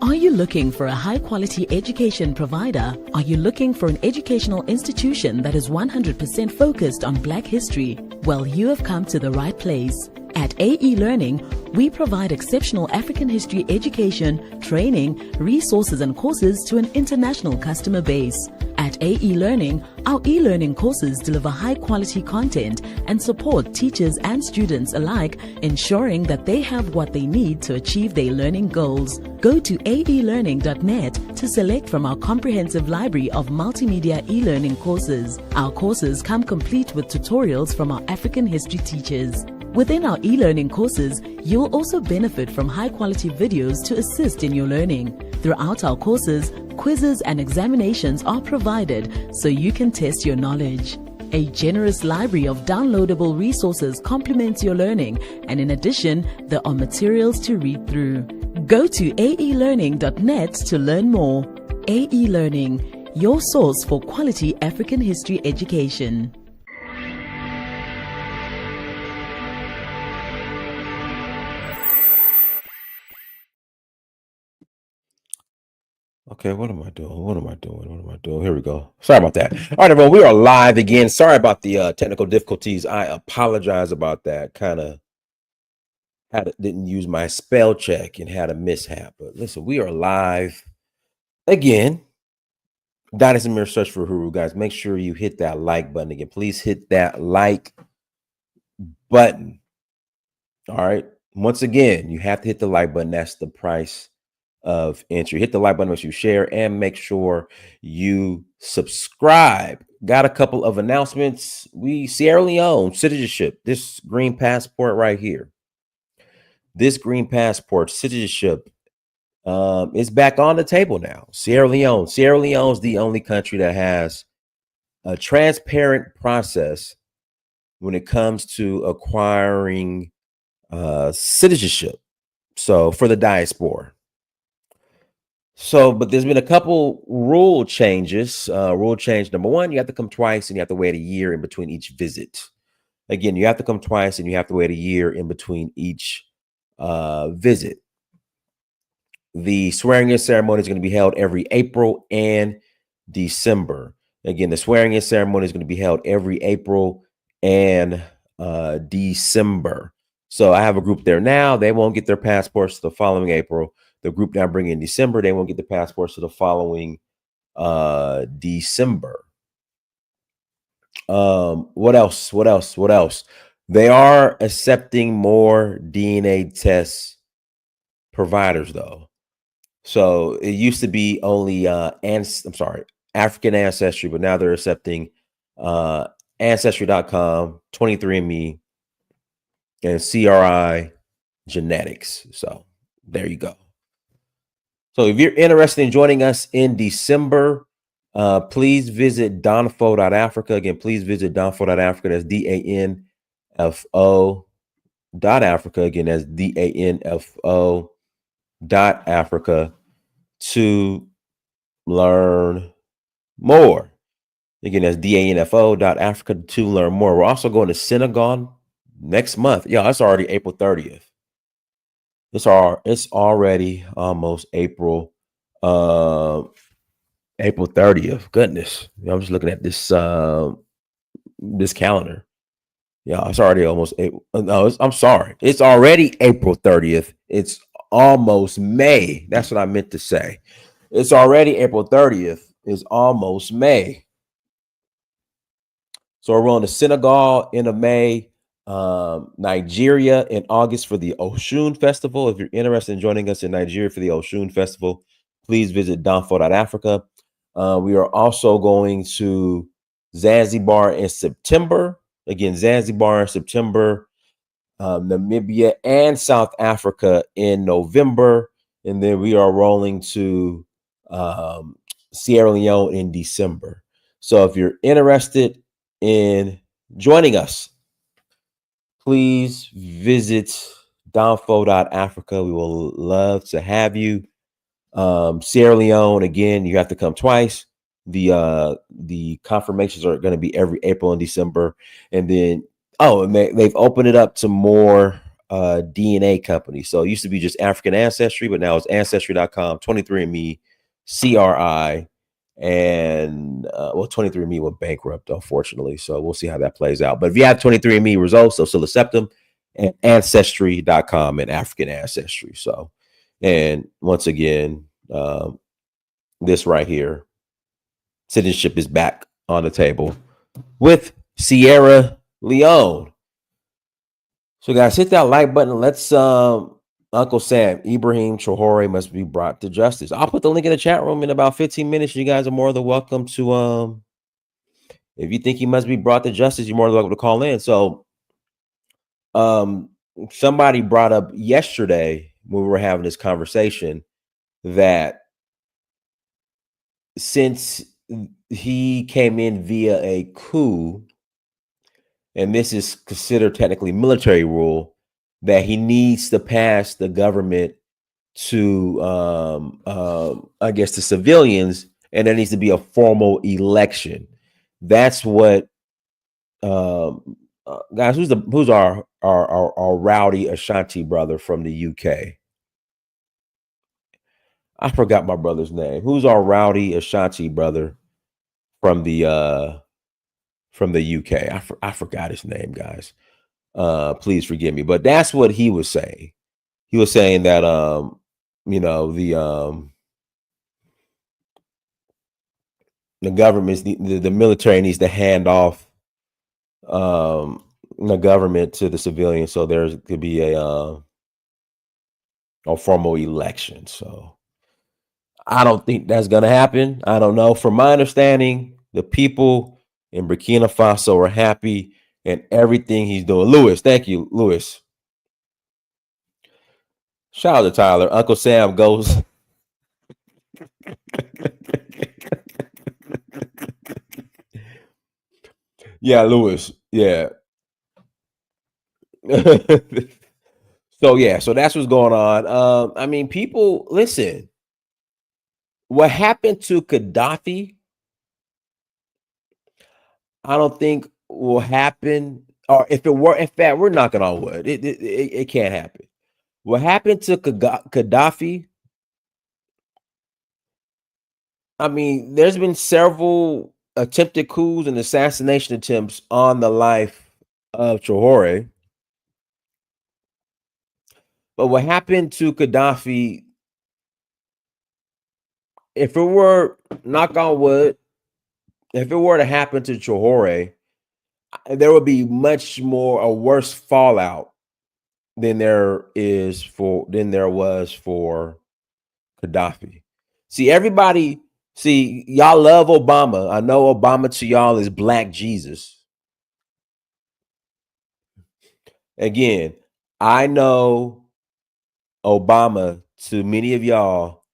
Are you looking for a high-quality education provider? Are you looking for an educational institution that is 100% focused on Black history? Well, you have come to the right place. At AE Learning, we provide exceptional African history education, training, resources and courses to an international customer base. At AE Learning, our e-learning courses deliver high-quality content and support teachers and students alike, ensuring that they have what they need to achieve their learning goals. Go to aelearning.net to select from our comprehensive library of multimedia e-learning courses. Our courses come complete with tutorials from our African history teachers. Within our e-learning courses, you'll also benefit from high-quality videos to assist in your learning. Throughout our courses, quizzes and examinations are provided so you can test your knowledge. A generous library of downloadable resources complements your learning, and in addition, there are materials to read through. Go to aelearning.net to learn more. AE Learning, your source for quality African history education. Okay, what am I doing? Here we go. Sorry about that. All right, everyone, we are live again. Sorry about the technical difficulties. I apologize about that. Didn't use my spell check and had a mishap. But listen, we are live again. Dynasty Mirror Search for Huru, guys. Make sure you hit that like button again. Please hit that like button. All right. Once again, you have to hit the like button. That's the price of entry. Hit the like button, make sure you share, and make sure you subscribe. Got a couple of announcements. Sierra Leone citizenship, this green passport right here. This green passport citizenship is back on the table now. Sierra Leone is the only country that has a transparent process when it comes to acquiring citizenship. So for the diaspora. But there's been a couple rule changes. Rule change number one, you have to come twice and you have to wait a year in between each visit. Again, you have to come twice and you have to wait a year in between each visit. The swearing-in ceremony is going to be held every April and December. Again, the swearing-in ceremony is going to be held every April and December. So I have a group there now. They won't get their passports the following April. The group that I'm bringing in December, they won't get the passports to the following December. What else? They are accepting more DNA test providers, though. So it used to be only African Ancestry, but now they're accepting Ancestry.com, 23andMe, and CRI Genetics. So there you go. So if you're interested in joining us in December, please visit danfo.africa. Again, please visit danfo.africa. That's DANFO.Africa. Again, that's DANFO.Africa to learn more. Again, that's DANFO.Africa to learn more. We're also going to Senegal next month. Yeah, it's already April 30th. It's already almost April 30th. Goodness. I'm just looking at this this calendar. Yeah, it's already almost April. No, I'm sorry. It's already April 30th. It's almost May. That's what I meant to say. It's already April 30th. It's almost May. So we're on to Senegal end of May. Nigeria in August for the Oshun Festival. If you're interested in joining us in Nigeria for the Oshun Festival, please visit danfo.africa. We are also going to Zanzibar in September. Again, Zanzibar in September, Namibia and South Africa in November. And then we are rolling to Sierra Leone in December. So if you're interested in joining us, please visit danfo.africa. We will love to have you. Sierra Leone, again, you have to come twice. The confirmations are going to be every April and December. And then, and they've opened it up to more DNA company. So it used to be just African Ancestry, but now it's Ancestry.com, 23andMe, CRI, and 23andMe went bankrupt, unfortunately. So we'll see how that plays out. But if you have 23andMe results, so still accept them, and Ancestry.com and African Ancestry. So, and once again, this right here, citizenship is back on the table with Sierra Leone. So guys, hit that like button. Let's Uncle Sam, Ibrahim Traore must be brought to justice. I'll put the link in the chat room in about 15 minutes. You guys are more than welcome to if you think he must be brought to justice, you're more than welcome to call in. So somebody brought up yesterday when we were having this conversation that since he came in via a coup, and this is considered technically military rule, that he needs to pass the government to, I guess, the civilians, and there needs to be a formal election. That's what, guys. Who's our rowdy Ashanti brother from the UK? I forgot my brother's name. Who's our rowdy Ashanti brother from the UK? I forgot his name, guys. Please forgive me, but that's what he was saying. He was saying that the government, the military needs to hand off the government to the civilians, so there could be a formal election. So I don't think that's gonna happen. I don't know. From my understanding, the people in Burkina Faso are happy and everything he's doing. Lewis, thank you, Lewis. Shout out to Tyler. Uncle Sam goes. Yeah, Lewis. Yeah. So that's what's going on. I mean, people, listen. What happened to Gaddafi, I don't think will happen. Or if it were, in fact, we're knocking on wood. It can't happen. What happened to Gaddafi? I mean, there's been several attempted coups and assassination attempts on the life of Traore. But what happened to Gaddafi, if it were, knock on wood, if it were to happen to Traore, there would be much more a worse fallout than there was for Gaddafi. See, y'all love Obama. I know Obama to y'all is Black Jesus. Again, I know Obama to many of y'all,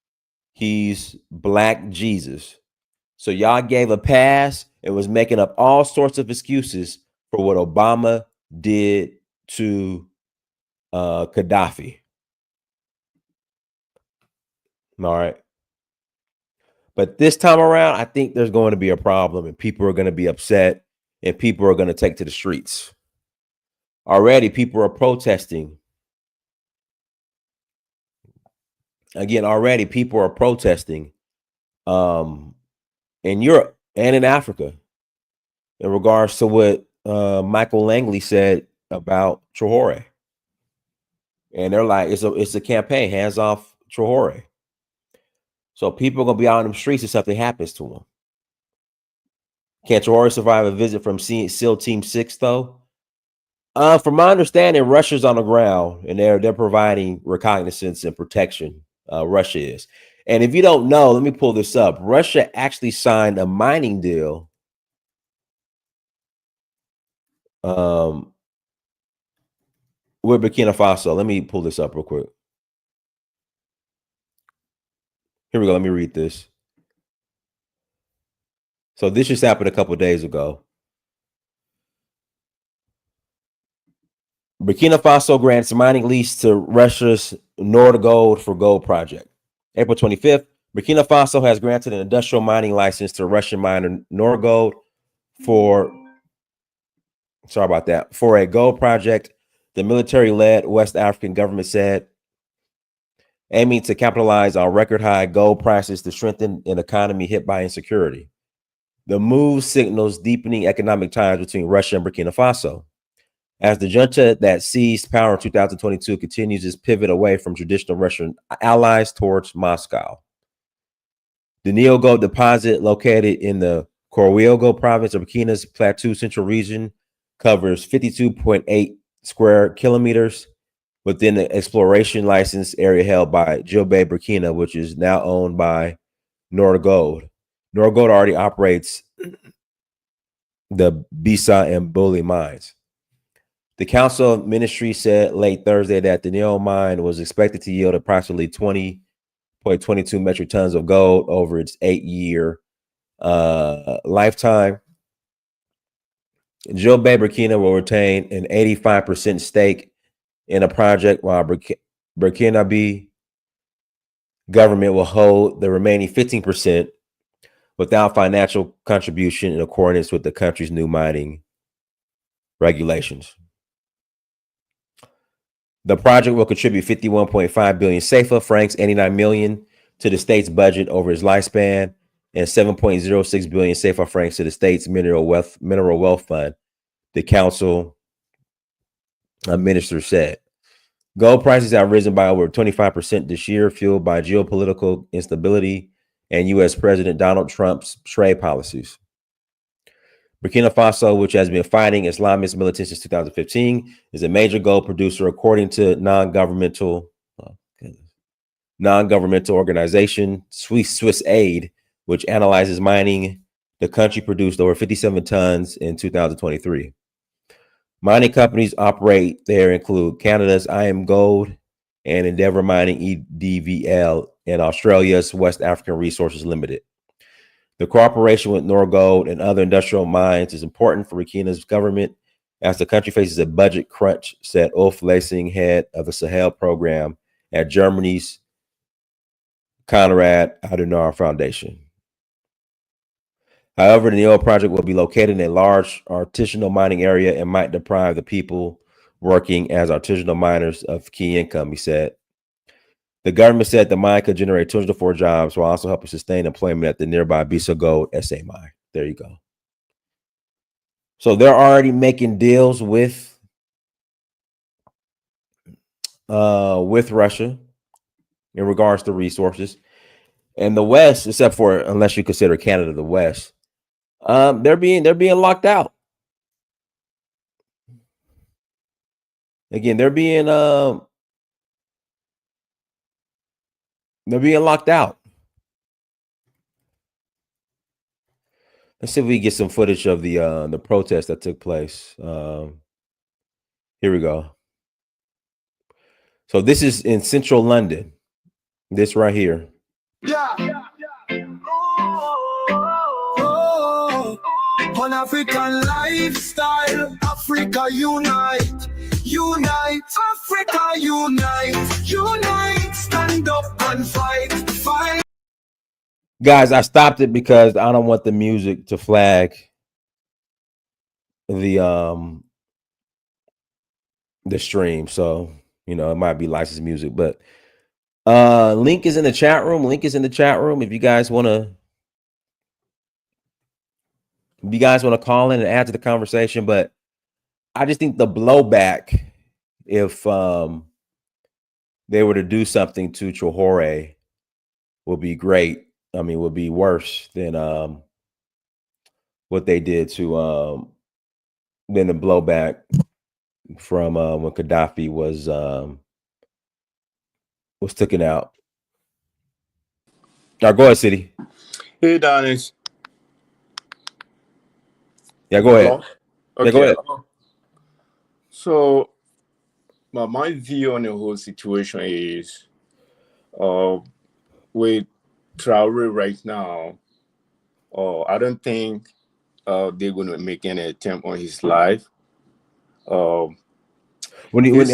he's Black Jesus. So y'all gave a pass and was making up all sorts of excuses for what Obama did to Gaddafi. All right. But this time around, I think there's going to be a problem and people are going to be upset and people are going to take to the streets. Already, people are protesting. Again, already people are protesting in Europe and in Africa in regards to what Michael Langley said about Traore. And they're like, it's a campaign, hands off Traore. So people are going to be out in the streets if something happens to him. Can Traore survive a visit from SEAL Team 6, though? From my understanding, Russia's on the ground and they're providing reconnaissance and protection. Russia is. And if you don't know, let me pull this up. Russia actually signed a mining deal with Burkina Faso. Let me pull this up real quick. Here we go. Let me read this. So this just happened a couple of days ago. Burkina Faso grants mining lease to Russia's Nordgold for Gold project. April 25th, Burkina Faso has granted an industrial mining license to Russian miner Nordgold for a gold project. the military-led West African government said, aiming to capitalize on record high gold prices to strengthen an economy hit by insecurity. The move signals deepening economic ties between Russia and Burkina Faso, as the junta that seized power in 2022 continues its pivot away from traditional Russian allies towards Moscow. The Neo gold deposit, located in the Coriogo province of Burkina's Plateau Central region, covers 52.8 square kilometers within the exploration license area held by Jobe Burkina, which is now owned by Norgold. Norgold already operates the Bisa and Bully mines. The Council of Ministry said late Thursday that the Neo mine was expected to yield approximately 20.22 metric tons of gold over its 8-year lifetime. Jobe Burkina will retain an 85% stake in a project, while Burkinabe government will hold the remaining 15% without financial contribution in accordance with the country's new mining regulations. The project will contribute 51.5 billion CFA francs, 89 million to the state's budget over its lifespan, and 7.06 billion CFA francs to the state's mineral wealth fund, the council minister said. Gold prices have risen by over 25% this year, fueled by geopolitical instability and U.S. President Donald Trump's trade policies. Burkina Faso, which has been fighting Islamist militants since 2015, is a major gold producer, according to non-governmental organization Swiss Aid, which analyzes mining. The country produced over 57 tons in 2023. Mining companies operate there include Canada's IM Gold and Endeavour Mining EDVL, and Australia's West African Resources Limited. The cooperation with Norgold and other industrial mines is important for Burkina's government as the country faces a budget crunch, said Ulf Lassing, head of the Sahel program at Germany's Konrad Adenauer Foundation. However, the Neo project will be located in a large artisanal mining area and might deprive the people working as artisanal miners of key income, he said. The government said the mine could generate 204 jobs while also helping sustain employment at the nearby Bisa Gold SA mine. There you go. So they're already making deals with Russia in regards to resources. And the West, except for unless you consider Canada the West, they're being locked out. Again, they're being locked out. Let's see if we get some footage of the protest that took place. Here we go. So this is in central London. This right here. Yeah. On African lifestyle, Africa unite, unite, Africa unite, unite, stand up and fight, fight. Guys, I stopped it because I don't want the music to flag the stream. So, you know, it might be licensed music, but link is in the chat room. Link is in the chat room if you guys want to call in and add to the conversation. But I just think the blowback, if they were to do something to Traore, would be great. I mean, would be worse than what they did to than the blowback from when Gaddafi was taken out. Now go ahead, City. Hey, Dennis. Yeah, go ahead. Okay. Yeah, go ahead. So, my view on the whole situation is, with Traore right now, I don't think they're going to make any attempt on his life. When you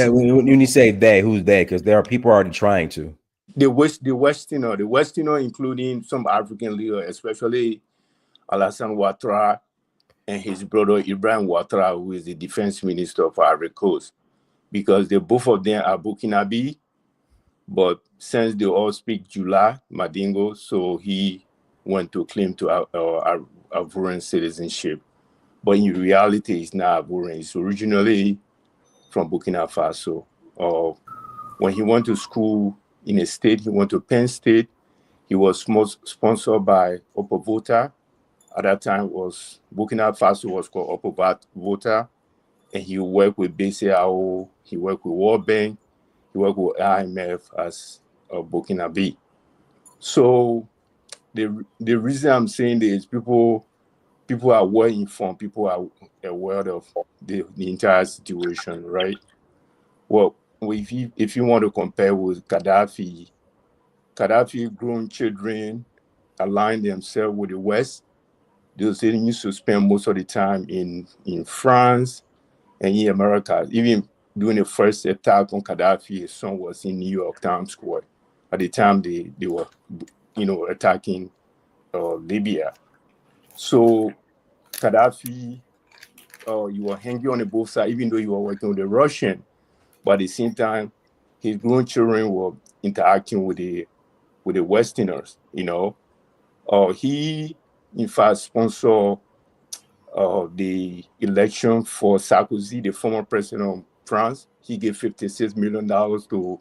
say they, who's they? Because there are people already trying to. The Westerner, including some African leaders, especially Alassane Ouattara and his brother Ibrahim Ouattara, who is the defense minister of Ivory Coast. because they both of them are Burkinabe, but since they all speak Jula, Madingo, so he went to claim to Ivorian citizenship. But in reality, he's not Ivorian. He's originally from Burkina Faso. When he went to school in a state, he went to Penn State. He was sponsored by Oppovota. At that time, Burkina Faso was called Oppovota. And he worked with BCAO, he worked with World Bank, he worked with IMF as a Burkinabe. So the reason I'm saying this, people are well informed, people are aware of the entire situation, right? Well, if you want to compare with Gaddafi grown children align themselves with the West. They used to spend most of the time in France and in America. Even during the first attack on Gaddafi, his son was in New York Times Square. At the time they were, attacking Libya. So Gaddafi, you were hanging on the both sides, even though you were working with the Russian. But at the same time, his grown children were interacting with the Westerners. He in fact sponsored the election for Sarkozy, the former president of France. He gave $56 million to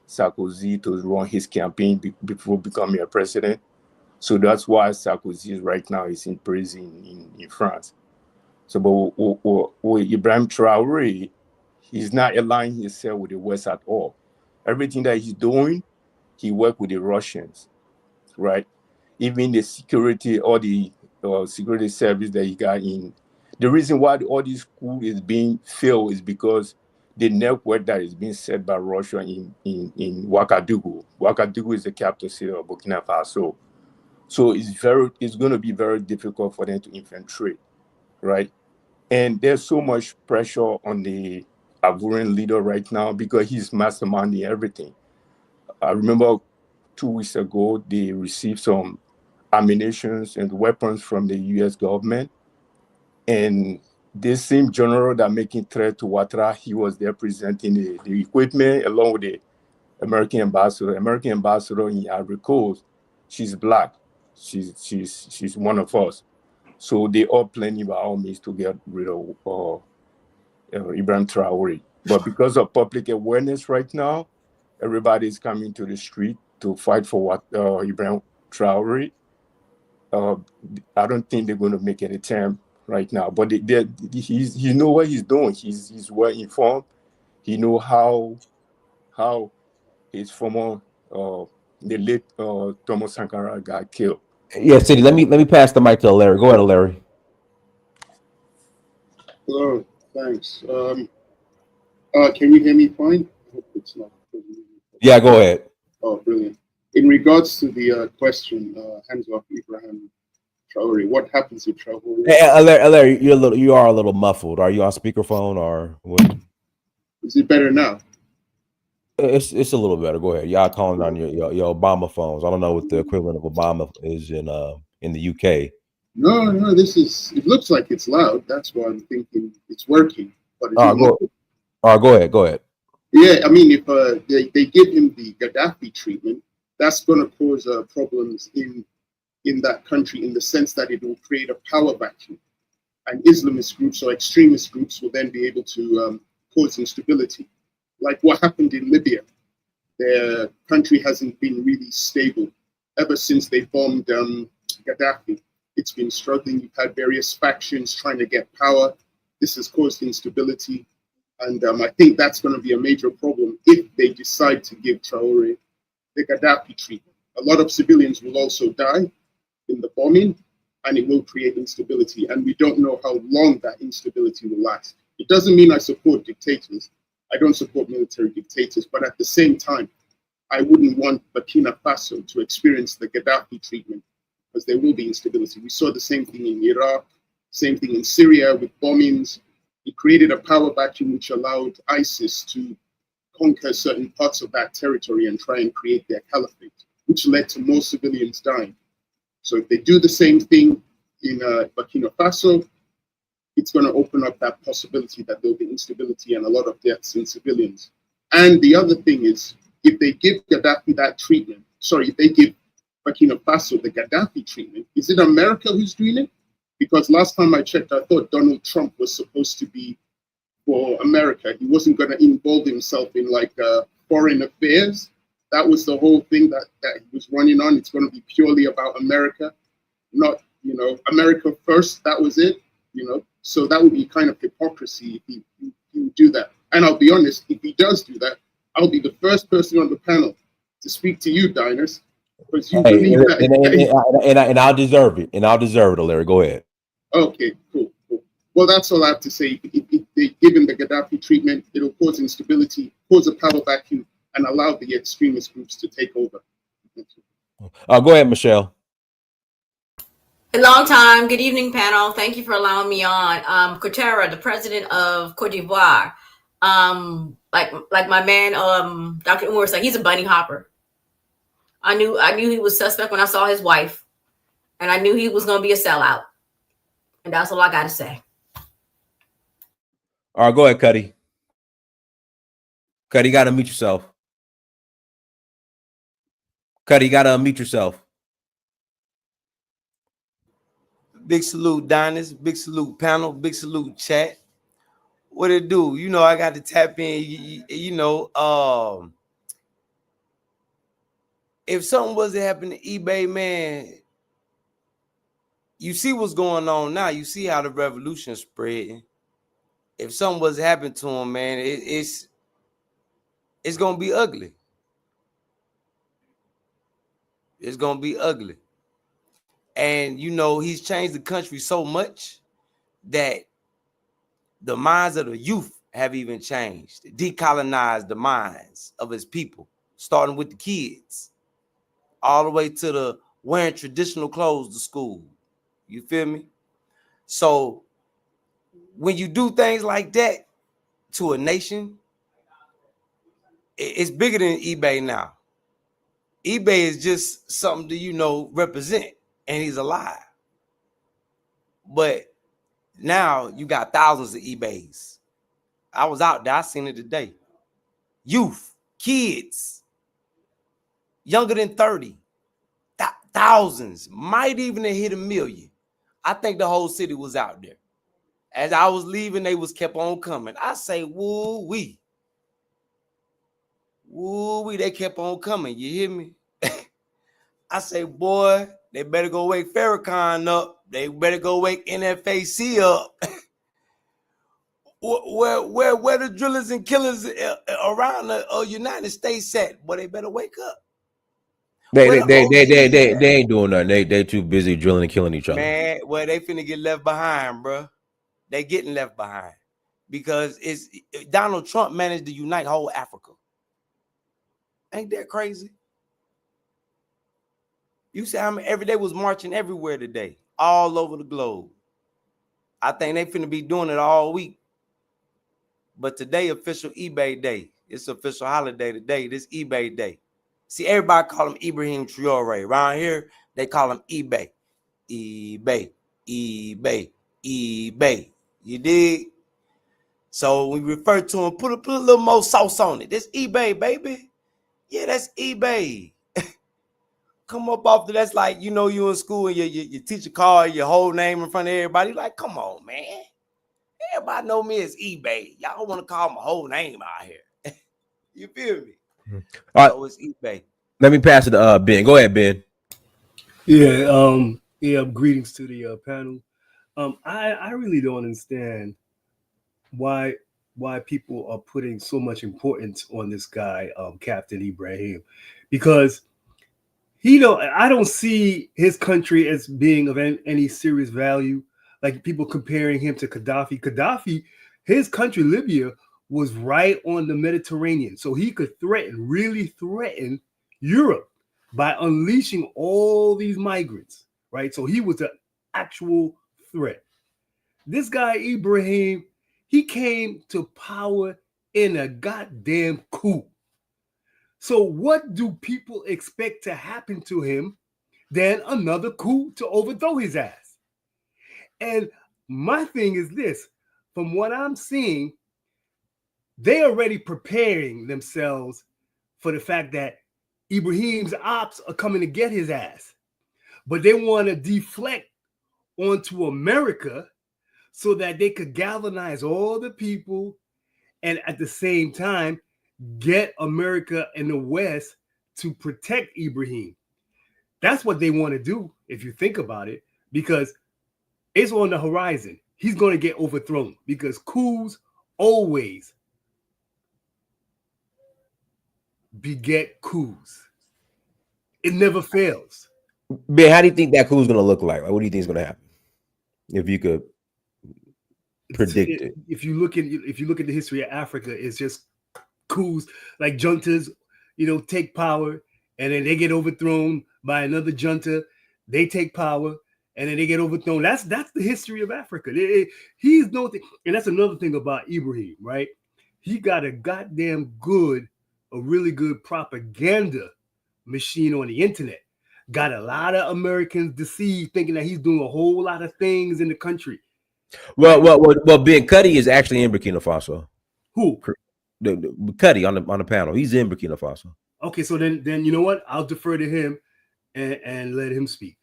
Sarkozy to run his campaign before becoming a president. So that's why Sarkozy right now is in prison in France. So, but with Ibrahim Traore, he's not aligning himself with the West at all. Everything that he's doing, he worked with the Russians, right? Even the security or the security service that he got in. The reason why all this school is being filled is because the network that is being set by Russia in Ouagadougou. Ouagadougou is the capital city of Burkina Faso. So it's going to be very difficult for them to infiltrate, right? And there's so much pressure on the Ivorian leader right now because he's masterminding everything. I remember 2 weeks ago, they received some ammunition and weapons from the U.S. government. And this same general that making threat to Ouattara, he was there presenting the equipment along with the American ambassador. American ambassador in Ivory Coast, she's black. She's one of us. So they all planning by all means to get rid of Ibrahim Traore. But because of public awareness right now, everybody's coming to the street to fight for Ibrahim Traore. I don't think they're going to make an attempt right now. But he know what he's doing. He's well informed. He know how his former the late Thomas Sankara got killed. Yeah, City. Let me pass the mic to Larry. Go ahead, Larry. Hello, thanks. Can you hear me fine? I hope it's not. Yeah, go ahead. Oh, brilliant. In regards to the question, hands off Ibrahim Traore, what happens with Traore? Hey, Larry, you are a little muffled. Are you on speakerphone or what? Is it better now? It's a little better. Go ahead. Y'all calling on your Obama phones. I don't know what the equivalent of Obama is in the UK. No, it looks like it's loud. That's why I'm thinking it's working. But Go ahead. Yeah, I mean, if they give him the Gaddafi treatment, that's going to cause problems in that country in the sense that it will create a power vacuum. And Islamist groups or extremist groups will then be able to cause instability. Like what happened in Libya. Their country hasn't been really stable ever since they bombed Gaddafi. It's been struggling. You've had various factions trying to get power. This has caused instability. And I think that's going to be a major problem if they decide to give Traore the Gaddafi treatment. A lot of civilians will also die in the bombing, and it will create instability. And we don't know how long that instability will last. It doesn't mean I support dictators. I don't support military dictators, but at the same time, I wouldn't want Burkina Faso to experience the Gaddafi treatment because there will be instability. We saw the same thing in Iraq, same thing in Syria with bombings. It created a power vacuum which allowed ISIS to conquer certain parts of that territory and try and create their caliphate, which led to more civilians dying. So if they do the same thing in Burkina Faso, it's going to open up that possibility that there'll be instability and a lot of deaths in civilians. And the other thing is, if they give Gaddafi that treatment, if they give Burkina Faso the Gaddafi treatment, is it America who's doing it? Because last time I checked, I thought Donald Trump was supposed to be for America. He wasn't going to involve himself in like foreign affairs. That was the whole thing that he was running on. It's going to be purely about America, not, America first. That was it, So that would be kind of hypocrisy if he would do that. And I'll be honest, if he does do that, I'll be the first person on the panel to speak to you, Diners, because you believe that. And I'll deserve it. And I'll deserve it, Larry. Go ahead. Okay, cool. Well, that's all I have to say. If they give him the Gaddafi treatment, it'll cause instability, cause a power vacuum, and allow the extremist groups to take over. Go ahead, Michelle. A long time. Good evening, panel. Thank you for allowing me on. Ouattara, the president of Cote d'Ivoire, like my man, Dr. Umar said, he's a bunny hopper. I knew he was suspect when I saw his wife, and I knew he was going to be a sellout. And that's all I got to say. All right, go ahead, Cuddy. Cuddy, you got to unmute yourself. Cuddy, you got to unmute yourself. Big salute, Diners. Big salute, panel. Big salute, chat. What it do? I got to tap in. If something was to happen to eBay, man, you see what's going on now. You see how the revolution spread. If something was to happen to him, man, it's gonna be ugly. It's gonna be ugly. And he's changed the country so much that the minds of the youth have even changed, decolonized the minds of his people, starting with the kids, all the way to the wearing traditional clothes to school. You feel me? So when you do things like that to a nation, it's bigger than eBay now. eBay is just something to, represent, and he's alive. But now you got thousands of eBays. I was out there, I seen it today. Youth, kids, younger than 30, thousands, might even have hit 1 million. I think the whole city was out there. As I was leaving, they was kept on coming. I say, woo-wee. Woo-wee, they kept on coming. You hear me? I say, boy, they better go wake Farrakhan up. They better go wake NFAC up. Where the drillers and killers around the United States at? Boy, they better wake up. They ain't doing nothing. They too busy drilling and killing each other. Man, well, they finna get left behind, bro. They getting left behind because Donald Trump managed to unite whole Africa. Ain't that crazy? You see how many every day was marching everywhere today, all over the globe. I think they finna be doing it all week. But today, official eBay day. It's official holiday today. This eBay day. See, everybody call him Ibrahim Traore. Around here, they call him eBay. eBay. eBay. eBay. You dig? So we refer to him, put a little more sauce on it. This eBay, baby. Yeah, that's eBay. Come up off the, that's like, you in school and your teacher call your whole name in front of everybody. Like, come on, man. Everybody know me as eBay. Y'all want to call my whole name out here. You feel me? All right. So it's eBay. Let me pass it to Ben. Go ahead, Ben. Yeah, greetings to the panel. I really don't understand why people are putting so much importance on this guy, Captain Ibrahim, because I don't see his country as being of any serious value. Like people comparing him to Gaddafi. Gaddafi, his country, Libya, was right on the Mediterranean. So he could really threaten Europe by unleashing all these migrants, right? So he was an actual threat. This guy, Ibrahim, he came to power in a goddamn coup. So what do people expect to happen to him than another coup to overthrow his ass? And my thing is this: from what I'm seeing, they're already preparing themselves for the fact that Ibrahim's ops are coming to get his ass, but they want to deflect onto America so that they could galvanize all the people and at the same time get America and the West to protect Ibrahim. That's what they want to do, if you think about it, because it's on the horizon. He's going to get overthrown because coups always beget coups. It never fails. Ben, how do you think that coup is going to look like? What do you think is going to happen? If you could predict it. If you look at the history of Africa, it's just coups, like juntas, take power and then they get overthrown by another junta. They take power and then they get overthrown. That's the history of Africa. He's no thing, and that's another thing about Ibrahim, right? He got a really good propaganda machine on the internet. Got a lot of Americans deceived, thinking that he's doing a whole lot of things in the country. Well, Ben Cuddy is actually in Burkina Faso. Who? Cuddy on the panel. He's in Burkina Faso. Okay, so then you know what? I'll defer to him and let him speak.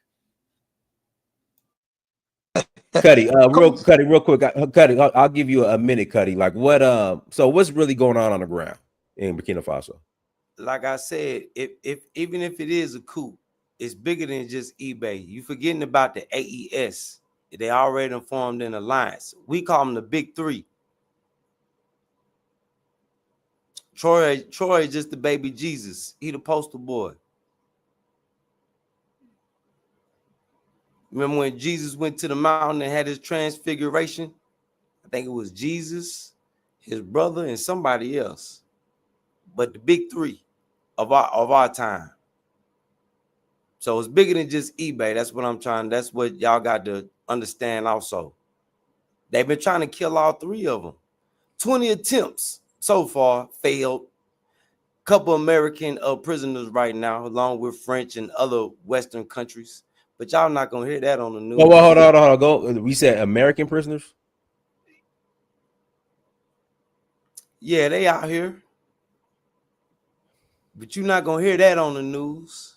Cuddy, real quick. Cuddy, I'll give you a minute, Cuddy. Like what? So what's really going on the ground in Burkina Faso? Like I said, if even if it is a coup, it's bigger than just eBay. You forgetting about the AES. They already formed an alliance. We call them the big three. Traore is just the baby Jesus. He the poster boy. Remember when Jesus went to the mountain and had his transfiguration? I think it was Jesus, his brother, and somebody else. But the big three of our time. So it's bigger than just eBay. That's what y'all got to understand also. They've been trying to kill all three of them. 20 attempts so far failed. Couple American prisoners right now, along with French and other Western countries. But y'all not gonna hear that on the news. Well, hold on. Go. We said American prisoners. Yeah, they out here. But you're not gonna hear that on the news.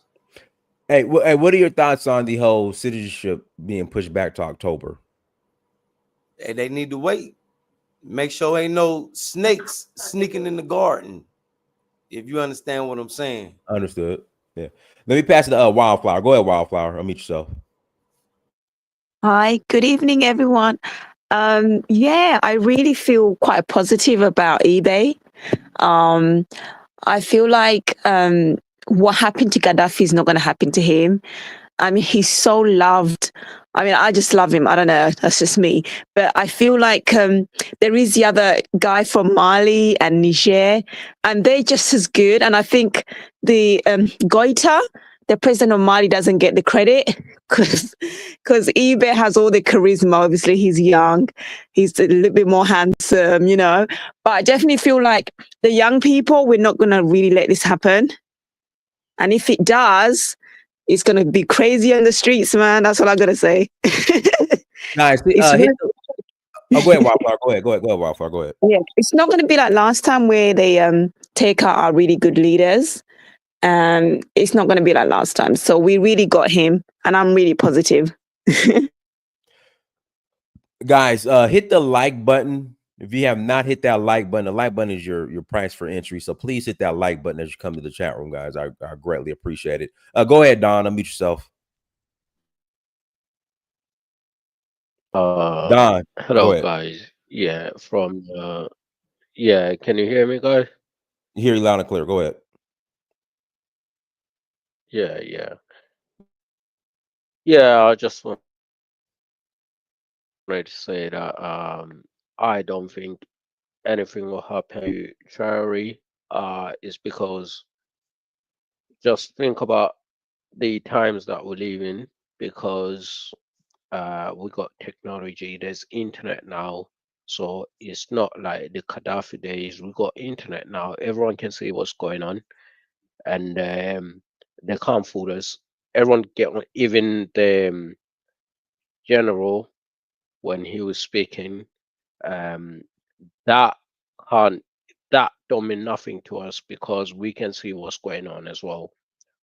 Hey, what are your thoughts on the whole citizenship being pushed back to October? Hey, they need to wait. Make sure ain't no snakes sneaking in the garden. If you understand what I'm saying. Understood. Yeah. Let me pass it to Wildflower. Go ahead, Wildflower. Unmute yourself. Hi, good evening, everyone. Yeah, I really feel quite positive about eBay. I feel like what happened to Gaddafi is not going to happen to him. I mean, he's so loved. I mean, I just love him. I don't know. That's just me. But I feel like there is the other guy from Mali and Niger, and they're just as good. And I think the Goita, the president of Mali, doesn't get the credit because eBay has all the charisma. Obviously, he's young. He's a little bit more handsome, But I definitely feel like the young people, we're not going to really let this happen. And if it does, it's going to be crazy on the streets, man. That's what I'm going to say. Nice. Go ahead, Wildflower. Go ahead, Wildflower. Go ahead. Yeah, it's not going to be like last time where they take out our really good leaders. It's not going to be like last time. So we really got him, and I'm really positive. Guys, hit the like button. If you have not hit that like button, the like button is your price for entry. So please hit that like button as you come to the chat room, guys. I greatly appreciate it. Go ahead, Don. Unmute yourself. Don. Hello, guys. Yeah, can you hear me, guys? Hear you loud and clear. Go ahead. Yeah, I just wanted to say that I don't think anything will happen to Traore. Is because just think about the times that we live in, because we got technology, there's internet now. So it's not like the Gaddafi days. We got internet now. Everyone can see what's going on. And they can't fool us. Everyone get on, even the general when he was speaking, that don't mean nothing to us, because we can see what's going on as well,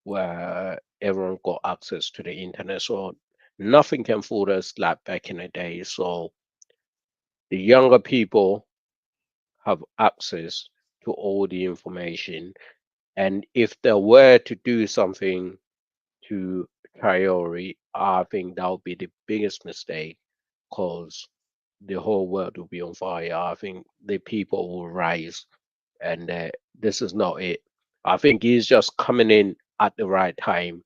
where everyone got access to the internet. So nothing can fool us like back in the day. So the younger people have access to all the information. And if they were to do something to Traore, I think that would be the biggest mistake, because the whole world will be on fire. I think the people will rise, and this is not it. I think he's just coming in at the right time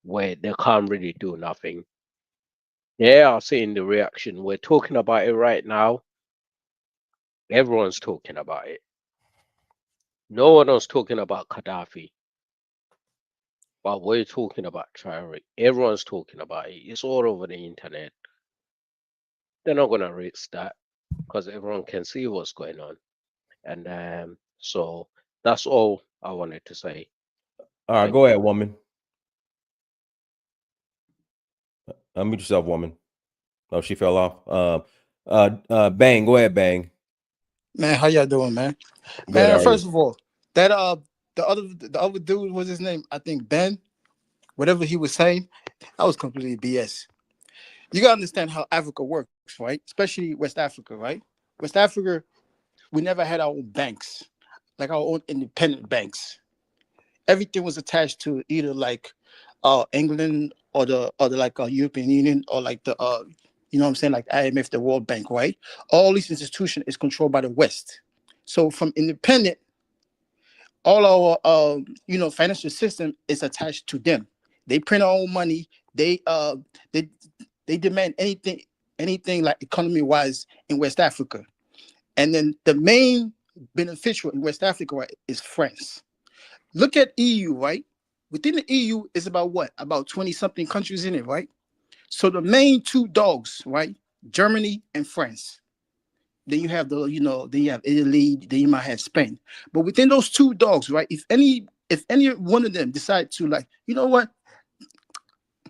where they can't really do nothing. They are seeing the reaction. We're talking about it right now. Everyone's talking about it. No one was talking about Gaddafi, but we're talking about Traore. Everyone's talking about it. It's all over the internet. They're not gonna risk that, because everyone can see what's going on. And so that's all I wanted to say. All right, Thank go you. ahead, woman. Unmute yourself, woman. Oh, she fell off. Bang, go ahead, Bang. Man, how y'all doing, man? Good, Man, how are first you? of all, that the other dude, what's his name? I think Ben, whatever he was saying, that was completely BS. You gotta understand how Africa works, right? Especially West Africa, right? West Africa, we never had our own banks, like our own independent banks. Everything was attached to either like England or the like European Union, or like the you know what I'm saying, like IMF, the World Bank, right? All these institutions is controlled by the West. So from independent, all our you know, financial system is attached to them. They print our own money. They they demand anything like economy wise in West Africa. And then the main beneficial in West Africa, right, is France. Look at EU, right? Within the EU is about what? About 20 something countries in it, right? So the main two dogs, right? Germany and France. Then you have the, you know, then you have Italy, then you might have Spain. But within those two dogs, right? If any one of them decide to, like, you know what?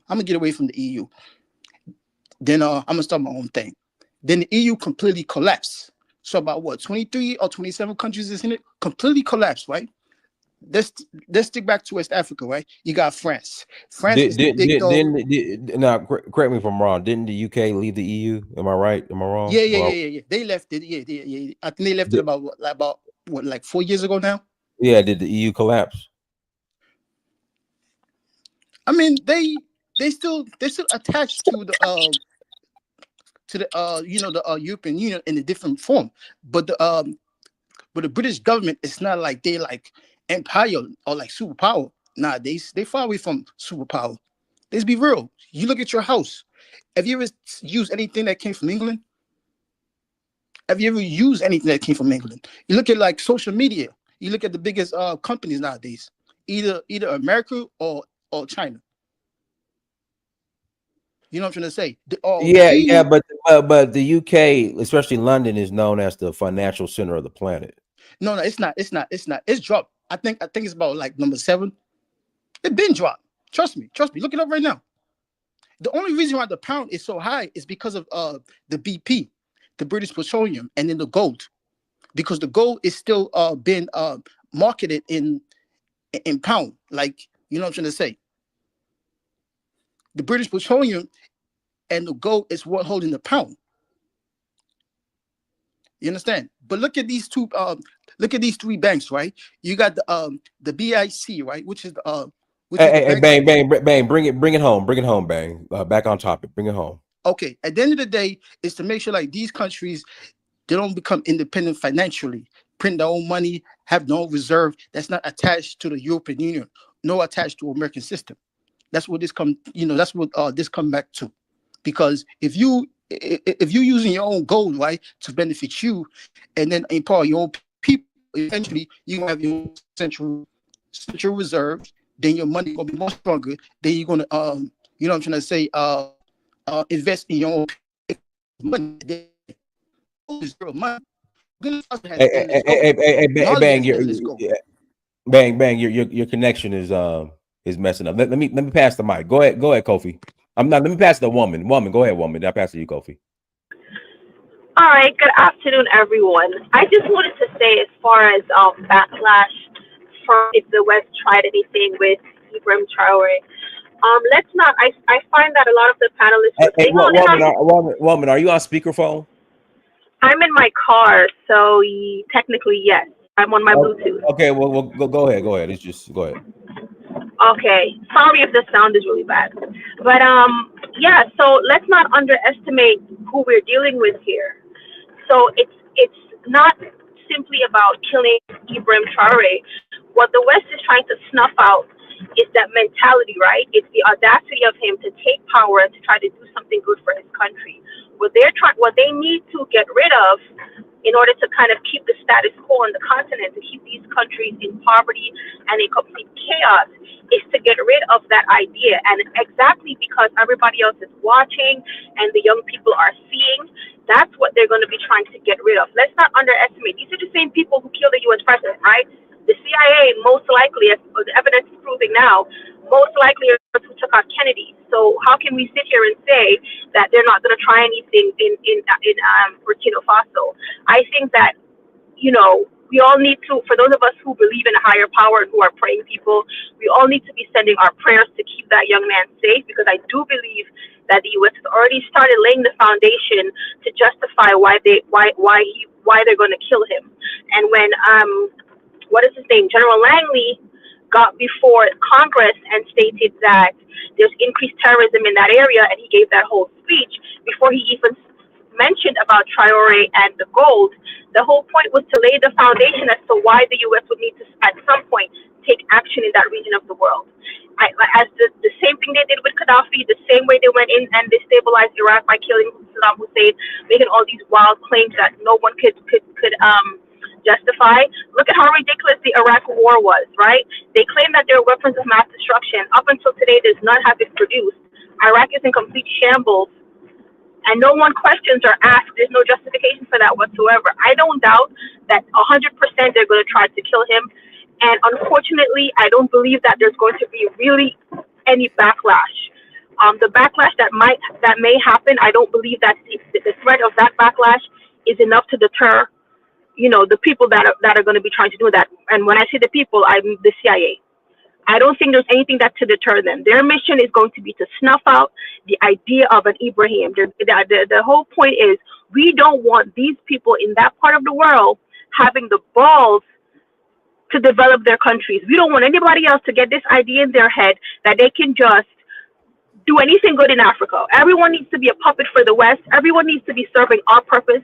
I'm gonna get away from the EU. Then I'm gonna start my own thing. Then the EU completely collapsed. So about what, 23 or 27 countries is in it? Completely collapsed, right? Let's stick back to West Africa, right? You got France. France is the big dog. Now, correct me if I'm wrong. Didn't the UK leave the EU? Am I right? Am I wrong? Yeah. They left it. Yeah. I think they left it about what, like 4 years ago now. Yeah, did the EU collapse? I mean, they're still attached to the you know, the European Union in a different form, but the British government, it's not like they like empire or like superpower. Nah, they far away from superpower. Let's be real. You look at your house. Have you ever used anything that came from England? Have you ever used anything that came from England? You look at like social media. You look at the biggest companies nowadays, either America or China. You know what I'm trying to say? Yeah, but the UK, especially London, is known as the financial center of the planet. No, it's not. It's dropped. I think it's about like number 7. It's been dropped. Trust me. Look it up right now. The only reason why the pound is so high is because of the BP, the British Petroleum, and then the gold, because the gold is still being marketed in pound. Like, you know what I'm trying to say? The British Petroleum and the gold is what holding the pound. You understand? But look at these two. Look at these 3 banks, right? You got the BIC, right, which is the Hey, bang, bring it home, bang. Back on topic, bring it home. Okay, at the end of the day, is to make sure like these countries, they don't become independent financially, print their own money, have no reserve that's not attached to the European Union, no attached to American system. That's what this come, you know, that's what this come back to. Because if you're using your own gold, right, to benefit you, and then empower your own people, eventually you have your own central reserves, then your money gonna be more stronger. Then you're gonna you know what I'm trying to say, invest in your own money. Bang, your connection is messing up. Let me pass the mic. Go ahead, Kofi. Let me pass the woman. Go ahead, woman. I pass to you, Kofi. All right, good afternoon, everyone. I just wanted to say, as far as backlash from if the West tried anything with Ibrahim Traore, let's not. I find that a lot of the panelists Hey, were saying, "Oh, they're not." woman, are you on speakerphone? I'm in my car, so technically, yes, I'm on my Oh, Bluetooth. okay, well, go ahead. Go ahead. It's just go ahead. Okay, sorry if the sound is really bad, but yeah. So let's not underestimate who we're dealing with here. So it's not simply about killing Ibrahim Traore. What the West is trying to snuff out is that mentality, right? It's the audacity of him to take power and to try to do something good for his country. What they need to get rid of in order to kind of keep the status quo on the continent, to keep these countries in poverty and in complete chaos, is to get rid of that idea. And exactly because everybody else is watching and the young people are seeing, that's what they're going to be trying to get rid of. Let's not underestimate. These are the same people who killed the U.S. president, right? The CIA, most likely, as the evidence is proving now, most likely are those who took out Kennedy. So how can we sit here and say that they're not going to try anything in Burkina Faso? I think that, you know, we all need to, for those of us who believe in a higher power and who are praying people, we all need to be sending our prayers to keep that young man safe, because I do believe that the U.S. has already started laying the foundation to justify why they're going to kill him. And when what is his name, General Langley, got before Congress and stated that there's increased terrorism in that area, and he gave that whole speech before he even mentioned about Traore and the gold. The whole point was to lay the foundation as to why the U.S. would need to, at some point, take action in that region of the world. As the same thing they did with Gaddafi, the same way they went in and destabilized Iraq by killing Saddam Hussein, making all these wild claims that no one could justify. Look at how ridiculous the Iraq war was, right? They claim that they're weapons of mass destruction. Up until today, there's none have been produced. Iraq is in complete shambles, and no one questions or asks. There's no justification for that whatsoever. I don't doubt that 100% they're going to try to kill him, and unfortunately, I don't believe that there's going to be really any backlash. The backlash that may happen, I don't believe that the threat of that backlash is enough to deter, you know, the people that are going to be trying to do that. And when I say the people, I mean the CIA. I don't think there's anything that to deter them. Their mission is going to be to snuff out the idea of an Ibrahim. The whole point is, we don't want these people in that part of the world having the balls to develop their countries. We don't want anybody else to get this idea in their head that they can just do anything good in Africa. Everyone needs to be a puppet for the West. Everyone needs to be serving our purpose.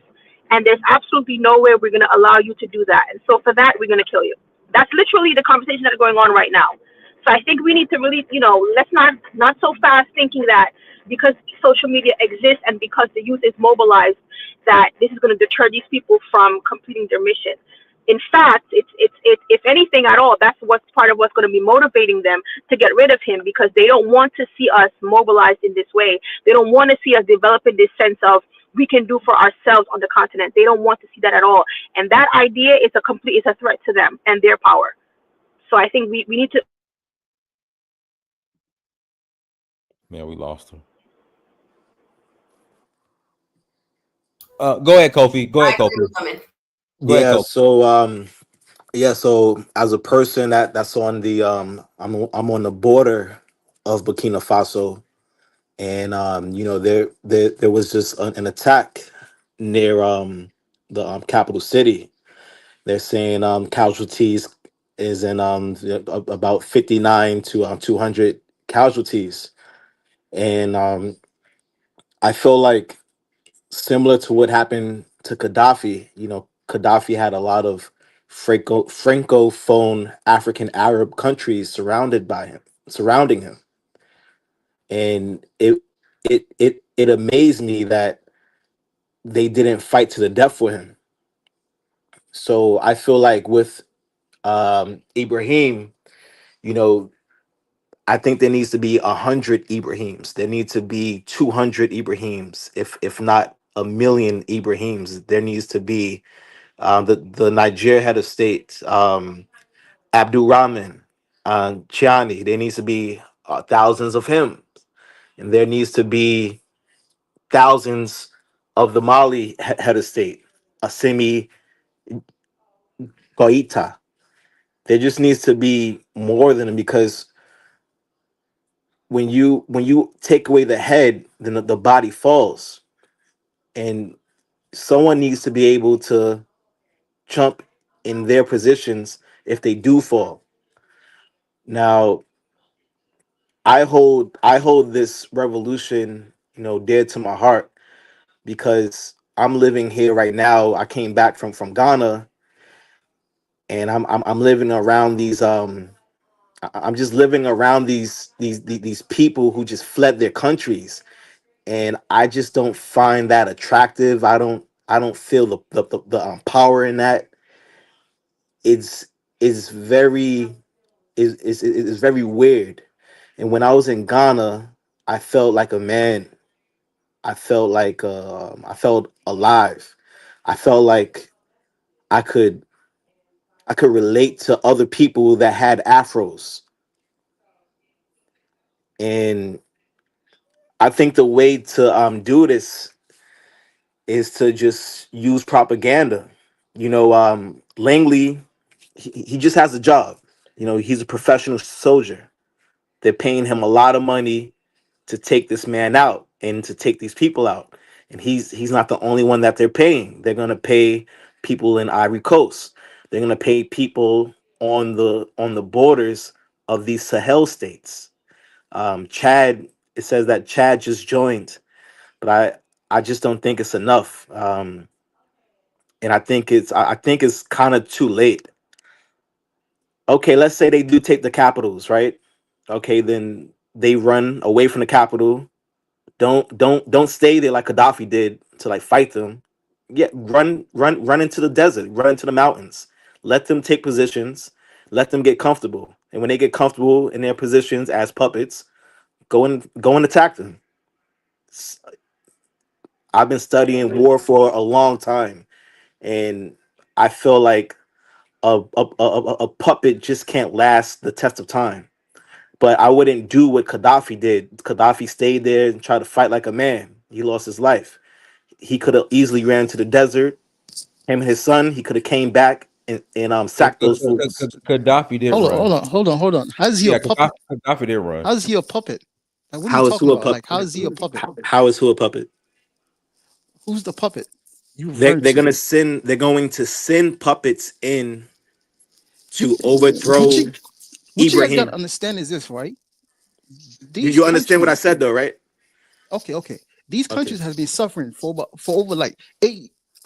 And there's absolutely no way we're going to allow you to do that. And so for that, we're going to kill you. That's literally the conversation that's going on right now. So I think we need to really, you know, let's not so fast thinking that because social media exists and because the youth is mobilized, that this is going to deter these people from completing their mission. In fact, it's if anything at all, that's what's part of what's going to be motivating them to get rid of him, because they don't want to see us mobilized in this way. They don't want to see us developing this sense of we can do for ourselves on the continent. They don't want to see that at all. And that idea is a threat to them and their power. So I think we need to. Man, we lost her. Go ahead, Kofi. Go ahead, Kofi. So as a person that's on the I'm on the border of Burkina Faso, and you know, there was just an attack near the capital city. They're saying casualties is in about 59 to 200 casualties, and I feel like similar to what happened to Gaddafi. You know, Gaddafi had a lot of francophone African Arab countries surrounding him, and it amazed me that they didn't fight to the death for him. So I feel like with Ibrahim, you know, I think there needs to be 100 Ibrahims. There need to be 200 Ibrahims, if not a million Ibrahims. There needs to be the Niger head of state, Abdul Rahman, Chiani. There needs to be thousands of him, and there needs to be thousands of the Mali head of state, Assimi Goita. There just needs to be more than him, because when you take away the head, then the body falls, and someone needs to be able to jump in their positions if they do fall. Now, I hold this revolution, dear to my heart, because I'm living here right now. I came back from Ghana, and I'm living around these I'm just living around these people who just fled their countries, and I just don't find that attractive. I don't feel the power in that. It's is very is very weird. And when I was in Ghana, I felt like a man. I felt alive. I felt like I could I could relate to other people that had afros. And I think the way to do this is to just use propaganda. Langley, he just has a job. He's a professional soldier. They're paying him a lot of money to take this man out and to take these people out. And he's not the only one that they're paying. They're gonna pay people in Ivory Coast. They're gonna pay people on the borders of these Sahel states. Chad, it says that Chad just joined, but I just don't think it's enough. And I think it's kind of too late. Okay, let's say they do take the capitals, right? Okay, then they run away from the capital. Don't stay there like Gaddafi did to like fight them. Yeah, run into the desert, run into the mountains. Let them take positions, let them get comfortable. And when they get comfortable in their positions as puppets, go and attack them. S- I've been studying war for a long time, and I feel like a puppet just can't last the test of time. But I wouldn't do what Gaddafi did. Gaddafi stayed there and tried to fight like a man. He lost his life. He could have easily ran to the desert. Him and his son, he could have came back and sacked those fools. Gaddafi did Hold on, run. hold on. How is he a Yeah, puppet? Gaddafi did run. How is he a puppet? Like, what are you How is talking who a about? puppet? Like, how is he a puppet? How is who a puppet? Who's the puppet you They're, referring they're to? gonna send. They're going to send puppets in You, to what overthrow you, what you guys got to Ibrahim. understand is this, right? You, These you understand what I countries, said, though, right? okay. These Okay. countries has been suffering for over like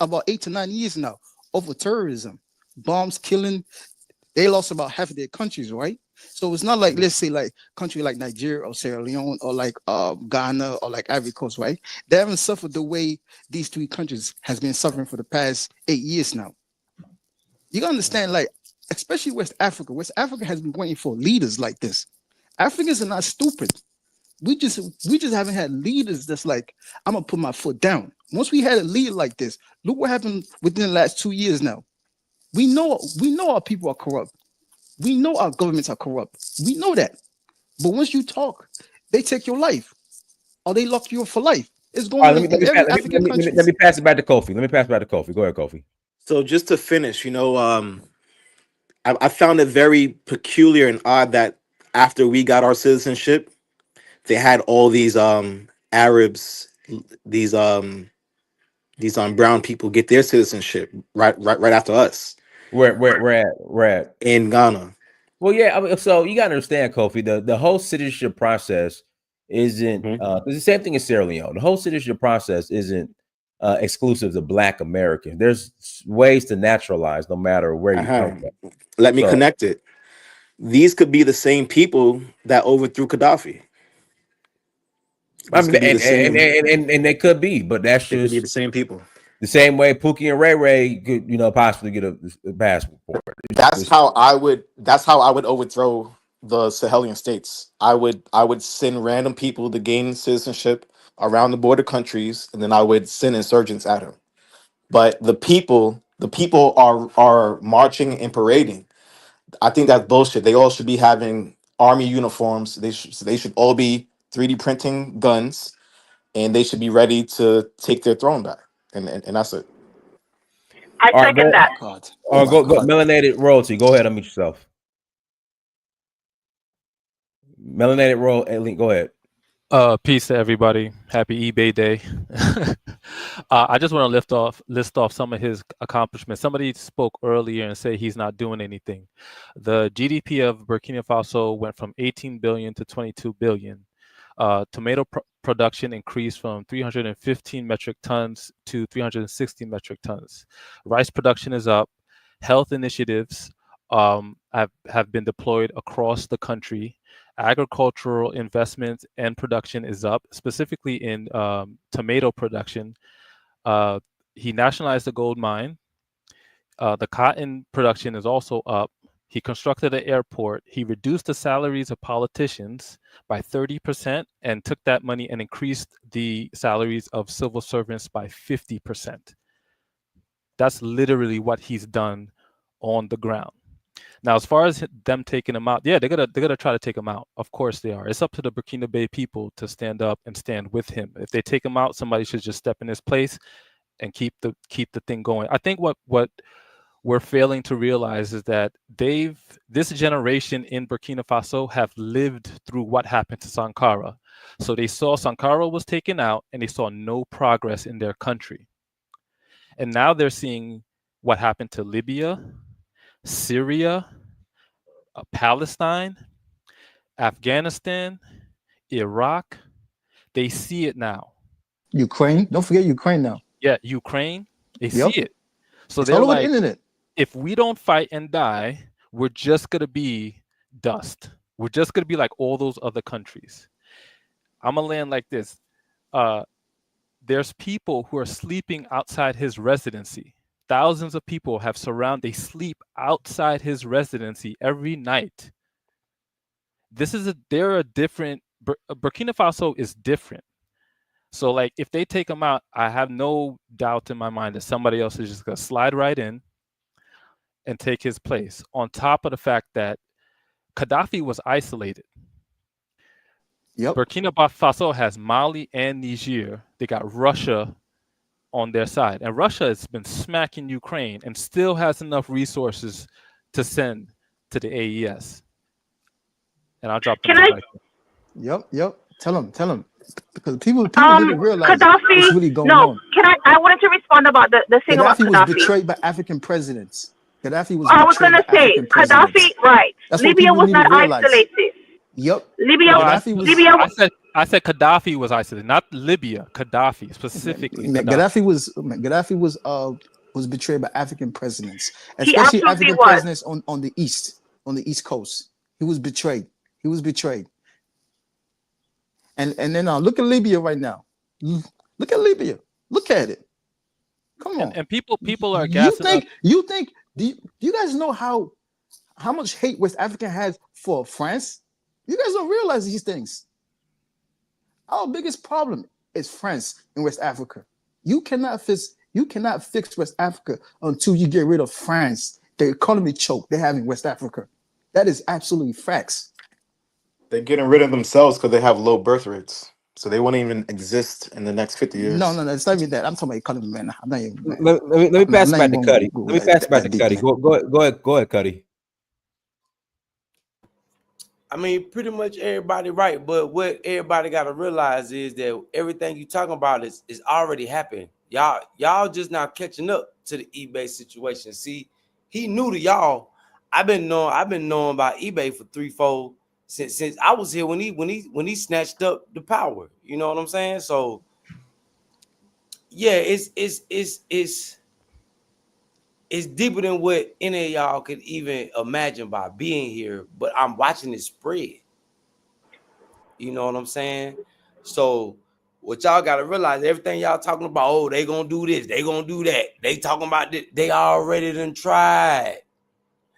about 8 to 9 years now over terrorism, bombs killing. They lost about half of their countries, right? So it's not like, let's say, like country like Nigeria or Sierra Leone or like Ghana or like Ivory Coast, right? They haven't suffered the way these three countries has been suffering for the past 8 years now. You gotta understand, like, especially West Africa. West Africa has been waiting for leaders like this. Africans are not stupid. We just haven't had leaders that's like, I'm gonna put my foot down. Once we had a leader like this, look what happened within the last 2 years now. We know our people are corrupt. We know our governments are corrupt. We know that. But once you talk, they take your life or they lock you up for life. It's All going right, on in every African country. let me pass it back to Kofi. Let me pass it back to Kofi. Go ahead, Kofi. So just to finish, I found it very peculiar and odd that after we got our citizenship, they had all these Arabs, these brown people get their citizenship right after us We're at. in Ghana. Well, yeah. I mean, so you got to understand, Kofi. The whole citizenship process isn't. Mhm. It's the same thing as Sierra Leone. The whole citizenship process isn't exclusive to Black Americans. There's ways to naturalize, no matter where you Uh-huh. come from. Let me So, connect it. These could be the same people that overthrew Gaddafi. I These mean, could be the same. and they could be, but that's They could be just the same people. the same way Pookie and Ray could, possibly get a passport. That's how I would overthrow the Sahelian states. I would send random people to gain citizenship around the border countries, and then I would send insurgents at them. But the people are marching and parading. I think that's bullshit. They all should be having army uniforms. They should all be 3D printing guns, and they should be ready to take their throne back. And that's it. I All right, second go. that. God. Oh my Go. God. Melanated royalty. Go ahead. Unmute yourself. Melanated royalty. Go ahead. Peace to everybody. Happy eBay Day. I just want to list off some of his accomplishments. Somebody spoke earlier and say he's not doing anything. The GDP of Burkina Faso went from 18 billion to 22 billion. Tomato production increased from 315 metric tons to 360 metric tons. Rice production is up. Health initiatives have been deployed across the country. Agricultural investment and production is up, specifically in tomato production. He nationalized the gold mine. The cotton production is also up. He constructed an airport. He reduced the salaries of politicians by 30% and took that money and increased the salaries of civil servants by 50%. That's literally what he's done on the ground. Now, as far as them taking him out, yeah, they're gonna try to take him out. Of course they are. It's up to the Burkina Faso people to stand up and stand with him. If they take him out, somebody should just step in his place and keep the thing going. I think what we're failing to realize is that this generation in Burkina Faso have lived through what happened to Sankara. So they saw Sankara was taken out and they saw no progress in their country. And now they're seeing what happened to Libya, Syria, Palestine, Afghanistan, Iraq. They see it now. Ukraine. Don't forget Ukraine now. Yeah, Ukraine. They Yep. see it. So It's they're all over like, the internet. if we don't fight and die, we're just going to be dust. We're just going to be like all those other countries. I'm going to land like this. There's people who are sleeping outside his residency. Thousands of people have they sleep outside his residency every night. They're a different, Burkina Faso is different. So like if they take him out, I have no doubt in my mind that somebody else is just gonna slide right in and take his place. On top of the fact that Gaddafi was isolated. Yep. Burkina Faso has Mali and Niger. They got Russia on their side. And Russia has been smacking Ukraine and still has enough resources to send to the AES. And I'll drop the mic right there. Yep. Tell them. Because people didn't realize Gaddafi, what's really going no, on. I wanted to respond about the thing about Gaddafi. Gaddafi was betrayed by African presidents. I was going to say, Gaddafi, right. That's Libya was not isolated. Yep. Libya was... I said Gaddafi was isolated, not Libya. Gaddafi specifically. Gaddafi was betrayed by African presidents, especially African presidents on the East Coast. He was betrayed. And then look at Libya right now. Look at Libya. Look at it. Come on. And people are gassing up. Do you guys know how much hate West Africa has for France? You guys don't realize these things. Our biggest problem is France in West Africa. You cannot fix West Africa until you get rid of France. The economy choke they have in West Africa. That is absolutely facts. They're getting rid of themselves because they have low birth rates. So they won't even exist in the next 50 years. No, it's not even that. I'm talking about economy, man. I'm not even. Let me pass it back to Cuddy. Let me pass it back to Cuddy. Go ahead, Cuddy. I mean, pretty much everybody right, but what everybody got to realize is that everything you're talking about is already happened. Y'all just now catching up to the eBay situation. See, he new to y'all. I've been knowing about eBay for 3-4 since I was here when he snatched up the power. You know what I'm saying? So yeah, it's deeper than what any of y'all could even imagine by being here, but I'm watching it spread. You know what I'm saying? So what y'all got to realize, everything y'all talking about, oh, they gonna do this, they gonna do that, they talking about this, they already done tried.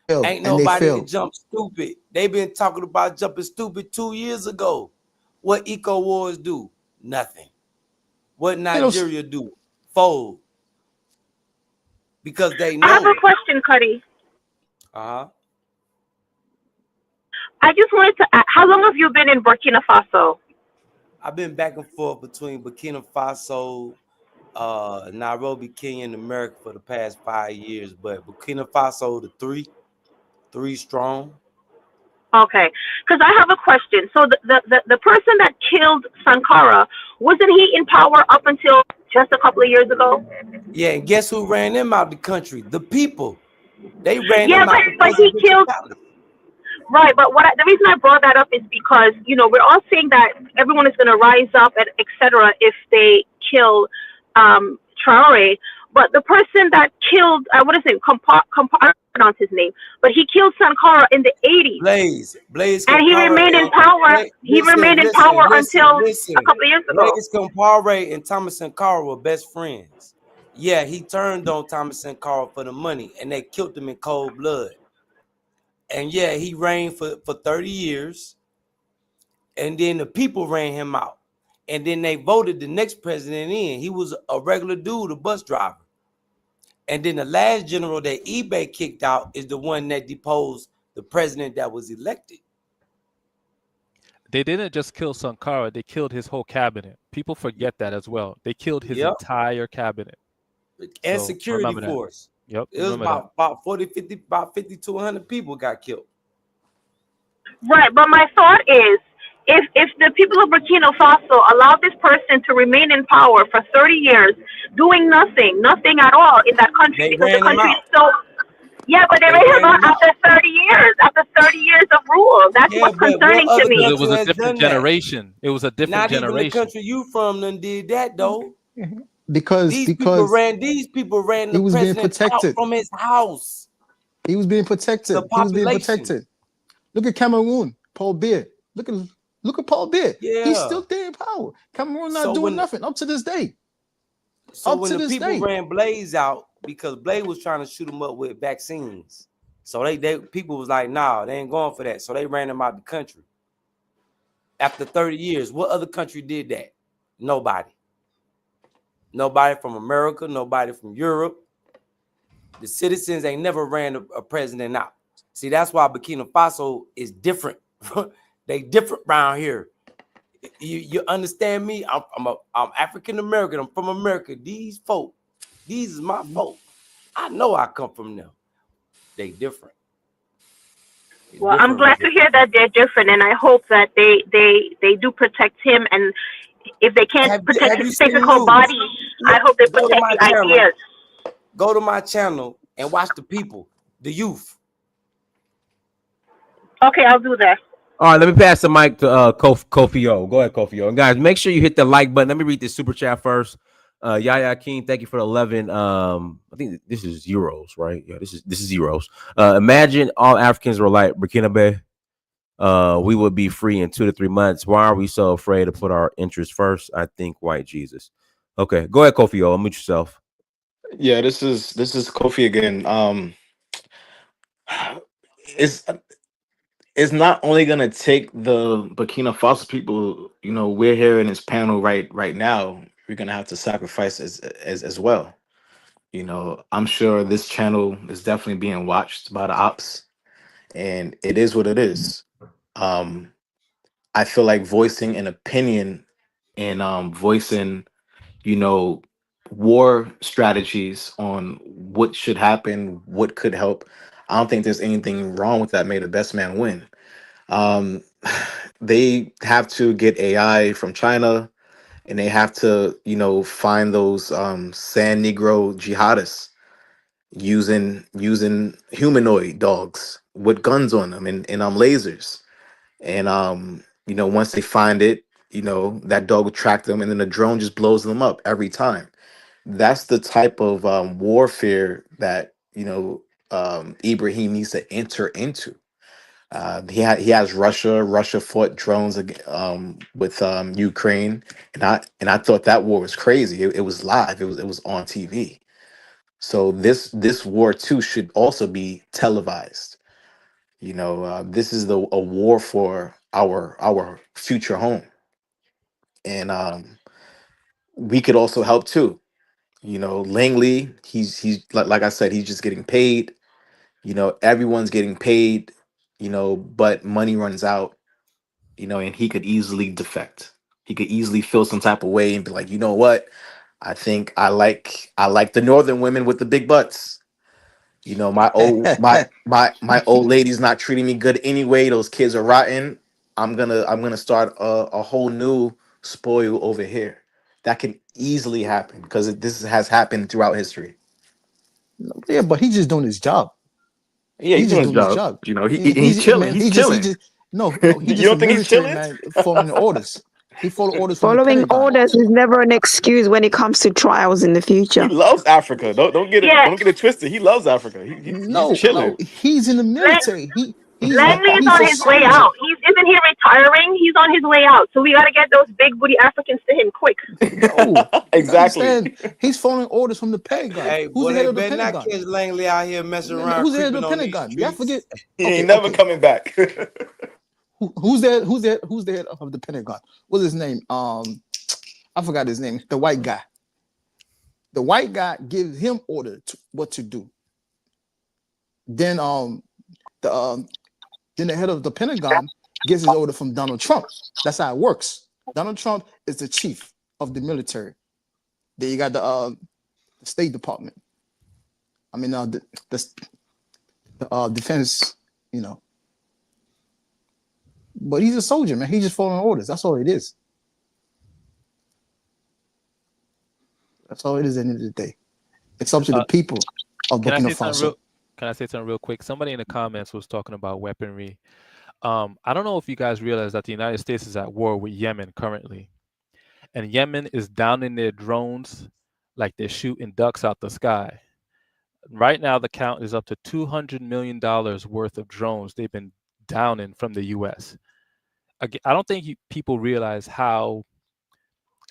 Ain't nobody can jump stupid. They been talking about jumping stupid 2 years ago. What Eco Wars do? Nothing. What Nigeria do? Fold. Because they know. I have a question, Cuddy. Uh-huh. I just wanted to ask, how long have you been in Burkina Faso? I've been back and forth between Burkina Faso, Nairobi, Kenya, and America for the past 5 years, but Burkina Faso, the three strong. Okay, because I have a question. So the person that killed Sankara, wasn't he in power up until just a couple of years ago? Yeah, and guess who ran them out the country? The people. They ran Yeah, them out the but he presidential killed. palace. Right, but the reason I brought that up is because we're all saying that everyone is going to rise up and etc. if they kill Traore, but the person that killed what is it? I don't pronounce his name, but he killed Sankara in the 80s, Blaise and he Compaoré remained in and power. He remained in power until a couple of years ago. Blaise Compaoré and Thomas Sankara were best friends. Yeah, he turned on Thomas Sankara for the money, and they killed him in cold blood. And yeah, he reigned for 30 years, and then the people ran him out. And then they voted the next president in. He was a regular dude, a bus driver. And then the last general that eBay kicked out is the one that deposed the president that was elected. They didn't just kill Sankara, they killed his whole cabinet. People forget that as well. They killed his entire cabinet. And So, security remember that. force. Yep. It was Remember about 40, 50, about 50 to 100 people got killed. Right, but my thought is, if the people of Burkina Faso allow this person to remain in power for 30 years, doing nothing at all in that country, because the country is so. Yeah, but they ran him out after 30 years. After 30 years of rule, that's what's concerning to me. Because it was a different generation. It was a different Not even the generation. country you from done did that though. Because these people ran the was being president out protected from his house. He was being protected. The He was being population. protected. Look at Cameroon, Paul Biya. Look at Paul Biya. Yeah. He's still there in power. Cameroon not doing nothing up to this day. So when the people ran Blaise out, because Blaise was trying to shoot him up with vaccines, so they people was like, nah, they ain't going for that. So they ran him out the country. After 30 years, what other country did that? Nobody. Nobody from America, nobody from Europe. The citizens ain't never ran a president out. See, that's why Burkina Faso is different. They different around here. You understand me? I'm African American. I'm from America. These folk, these is my folk. I know I come from them. They different. Well, I'm glad to hear that they're different, and I hope that they do protect him. And if they can't protect his physical body, I hope they protect the ideas. Go to my channel and watch the people, the youth. Okay, I'll do that. All right, let me pass the mic to Kofi O. Go ahead, Kofi O. And guys, make sure you hit the like button. Let me read this super chat first. Yaya King, thank you for 11. I think this is euros, right? Yeah, this is euros. Imagine all Africans were like Burkina Faso. We would be free in 2 to 3 months. Why are we so afraid to put our interests first? I think white Jesus. Okay, go ahead, Kofi O. Unmute yourself. Yeah, this is Kofi again. It's not only gonna take the Burkina Faso people, we're here in this panel right now. We're gonna have to sacrifice as well. I'm sure this channel is definitely being watched by the ops, and it is what it is. I feel like voicing an opinion and voicing, war strategies on what should happen, what could help. I don't think there's anything wrong with that. May the best man win. Um, they have to get AI from China, and they have to, find those San Negro jihadists using humanoid dogs with guns on them and lasers. And once they find it, that dog will track them, and then the drone just blows them up every time. That's the type of warfare that Ibrahim needs to enter into. He has Russia. Russia fought drones with Ukraine, and I thought that war was crazy. It was live. It was on TV. So this war too should also be televised. This is a war for our future home, and we could also help too. Langley, he's like I said, he's just getting paid. Everyone's getting paid. But money runs out. And he could easily defect. He could easily feel some type of way and be like, you know what? I think I like the northern women with the big butts. You know, my old lady's not treating me good anyway. Those kids are rotten. I'm gonna start a whole new spoil over here. That can easily happen because this has happened throughout history. Yeah, but he's just doing his job. Yeah, he's He's doing just his doing his job. job. You know, he's chilling. Man, He's he chilling. just no, he You just a don't think he's military chilling? man following orders. He follow orders from the Following Pentagon. orders is never an excuse when it comes to trials in the He future. loves Africa. Don't get it. Yeah, Don't get it twisted. He loves Africa. He's chilling. He's in the Len- military. Langley is He's on a his way soldier. out. Isn't he retiring? He's on his way out. So we got to get those big booty Africans to him quick. No, Exactly. understand? He's following orders from the Pentagon. Hey, Who's boy, the they head of the better not Pentagon? catch Langley out here messing around, Who's the head creeping of the on these Pentagon? Y'all forget. streets. He ain't never coming back. Who's the head of the Pentagon? What's his name? I forgot his name. The white guy. The white guy gives him order what to do. Then then the head of the Pentagon gets his order from Donald Trump. That's how it works. Donald Trump is the chief of the military. Then you got the State Department. I mean, the defense. You know. But he's a soldier, man. He's just following orders. That's all it is. That's all it is at the end of the day. It's up to the people of Burkina Faso. Can I say something real quick? Somebody in the comments was talking about weaponry. I don't know if you guys realize that the United States is at war with Yemen currently. And Yemen is downing their drones like they're shooting ducks out the sky. Right now, the count is up to $200 million worth of drones they've been downing from the U.S. I don't think people realize how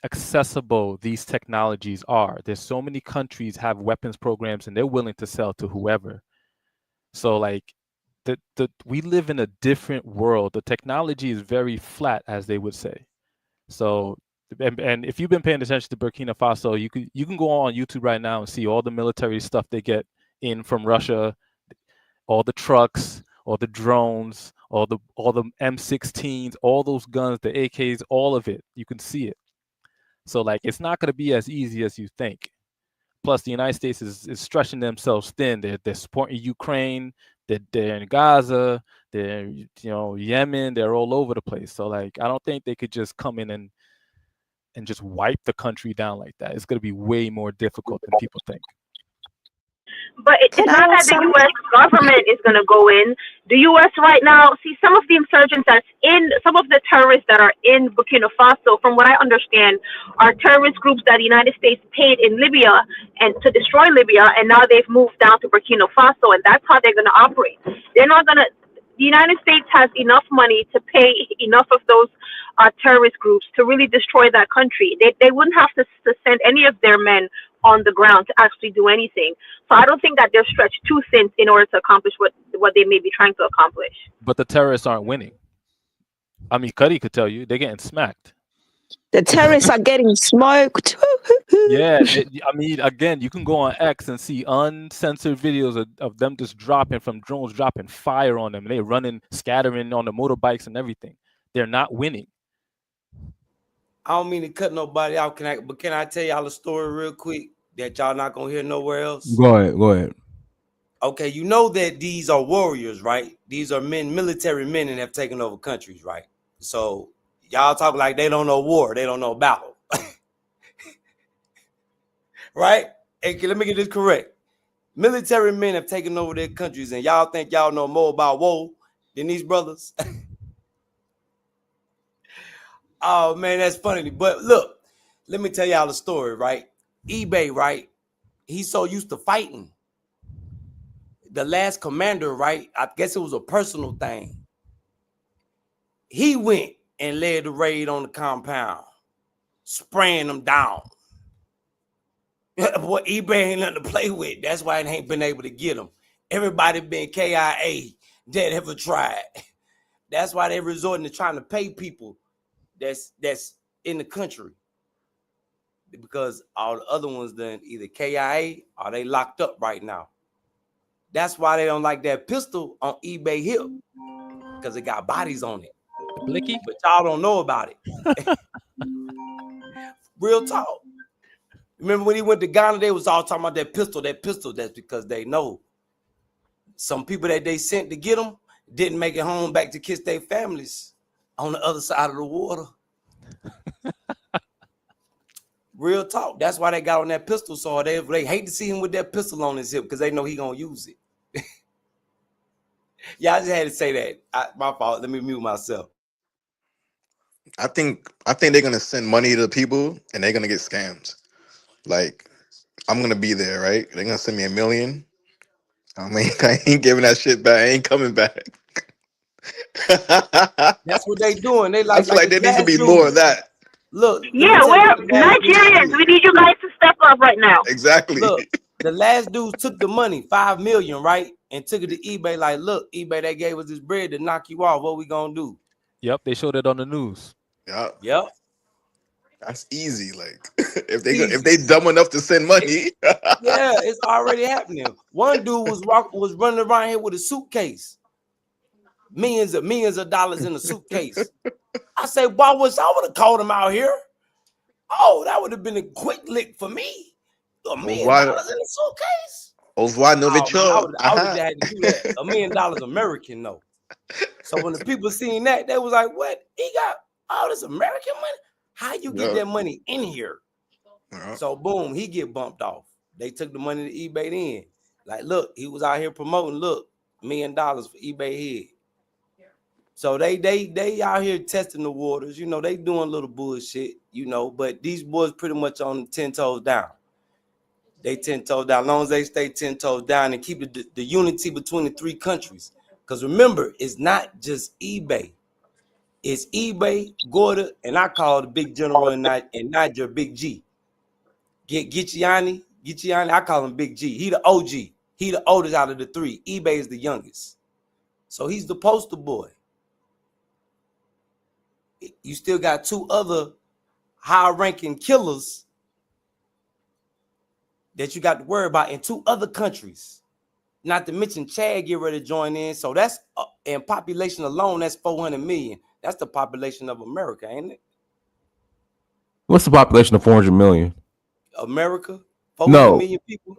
accessible these technologies are. There's so many countries have weapons programs and they're willing to sell to whoever. So like we live in a different world. The technology is very flat, as they would say. So and if you've been paying attention to Burkina Faso, you can go on YouTube right now and see all the military stuff they get in from Russia, all the trucks, all the drones, all the M16s, all those guns, the AKs, all of it. You can see it. So like it's not going to be as easy as you think. Plus, the United States is stretching themselves thin. They're supporting Ukraine. They're in Gaza. They're Yemen. They're all over the place. So like I don't think they could just come in and just wipe the country down like that. It's going to be way more difficult than people think. But it's not that the U.S. government is going to go in. The U.S. right now, see, some of the insurgents some of the terrorists that are in Burkina Faso, from what I understand, are terrorist groups that the United States paid in Libya and to destroy Libya, and now they've moved down to Burkina Faso, and that's how they're going to operate. They're not going to. The United States has enough money to pay enough of those terrorist groups to really destroy that country. They wouldn't have to send any of their men on the ground to actually do anything. So I don't think that they're stretched too thin in order to accomplish what they may be trying to accomplish. But the terrorists aren't winning. I mean, Cuddy could tell you they're getting smacked. The terrorists are getting smoked. Yeah, I mean, again, you can go on X and see uncensored videos of them just dropping from drones, dropping fire on them. And they're running, scattering on the motorbikes and everything. They're not winning. I don't mean to cut nobody out, but can I tell y'all a story real quick that y'all not gonna hear nowhere else? Go ahead. Okay, you know that these are warriors, right? These are military men, and have taken over countries, right? So y'all talk like they don't know war, they don't know battle, right? Hey, let me get this correct. Military men have taken over their countries, and y'all think y'all know more about war than these brothers? Oh man, that's funny. But look, let me tell y'all a story, right? eBay, right? He's so used to fighting. The last commander, right? I guess it was a personal thing. He went and led the raid on the compound, spraying them down. Boy, eBay ain't nothing to play with. That's why it ain't been able to get them. Everybody been KIA that ever tried. That's why they're resorting to trying to pay people that's in the country, because all the other ones done either KIA or they locked up right now. That's why they don't like that pistol on eBay hip, because it got bodies on it. Blicky? But y'all don't know about it. Real talk. Remember when he went to Ghana, they was all talking about that pistol. That's because they know some people that they sent to get them didn't make it home back to kiss their families on the other side of the water. Real talk. That's why they got on that pistol. So they hate to see him with that pistol on his hip because they know he gonna use it. Yeah, I just had to say that. My fault. Let me mute myself. I think they're gonna send money to people and they're gonna get scammed. Like, I'm gonna be there, right? They're gonna send me $1 million. I mean, I ain't giving that shit back. I ain't coming back. That's what they doing. They I feel like the there needs to last be dude. more of that. Look, Yeah, we're Nigerians. We need you guys to step up right now. Exactly. Look, the last dude took the money, $5 million, right, and took it to eBay. Like, look, eBay, they gave us this bread to knock you off. What we gonna do? Yep, they showed it on the news. Yep. That's easy. Like, if they dumb enough to send money. Yeah, it's already happening. One dude was running around here with a suitcase, millions of dollars in a suitcase. I say, why was I would have called him out here? Oh, that would have been a quick lick for me. $1 million in a suitcase. Au revoir, novicio. I would have had to do that. $1 million American though. So when the people seen that, they was like, "What? He got all this American money? How you get that money in here?" So boom, he get bumped off. They took the money to eBay then. Like, look, he was out here promoting. Look, $1 million for eBay head. So they out here testing the waters. You know, they doing little bullshit. You know, but these boys pretty much on 10 toes down. They 10 toes down. As long as they stay 10 toes down and keep the unity between the three countries. Because remember, it's not just eBay. It's eBay, Gorda, and I call the big general in Niger Big G. Gichiani, I call him Big G. He the OG. He the oldest out of the three. eBay is the youngest. So he's the poster boy. You still got two other high-ranking killers that you got to worry about in two other countries. Not to mention Chad get ready to join in. So that's in population alone, that's 400 million. That's the population of America, ain't it? What's the population of 400 million? America? 400 million people?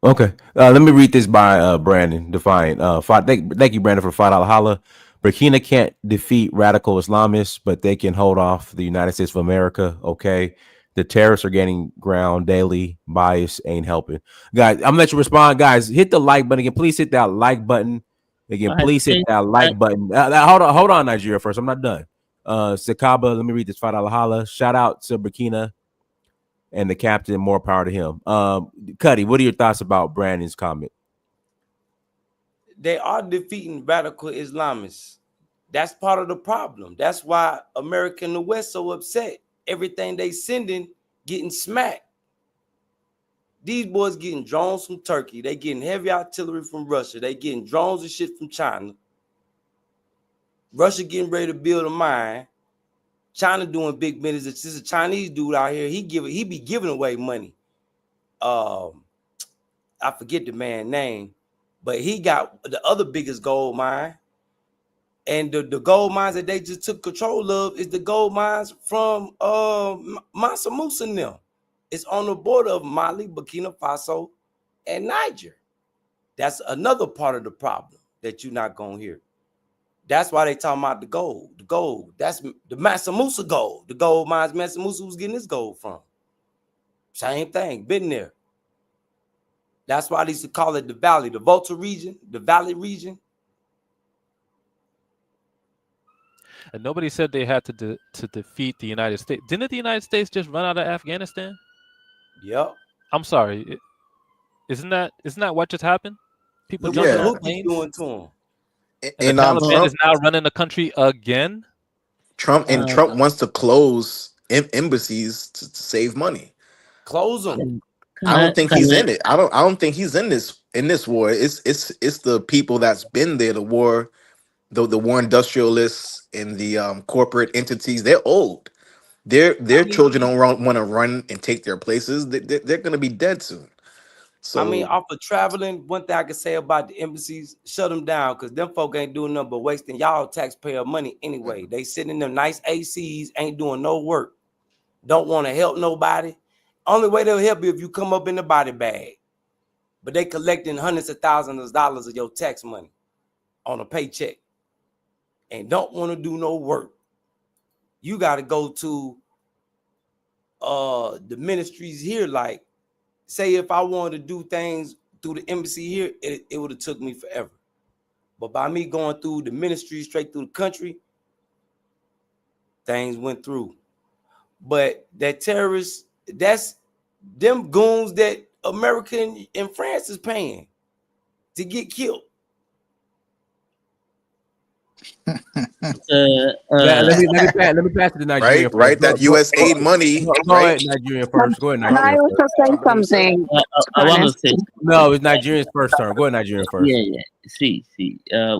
Okay. Let me read this by Brandon Defiant. Thank you, Brandon, for $5 holla. Burkina can't defeat radical Islamists, but they can hold off the United States of America. Okay. The terrorists are gaining ground daily. Bias ain't helping. Guys, I'm going to let you respond. Guys, hit the like button again. Please hit that like button. Again, please hit that like button. Hold on, Nigeria first. I'm not done. Sakaba, let me read this $5 holla. Shout out to Burkina and the captain. More power to him. Cuddy, what are your thoughts about Brandon's comment? They are defeating radical Islamists. That's part of the problem. That's why America and the West so upset. Everything they sending getting smacked. These boys getting drones from Turkey. They getting heavy artillery from Russia. They getting drones and shit from China. Russia getting ready to build a mine. China doing big business. It's just a Chinese dude out here. He be giving away money. I forget the man's name, but he got the other biggest gold mine. And the gold mines that they just took control of is the gold mines from Mansa Musa and them. It's on the border of Mali, Burkina Faso, and Niger. That's another part of the problem that you're not going to hear. That's why they talking about the gold. The gold. That's the Mansa Musa gold. The gold mines Mansa Musa was getting his gold from. Same thing. Been there. That's why they used to call it the valley, the Volta region, the valley region. And nobody said they had to defeat the United States. Didn't the United States just run out of Afghanistan? Yep. I'm sorry. Isn't that what just happened? People jumping on planes. Doing to them. And the Taliban is now running the country again. Trump wants to close embassies to save money. Close them. I don't think he's in it. I don't think he's in this war. It's the people that's been there. The war industrialists and the corporate entities. They're old. Their children don't want to run and take their places. They're going to be dead soon. So I mean, off of traveling, one thing I can say about the embassies, shut them down, because them folk ain't doing nothing but wasting y'all taxpayer money anyway. They sitting in them nice ACs, ain't doing no work. don't want to help nobody. Only way they'll help you if you come up in the body bag. But they collecting hundreds of thousands of dollars of your tax money on a paycheck and don't want to do no work. You got to go to the ministries here. Like, say if I wanted to do things through the embassy here, it would have took me forever. But by me going through the ministry straight through the country, things went through. But that terrorists, that's them goons that America and France is paying to get killed. Let me pass it to Nigeria. Right. That U.S. aid money. Go ahead, Nigeria first. Go ahead, Can I Nigeria also first. say something? I want to say, No, it's Nigeria's first turn. Go ahead, Nigeria first. yeah. See,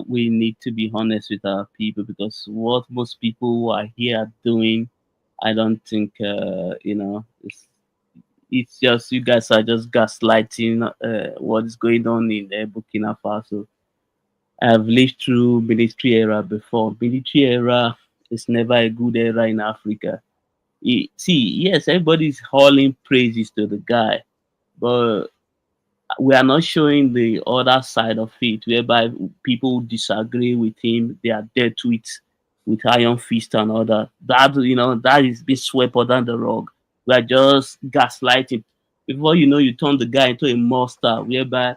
we need to be honest with our people, because what most people who are here are doing, I don't think, it's just, you guys are just gaslighting what is going on in Burkina Faso. I've lived through military era before. Military era is never a good era in Africa. Yes, everybody's hauling praises to the guy, but we are not showing the other side of it, whereby people who disagree with him, they are dead to it with iron fist and all that. That is being swept under the rug. We are just gaslighting. Before you know, you turn the guy into a monster, whereby,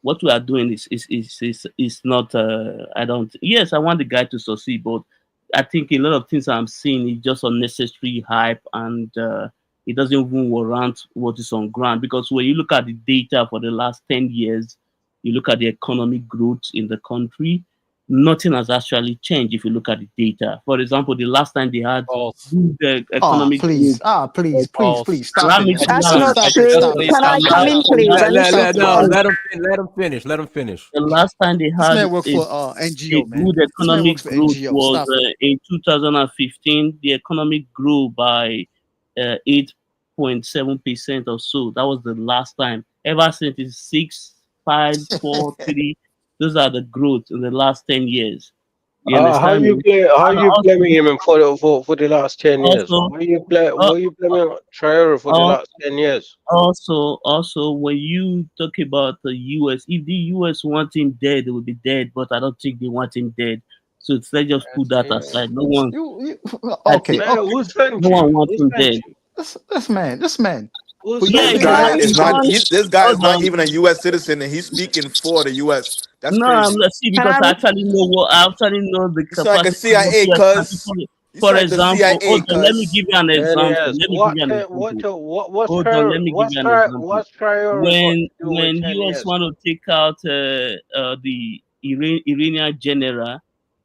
what we are doing is not. Yes, I want the guy to succeed, but I think a lot of things I'm seeing is just unnecessary hype, and it doesn't even warrant what is on ground. Because when you look at the data for the last 10 years, you look at the economic growth in the country, nothing has actually changed. If you look at the data, for example, the last time they had good economic please, growth, please, stop allow me it. to That's land. not true. Can I come in, please? Let him finish. The last time they This had man worked a for NGO, man. good This man economic works for growth NGO. was Stop it. in 2015. The economic grew by 8.7% or so. That was the last time. Ever since, it's 6, 5, 4, 3. Those are the growth in the last 10 years. You How understand you me? blaming him for the last 10 years? Also, Why you blaming Traore for the last 10 years? Also, when you talk about the US, if the US want him dead, they will be dead. But I don't think they want him dead. So let's just put that aside. No one. Okay. Who sent No you? one wants Who him sent dead. you? This man. Who Yeah, sent This you? guy exactly. is not. This guy is Hold not on. even a U.S. citizen, and he's speaking for the U.S. That's No, crazy. let's see, because I actually know the You sound like a capacity of CIA, US cuz. people. You For sound like the example, CIA, hold on, let me cuz. give you an 10 example. years. Let me give you an example. What's Hold on, let me give you an example. What's Traore got to do with When 10 US years? want to take out the Iranian general,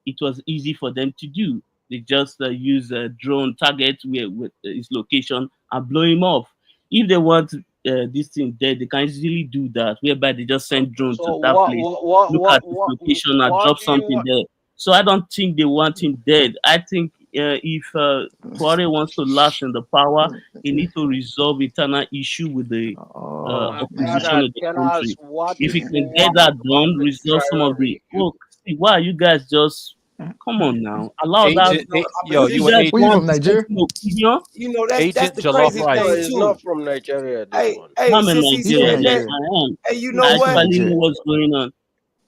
it was easy for them to do. They just use a drone target with his location and blow him off. If they want this thing dead, they can easily do that, whereby they just send drone So to that place, look at his location and drop do you something want? there. So I don't think they want him dead. I think if Traore wants to last in the power, he needs to resolve internal issue with the My opposition brother, of the tell us country. what If do he you can get want that about done, the resolve some of the. Traore? Oh, see, why are you guys just come on now? Allow that. You guys Where you want from, Nigeria? dissenting opinion? That's the Jollof crazy Rice. No, thing he's too. not from Nigeria. This Hey, one. hey, I'm a since he He's from said Nigerian. Yes, that, Nigeria. I am. hey, you know I He's from what? actually know Nigeria. what's going on.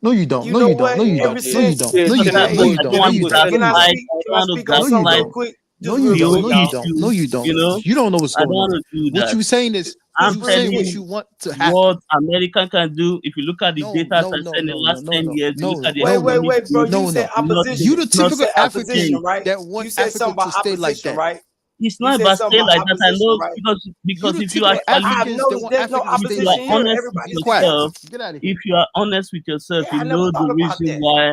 No, you don't. You No, know you don't. what? No, you Well, Ever don't. No, you since, don't. No, Because you Send don't. him No, to you I don't. don't No, want you to don't. can I gaslight. speak? I Can don't I want to speak on No, you something real gaslight don't. quick? No, Just you real don't. your quick, No, you y'all. don't. No, you issues. don't. You know, You don't know what's I going don't on. want to do What that. you saying is I'm you saying telling what you you want to what happen. America can do. If you look at the No, data, as no, I no, said, in the no, no, last no, 10 no, years, you look no, at the Wait, no, wait, no, economic wait, bro. growth, You no, said no. nothing. You opposition. the You typical said Nothing. African opposition, Nothing. right? that want You said Africa something to about stay like opposition, that. right? It's You not said about something staying about like that. I opposition, know right? You because the if you typical But actually I have Africans that noticed want there's no Africa to if stay you are like opposition that. here. honest with Be Everybody's quiet. together. yourself, Get out of if here. you are honest with yourself, Yeah, you I never know the thought about reason that. why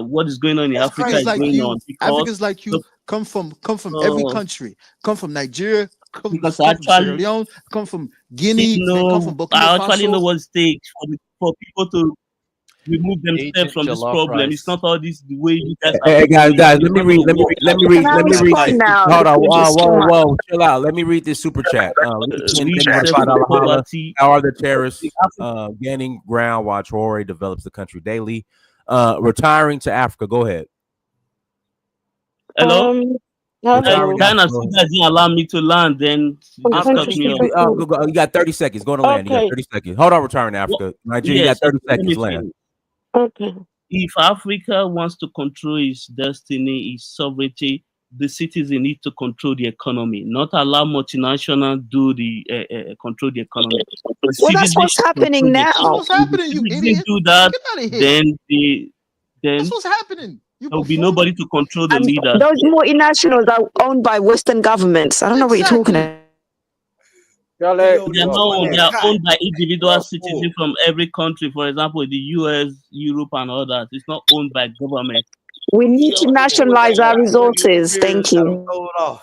what is going on in That's Africa Africans is crazy. like going you, on because Africans like you the come from every uh, country. Come from Nigeria, because I come from Sierra actually Leone, come from Guinea, and come from Burkina I actually know Faso. what it takes for people to remove themselves Agent from this Jollof problem. It's Rice. not all this the way you guys are Hey, guys, portraying. let It's me not read. gonna work. Can I Let me read respond this. now? Hold on. Because it's too much. Whoa. Chill out. Let me read this super chat. Ricky Ken, Read thank you for the self $5 holla. poverty. How are the terrorists gaining ground while Traore develops the country daily? Retiring to Africa. Go ahead. Hello. Hello. China still doesn't allow me to land, then just cut me off. You got 30 seconds. Go to land. You got 30 seconds. Hold on, return to Africa. Nigeria, Yes, you got 30 let me seconds. Land. finish. Okay. If Africa wants to control its destiny, its sovereignty, the citizens need to control the economy, not allow multinational do the control the economy. The Well, that's what's happening now. That's what's happening, you idiot. Do that, Get out of here. then That's what's happening. there will be nobody to control the And leaders. those multinationals are owned by Western governments. I don't know what you're talking about. They are owned by individual citizens from every country. For example, the US, Europe, and others. It's not owned by government. We need to nationalize our resources. Thank you. All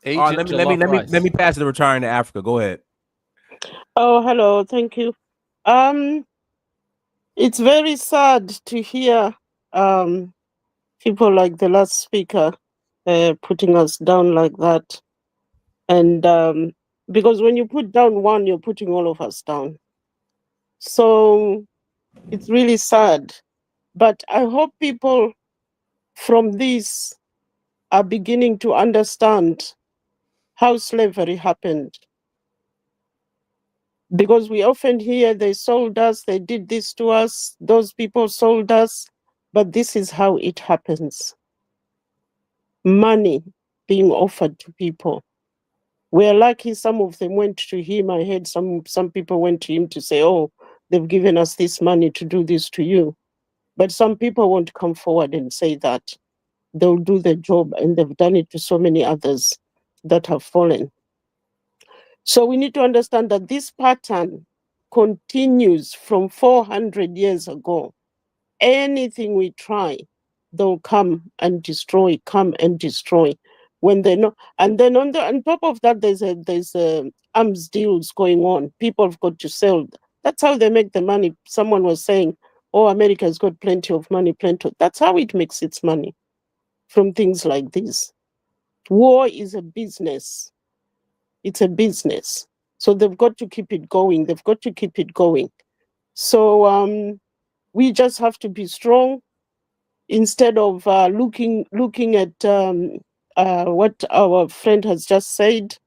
right, let me pass the return to Africa. Go ahead. Oh, hello. Thank you. It's very sad to hear people like the last speaker putting us down like that. And because when you put down one, you're putting all of us down. So it's really sad. But I hope people from this are beginning to understand how slavery happened. Because we often hear they sold us, they did this to us, those people sold us, but this is how it happens. Money being offered to people. We're lucky some of them went to him. I heard some people went to him to say, oh, they've given us this money to do this to you. But some people won't come forward and say that. They'll do the job, and they've done it to so many others that have fallen. So we need to understand that this pattern continues from 400 years ago. Anything we try, they'll come and destroy, when they know. And then on top of that, there's arms deals going on. People have got to sell. That's how they make the money. Someone was saying, oh, America's got plenty of money, That's how it makes its money, from things like this. War is a business. It's a business. So they've got to keep it going. So we just have to be strong instead of looking at what our friend has just said,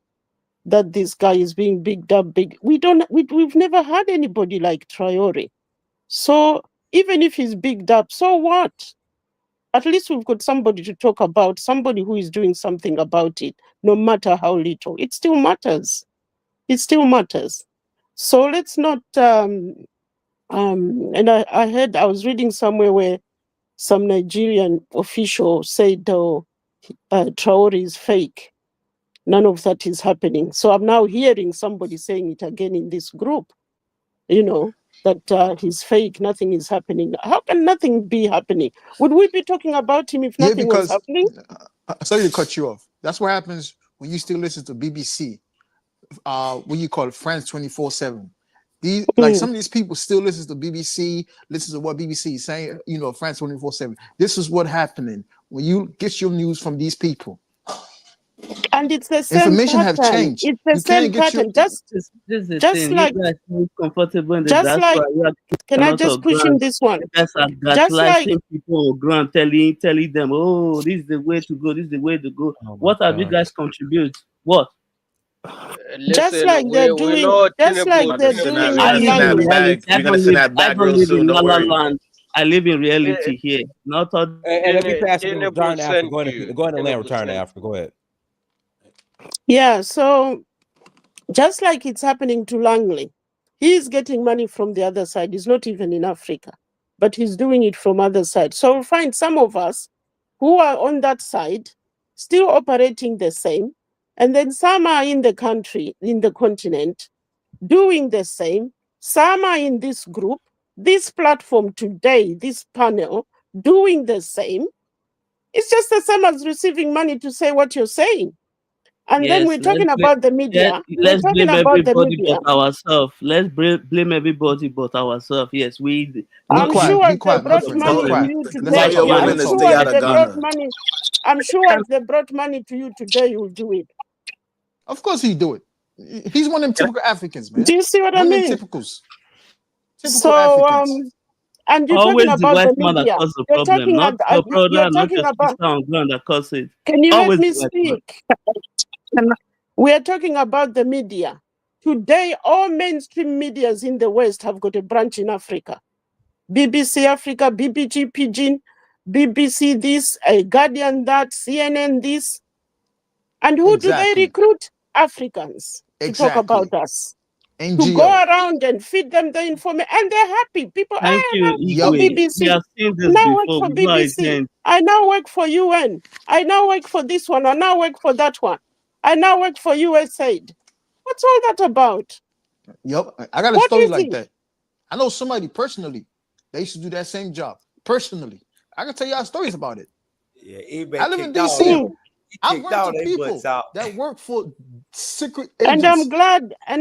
that this guy is being bigged up. We've never had anybody like Traore. So even if he's bigged up, so what? At least we've got somebody to talk about, somebody who is doing something about it, no matter how little. It still matters. So let's not, and I was reading somewhere where some Nigerian official said, Traore is fake. None of that is happening. So I'm now hearing somebody saying it again in this group, that he's fake, nothing is happening. How can nothing be happening? Would we be talking about him if nothing was happening? Sorry to cut you off. That's what happens when you still listen to BBC. What you call it, France 24/7. Like some of these people still listen to BBC, listen to what BBC is saying, France 24/7. This is what's happening when you get your news from these people. And it's the same information pattern. have changed. It's the same pattern. Can I just push in this one? Just like people on ground, telling them, oh, this is the way to go. This is the way to go. What have you guys contribute? What? Listen, they're doing. We're gonna send that back real soon. Don't worry. I live in reality here. Not all. And let me pass it to return to Africa. Go ahead and land return to Africa. Go ahead. Yeah, so just like it's happening to Langley, he's getting money from the other side. He's not even in Africa, but he's doing it from other side. So we'll find some of us who are on that side still operating the same, and then some are in the country, in the continent, doing the same. Some are in this group, this platform today, this panel, doing the same. It's just the same as receiving money to say what you're saying. And then we're talking about the media. Let's blame everybody but ourselves. Let's blame everybody but ourselves. Yes, I'm sure they brought money to you today. I'm sure if they brought money to you today, you'll do it. Of course he do it. He's one of them typical Africans, man. Do you see what I mean? Typical so Africans. And you're Always talking the about white the man that media. caused the You're problem, talking not your brother, you're not talking your about. sister on ground that caused it. Can you Always let me the white man. speak? We are talking about the media. Today, all mainstream medias in the West have got a branch in Africa. BBC Africa, BBC Pidgin, BBC this, Guardian that, CNN this. And who do they recruit? Africans to talk about us. To go around and feed them the information. And they're happy. People, Thank I you, now work for Igwe. We BBC. have seen this Now work before. for We know how it BBC. ends. I now work for UN. I now work for this one. I now work for that one. I now work for USAID. What's all that about? Yep, I got a story like that. I know somebody personally. They used to do that same job personally. I can tell y'all stories about it. Yeah, eBay I live in kicked out DC. them. He I've kicked worked all with they people butts out. that work for secret And agents.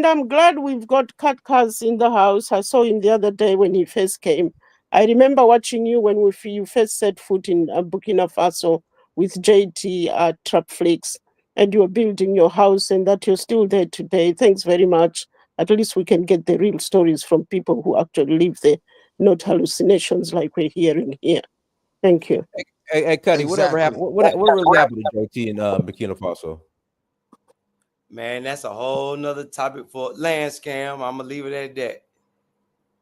I'm glad we've got Katkas in the house. I saw him the other day when he first came. I remember watching you when you first set foot in Burkina Faso with JT at Trapflix, and you were building your house, and that you're still there today. Thanks very much. At least we can get the real stories from people who actually live there, not hallucinations like we're hearing here. Thank you. Hey, Cuddy, whatever happened? What really happened to JT in Burkina Faso? Man, that's a whole nother topic for land scam. I'm gonna leave it at that.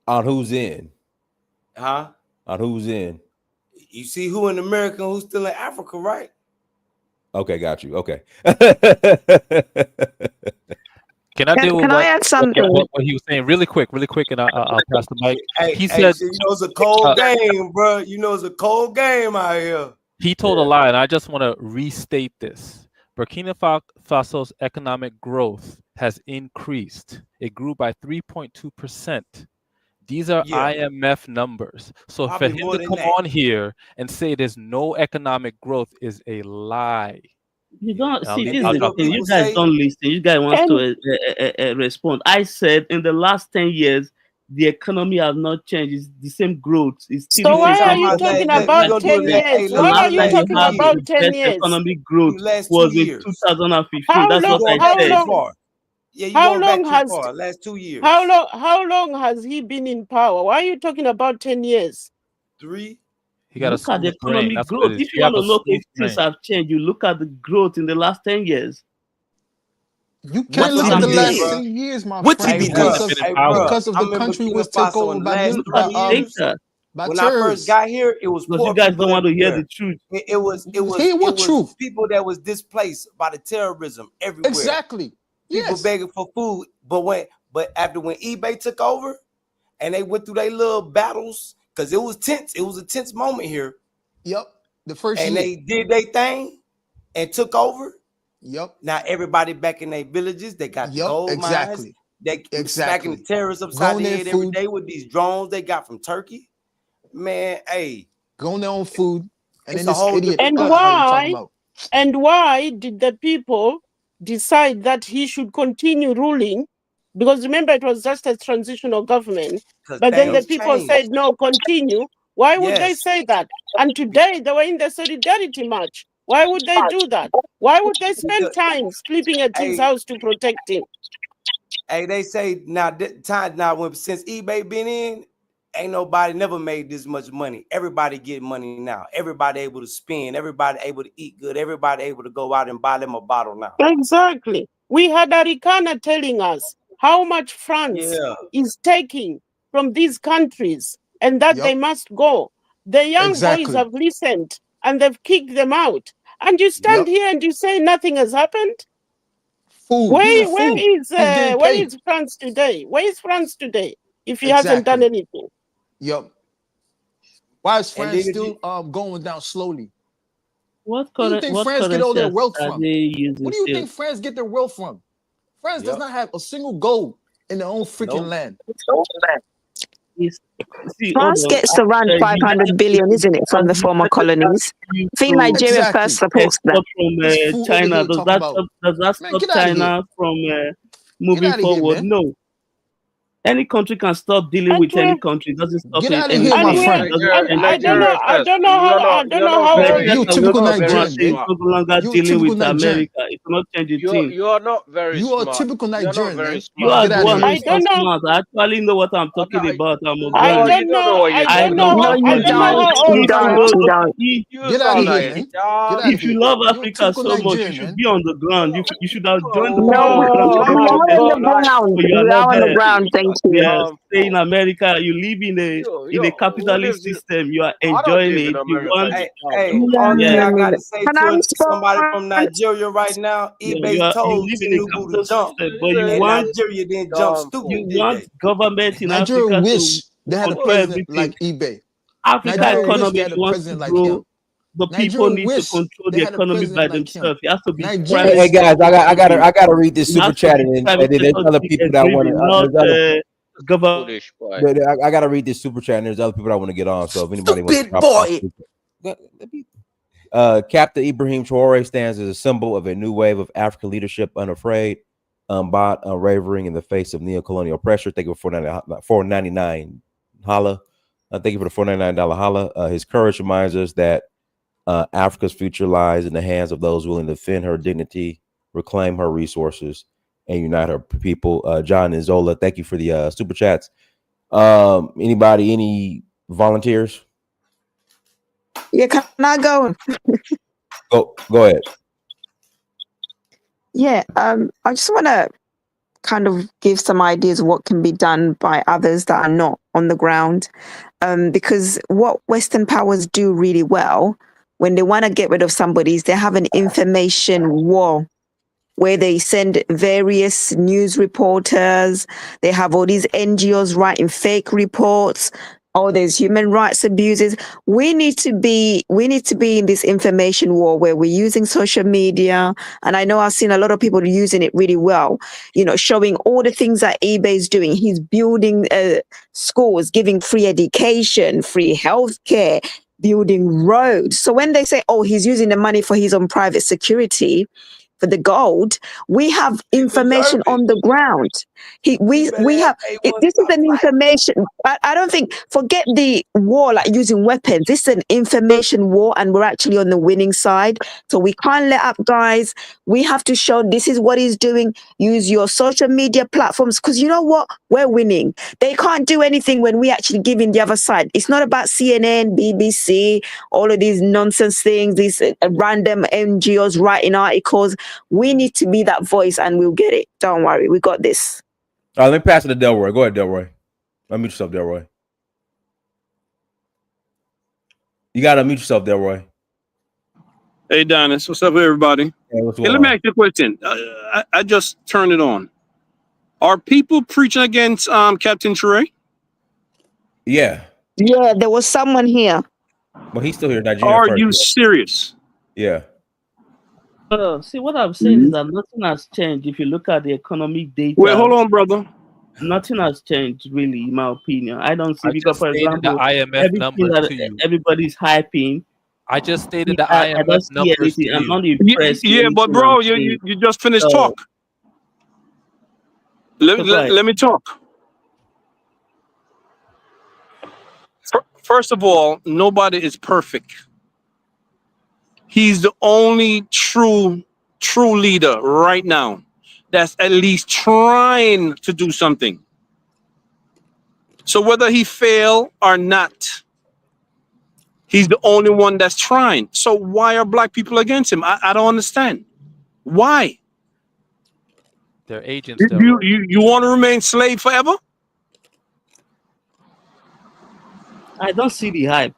On who's in? Huh? On who's in? You see who in America and who's still in Africa, right? Okay, got you. Okay. Can I deal with I add something? what he was saying really quick, and I'll pass the mic. He Hey, said, so you know it's a cold game, bro. You know it's a cold game out here. he told a lie, and I just want to restate this. Burkina Faso's economic growth has increased. It grew by 3.2%. These are IMF numbers. So for him to come on here and say there's no economic growth is a lie. You don't see. This is the thing. You guys don't listen. You guys want to respond. I said in the last 10 years, the economy has not changed. It's the same growth. It's still So why are you talking about 10 years? Why are you talking about 10 years? Economic growth was in 2015. That's what I said. Yeah, you how going long back too has far. Last 2 years. How long has he been in power? Why are you talking about 10 years? 3. He got look at the economic growth. If you want to know if things have changed, you look at the growth in the last 10 years. You can't look at the last 10 years, my friend, because of the country was took over by when I first got here, it was poor you guys people don't want to hear everywhere. the truth. It was people that was displaced by the terrorism everywhere. Exactly. People begging for food. But after when eBay took over and they went through their little battles, because it was tense. It was a tense moment here. Yep. The first and year. they did their thing and took over. Yep. Now everybody back in their villages, they got the gold mines. They smacking the terrorists upside the head every day with these drones they got from Turkey. Man, hey. Going their own food. And then this idiot. And why did the people decide that he should continue ruling? Because remember, it was just a transitional government. But then the people said, no, continue. Why would they say that? And today they were in the Solidarity March. Why would they do that? Why would they spend time sleeping at his house to protect him? Hey, they say now since eBay been in, ain't nobody never made this much money. Everybody get money now. Everybody able to spend. Everybody able to eat good. Everybody able to go out and buy them a bottle now. Exactly. We had Arikana telling us how much France is taking from these countries and that they must go. The young boys have listened and they've kicked them out. And you stand here and you say nothing has happened? Where is France today? Where is France today if he hasn't done anything? Yep. Why is France still going down slowly? What do you think France get all their wealth from? What do you think still? France get their wealth from? France does not have a single gold in their own freaking land. France gets around 500 billion, isn't it, from the former colonies? I think Nigeria first supports that. From China, does that stop China from moving forward? No. Any country can stop dealing with any country. It doesn't stop Get it. out of here, my friend. I don't know how Nigeria You can typical wake up tomorrow and Nigerian, say man. it's no longer You dealing typical with Nigerian. America. It will not change a thing. You are not very You are smart. typical You're not Nigerian, very man. You are smart. Get the out of one here. who's not smart. I actually know what I'm talking about. I'm a I grown. don't know. I don't know No, how. I you don't know don't. how old You you don't. are. You don't. You Get out of sound here, like man. a Get out of If here. you love You're Africa typical so much, you Nigerian, should man. be on the ground. You should have joined the No, people on the ground to we talk are on about. the ground. But you are We not are on the there. ground. Thank you. Yeah, stay in America. You live in a who capitalist lives in? system. You are I don't enjoying live in it. You America. want, You Hey, know. only thing yeah, I gotta say Can I to respond? somebody from Nigeria right now, eBay you told live in a Tinubu to capital jump, system, but you and want Nigeria didn't jump you stupid, did want they? government in Nigeria Africa wish they had a control president everything. like eBay. Africa Nigeria wish economy, they if had a it wants to president like grow, him. the people Nigeria need to wish control they the had a economy by president like him. themselves. It has to be Nigeria. private Hey guys, I sector. gotta read this It super has to chat, be and private there's sector other people that want driven, not to. government. Foolish boy. I gotta read this super chat, and there's other people that want to get on. So if anybody wants to Stupid drop boy. Captain Ibrahim Traore stands as a symbol of a new wave of African leadership, unafraid, unwavering in the face of neo-colonial pressure. Thank you for $4.99 holla. Thank you for the $4.99 holla. His courage reminds us that Africa's future lies in the hands of those willing to defend her dignity, reclaim her resources, and unite her people. John and Zola, thank you for the super chats. Anybody, any volunteers? Yeah, can I go? Go ahead. Yeah, I just want to kind of give some ideas of what can be done by others that are not on the ground. Because what Western powers do really well when they want to get rid of somebody is they have an information war where they send various news reporters. They have all these NGOs writing fake reports. Oh, there's human rights abuses. We need to be in this information war where we're using social media. And I know I've seen a lot of people using it really well, showing all the things that eBay is doing. He's building schools, giving free education, free healthcare, building roads. So when they say, oh, he's using the money for his own private security, for the gold, we have information on the ground. We have this is an information. I don't think, forget the war like using weapons. This is an information war, and we're actually on the winning side. So we can't let up, guys. We have to show this is what he's doing. Use your social media platforms, because you know what? We're winning. They can't do anything when we actually give in the other side. It's not about CNN, BBC, all of these nonsense things, these random NGOs writing articles. We need to be that voice, and we'll get it. Don't worry, we got this. All right, let me pass it to Delroy. Go ahead, Delroy. Unmute yourself, Delroy. You got to unmute yourself, Delroy. Hey, Dennis. What's up, everybody? Hey, let me ask you a question. I just turned it on. Are people preaching against Captain Traore? Yeah. Yeah, there was someone here. Well, he's still here. Nigeria Are first. you serious? Yeah. See, what I'm saying is that nothing has changed. If you look at the economic data. Wait, hold on, brother. Nothing has changed, really, in my opinion. I don't see, because, for stated example, the IMF everything numbers that to you. everybody's hyping. I just stated the I IMF don't see numbers anything. to I'm you. not impressed. with Yeah, but anything bro, I'm seeing. you just finished talk. Let me talk. First of all, nobody is perfect. He's the only true leader right now that's at least trying to do something. So whether he fail or not, he's the only one that's trying. So why are black people against him? I don't understand. Why? They're agents. You want to remain slave forever? I don't see the hype.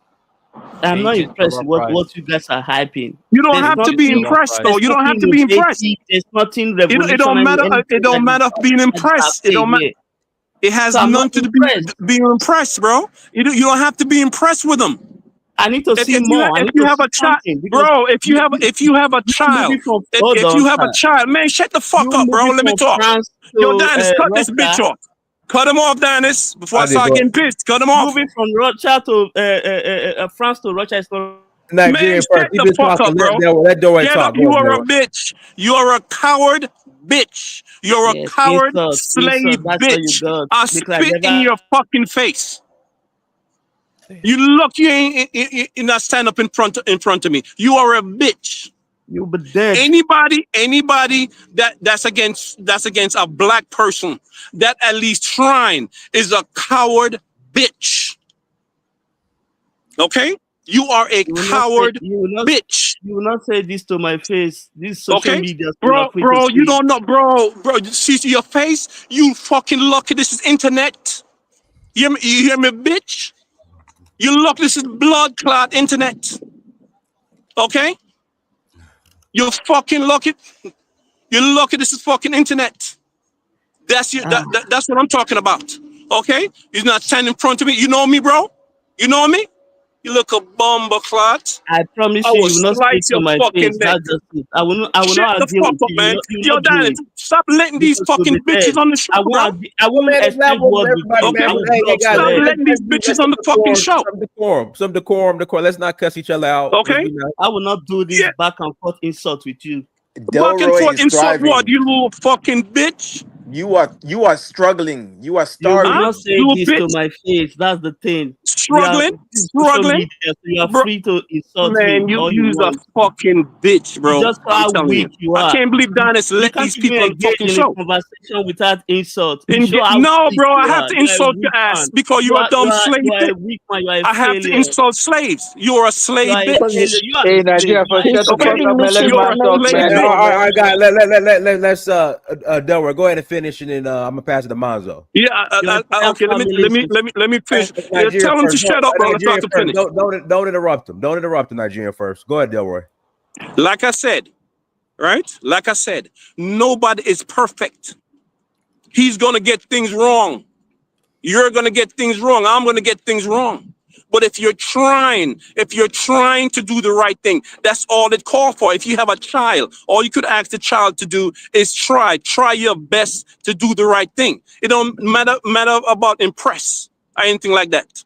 I'm not impressed with what you guys are hyping. You don't have to be impressed, though. You don't have to be impressed. There's nothing revolutionary. It don't matter. It don't matter being impressed. It don't matter. It has nothing to do with being impressed, bro. You don't have to be impressed with them. I need to see more. If you have a child, bro. If you have a child, man, shut the fuck up, bro. Let me talk. Yo, Dennis, cut this bitch off. Cut him off, Dennis, before I start getting pissed. Cut him off. Moving from Russia to France to Russia is not. Nigeria Man, first. shut the fuck up, bro. Let Delroy Get talk. up. You are a bitch. You are a coward, bitch. You're a Yes, coward, insult, slave that's all you bitch. got. I Because I spit in never. your fucking face. You look, you ain't not stand up in front of me. You are a bitch. You be dead. Anybody that's against a black person that at least trying is a coward bitch. Okay? You are a coward bitch. You will not say this to my face. This social Okay? media, so Bro, free to you speak. don't know, bro. You see your face? You fucking lucky this is internet. You hear me, bitch? You lucky this is blood clot internet. Okay? You're fucking lucky. You're lucky this is fucking internet. That's what I'm talking about. Okay? You're not standing in front of me. You know me, bro? You know me? You look a bomber clot. I promise I you, will you will not speak slice to your my fucking face. neck. That's just it. I will not Shut the argue fuck with up, you. man. You will Yo, not do Dallas, it. stop letting these Because you'll fucking be bitches dead. on the show, bro. I won't exchange words with you. Okay? I will Hey, block guys, Stop your head. letting these bitches on the fucking show. Some decorum. Let's not cuss each other out. Okay? I will not do this back and forth insult with you. Back and Delroy forth is insult what, thriving. you little fucking bitch? You are struggling. You are You will starving. not say You this bitch? to my face. That's the thing. Struggling? This is social Struggling? media, so you are Bro, free to insult man, me all you you's a want. fucking bitch, bro. You just I'm how telling you. weak you I are. can't believe Dennis You let can't these people even on the engage fucking in a show. conversation without insult. You show how No, weak bro, I you have are. to You are a insult your weak ass man. because you're a dumb slave You are a bitch. weak man. You are a I have to failure. insult slaves. You're a You slave are a bitch. failure. You are Hey, a slave. Nigeria, You are shut the a Okay? fuck slave. up, man. Let the You're man a talk, slave man. bitch. I got. Let's Delroy, go ahead and finish, and then I'm gonna pass it to Monzo. Yeah, You are a okay, let me finish. Yeah, Nigeria tell him to first. shut up, bro. Let's Nigeria talk to first. finish. Don't interrupt him. Don't interrupt the Nigerian first. Go ahead, Delroy. Like I said, right? Like I said, nobody is perfect. He's gonna get things wrong. You're gonna get things wrong. I'm gonna get things wrong. But if you're trying to do the right thing, that's all it calls for. If you have a child, all you could ask the child to do is try your best to do the right thing. It don't matter about impress or anything like that.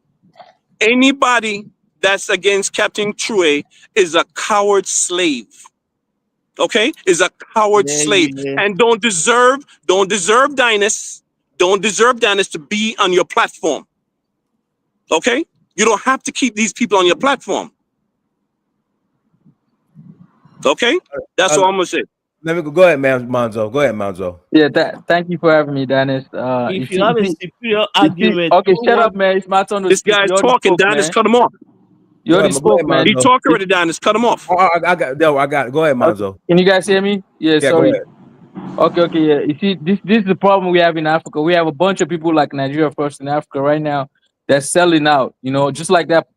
Anybody that's against Captain Traore is a coward slave. Okay, is a coward slave and don't deserve Dynast to be on your platform. Okay, you don't have to keep these people on your platform. Okay, that's all I'm gonna say. Let me go ahead, man. Monzo. Go ahead, Monzo. Yeah, thank you for having me, Dennis. If you have a superior argument, okay, shut up, man. It's my turn to This speak. guy's You already talking. spoke, Dennis, man. cut him off. You already spoke, man. He talked already, Dennis. Cut him off. I got Delroy. I got it. Go ahead, Monzo. Okay. Can you guys hear me? Yeah, Go sorry. ahead. Okay, yeah. You see, this is the problem we have in Africa. We have a bunch of people like Nigeria first in Africa right now that's selling out. You know, just like that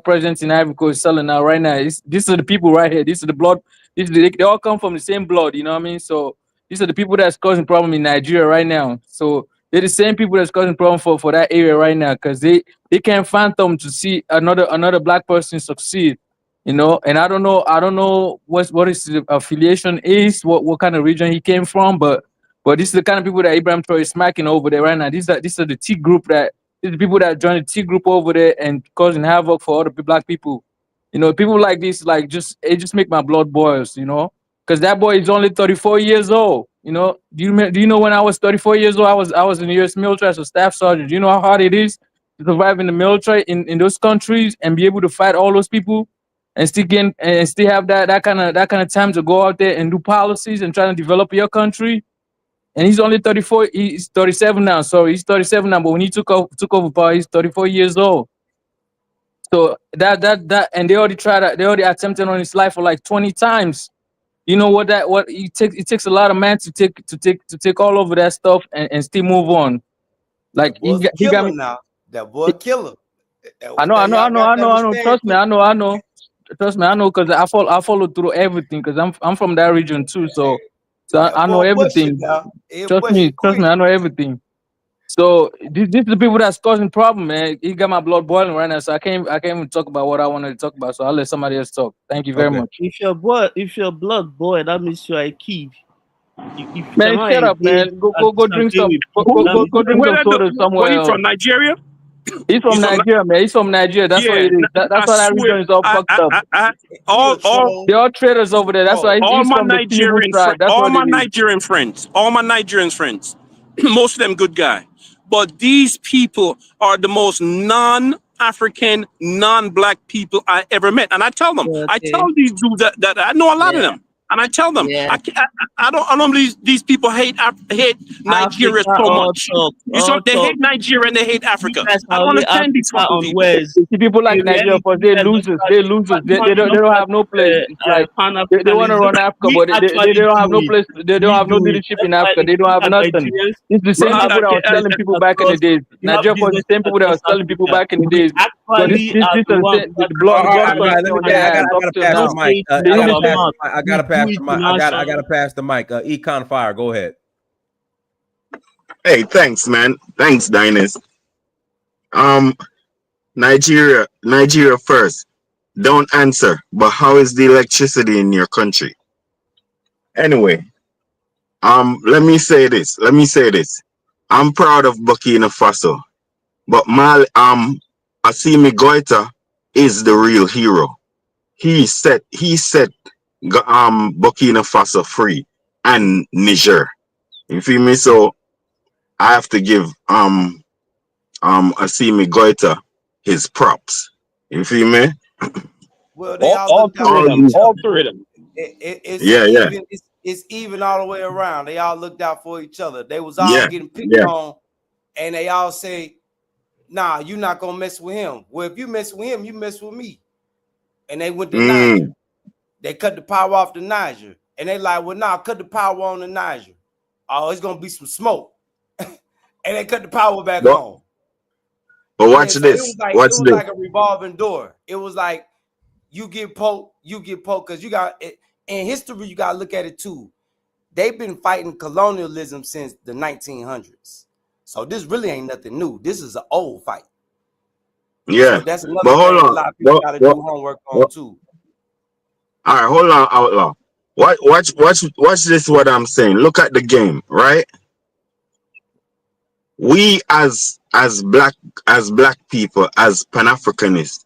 president in Africa is selling out right now. These are the people right here. These are the blood. They all come from the same blood. You know what I mean? So these are the people that's causing problem in Nigeria right now. So they're the same people that's causing problem for that area right now because they can't fathom to see another black person succeed. You know, and I don't know what his affiliation is, what kind of region he came from, but this is the kind of people that Ibrahim Traore is smacking over there right now. These are the T group these are the people that join the T group over there and causing havoc for other black people. You know, people like this, it just make my blood boils. You know, because that boy is only 34 years old. You know, do you know when I was 34 years old, I was in the U.S. military as a staff sergeant. Do you know how hard it is to survive in the military in those countries and be able to fight all those people? And still have that kind of time to go out there and do policies and try to develop your country. And he's only 34. He's 37 now. Sorry, he's 37 now. But when he took over power, he's 34 years old. So that and they already attempted on his life for like 20 times. You know what it takes a lot of man to take all over that stuff and still move on. Like he got me now. That boy killer. I know. Trust me, I know. Trust me, I know because I follow through everything because I'm from that region too. So I know everything. Trust me, I know everything. So this is the people that's causing problem, man. He got my blood boiling right now, so I can't even talk about what I wanted to talk about. So I'll let somebody else talk. Thank you very much. If your blood boil, that means you're a kid. Man, shut up, man. Go drink some. Go drink some soda somewhere. Where you from? Nigeria? He's from Nigeria, man. He's from Nigeria. That's what it is. That's why that region is all fucked up. They're all traitors over there. That's why all he's my from the Tinubu Nigerian tribe. That's what it is. All my Nigerian friends, most of them good guy. But these people are the most non-African, non-black people I ever met. And I tell them, I tell these dudes that I know a lot of them. And I tell them, I don't believe these people hate Nigeria so much. They hate Nigeria and they hate Africa. I don't understand these fucking people. See, people like Nigeria, but they're losers. They're losers. They don't have no place. It's like they want to run Africa, but they don't have no place. They don't have no leadership in Africa. They don't have nothing. It's the same people that were selling people back in the days. Nigeria was the same people that were selling people back in the days. So this the blood. I gotta pass the mic. Econ Fire, go ahead. Hey, thanks, man. Thanks, Dynas. Nigeria first. Don't answer. But how is the electricity in your country? Anyway, let me say this. I'm proud of Burkina Faso, but Assimi Goïta is the real hero. He set Burkina Faso free and Niger. You feel me? So I have to give Assimi Goïta his props. You feel me? Well, they all three of them. It's even all the way around. They all looked out for each other. They was all getting picked on, and they all say, "Nah, you're not gonna mess with him." Well, if you mess with him, you mess with me. And they went to Niger. They cut the power off the Niger, and they like, "Well, nah, cut the power on the Niger. Oh, it's gonna be some smoke." And they cut the power back on. But watch this. It was like a revolving door. It was like you get poked, because you got it. In history, you gotta look at it too. They've been fighting colonialism since the 1900s. So this really ain't nothing new. This is an old fight. Yeah. So that's another but hold thing on. a lot of people gotta do homework on too. All right, hold on, Outlaw. Watch this. What I'm saying. Look at the game, right? We as black people, as Pan-Africanists,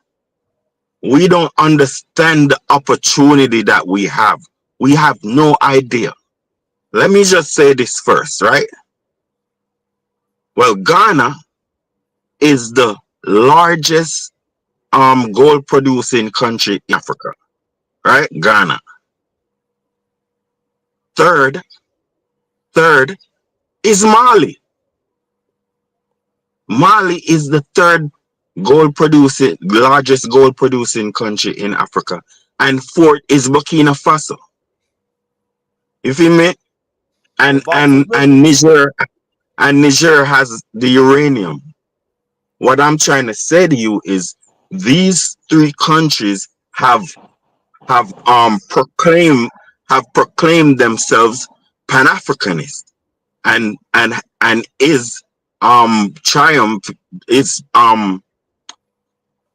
we don't understand the opportunity that we have. We have no idea. Let me just say this first, right? Well, Ghana is the largest gold producing country in Africa, right? Ghana. Third is Mali. Mali is the third largest gold producing country in Africa, and fourth is Burkina Faso. You feel me? And Niger has the uranium. What I'm trying to say to you is these three countries have proclaimed themselves Pan-Africanist, and is triumph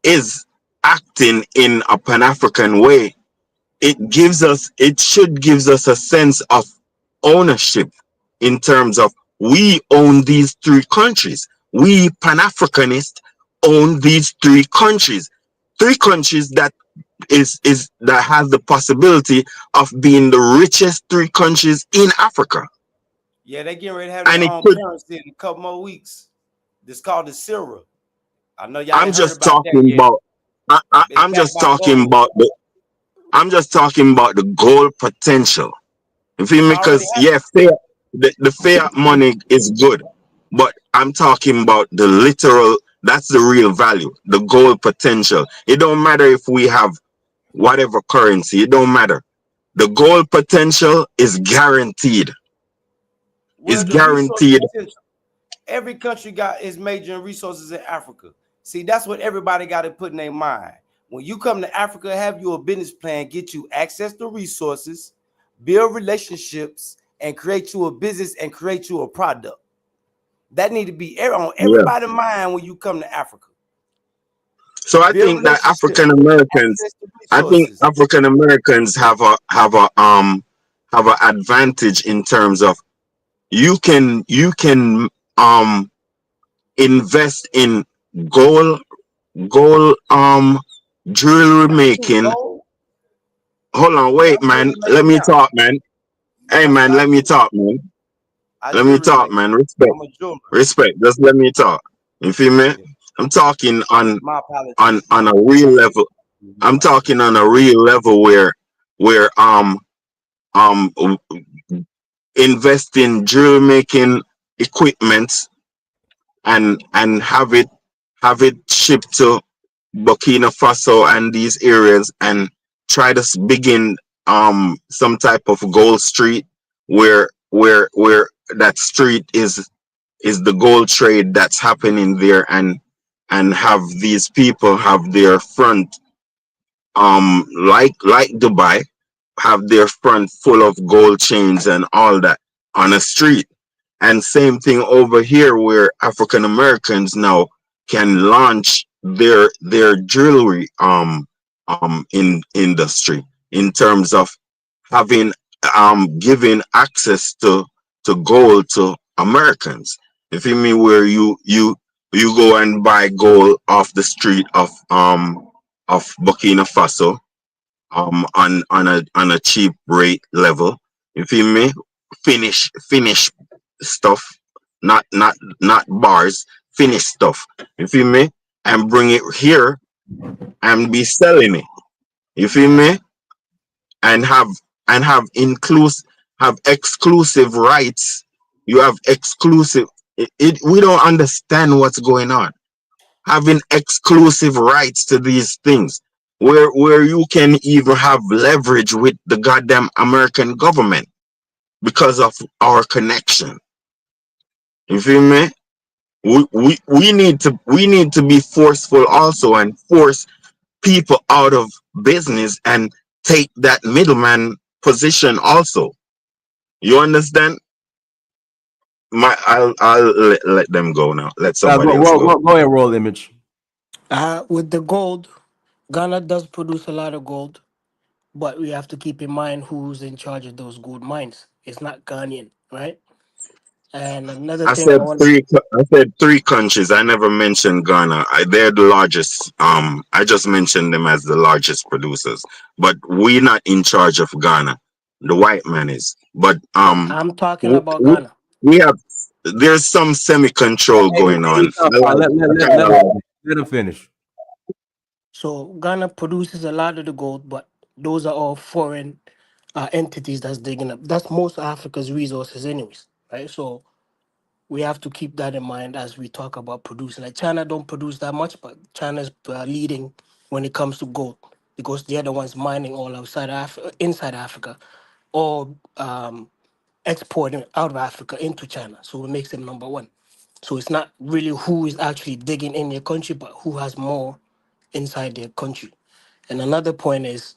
is acting in a Pan-African way. It should give us a sense of ownership in terms of we own these three countries. We Pan-Africanists own these three countries that that has the possibility of being the richest three countries in Africa. Yeah, they getting ready to have their own currency in a couple more weeks. This called the Syrah. I know y'all. I'm just talking about the gold potential. You feel me? Because the fiat money is good, but I'm talking about the literal. That's the real value, the gold potential. It don't matter if we have whatever currency. It don't matter. The gold potential is guaranteed. It's guaranteed. Every country got its major resources in Africa. See, that's what everybody got to put in their mind. When you come to Africa, have you a business plan, get you access to resources, build relationships, and create you a business and create you a product. That need to be on everybody's mind when you come to Africa. So I think that African Americans have an advantage in terms of you can invest in gold jewelry making. Hold on, wait, man. Let me talk, man. Hey, man, let me talk, man. Let me talk, man. Respect. Just let me talk. You feel me? I'm talking on a real level. I'm talking on a real level where um invest in drill making equipment and have it shipped to Burkina Faso and these areas, and try to begin some type of gold street where that street is the gold trade that's happening there, and have these people have their front like Dubai, have their front full of gold chains and all that on a street. And same thing over here, where African Americans now can launch their jewelry in industry, in terms of having giving access to gold to Americans. You feel me? Where you go and buy gold off the street of Burkina Faso on a cheap rate level. You feel me? Finish stuff, not bars, finished stuff. You feel me? And bring it here and be selling it. You feel me? And have exclusive rights. You have exclusive. We don't understand what's going on. Having exclusive rights to these things, where you can even have leverage with the goddamn American government because of our connection. You feel me? We need to be forceful also, and force people out of business and take that middleman position also. You understand? I'll let them go now. Let somebody else go. Go ahead, roll image. With the gold, Ghana does produce a lot of gold, but we have to keep in mind who's in charge of those gold mines. It's not Ghanaian, right? And another I thing I said want three countries. I never mentioned Ghana. They're the largest. I just mentioned them as the largest producers. But we're not in charge of Ghana. The white man is. But I'm talking about we, Ghana. we have. There's some semi-control going on. Let him finish. So Ghana produces a lot of the gold, but those are all foreign entities that's digging up. That's most of Africa's resources, anyways, right? So we have to keep that in mind as we talk about producing. Like China don't produce that much, but China's leading when it comes to gold, because they're the ones mining all outside inside Africa, or exporting out of Africa into China. So it makes them number one. So it's not really who is actually digging in your country, but who has more inside their country. And another point is,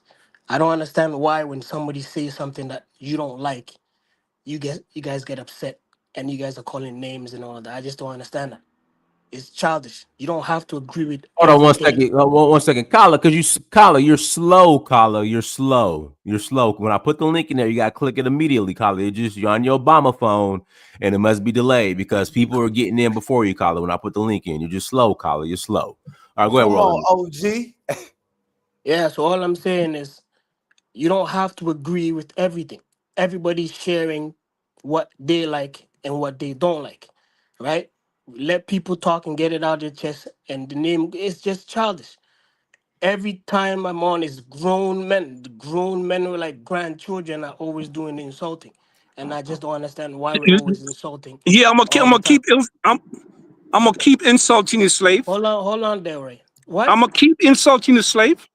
I don't understand why when somebody says something that you don't like, you guys get upset and you guys are calling names and all that. I just don't understand that. It's childish. You don't have to agree with Hold on everything. 1 second. Kala, you're slow, Kala. You're slow. When I put the link in there, you gotta click it immediately, Kala. You're on your Obama phone, and it must be delayed because people are getting in before you, Kala. When I put the link in, you're just slow, Kala. You're slow. All right, go ahead, Roland. OG. Yeah, so all I'm saying is you don't have to agree with everything. Everybody's sharing what they like and what they don't like, right? Let people talk and get it out of their chest. And the name is just childish. Every time I'm on is grown men. The grown men who are like grandchildren are always doing the insulting. And I just don't understand why we're always insulting Yeah, all the time. I'm gonna keep insulting the slave. Hold on, Delray. What? I'm gonna keep insulting the slave.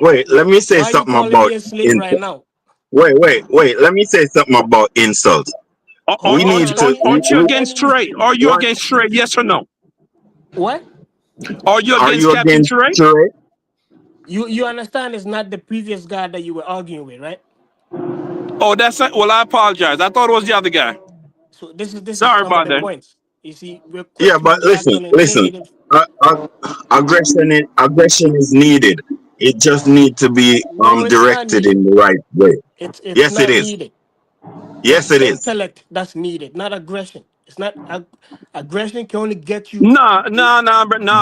Wait, let me say Why are you something calling about me a slave right now? Wait. Let me say something about insults. We need to. Aren't you against trade? Are you against trade? Yes or no? What? Are you against Captain against Traore? trade? You understand it's not the previous guy that you were arguing with, right? Oh, that's not, well. I apologize. I thought it was the other guy. So this is Sorry some of about the that. points. You see, we're quick Yeah, to but react on a listen. negative. Aggression is needed. It just needs to be No, it's not directed needed. in the right way. It's Yes, it not is. needed. Yes, It's it is. intellect that's needed, not aggression. It's not aggression can only get you. Nah,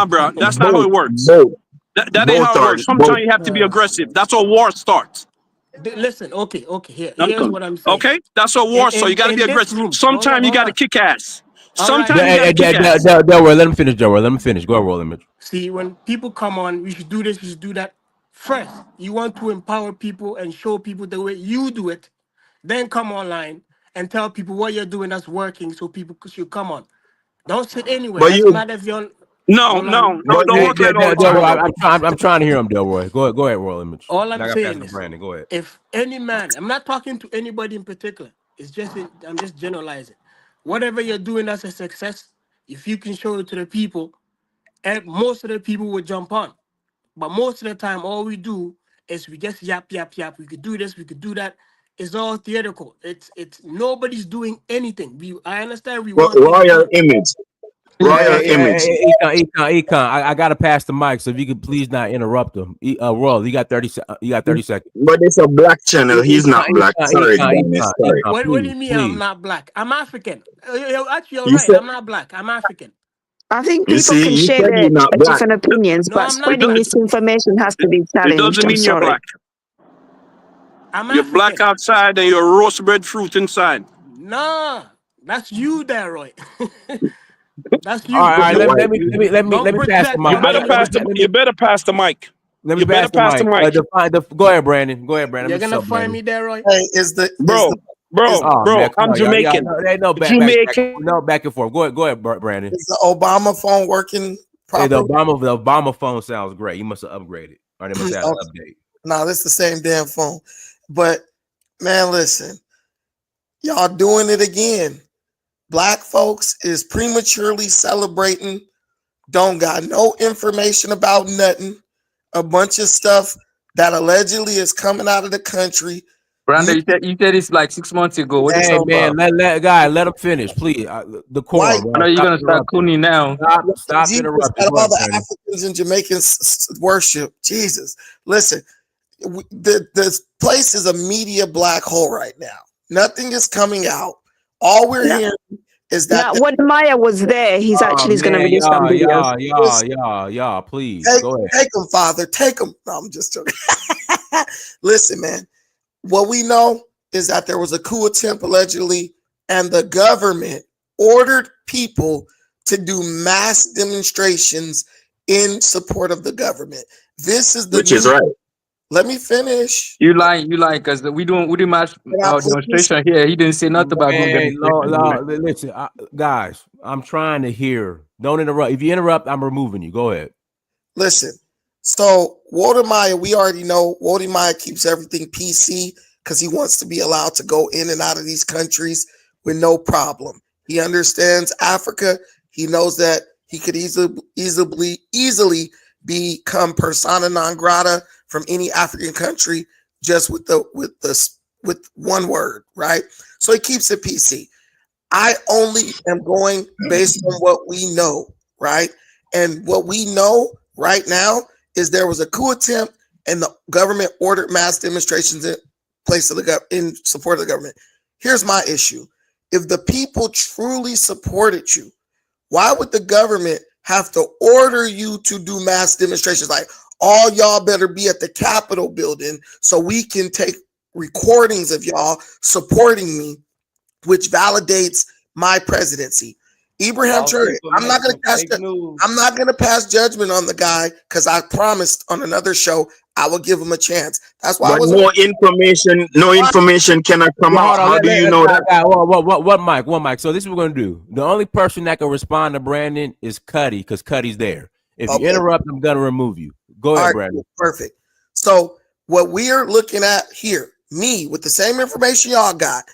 bro. That's not how Both, it works. both, That ain't both how it are works. both. Sometimes you have to be aggressive. That's how war starts. Listen, okay. I'm Here's coming. what I'm saying. Okay? That's how war starts. You got to be In this aggressive. room, Sometimes you hold got to on. kick ass. All right, Sometimes you got to Hey, kick ass. Delroy, let him finish. Delroy, let him finish. Go ahead, roll image. see, when people come on, we should do this, we should do that. First, you want to empower people and show people the way you do it. Then come online and tell people what you're doing that's working, so people should come on. Don't sit anywhere. But Doesn't you, matter if you're on. No, Hold on. it don't Hey, work like that all the time, bro. Delroy, I'm trying to hear him, Delroy. Go ahead, roll image. All And I'm I got to pass saying to is, Brandon. Go ahead. if any man, I'm not talking to anybody in particular. I'm just generalizing. Whatever you're doing that's a success, if you can show it to the people, and most of the people will jump on. But most of the time, all we do is we just yap. We could do this, we could do that. It's all theoretical. It's nobody's doing anything. I understand we want things royal done. image, royal image. Econ, I gotta pass the mic, so if you could please not interrupt him. Roll, you got 30 seconds. But it's a black channel. He's not black. Sorry, Dennis. Sorry. What do you mean I'm Please. not black? I'm African. Actually, you're You right. said, I'm not black. I'm African. I think you people see, can you share said their you're not black. different opinions, No, but I'm not spreading black. misinformation has to be It challenged. doesn't I'm mean you're sorry. black. I'm You're black African. outside and you're roast bread fruit inside. Nah, that's you there, Roy. That's All you. right, The white Don't let me pass the project. You mic. better pass the. You better pass the mic. Let me You better pass the pass the mic. mic, Go ahead, Brandon. Let You're me gonna sub find Brandon. me there, Roy. Hey, is the Oh man, come I'm on, y'all. Jamaican. No Jamaican. back and forth. Go ahead, Brandon. Is the Obama phone working Hey, properly? the Obama phone sounds great. You must have upgraded, or they must have an update. No, this the same damn phone. But man, listen, y'all doing it again. Black folks is prematurely celebrating. Don't got no information about nothing. A bunch of stuff that allegedly is coming out of the country. Brandon, you said it's like 6 months ago. What is Hey all man, about? let him finish, please. The White. quorum. I know you're gonna start cooning now. Stop Jesus, interrupting. that Go all ahead, the Brandon. Africans and Jamaicans worship. Jesus. Listen, the place is a media black hole right now. Nothing is coming out. All we're hearing is that When Maya was there, he's actually going to release some videos. Please take, go ahead. take them, Father. Take them. No, I'm just joking. Listen, man. What we know is that there was a coup attempt allegedly, and the government ordered people to do mass demonstrations in support of the government. This is the which is right. Let me finish. You lying, because we didn't match demonstration here. He didn't say nothing about doing Hey, demonstration. listen, guys, I'm trying to hear. Don't interrupt. If you interrupt, I'm removing you. Go ahead. Listen, so Walter Maya, we already know Walter Maya keeps everything PC because he wants to be allowed to go in and out of these countries with no problem. He understands Africa. He knows that he could easily become persona non grata from any African country just with one word, right? So he keeps it PC. I only am going based on what we know, right? And what we know right now is there was a coup attempt and the government ordered mass demonstrations in place of in support of the government. Here's my issue. If the people truly supported you, why would the government have to order you to do mass demonstrations? Like, all y'all better be at the Capitol building so we can take recordings of y'all supporting me, which validates my presidency. Ibrahim Traore, I'm not gonna pass judgment on the guy because I promised on another show I will give him a chance. That's why But no information cannot come out. How do you know that? One mic. So this is what we're gonna do. The only person that can respond to Brandon is Cuddy, because Cuddy's there. If you interrupt, I'm gonna remove you. Go ahead, Brandon. Perfect. So what we're looking at here, me with the same information y'all got,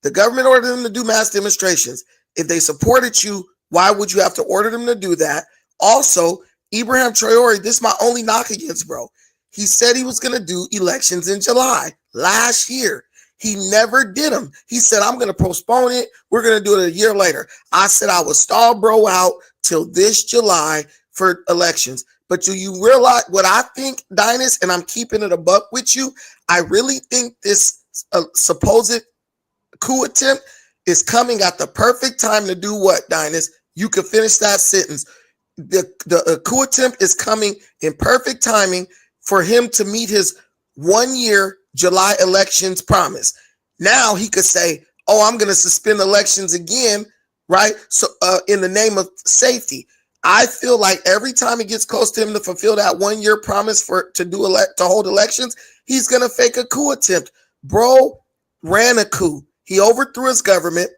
the government ordered them to do mass demonstrations. If they supported you, why would you have to order them to do that? Also, Ibrahim Traore, this is my only knock against, bro. He said he was going to do elections in July last year. He never did them. He said, I'm going to postpone it. We're going to do it a year later. I said I would stall bro out till this July for elections. But do you realize what I think, Dynas, and I'm keeping it a buck with you? I really think this supposed coup attempt is coming at the perfect time to do what, Dynas? You can finish that sentence. The coup attempt is coming in perfect timing for him to meet his 1 year July elections promise. Now he could say, oh, I'm going to suspend elections again, right? So in the name of safety. I feel like every time it gets close to him to fulfill that 1 year promise to hold elections, he's going to fake a coup attempt. Bro ran a coup. He overthrew his government.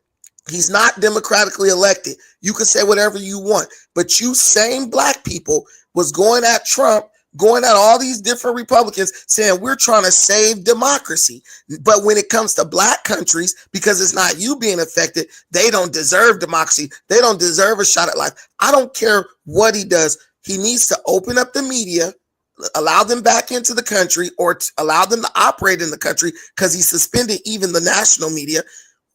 He's not democratically elected. You can say whatever you want, but you same black people was going at Trump, going at all these different Republicans saying we're trying to save democracy. But when it comes to black countries, because it's not you being affected, they don't deserve democracy. They don't deserve a shot at life. I don't care what he does. He needs to open up the media, allow them back into the country, or allow them to operate in the country, because he suspended even the national media.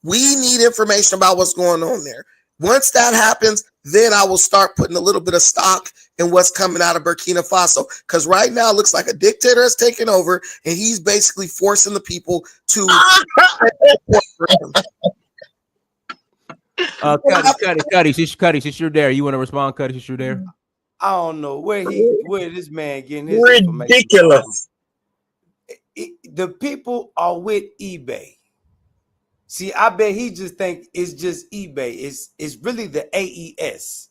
We need information about what's going on there. Once that happens, then I will start putting a little bit of stock in what's coming out of Burkina Faso. Because right now it looks like a dictator has taken over, and he's basically forcing the people to. Cuddy, since you're there, you want to respond, Cuddy, since you're there? I don't know where this man getting his ridiculous. The people are with eBay. See, I bet he just think it's just eBay. It's really the AES.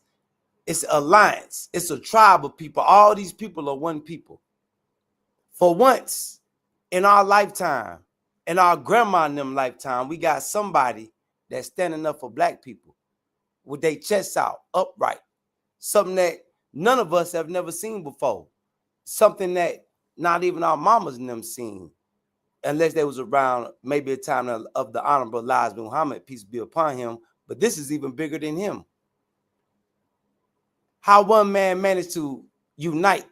It's alliance. It's a tribe of people. All these people are one people. For once in our lifetime, in our grandma and them lifetime, we got somebody that's standing up for black people with their chests out, upright. Something that none of us have never seen before. Something that not even our mamas and them seen. Unless they was around maybe a time of the Honorable Elijah Muhammad, peace be upon him. But this is even bigger than him. How one man managed to unite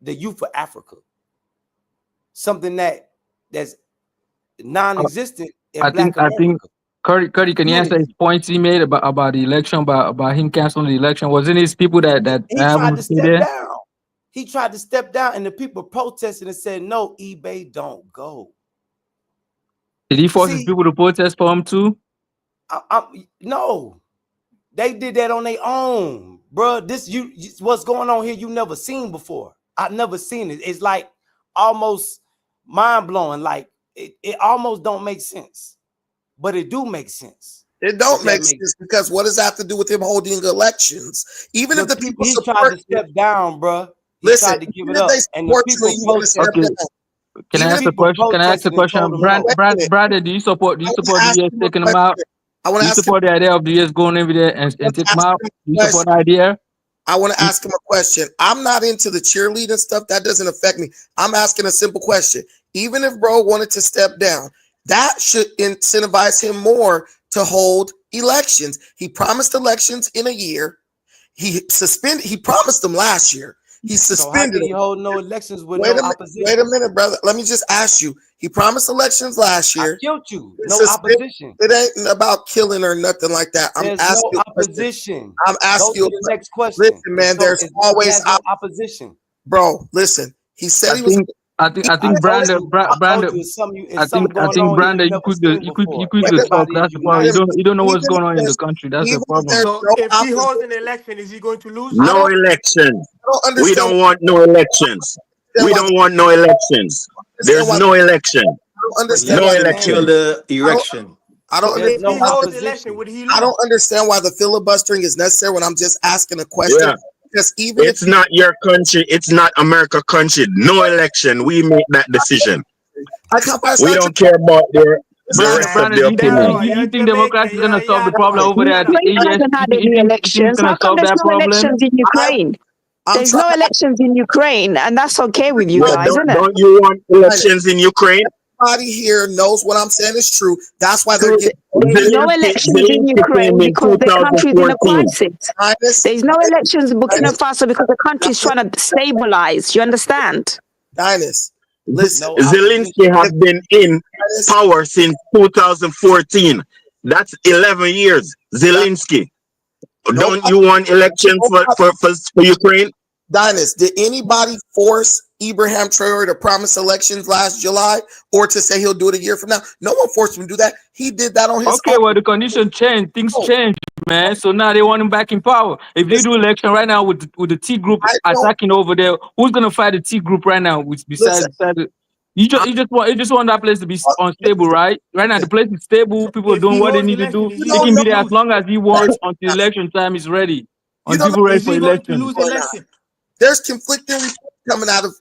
the youth of Africa. Something that's non-existent in I Black think America. Curry, can you answer his points he made about the election, about him canceling the election? Wasn't his people that he tried to step down? He tried to step down, and the people protested and said, no, eBay, don't go. Did he force his people to protest for him too? No, they did that on their own, bro. What's going on here? You never seen before. I've never seen it. It's like almost mind blowing. Like it almost don't make sense, but it do make sense. It don't make sense because what does that have to do with him holding elections? Even if the people tried to step down, bro. He tried to give it up, and the people protested. Can I ask a question? Can I ask a question? Brandon, do you support the US taking them out? Do you support the idea of the US going over there and take them out? Do you support the idea? I want to ask him a question. I'm not into the cheerleading stuff. That doesn't affect me. I'm asking a simple question. Even if bro wanted to step down, that should incentivize him more to hold elections. He promised elections in a year. He promised them last year. He suspended. So how can he hold no elections with opposition? Wait a minute, brother. Let me just ask you. He promised elections last year. I killed you. No opposition. It ain't about killing or nothing like that. There's no opposition. I'm asking you the next question. Listen, man. There's always opposition. Bro, listen. He said I think Brandon, you could talk. That's the problem. You don't know what's going on in the country. That's the problem. So if he holds an election, is he going to lose? No elections. We don't want no elections. We don't want no elections. There's no election. No election. The erection. I don't understand why the filibustering is necessary when I'm just asking a question. Yeah. Because even it's not your country, it's not America country. No election. We make that decision. We don't care about the rest of the opinion. You think democracy is going to solve the problem over there at the elections? How come there's no elections in Ukraine? There's no elections in Ukraine, and that's okay with you guys, isn't it? Don't you want elections in Ukraine? Everybody here knows what I'm saying is true. That's why they're getting. There's no elections in Ukraine because the country's in a crisis. There's no elections in Burkina Faso because the country's trying to stabilize. You understand? Dynas, listen. Zelensky has been in power since 2014. That's 11 years. Zelensky. Don't you want elections for Ukraine? Dinas, did anybody force Ibrahim Traore to promise elections last July or to say he'll do it a year from now? No one forced him to do that. He did that on his Okay, own. well, the condition changed. Things changed, man. So now they want him back in power. If they do election right now with the T group attacking over there, who's gonna fight the T group right now? Besides you just want that place to be unstable, right? Right now the place is stable. People are doing what they need to do. They can be there as long as he wants until election time is ready. Until people ready for election. There's conflicting reports coming out of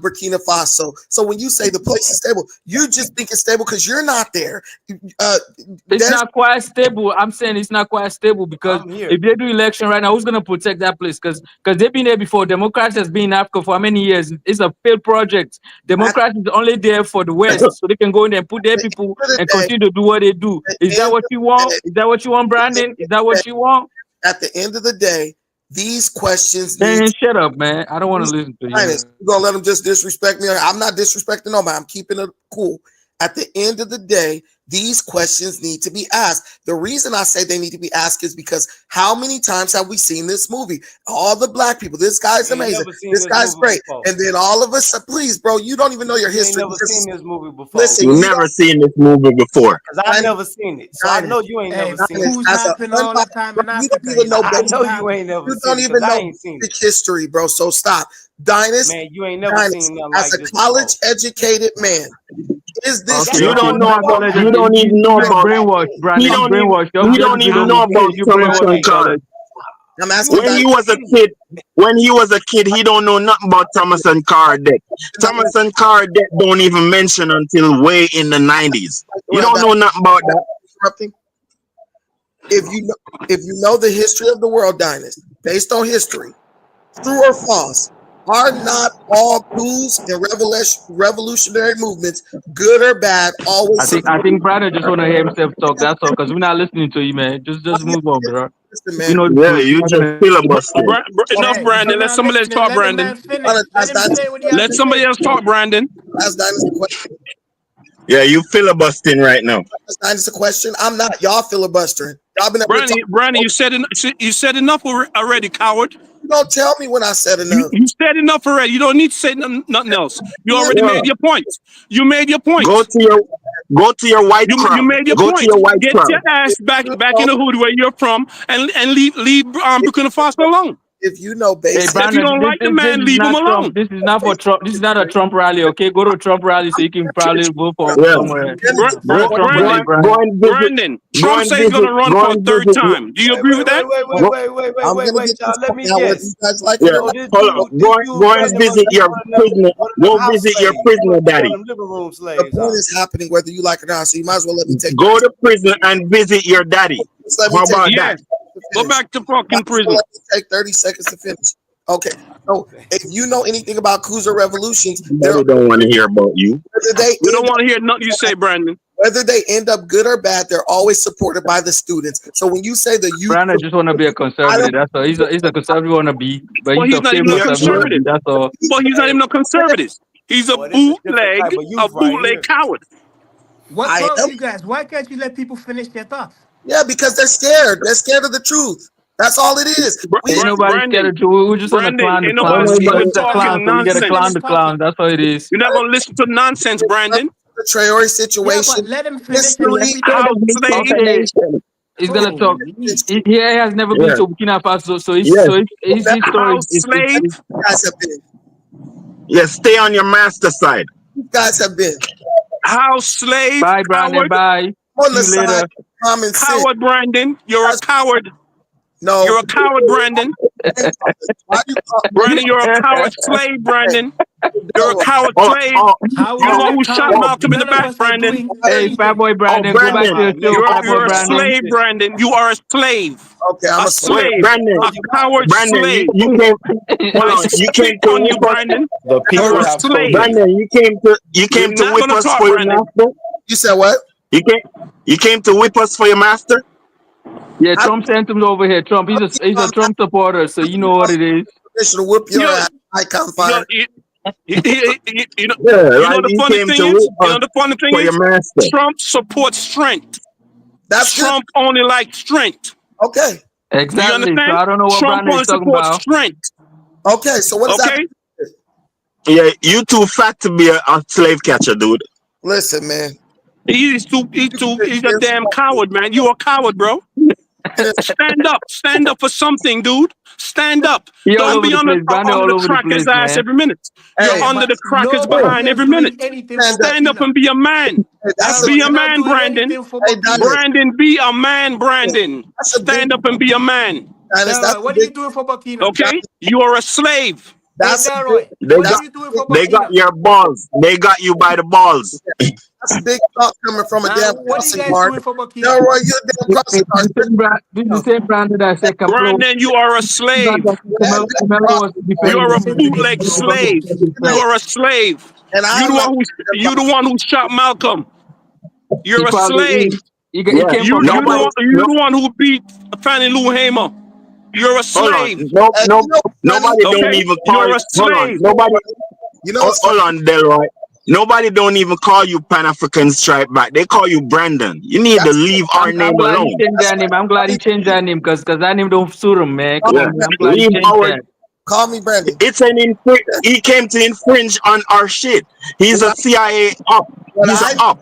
Burkina Faso. So when you say the place is stable, you just think it's stable because you're not there. It's not quite stable. I'm saying it's not quite stable because if they do election right now, who's gonna protect that place? Because they've been there before. Democrats has been in Africa for how many years? It's a failed project. Democrats is only there for the West, so they can go in there and put their people and continue to do what they do. Is that what you want? Is that what you want, Brandon? Is that what you want? At the end of the day, these questions. Man, shut up, man. I don't want to listen to you. You're gonna let them just disrespect me? I'm not disrespecting nobody. I'm keeping it cool. At the end of the day, these questions need to be asked. The reason I say they need to be asked is because how many times have we seen this movie? All the black people, this guy's amazing, this guy's great, and then all of us, please, bro, you don't even know your history. Never seen this movie before. Listen, you never seen this movie before. Because I never seen it, so I know you ain't never seen it. Who's happening all the time in Africa? You don't even know. I know you ain't never seen it. You don't even know the history, bro. So stop, Dinas. Man, you ain't never seen nothing as like a this college-educated man. Is this you don't know about? You don't even know about brainwash, Brandon. You don't even know about Thomas Sankara. I'm asking when he was a kid, he don't know nothing about Thomas Sankara death. Thomas Sankara death don't even mention until way in the 90s. You don't know nothing about that. If you know the history of the world, Dinas, based on history, true or false, are not all coups and revolutionary movements, good or bad, always? I think Brandon just want to hear himself talk. That's all, because we're not listening to you, man. Just move on, bro. Listen, man. You just filibuster. Enough, Brandon. Let somebody else talk, Brandon. Let somebody else talk, Brandon. That's Dinas' question. Yeah, you filibustering right now. That's a question. I'm not. Y'all filibustering. Y'all been Brandon, you said enough already, coward. You don't tell me when I said enough. You said enough already. You don't need to say nothing else. You already made your point. You made your point. Go to your white crowd. You made your point. To your white Get crowd. Your ass back in the hood where you're from, and leave Burkina Faso alone. If you know, hey, Brandon, if you don't like the man, leave him alone. This is not for Trump. This is not a Trump rally, okay? Go to a Trump rally so you can probably vote for somewhere. Brandon, Trump says he's going to run for a third time. Do you agree with that? Wait, y'all. Let me guess. Go and visit your prisoner. Go visit your prisoner daddy. The point is happening whether you like it or not, so you might as well let me take. Go to prison and visit your daddy. How about that? Go back to fucking prison. Let me take 30 seconds to finish. Okay, so if you know anything about coups or revolutions, they don't want to hear about you. We don't want to hear nothing you say, Brandon. Whether they end up good or bad, they're always supported by the students. So when you say the youth, Brandon just want to be a conservative. That's all. He's a conservative want to be, but he's not even a conservative. That's all. But he's not even a conservative. He's a bootleg coward. What's wrong with you guys? Why can't you let people finish their thoughts? Yeah, because they're scared. They're scared of the truth. That's all it is. Ain't nobody scared of truth. We're just on the clown. We get a clown. That's all it is. You're not gonna listen to nonsense, Brandon. The Traore situation. Yeah, but let him finish. He's gonna talk. He has never been to Burkina Faso, so his story is slave. You guys have been. Yes, stay on your master side. You guys have been. House slave. Bye, Brandon. Bye. On the side, common sense. Coward, Brandon. You're a coward. No, you're a coward, Brandon. Brandon, you're a coward slave, Brandon. You're a coward slave. You know who shot Malcolm in the back, Brandon? Hey, fat boy Brandon, go back to your show. You're a slave, Brandon. You are a slave. Okay, I'm a slave. Brandon, a coward slave. You came to on you, Brandon. The people have slave. Brandon, you came to whip us for your master. You said what? You came to whip us for your master. Yeah, Trump sent him over here. Trump, he's a Trump supporter, so you know what it is. Should whoop your ass. I can't find. You know the funny thing is, Trump supports strength. That's Trump only likes strength. Okay. Exactly. So I don't know what Trump Brandon is talking about. Strength. Okay, so what does that Okay? mean? Yeah, you too fat to be a slave catcher, dude. Listen, man. He's a damn coward, man. You a coward, bro. Stand up for something, dude. Stand up. He all Don't over be the place. Brandon under all the over the cracker's place, ass man. every minute. You're Hey, under the cracker's Nobody behind is every doing minute. anything for Stand up Burkina. and be a man. that's Be a You're not man, doing Brandon. anything for Hey, Burkina. Brandon, be a man, Brandon. that's a big Stand up and be a man. that's What a are you big doing for Burkina? Okay? You are a slave. Hey, that's a Traore, big, what are you doing for They got Burkina? your balls. They got you by the balls. that's a big talk coming from a damn What are you crossing guys guard. doing for Burkina? Delroy, you're a damn crossing guard. This is the same Brandon that said Brandon, you are a slave. You are a bootleg slave. You are a slave. And You the one who shot Malcolm. You're a slave. He You came from the one who beat Fannie Lou Hamer. You're a slave. Nobody don't even call You're you. a slave. Nobody. You know, hold on, Delroy. Nobody don't even call you Pan-African Strike Back. They call you Brandon. You need to leave our name glad alone. he changed that name. I'm glad he changed that name because that name don't suit him, man. Come on, man. I'm glad he Leave changed our. that. Call me Brandon. It's an he came to infringe on our shit. He's a CIA op. He's an op.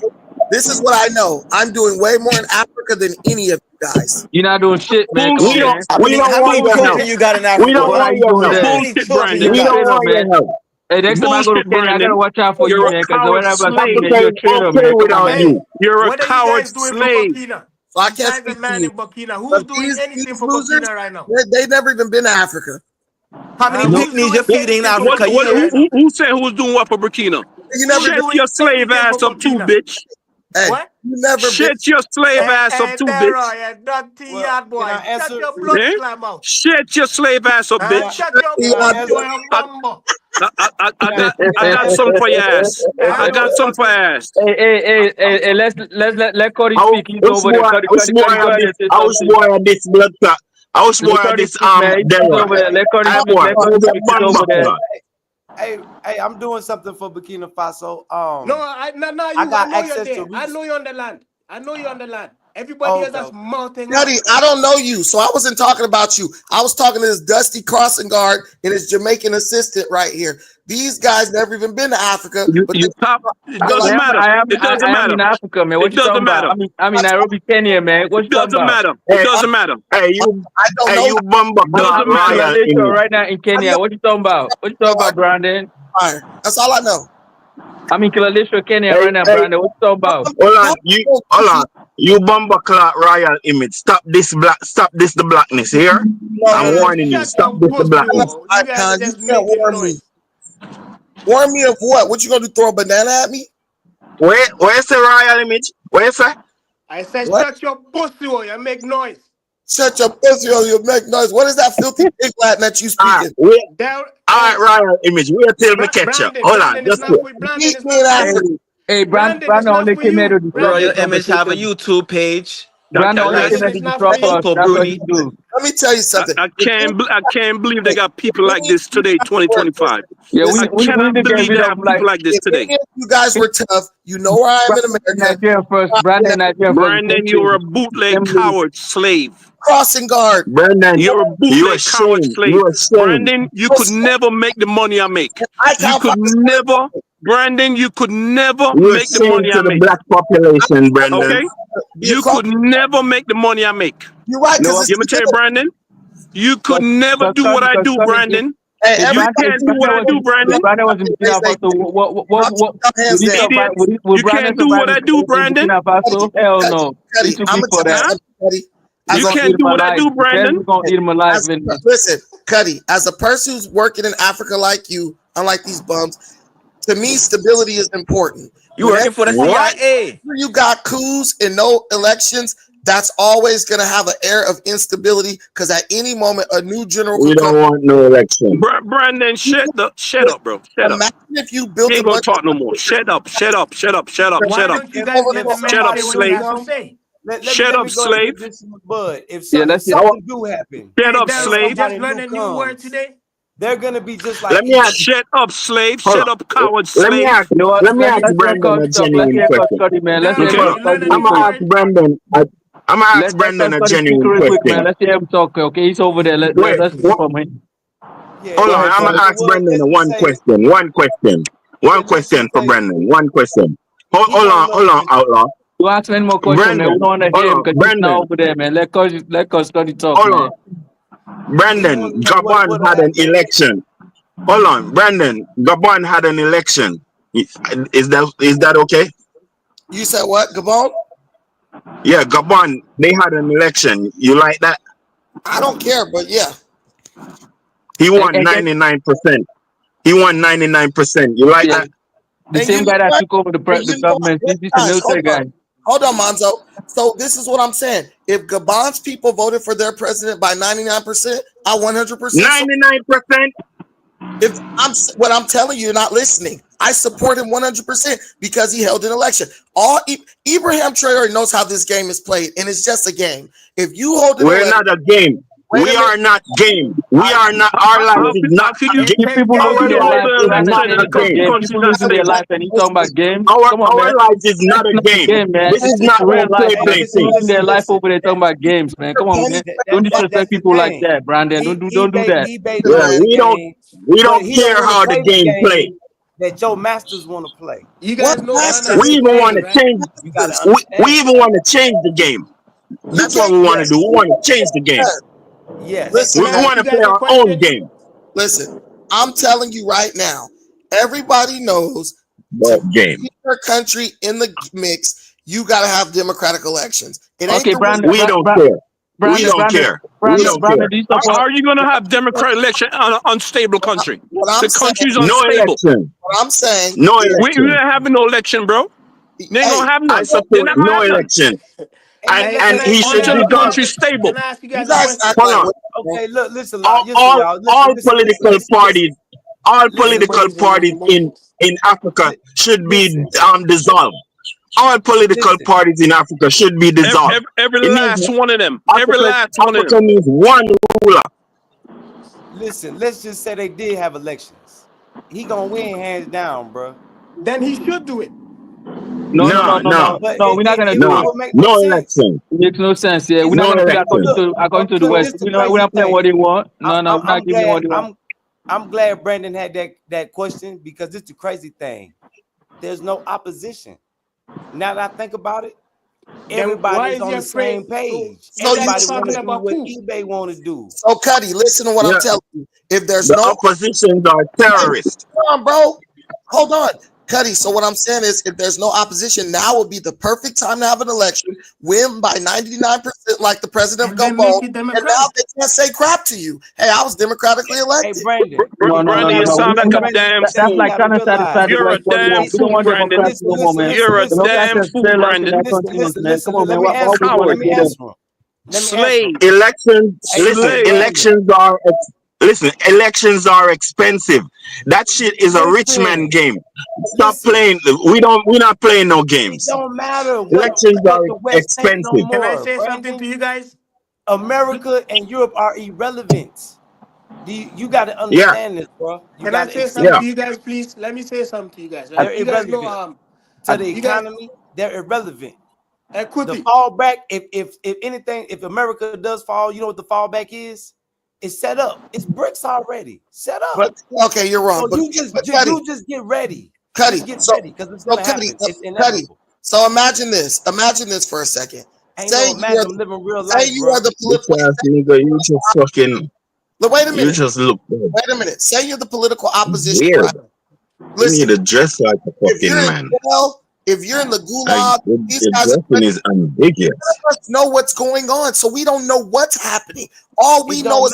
This is what I know. I'm doing way more in Africa than any of you guys. You're not doing shit, man. Come on, man. We don't want your help. You got in Africa? We don't want your help. Bullshit, Brandon. We don't want your help. Hey, next time I go to Bullshit, Kenya, I gotta Brandon. watch out for You're you, a man. Because coward whenever I slave. see you, you're a traitor, man. Come on, man. You're a What are you coward guys doing slave. for Burkina? So I You can't guys speak a to man you. in Burkina. Who's But doing anything for losers, Burkina right now? they never even been to Africa. How many Who's picnics you're doing feeding in anything for Africa? Burkina right now? Who said who was doing what for Burkina? You never Shut been, your slave anything ass for up too, Burkina. bitch. hey, What? you never been. Shut your slave ass up too, bitch. Dirty yard boy. Can I Shut answer? your blood Eh? clam out. Shut your slave ass up, bitch. Shut your Can blood I boy, you bumbo. I got something for your ass. I got something for your ass. Hey, let Cody speak. He's over there. Cody, Which go ahead and say something. boy are this blood clot? Which boy are this Man, he's over there. Let Cody speak. Let Cody speak. He's over there. Hey, I'm doing something for Burkina Faso. No, I know you're there. I know you're on the land. I know you're on the land. Everybody else that's mounting up. Buddy, I don't know you, so I wasn't talking about you. I was talking to this dusty crossing guard and his Jamaican assistant right here. These guys never even been to Africa. It doesn't matter. It doesn't matter. I'm in Africa, man. What you talking about? I'm in Nairobi, Kenya, man. What you talking about? It doesn't matter. Hey, you bumbo doesn't matter. Right now in Kenya. What you talking about? What you talking about, Brandon? That's all I know. I'm in Kilalisha, Kenya right now, Brandon. What you talking about? Hold on. You bumbo clock royal image. Stop this the blackness here. I'm warning you. Stop this the blackness. You can't warn me. Warn me of what? What you gonna do? Throw a banana at me? Where's the royal image? Where's that? I said, shut your pussy or you make noise. Shut your pussy or you make noise. What is that filthy pig Latin that you speaking? All right, royal image. Wait till me catch you. Hold on. Just Hey, Brandon only came here to destroy. Royal Image have a YouTube page. Brandon only came here to destroy us. That's what he do. Let me tell you something. I can't believe they got people like this today, 2025. Yeah, I cannot believe they have people like this today. If you guys were tough, you know where I am in America. Nigeria first. Brandon, you're a bootleg coward slave. Crossing guard. Brandon, you're a bootleg coward slave. Brandon, you could never make the money I make. You could never, Brandon, you could never make the money I make. Black population, Brandon. Okay? You could never make the money I make. You're right. Let me tell you, Brandon, you could never do what I do, Brandon. Hey, you can't do what I do, Brandon. Brandon was in Burkina Faso. You can't do what I do, Brandon. Hell no. Cuddy, I'm for that. You can't do what I do, Brandon. Listen, Cuddy, as a person who's working in Africa like you, unlike these bums, to me, stability is important. You working for the CIA. You got coups and no elections. That's always going to have an air of instability because at any moment, a new general We don't want no election. Brandon, shut up, bro. Shut up. Imagine if you built ain't gonna talk no more. Shut up, slave. Shut up, slave. But if something do happen, shut up, slave. They're gonna be just like. Let me ask. Shut up, slave. Shut up, coward slave. Let me ask Brandon a genuine question. I'm gonna ask Brandon. I'm gonna ask Brandon a genuine question. Let's hear him talk. Okay, he's over there. Let's hear from him. Hold on, I'm gonna ask Brendan one question. One question for Brendan. One question. Hold on, Outlaw. You ask any more questions, man. We don't want to hear him because he's not over there, man. Let Cuz talk, Hold man. on. Brendan, Gabon had an election. Hold on, Brendan, Gabon had an election. Is that okay? You said what, Gabon? Yeah, Gabon, they had an election. You like that? I don't care, but yeah. He won 99%. He won 99%. You like that? The same guy that took over the government. This is the military guy. Hold on, Monzo. So this is what I'm saying. If Gabon's people voted for their president by 99%, I 100%. 99%. If what I'm telling you, you're not listening. I support him 100% because he held an election. Ibrahim Traore knows how this game is played, and it's just a game. If you hold an election, we're not a game. We are not game. We are not. Our life is not a game. People losing their life. People losing their life, and he's talking about games. Our life is not a game. Man. This is not real life. People losing their life over there talking about games, man. Come on, man. Don't disrespect people like that, Brandon. Don't do that. Yeah, we don't care how the game plays. That your masters want to play. You guys know we even want to change. We even want to change the game. That's what we want to do. We want to change the game. Yes. Listen, we want to play our own game. Listen, I'm telling you right now, everybody knows that game. Keep your country in the mix, you got to have democratic elections. It ain't okay, Brandon, we don't care. We don't care. We don't care. Are you going to have democratic election on an unstable country? The country's saying, unstable. No election. What I'm saying, no election. We're not having no election, bro. They ain't gonna have none. I support no election. And he should until the country's stable. Can I ask you guys a question? Hold on. Okay, look, listen. All political parties in Africa should be dissolved. All political parties in Africa should be dissolved. Every last one of them. Every last one of them. Africa needs one ruler. Listen, let's just say they did have elections. He gonna win hands down, bro. Then he should do it. No, we're not gonna do it. No election. It makes no sense. Yeah, we're not gonna do according to the West. We're not playing what they want. No, we're not giving what they want. I'm glad Brandon had that question because it's the crazy thing. There's no opposition. Now that I think about it, everybody's on the same page. So everybody want to do what eBay want to do. So, Cuddy, listen to what I'm telling you. If there's no oppositions are terrorists. Hold on, bro. Hold on. Cuddy, so what I'm saying is if there's no opposition, now would be the perfect time to have an election, win by 99% like the president of Gabon, and now they can't say crap to you. Hey, I was democratically elected. Hey, Brandon. Brandon, you sound like a damn fool. That's like trying to satisfy. You're a damn fool, Brandon. You're a damn fool, Brandon. Listen, let me answer him. Slave. Elections are expensive. That shit is a rich man game. Stop playing. We're not playing no games. It don't matter. Elections are expensive. Can I say something to you guys? America and Europe are irrelevant. You got to understand this, bro. Can I say something to you guys, please? Let me say something to you guys. They're irrelevant to the economy. They're irrelevant. The fallback, if anything, if America does fall, you know what the fallback is? It's set up. It's bricks already set up. But, okay, you're wrong. So you just get ready. Cuddy, ready because it's gonna happen. It's inevitable. So imagine this. Imagine this for a second. Say you are the political nigga. You just fucking. Wait a minute. You just look. Wait a minute. Say you're the political opposition. Right? Listen, you need to dress like a fucking man. If you're in the gulag, these guys is ambiguous. Let us know what's going on, so we don't know what's happening. All we know is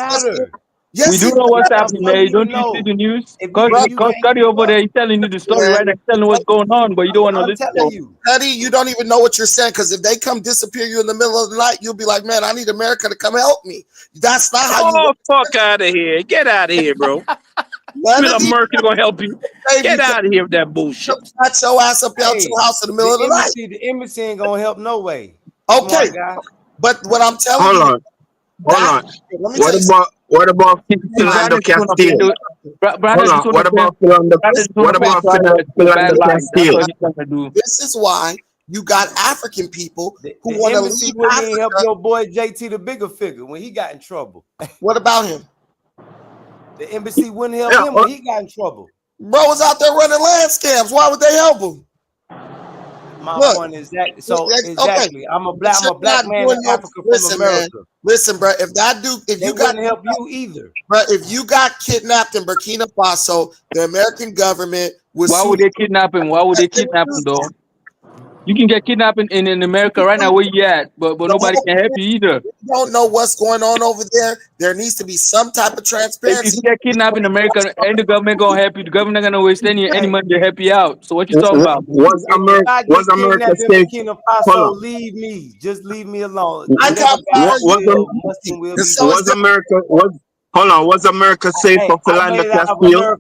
yes, we do know what's happening, man. Don't you see the news? Cuddy over there, he's telling you the story right now, telling what's going on, but you don't want to listen to him. Cuddy, you don't even know what you're saying, because if they come disappear you in the middle of the night, you'll be like, man, I need America to come help me. That's not how you. Oh, fuck out of here! Get out of here, bro. America gonna help you. Get out of here with that bullshit. Shut your ass up out your house in the middle of the night. The embassy ain't gonna help no way. Okay, but what I'm telling you. Hold on. What about Philando Castile? What about Philando Castile? This is why you got African people who want to leave Africa. Help your boy JT the bigger figure when he got in trouble. What about him? The embassy wouldn't help him when he got in trouble. Bro was out there running land scams. Why would they help him? My Look, point is that okay. I'm a black man in Africa listen, from America. Man, listen, bro. If that dude, if they you got wouldn't help you either. But if you got kidnapped in Burkina Faso, the American government would. Why would they kidnap him? Why would they kidnap him though? You can get kidnapped in America right now where you at, but nobody can help you either. You don't know what's going on over there. There needs to be some type of transparency. If you get kidnapped in America, ain't the government gonna help you? The government not gonna waste any money to help you out. So what you talking about? Was America safe? Burkina Faso, leave me. Just leave me alone. Was America safe for Philando Castile?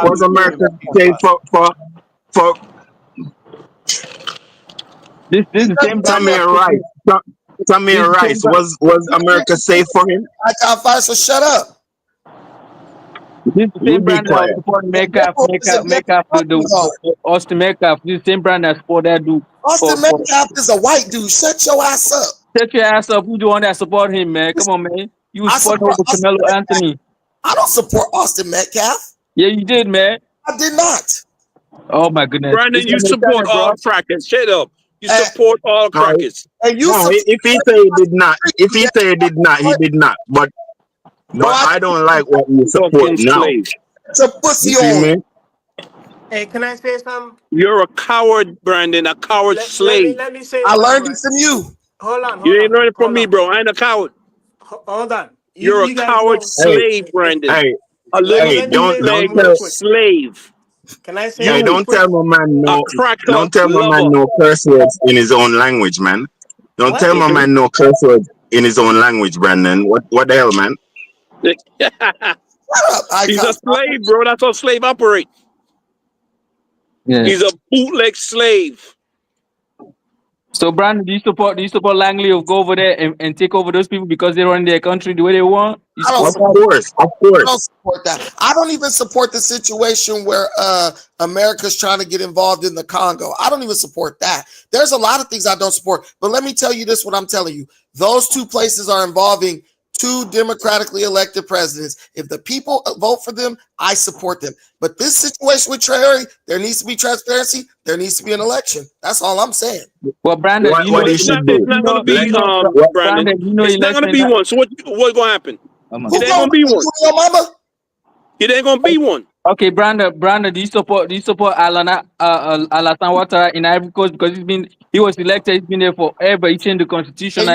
Was America safe for this is the same Tamir Rice? Tamir Rice, was America safe for him? I got fired, so shut up. This is the same brand that support Metcalf, Austin Metcalf. This is the same brand that support that dude. Austin Metcalf is a white dude. Shut your ass up. Shut your ass up. Who's the one that support him, man? Come on, man. You support Canelo Anthony. I don't support Austin Metcalf. Yeah, you did, man. I did not. Oh my goodness. Brandon, you support all crackers. Shut up. You support all crackers. And if he say he did not, he did not. But I don't like what you support now. It's a pussy hole. Hey, can I say something? You're a coward, Brandon. A coward slave. Let me say. I learned it from you. Hold on. You ain't learning from me, bro. I ain't a coward. Hold on. You're a coward slave, Brandon. A little slave. Can I say? Hey, don't tell my man no. Don't tell my man no curse words in his own language, man. Don't tell my man no curse words in his own language, Brandon. What the hell, man? He's a slave, bro. That's how slave operate. Yeah. He's a bootleg slave. So, Brandon, do you support Langley to go over there and take over those people because they run their country the way they want? Of course. I don't support that. I don't even support the situation where America's trying to get involved in the Congo. I don't even support that. There's a lot of things I don't support. But let me tell you this, what I'm telling you. Those two places are involving two democratically elected presidents. If the people vote for them, I support them. But this situation with Traore, there needs to be transparency. There needs to be an election. That's all I'm saying. Well, Brandon, it's not going to be, Brandon. It's not going to be one. So what's going to happen? It ain't going to be one. It ain't going to be one. Okay, Brandon, do you support Alassane Ouattara in Ivory Coast because he was elected, he's been there forever. He changed the constitution.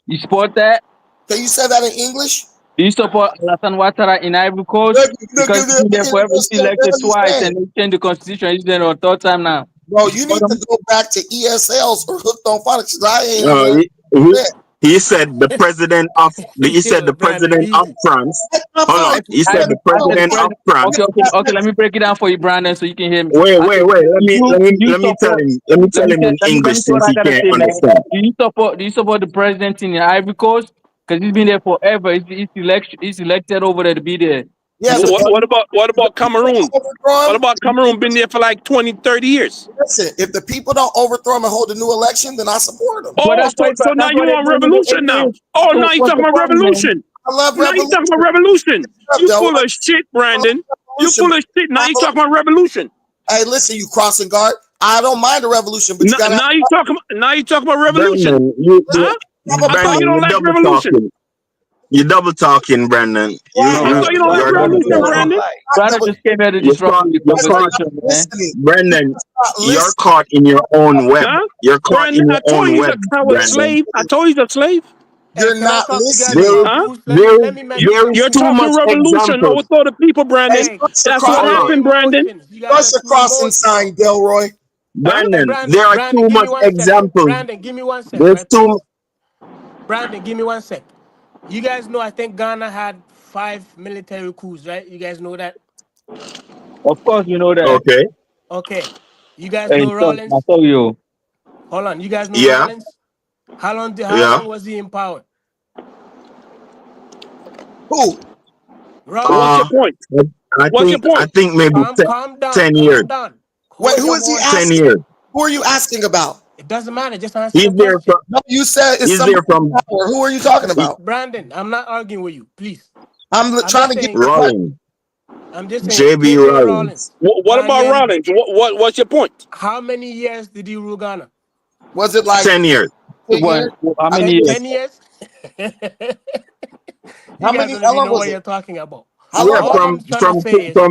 You support that? Can you say that in English? Do you support Alassane Ouattara in Ivory Coast? Because he's been there forever, he's elected twice and they changed the constitution. He's there a third time now. Bro, you need to go back to ESLs or Hooked on Phonics. He said the president of France. Hold on. He said the president of France. Okay, let me break it down for you, Brandon, so you can hear me. Wait. Let me tell him in English since he can't understand. Do you support the president in the Ivory Coast? Because he's been there forever. He's elected over there to be there. Yeah, what about Cameroon? What about Cameroon? Been there for like 20, 30 years. Listen, if the people don't overthrow him and hold a new election, then I support them. Oh, so now you want revolution now? Oh, now you talking about revolution? I love revolution. Now you talking about revolution? You full of shit, Brandon. You full of shit. Now you talking about revolution? Hey, listen, you crossing guard. I don't mind a revolution, but you got now you talking about revolution. Huh? I thought you don't like revolution. You're double talking, Brandon. You don't like revolution, Brandon. Brandon just came here to disrupt Brandon, you're caught in your own web. Huh? You're caught in your own web. I told you he's a slave. You're not listening. You're talking revolution. No, with all the people, Brandon. That's what happened, Brandon. What's a crossing sign, Delroy? Brandon, there are too much examples. Brandon, give me 1 second. There's too. Brandon, give me 1 sec. You guys know, I think Ghana had 5 military coups, right? You guys know that? Of course, you know that. Okay. You guys know Rawlins? I saw you. Hold on. You guys know Rawlins? How long was he in power? Who? What's your point? I think maybe calm down, 10 years. Wait, who is he asking? 10 years. Who are you asking about? It doesn't matter. Just answer He's the there question. from. No, you said it's He's there from. Who are you talking about? Brandon, I'm not arguing with you. Please. I'm trying to get Rollins. I'm just saying, JB JJ Rollins. What about Rollins? What's your point? How many years did he rule Ghana? Was it like 10 years? 10 years? How many years? 10 years? You How guys many? don't How even long know was what it? you're talking about. How long? All I'm trying to say is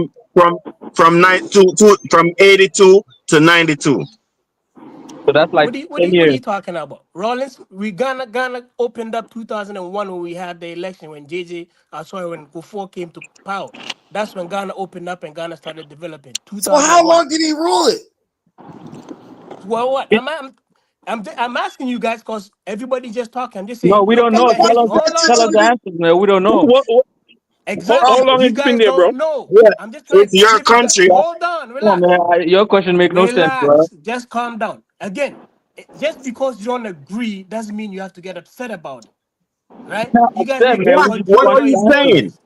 from 82 to 92. So that's like what 10 are years. you talking about? Rollins, Ghana opened up 2001 when we had the election when when Kufuor came to power. That's when Ghana opened up and Ghana started developing. So how 2001. long did he rule it? Well, what? I'm asking you guys because everybody just talking. I'm just No, saying, we look don't at know. the history. Tell us the answers, man. We don't know. Exactly. How long You has it been guys there, bro? don't know. Yeah, I'm just trying it's to your give you guys. country. Hold on, Come on, relax. man. Your question make no sense, bro. Relax. Just calm down. Again, just because you don't agree doesn't mean you have to get upset about it. Right? Not You guys upset, need to man. We just What control want are your you the answers. saying? emotions.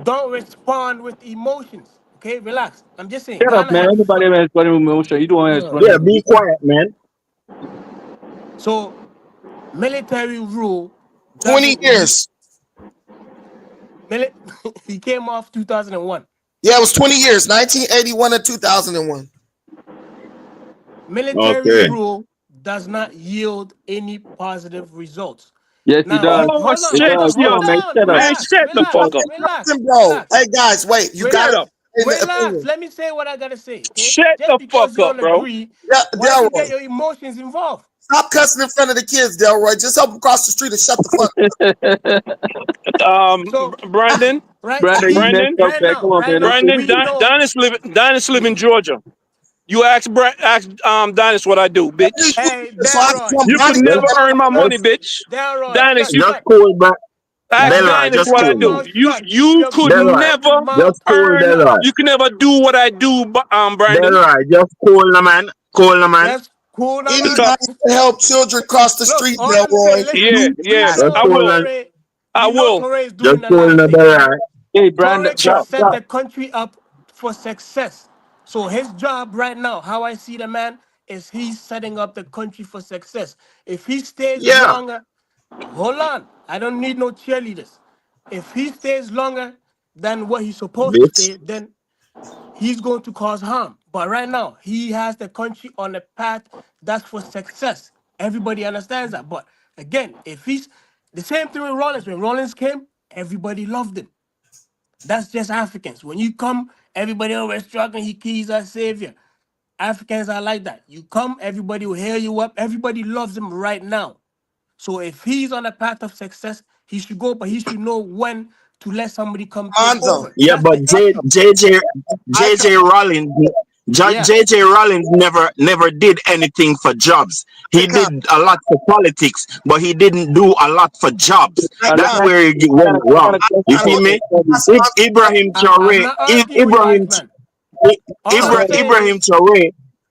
Don't respond with emotions. Okay, relax. I'm just saying, Shut up, Ghana man. had Anybody else responding with emotion? You don't want to respond Yeah, with be emotion. quiet, man. so military rule 20 doesn't years. he came off 2001. Yeah, it was 20 years, 1981 to 2001. Military Okay. rule does not yield any positive results. Yes, he Now, does. Oh, It shut does. Come your on, man. on, Shut up. man, relax, shut the relax, fuck up. relax, Listen, bro. relax. Hey, guys, wait. You got Shut it up. in the Relax. opinion. Let me say what I gotta say. Okay, Shut just the because fuck you up, don't bro. agree, Yeah, why you get Delroy. your emotions involved? Stop cussing in front of the kids, Delroy. Just help them cross the street and shut the fuck up. So Brandon, right, Brandon, you messed up, man. Come on, man. Don't say Brandon, we know. Donis live in Georgia. You ask Donis what I do, bitch. Hey, So I Delroy, come You could running. never earn my money, Just, bitch. Delroy, Donis, shut, you just shut. cool, but ask Delroy, Delroy, Donis just what keep I cool, your do. man. mouth You shut. you could Delroy, Keep your never mouth. just cool, earn. Delroy. You can never do what I do, Brandon. Delroy, just cool, man. Cool, man. Just cool It down, is man. Because nice to help children cross the Look, street, all I'm Delroy. saying, listen, we yeah, Just I know cool, will. man. Traore, I will. Traore is Just doing the cool, right thing, right? Delroy. Hey, Brandon. Traore can set Stop. the country up for success. So his job right now, how I see the man, is he's setting up the country for success. If he stays Yeah, longer, hold on, I don't need no cheerleaders. If he stays longer than what he's supposed to bitch. stay, then he's going to cause harm. But right now, he has the country on a path that's for success. Everybody understands that. But again, if he's the same thing with Rollins, when Rollins came, everybody loved him. That's just Africans. When you come, everybody always struggling. He's our savior. Africans are like that. You come, everybody will hail you up. Everybody loves him right now. So if he's on a path of success, he should go, but he should know when to let somebody come take Monzo. over. Yeah, That's but the issue. JJ Rollins, Yeah. JJ Rollins never did anything for jobs. He did a lot for politics, but he didn't do a lot for jobs. That's Icon. where he went I got a wrong. You question. see me? That's If Monzo. Ibrahim I'm Traore, not if arguing with you, Iceman. All I'm saying Ibrahim is, Traore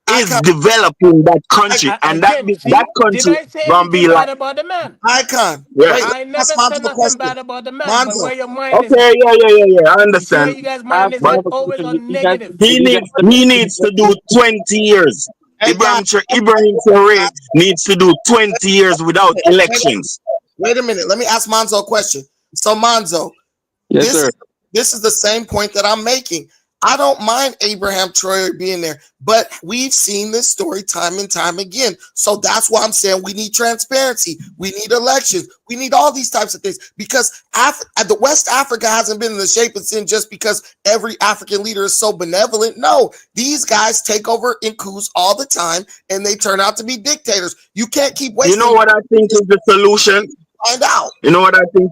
is Icon. developing that country, and again, that see, did country I say gonna be anything like, bad about the man? Icon. yeah. Wait, let I me ask never said Monzo a nothing question. bad about the man, but Monzo. where your mind is Okay, at. yeah. I You see how understand, you guys' I mind is have but at a always question. on You guys, negative. he needs to do 20 years. Hey, guys. Ibrahim Traore needs to do 20 years without elections. Wait a minute. Let me ask Monzo a question. So, Monzo, yes, sir. this is the same point that I'm making. I don't mind Abraham Traore being there, but we've seen this story time and time again. So that's why I'm saying we need transparency. We need elections. We need all these types of things because the West Africa hasn't been in the shape it's in just because every African leader is so benevolent. No, these guys take over in coups all the time and they turn out to be dictators. You can't keep wasting. You know what I think is the solution? Find out. You know what I think?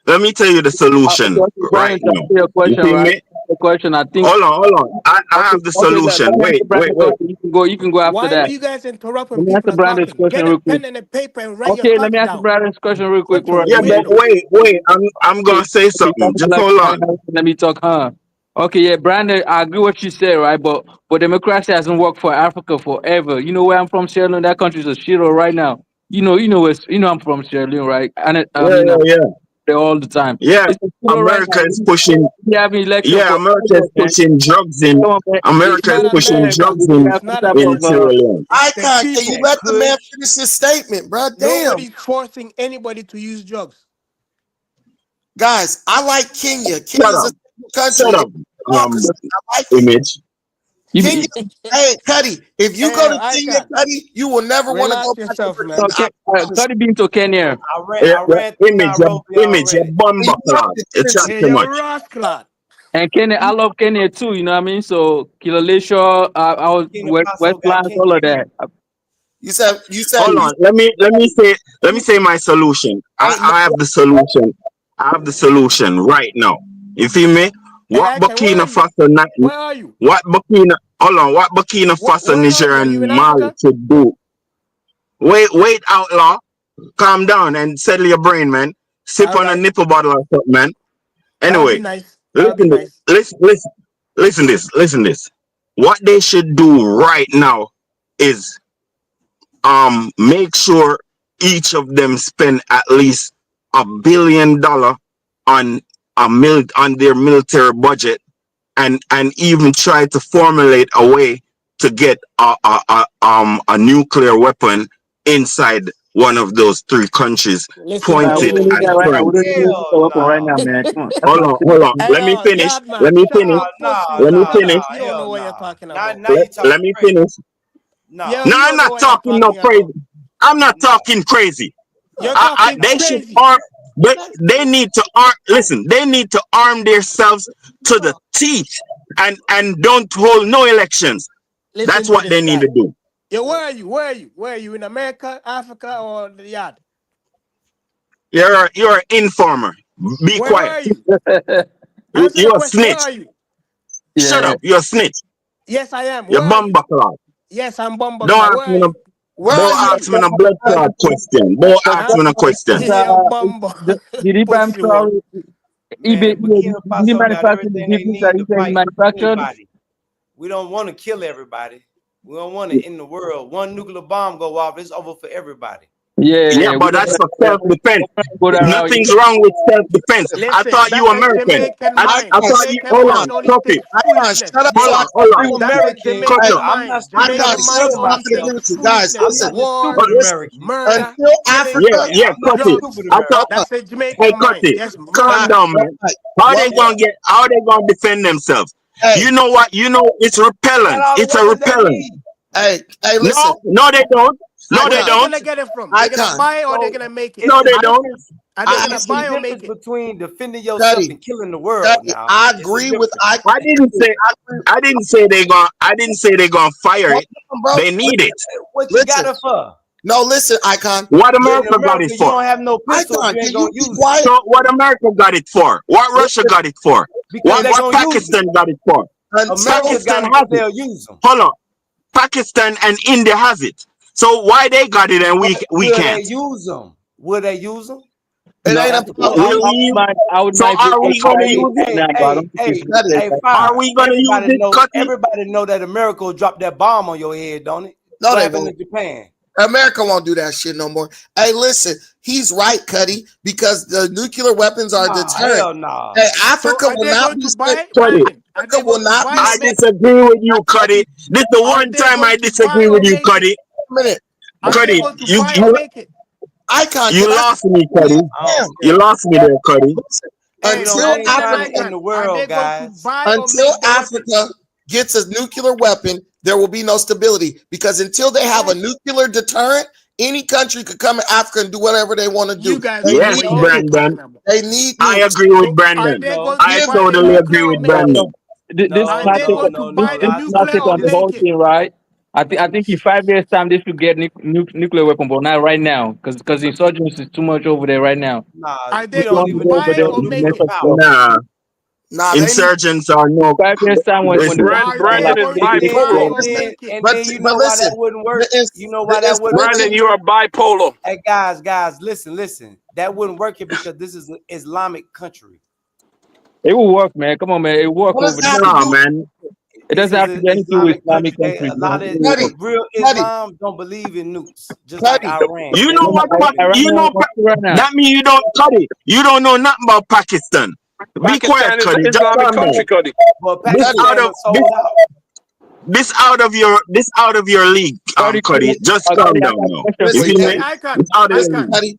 Let me tell you the solution right Brandon, to now. answer your You question, see right? me? The question, I think. Hold on. I have the Okay, let solution. me answer Wait. Brandon's question. You can go after Why do that. you guys interrupt when Let me people answer are Brandon's talking? question Get a real quick. pen and a paper and write your Okay, let thoughts me answer down. Brandon's question real quick. Such a Yeah, but weirdo. wait. I'm gonna say Okay, something. Just hold on. let me talk, huh? Okay, yeah, Brandon, I agree what you said, right? But democracy hasn't worked for Africa forever. You know where I'm from, Sierra Leone. That country's a shithole right now. I'm from Sierra Leone, right? And Yeah. there all the time. Yeah, It's a shithole right America now. is pushing. We have an election Yeah, for America is man. pushing drugs in. Come on, man. It's America is not pushing America. drugs We in have It's some not type in of America. Sierra Leone. It's the Icon, can you people. let the man finish his statement, bro? Damn. Nobody's forcing anybody to use drugs. Guys, I like Kenya. Shut Kenya's up. a country. Shut up. Democracy. I like it. Image. Kenya, hey, Cuddy, if you go to Kenya, Cuddy, you will never want to go back to Burkina. Cuddy been to Kenya. I ran image, your bumper cloud. It's not too much. And Kenya, I love Kenya too. You know what I mean? So Kilolesha, I was Westlands, all of that. You said. Hold on. Let me say my solution. I have the solution. I have the solution right now. You feel me? What Burkina Faso, what Burkina Faso, Niger, and Mali should do? Wait, outlaw. Calm down and settle your brain, man. Sip on a nipple bottle or something, man. Anyway, listen this. What they should do right now is make sure each of them spend at least $1 billion on their military budget, and even try to formulate a way to get a nuclear weapon inside one of those three countries pointed at France. Right now, man. Come on. Hold on. Let me finish. Let me finish. No, I'm not talking no crazy. I'm not talking crazy. They should arm. They need to arm. Listen, they need to arm themselves to the teeth and don't hold no elections. That's what they need to do. Yeah, where are you? Where are you? In America, Africa, or the yard? You're an informer. Be quiet. You're a snitch. Shut up. You're a snitch. Yes, I am. You're bumper cloud. Yes, I'm bumper cloud. Don't ask me a blood clot question. Don't ask me a question. Did Ibrahim Traore he manufactured the business that he manufactured? We don't want to kill everybody. We don't want to end the world. One nuclear bomb go off, it's over for everybody. Yeah, but that's for self-defense. Nothing's wrong with self-defense. I thought you were American. I thought you. Hold on, stop it. Shut up. Hold on. Guys, listen. Until Africa. Yeah, cut it. Hey, cut it. Calm down, man. How they gonna defend themselves? You know what? It's repellent. It's a repellent. Hey, listen. No, they don't. No, they don't. Where they gonna get it from? They're gonna buy it or they're gonna make it? No, they don't. Are they gonna buy or make it? Between defending yourself and killing the world. Now. I agree with. I didn't say they're gonna fire it. They need it. What you got it for? No, listen, Icon. What America got it for? You don't have no pistol. Icon, you ain't gonna use it. So what America got it for? What Russia got it for? What Pakistan got it for? Pakistan has it. Hold on. Pakistan and India has it. So why they got it and we can't? Will they use them? It ain't So are we gonna use it? Are we gonna use it? Everybody know that America will drop that bomb on your head, don't it? No, what they happened won't. in Japan? America won't do that shit no more. Hey, listen, he's right, Cuddy, because the nuclear weapons are deterrent. Hell nah. Hey, Africa will not be Africa will not be. I disagree with you, Cuddy. This is the one time I disagree with you, Cuddy. Cuddy, you Icon, you lost me, Cuddy. You lost me there, Cuddy. Until Africa in the world, guys. Until Africa gets a nuclear weapon, there will be no stability, because until they have a nuclear deterrent, any country could come in Africa and do whatever they want to do. Yes, Brandon. They need. I agree with Brandon. I totally agree with Brandon. This market on the whole thing, right? I think in 5 years' time they should get nuclear weapon, but not right now, because the insurgency is too much over there right now. Nah, they don't even buy it or make it. Nah, insurgents are no. 5 years time when Brandon is bipolar. But you know why that wouldn't work? You know why that wouldn't work? Brandon, you are bipolar. Hey guys, listen. That wouldn't work here because this is an Islamic country. It will work, man. Come on, man. It will work over there. No, man. It doesn't have to be anything with Islamic countries. A lot of real Islam don't believe in nukes, just like Iran. You know what? That means you don't, Cuddy. You don't know nothing about Pakistan. Be quiet, Cuddy. Just calm down. This out of your league, Cuddy. Just calm down now. It's out of your league.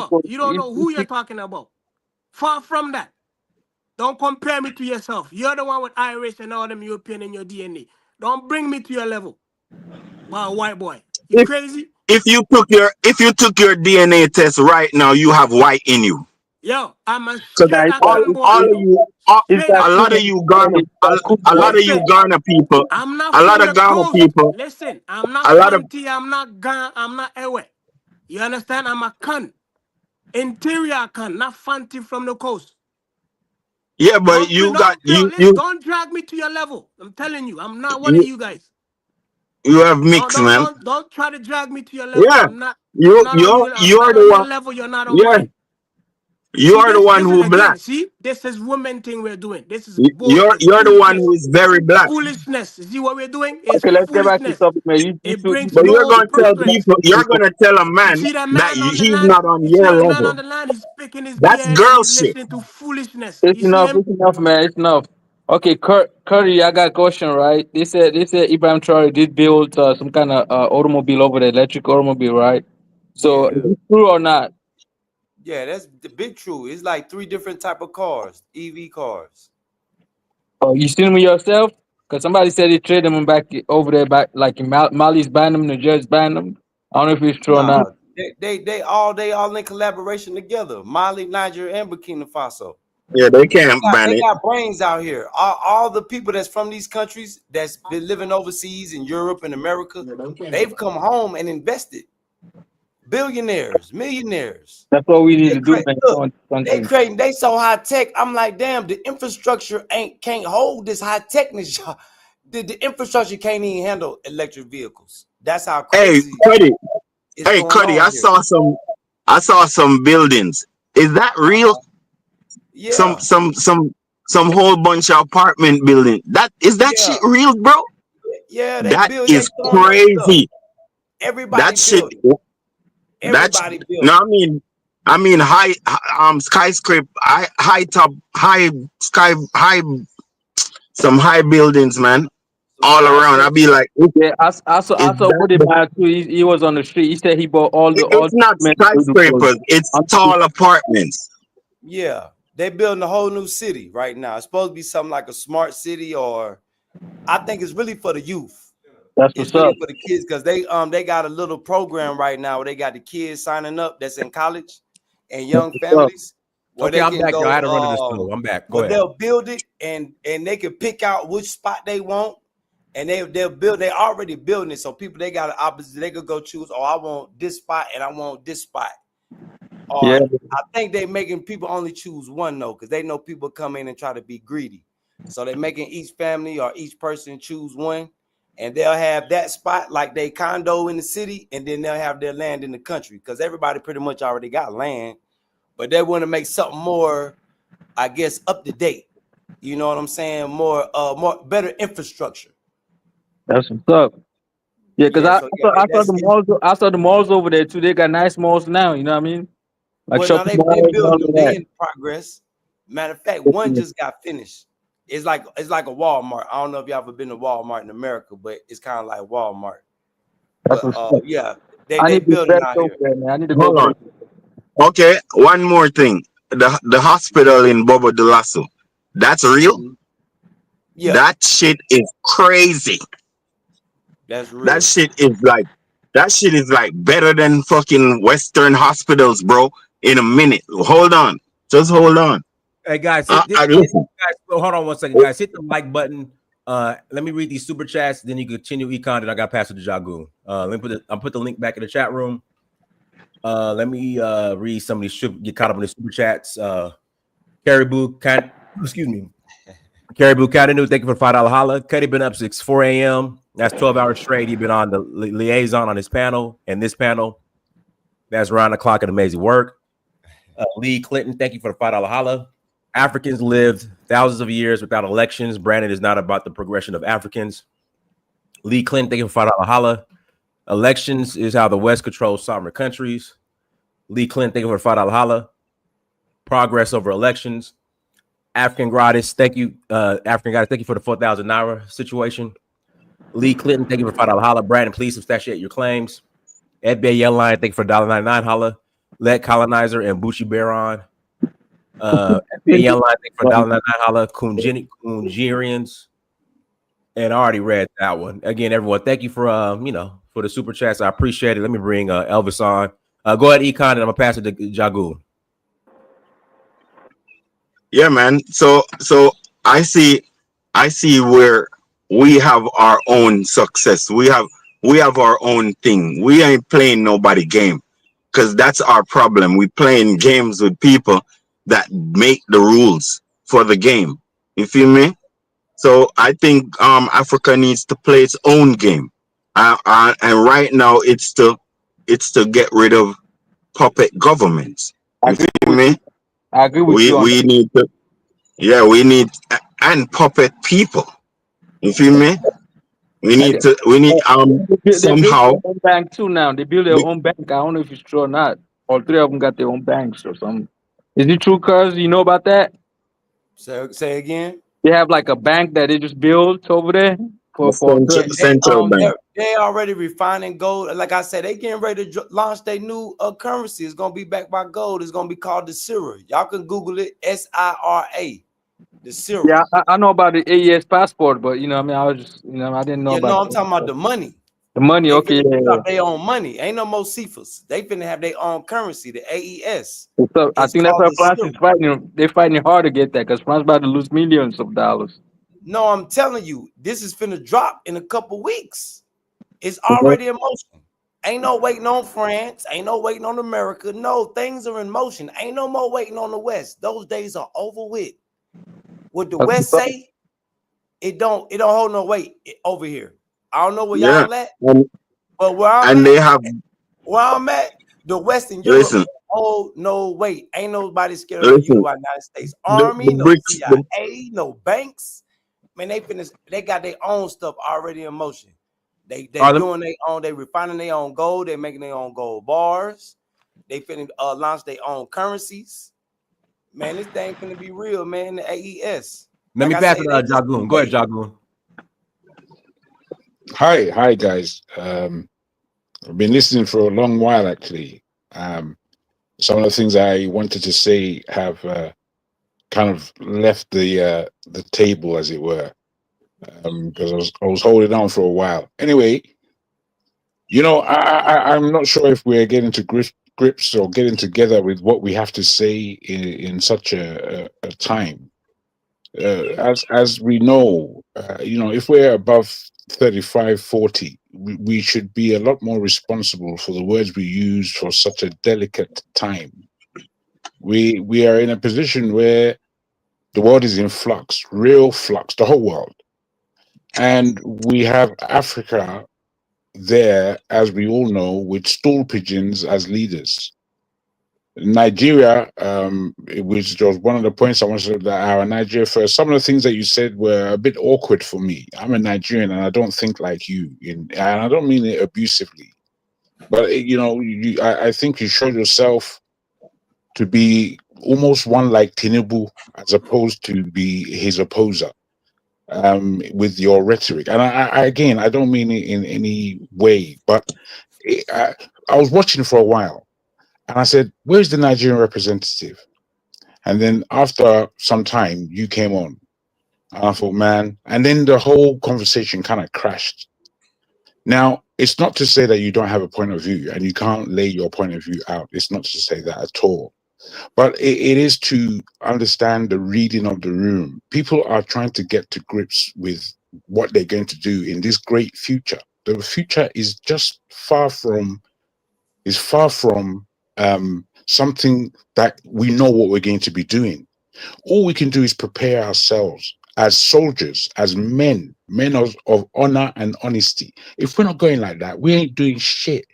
No, you don't know who you're talking about. Far from that. Don't compare me to yourself. You're the one with Irish and all them European in your DNA. Don't bring me to your level. Wow, white boy. You crazy? If you took your DNA test right now, you have white in you. Yo, I'm a So straight that all Akan boy, all of yo. you, is Straight that a cool? lot Akan. of you Ghana, a lot of you Listen, Ghana people, I'm not a lot from of the Ghana coast. people, Listen, I'm not a lot of Fanti, I'm not Gan, I'm not Ewe. You understand? I'm a Kan. Interior Kan, not Fanti from the coast. yeah, but you got Yo, listen, don't drag me to your level. I'm telling you, I'm not one of you you guys. you have Don't mix, don't man. don't don't try to drag me to your level. Yeah, I'm not on you. I'm you're not the on your one. level. You're not on Yeah, mine. you See are the this? one This is who black. again. See, this is women thing we're doing. This is bullshit, You're the one foolishness, who is very black. foolishness. See what we're doing is Okay, let's get back to foolishness. topic, man. You It two, brings But you're no gonna tell progress. people, you're gonna tell a You man see that that man on the he's land? not on You see your that man on level. the land? He's picking his That's beard and girl he's shit. listening to foolishness. it's You see enough. him? It's enough, man. It's enough. Okay, Curry, I got a question, right? They said Ibrahim Traore did build some kind of automobile over there, electric automobile, right? So Yeah. is this true or not? Yeah, that's the big true. It's like 3 different type of cars, EV cars. Oh, you seen them yourself? Because somebody said they traded them back over there, back like in Mali's buying them, New Jersey's buying them. I don't know if it's true or not. No, they all in collaboration together. Mali, Niger, and Burkina Faso. Yeah, they can't ban They it. got brains out here. All the people that's from these countries that's been living overseas in Europe and America, they've come home and invested. Billionaires, millionaires. That's what we need They to do, create, man. look, they so high tech. I'm like, damn, the infrastructure can't hold this high techness. The infrastructure can't even handle electric vehicles. That's how Hey, crazy Cuddy. it's Hey, going Cuddy, on here. I saw some buildings. Is that real? Yeah. Some whole bunch of apartment building. That Yeah. shit real, bro? Yeah, they That build, they is throwing up stuff. crazy. Everybody That shit. building. Everybody No, building. I mean skyscraper, some high buildings, man, all around. I'll be like, yeah, I saw Buddy Man too. He was on the street. He said he bought all it's not skyscrapers, it's tall apartments. Yeah, they building a whole new city right now. It's supposed to be something like a smart city, or I think it's really for the youth. That's It's what's really up. for the kids because they got a little program right now where they got the kids signing up that's in college and young families where Okay, they I'm can back, go. y'all. I had to run to the store. I'm back. Go But ahead. they'll build it and they can pick out which spot they want, and they'll build. They already building it, so people they got an opposite. They could go choose. Oh, I want this spot and I want this spot. Or Yeah. I think they making people only choose one though, because they know people come in and try to be greedy. So they're making each family or each person choose one, and they'll have that spot like they condo in the city, and then they'll have their land in the country because everybody pretty much already got land, but they want to make something more, I guess, up to date. You know what I'm saying? More better infrastructure. That's what's up. Yeah, because Yeah, so I saw the malls. I saw the malls over there too. They got nice malls now. You know what I mean? Like well, now shopping they malls and all building them. of They that. in progress. Matter of fact, one just got finished. It's like a Walmart. I don't know if y'all ever been to Walmart in America, but it's kind of like Walmart. That's But what's up. yeah, I they need to building invest out over here. there, man. I need to go Hold over on. there. Okay, one more thing. The hospital in Bobo Dioulasso, that's real? Yeah, That shit is crazy. that's real. That shit is like better than fucking Western hospitals, bro. In a minute. Hold on. Just hold on. Hey guys, Listen. hold on 1 second, guys. Hit the like button. Let me read these super chats. Then you continue econ. Then I got to pass it to Jagoon. Let me put the link back in the chat room. Let me read some of these. Get caught up in the super chats. Caribou, excuse me. Caribou Cadenu, thank you for the $5 holla. Cuddy been up since 4 a.m. That's 12 hours straight. He been on the liaison on his panel and this panel. That's around the clock and amazing work. Lee Clinton, thank you for the $5 holla. Africans lived thousands of years without elections. Brandon is not about the progression of Africans. Lee Clinton, thank you for $5 holla. Elections is how the West controls sovereign countries. Lee Clinton, thank you for the $5 holla. Progress over elections. African Goddess, thank you. African Goddess, thank you for the 4,000 naira situation. Lee Clinton, thank you for $5 holla. Brandon, please substantiate your claims. FBI Yellline, thank you for $1.99 holla. Let Colonizer and Bucci Baron. FBI Yellline, thank you for $1.99 holla. Kunjirians. And I already read that one. Again, everyone, thank you for for the super chats. I appreciate it. Let me bring Elvis on. Go ahead, Econ, and I'm gonna pass it to Jagoon. Yeah, man. So I see where we have our own success. We have our own thing. We ain't playing nobody game, because that's our problem. We playing games with people that make the rules for the game. You feel me? So I think Africa needs to play its own game, and right now it's to get rid of puppet governments. I You agree feel with me? you. I agree with We you on we that. need to, yeah, we need, and puppet people. You feel me? And We need they build somehow. their own bank too now. They build their own bank. I don't know if it's true or not. All three of them got their own banks or something. Is it true, cuz? You know about that? Say again. They have like a bank that they just built over there The for all three of them. central bank. They already refining gold. Like I said, they getting ready to launch their new currency. It's gonna be backed by gold. It's gonna be called the Sira. Y'all can Google it. SIRA. The Sira. Yeah, I know about the AES passport, but you know, I mean, I was just, you know, I didn't know Yeah, about no, I'm talking about the money. the money. They Okay, finna yeah. drop their own money. Ain't no more CFAs. They finna have their own currency, the AES. So I It's think that's called why the France Sira. is fighting. They're fighting hard to get that because France about to lose millions of dollars. No, I'm telling you, this is finna drop in a couple weeks. It's already in motion. Ain't no waiting on France. Ain't no waiting on America. No, things are in motion. Ain't no more waiting on the West. Those days are over with. What the West say, it don't hold no weight over here. I don't know where Yeah, y'all at, but and they have, where I'm at, the Western Europe listen, hold no weight. Ain't nobody scared of the listen. United States The Army, no bricks, CIA, no banks. Man, they got their own stuff already in motion. They doing their own, they refining their own gold, they making their own gold bars. They finna launch their own currencies. Man, this thing finna be real, man. The AES. Let me I pass say, it it ain't just Jagoon. Go ahead, eBay. Jagoon. Hi guys. I've been listening for a long while actually. Some of the things I wanted to say have kind of left the table, as it were, because I was holding on for a while. Anyway, you know, I'm not sure if we're getting to grips or getting together with what we have to say in such a time. As we know, you know, if we're above 35, 40, we should be a lot more responsible for the words we use for such a delicate time. We are in a position where the world is in flux, real flux, the whole world. And we have Africa there, as we all know, with stool pigeons as leaders. Nigeria, which was one of the points I wanted to our Nigeria first. Some of the things that you said were a bit awkward for me. I'm a Nigerian and I don't think like you, and I don't mean it abusively, but you know, I think you showed yourself to be almost one like Tinubu as opposed to be his opposer, with your rhetoric. And I again, I don't mean it in any way, but I was watching for a while. And I said, where's the Nigerian representative? And then after some time, you came on. And I thought, man, and then the whole conversation kind of crashed. Now, it's not to say that you don't have a point of view and you can't lay your point of view out. It's not to say that at all. But it is to understand the reading of the room. People are trying to get to grips with what they're going to do in this great future. The future is just far from something that we know what we're going to be doing. All we can do is prepare ourselves as soldiers, as men of honor and honesty. If we're not going like that, we ain't doing shit.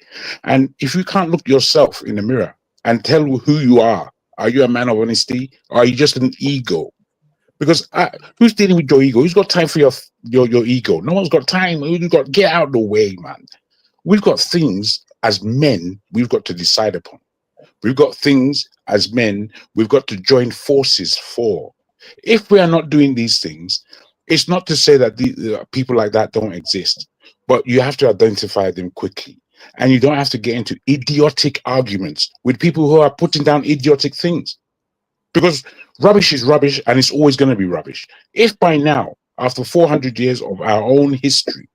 And if you can't look yourself in the mirror and tell who you are you a man of honesty? Or are you just an ego? Because who's dealing with your ego? Who's got time for your ego? No one's got time. You've got get out of the way, man. We've got things as men we've got to decide upon. We've got things as men we've got to join forces for. If we are not doing these things, it's not to say that the people like that don't exist, but you have to identify them quickly. And you don't have to get into idiotic arguments with people who are putting down idiotic things. Because rubbish is rubbish and it's always going to be rubbish. If by now, after 400 years of our own history,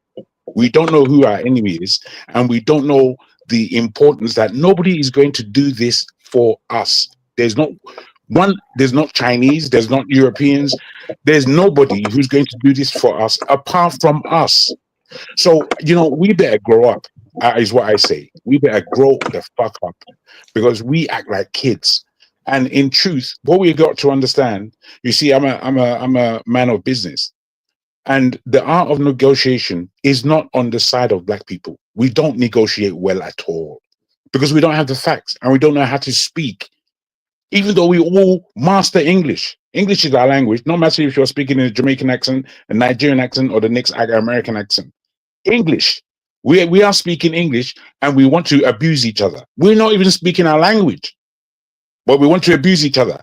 we don't know who our enemy is, and we don't know the importance that nobody is going to do this for us. One, there's not Chinese, there's not Europeans, there's nobody who's going to do this for us apart from us. So, we better grow up, is what I say. We better grow the fuck up because we act like kids. And in truth, what we got to understand, you see, I'm a man of business. And the art of negotiation is not on the side of black people. We don't negotiate well at all because we don't have the facts and we don't know how to speak. Even though we all master English. English is our language, no matter if you're speaking in a Jamaican accent, a Nigerian accent, or the next American accent. English. We are speaking English and we want to abuse each other. We're not even speaking our language, but we want to abuse each other.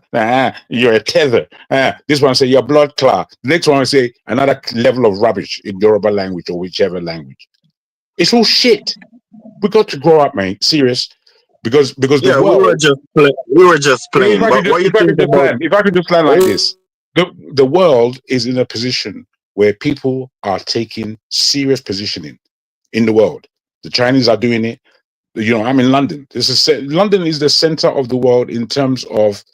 You're a tether. This one say you're blood clot. The next one will say another level of rubbish in Yoruba language or whichever language. It's all shit. We got to grow up, mate. Serious. Because Yeah, the world. we were just playing. But what you think about? If I could just land like this, the world is in a position where people are taking serious positioning in the world. The Chinese are doing it. I'm in London. London is the center of the world in terms of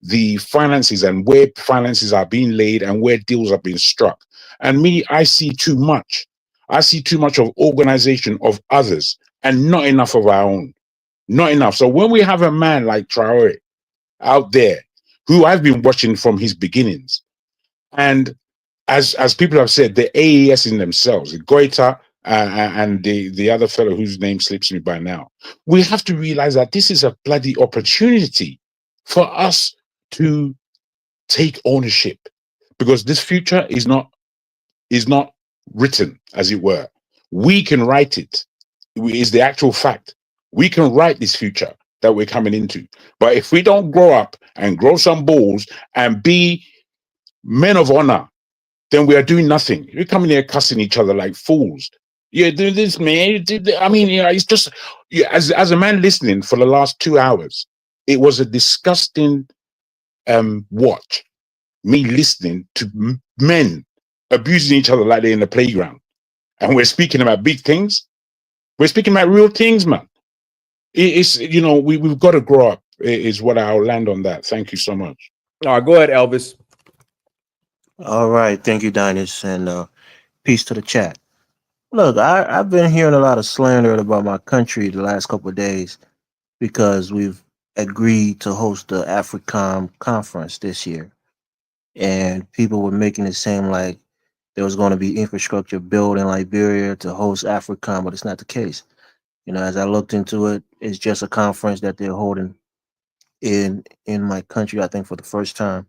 the finances and where finances are being laid and where deals are being struck. And me, I see too much. I see too much of organization of others and not enough of our own. Not enough. So when we have a man like Traore out there, who I've been watching from his beginnings, and as people have said, the AES in themselves, Goita and the other fellow whose name slips me by now, we have to realize that this is a bloody opportunity for us to take ownership, because this future is not written, as it were. We can write it. Is the actual fact. We can write this future that we're coming into. But if we don't grow up and grow some balls and be men of honor, then we are doing nothing. We're coming here cussing each other like fools. Yeah, do this, man. I mean, it's just, as a man listening for the last 2 hours, it was a disgusting watch. Me listening to men abusing each other like they're in the playground. And we're speaking about big things. We're speaking about real things, man. It's, we've got to grow up, is what I'll land on that. Thank you so much. All right, go ahead, Elvis. All right, thank you, Dinus, and peace to the chat. Look, I've been hearing a lot of slander about my country the last couple of days because we've agreed to host the AFRICOM conference this year. And people were making it seem like there was going to be infrastructure built in Liberia to host AFRICOM, but it's not the case. As I looked into it, it's just a conference that they're holding in my country, I think for the first time,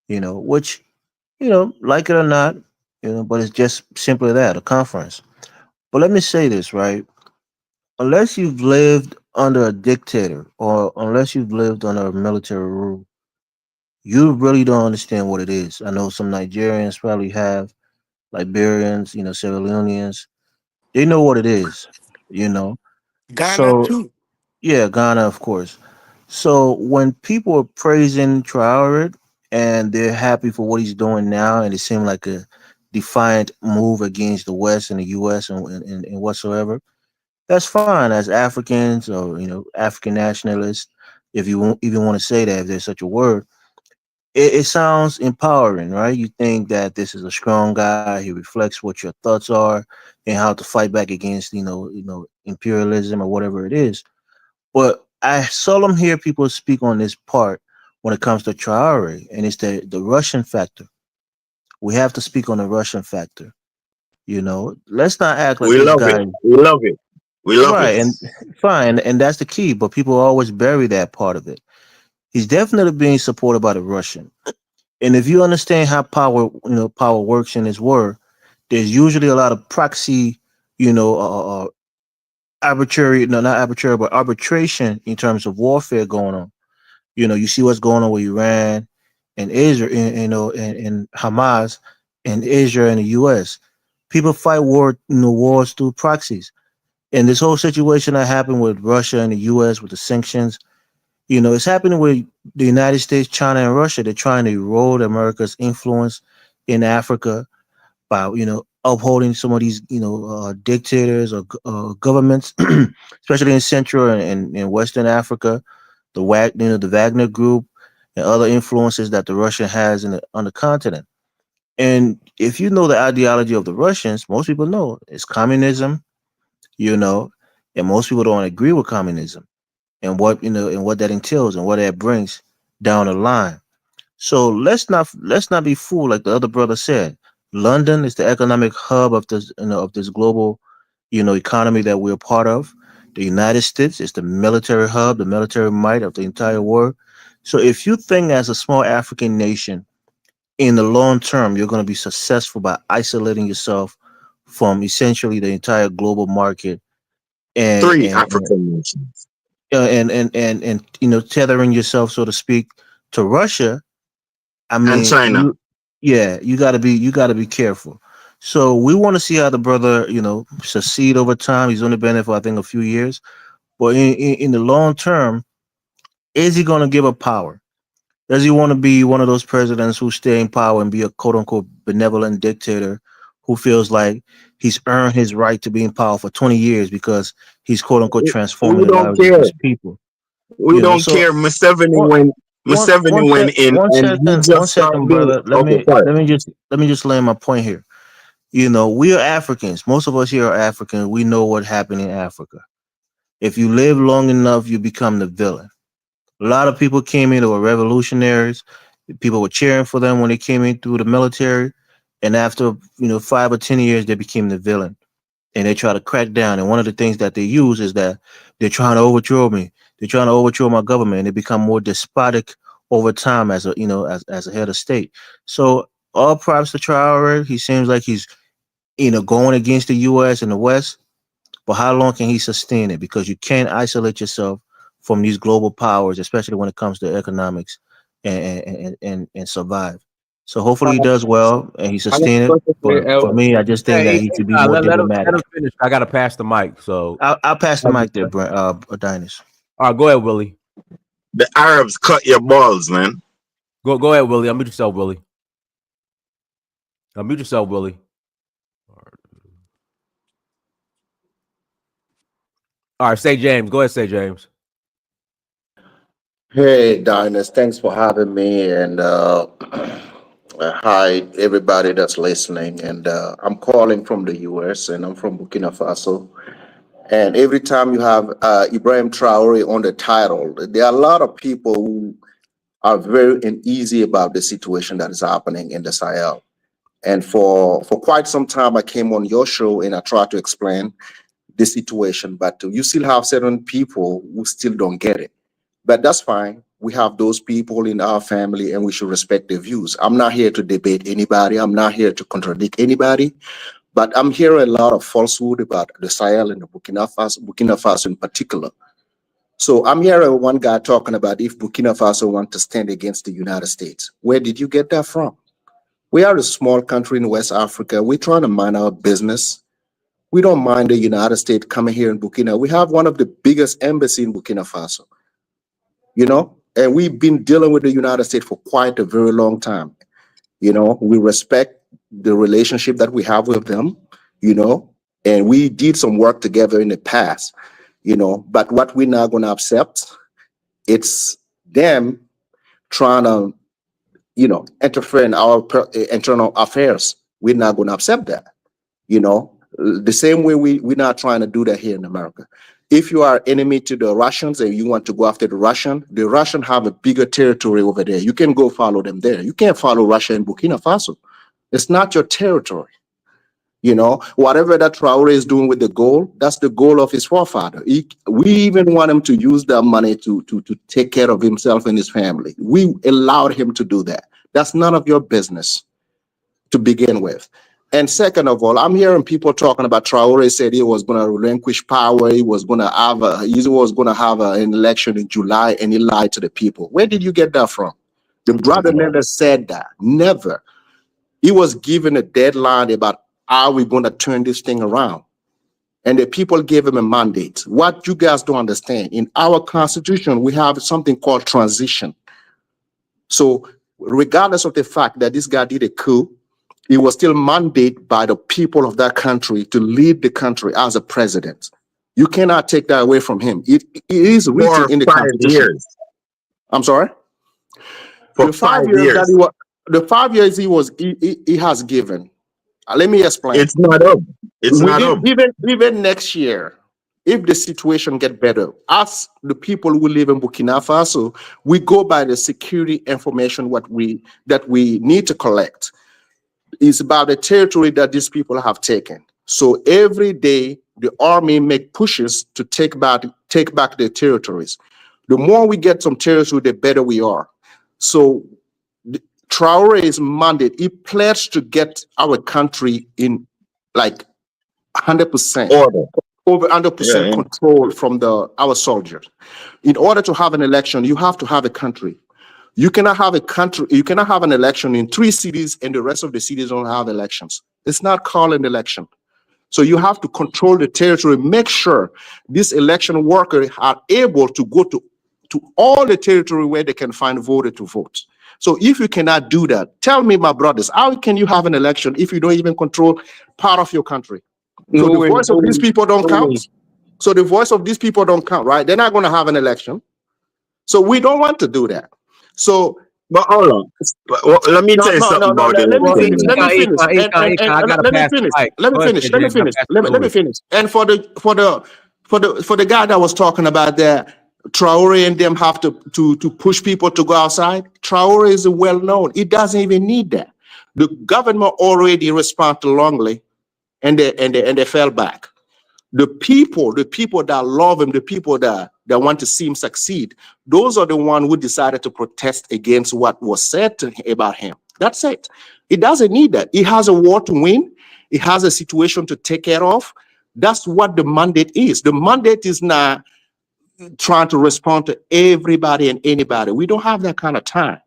which, like it or not, but it's just simply that, a conference. But let me say this, right? Unless you've lived under a dictator or unless you've lived under a military rule, you really don't understand what it is. I know some Nigerians probably have, Liberians, Sierra Leoneans. They know what it is, you know. Ghana So too. yeah, Ghana, of course. So when people are praising Traore and they're happy for what he's doing now, and it seemed like a defiant move against the West and the U.S. and whatsoever, that's fine as Africans or African nationalists, if you even want to say that, if there's such a word. It sounds empowering, right? You think that this is a strong guy. He reflects what your thoughts are and how to fight back against imperialism or whatever it is. But I seldom hear people speak on this part when it comes to Traore, and it's the Russian factor. We have to speak on the Russian factor. Let's not act like We this love it. guy. We love it. We love it. Right, and fine, and that's the key. But people always bury that part of it. He's definitely being supported by the Russian. And if you understand how power works in this war, there's usually a lot of proxy, arbitrary, no, not arbitrary, but arbitration in terms of warfare going on. You see what's going on with Iran and Israel, and Hamas and Israel and the U.S. People fight wars through proxies. And this whole situation that happened with Russia and the U.S. with the sanctions, it's happening with the United States, China, and Russia. They're trying to erode America's influence in Africa by, upholding some of these, dictators or governments, especially in Central and Western Africa. The Wagner Group, and other influences that the Russia has on the continent. And if you know the ideology of the Russians, most people know it's communism, you know, and most people don't agree with communism and what that entails and what that brings down the line. So let's not be fooled, like the other brother said. London is the economic hub of this global economy that we're part of. The United States is the military hub, the military might of the entire world. So if you think as a small African nation in the long term you're going to be successful by isolating yourself from essentially the entire global market and Three and African nations and tethering yourself, so to speak, to Russia. I and mean, China. you got to be careful. So we want to see how the brother, succeed over time. He's only been there for I think a few years, but in the long term, is he going to give up power? Does he want to be one of those presidents who stay in power and be a quote unquote benevolent dictator who feels like he's earned his right to be in power for 20 years because he's quote unquote We transforming the don't lives of care. his people? We don't So care. Museveni one went. one Museveni one went sec in, one and he second one just started second doing. brother. Let Okay, me sorry. let me just land my point here. We are Africans. Most of us here are Africans. We know what happened in Africa. If you live long enough, you become the villain. A lot of people came in that were revolutionaries. People were cheering for them when they came in through the military, and after 5 or 10 years, they became the villain, and they try to crack down. And one of the things that they use is that they're trying to overthrow me. They're trying to overthrow my government, and they become more despotic over time as as a head of state. So all props to Traore. He seems like he's going against the U.S. and the West, but how long can he sustain it? Because you can't isolate yourself from these global powers, especially when it comes to economics and survive. So hopefully he does well and he I got sustain a it. question for you, But for Elder. me, I just think that Hey, he should be nah, more let him diplomatic. finish. I gotta pass the mic. So, I'll pass the mic there, Dinus. all right, go ahead, Willie. The Arabs cut your balls, man. Go ahead, Willie. Unmute yourself, Willie. Unmute yourself, Willie. All right, say James. Go ahead, say James. Hey, Dinus, thanks for having me. And hi, everybody that's listening. And I'm calling from the US and I'm from Burkina Faso. And every time you have Ibrahim Traore on the title, there are a lot of people who are very uneasy about the situation that is happening in the Sahel. And for quite some time, I came on your show and I tried to explain the situation, but you still have certain people who still don't get it. But that's fine. We have those people in our family and we should respect their views. I'm not here to debate anybody. I'm not here to contradict anybody. But I'm hearing a lot of falsehood about the Sahel and the Burkina Faso in particular. So I'm hearing one guy talking about if Burkina Faso want to stand against the United States. Where did you get that from? We are a small country in West Africa. We're trying to mind our business. We don't mind the United States coming here in Burkina. We have one of the biggest embassies in Burkina Faso, and we've been dealing with the United States for quite a very long time. We respect the relationship that we have with them, and we did some work together in the past, but what we're not going to accept, it's them trying to, interfere in our internal affairs. We're not going to accept that. The same way we're not trying to do that here in America. If you are enemy to the Russians and you want to go after the Russian have a bigger territory over there. You can go follow them there. You can't follow Russia in Burkina Faso. It's not your territory. Whatever that Traore is doing with the gold, that's the goal of his forefather. We even want him to use that money to take care of himself and his family. We allowed him to do that. That's none of your business to begin with. And second of all, I'm hearing people talking about Traore said he was going to relinquish power. He was going to have an election in July, and he lied to the people. Where did you get that from? The brother never said that. Never. He was given a deadline about how we're going to turn this thing around. And the people gave him a mandate. What you guys don't understand, in our constitution, we have something called transition. So regardless of the fact that this guy did a coup, he was still mandated by the people of that country to lead the country as a president. You cannot take that away from him. It is written in the 5 Constitution. years. I'm sorry? For The 5 5 years that years. the 5 years he has given. Let me explain. It's not up. It's not up. Even next year, if the situation get better, us the people who live in Burkina Faso, we go by the security information that we need to collect. It's about the territory that these people have taken. So every day the army make pushes to take back the territories. The more we get some territory, the better we are. So Traore's mandate, he pledged to get our country in like 100%, Order. over 100% control from our soldiers. In order to have an election, you have to have a country. You cannot have an election in 3 cities and the rest of the cities don't have elections. It's not called an election. So you have to control the territory, make sure these election workers are able to go to all the territory where they can find voter to vote. So if you cannot do that, tell me, my brothers, how can you have an election if you don't even control part of your country? So the voice of these people don't count. So the voice of these people don't count, right? They're not going to have an election. So we don't want to do that. So, but hold on. Let me tell you something about the let me finish. election. Let me finish. And for the guy that was talking about that, Traore and them have to push people to go outside. Traore is well known. It doesn't even need that. The government already responded wrongly, and they fell back. The people that love him, the people that want to see him succeed, those are the ones who decided to protest against what was said about him. That's it. He doesn't need that. He has a war to win. He has a situation to take care of. That's what the mandate is. The mandate is not trying to respond to everybody and anybody. We don't have that kind of time.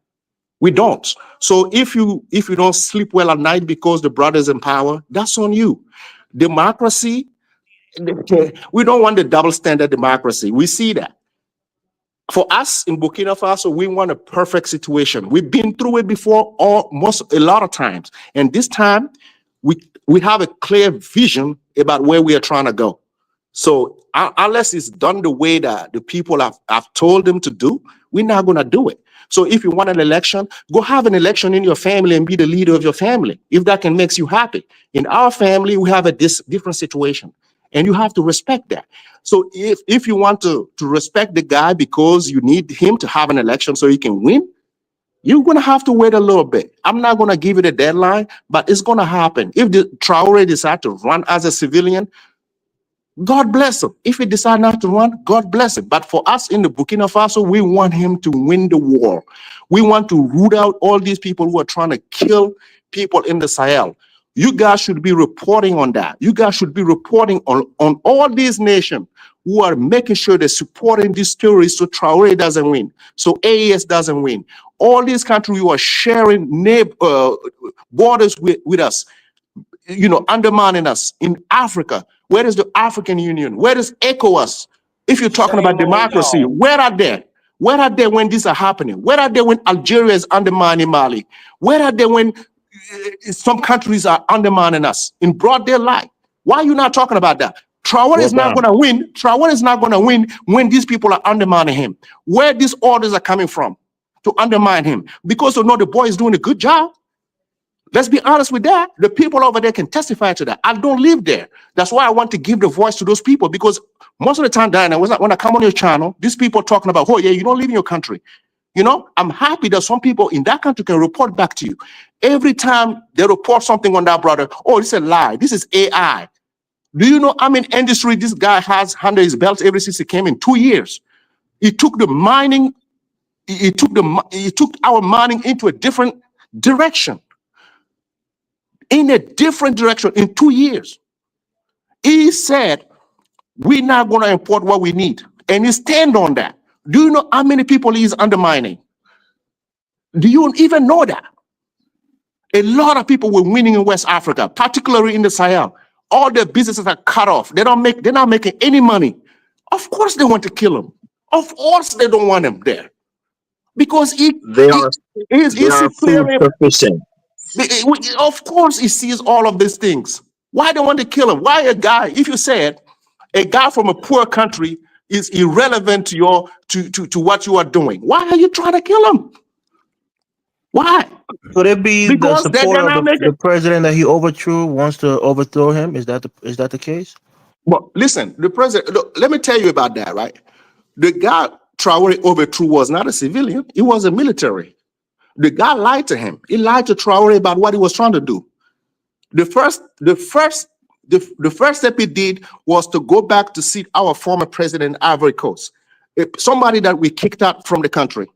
We don't. So if you don't sleep well at night because the brother's in power, that's on you. Democracy, we don't want the double standard democracy. We see that. For us in Burkina Faso, we want a perfect situation. We've been through it before a lot of times. And this time, we have a clear vision about where we are trying to go. So unless it's done the way that the people have told them to do, we're not going to do it. So if you want an election, go have an election in your family and be the leader of your family, if that can make you happy. In our family, we have a different situation, and you have to respect that. So if you want to respect the guy because you need him to have an election so he can win, you're going to have to wait a little bit. I'm not going to give it a deadline, but it's going to happen. If the Traore decide to run as a civilian, God bless him. If he decide not to run, God bless him. But for us in the Burkina Faso, we want him to win the war. We want to root out all these people who are trying to kill people in the Sahel. You guys should be reporting on that. You guys should be reporting on all these nations who are making sure they're supporting these terrorists so Traore doesn't win, so AES doesn't win. All these countries who are sharing borders with us, undermining us in Africa. Where is the African Union? Where is ECOWAS? If you're talking about democracy, where are they? Where are they when these are happening? Where are they when Algeria is undermining Mali? Where are they when some countries are undermining us in broad daylight? Why are you not talking about that? Traore is not going to win. Traore is not going to win when these people are undermining him. Where these orders are coming from to undermine him? Because the boy is doing a good job. Let's be honest with that. The people over there can testify to that. I don't live there. That's why I want to give the voice to those people, because most of the time, Diana, when I come on your channel, these people are talking about, oh yeah, you don't live in your country. I'm happy that some people in that country can report back to you. Every time they report something on that brother, oh, this is a lie. This is AI. Do you know how many industry this guy has under his belt ever since he came in 2 years? He took the mining, he took our mining into a different direction. In a different direction in 2 years. He said, we're not going to import what we need. And he stand on that. Do you know how many people he's undermining? Do you even know that? A lot of people were winning in West Africa, particularly in the Sahel. All their businesses are cut off. They're not making any money. Of course they want to kill him. Of course they don't want him there. Because they are food sufficient. Of course he sees all of these things. Why they want to kill him? Why a guy, if you said a guy from a poor country is irrelevant to what you are doing, why are you trying to kill him? Why? Could it be the Because they're support of gonna make the it. president that he overthrew wants to overthrow him? Is that the case? But listen, the president. Look, let me tell you about that. Right, the guy Traore overthrew was not a civilian; he was a military. The guy lied to him. He lied to Traore about what he was trying to do. The first step he did was to go back to see our former president in Ivory Coast, somebody that we kicked out from the country.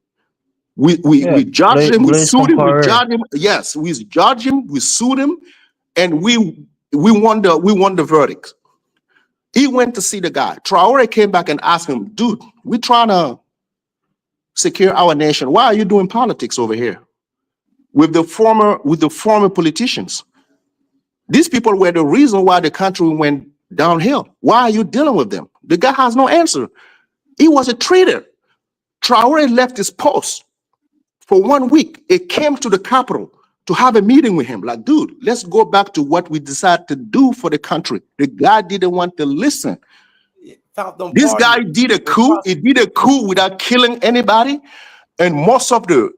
We judged him, we Blaise sued him, we Compaoré. judged him. Yes, we judged him, we sued him, and we won the verdict. He went to see the guy. Traore came back and asked him, dude, we're trying to secure our nation. Why are you doing politics over here with the former politicians? These people were the reason why the country went downhill. Why are you dealing with them? The guy has no answer. He was a traitor. Traore left his post for 1 week. It came to the capital to have a meeting with him. Like, dude, let's go back to what we decided to do for the country. The guy didn't want to listen. This guy did a coup. He did a coup without killing anybody. And most of the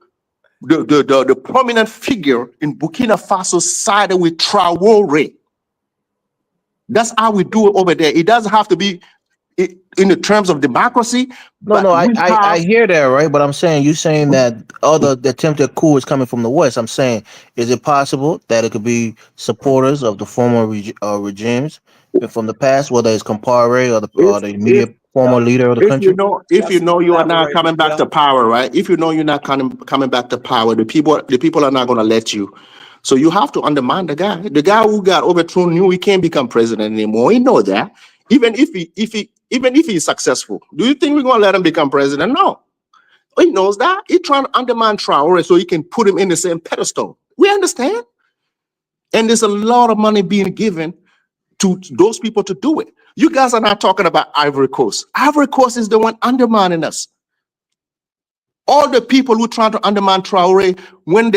prominent figure in Burkina Faso sided with Traore. That's how we do it over there. It doesn't have to be in the terms of democracy. No, I hear that, right? But I'm saying, you saying that the attempted coup is coming from the West. I'm saying, is it possible that it could be supporters of the former regimes from the past, whether it's Compaoré or the immediate former leader of the country? If you know you are not coming back to power, right? If you know you're not coming back to power, the people are not going to let you. So you have to undermine the guy. The guy who got overthrown knew he can't become president anymore. He knows that. Even if he's successful, do you think we're going to let him become president? No. He knows that. He's trying to undermine Traore so he can put him in the same pedestal. We understand. And there's a lot of money being given to those people to do it. You guys are not talking about Ivory Coast. Ivory Coast is the one undermining us. All the people who try to undermine Traore, when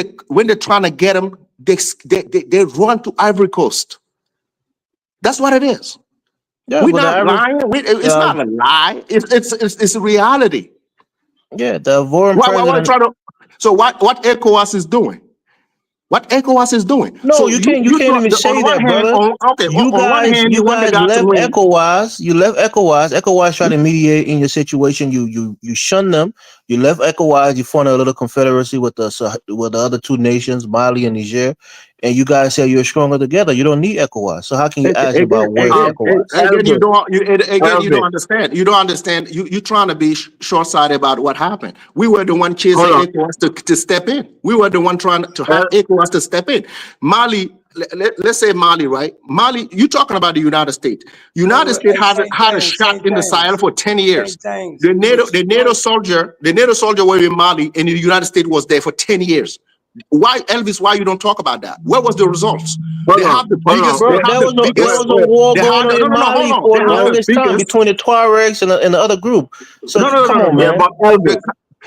they're trying to get him, they run to Ivory Coast. That's what it is. Yeah, we're not lying. It's not a lie. It's a reality. Yeah, the Ivorian president. So what ECOWAS is doing? What ECOWAS is doing? No, so you can't even say that, brother. You guys left ECOWAS. You left ECOWAS. ECOWAS tried to mediate in your situation. You shunned them. You left ECOWAS. You formed a little confederacy with the other two nations, Mali and Niger, and you guys say you're stronger together. You don't need ECOWAS. So how can you ask about where's ECOWAS? Again, you don't understand. You don't understand. You're trying to be short-sighted about what happened. We were the one chasing ECOWAS to step in. We were the one trying to have ECOWAS to step in. Mali, let's say Mali, right? Mali, you're talking about the United States. United States had a shot in the Sahel for 10 years. The NATO soldier were in Mali, and the United States was there for 10 years. Why, Elvis? Why you don't talk about that? What was the results? They have the biggest. There was a war going on in Mali for the longest time between the Tuaregs and the other group. So come on, man. But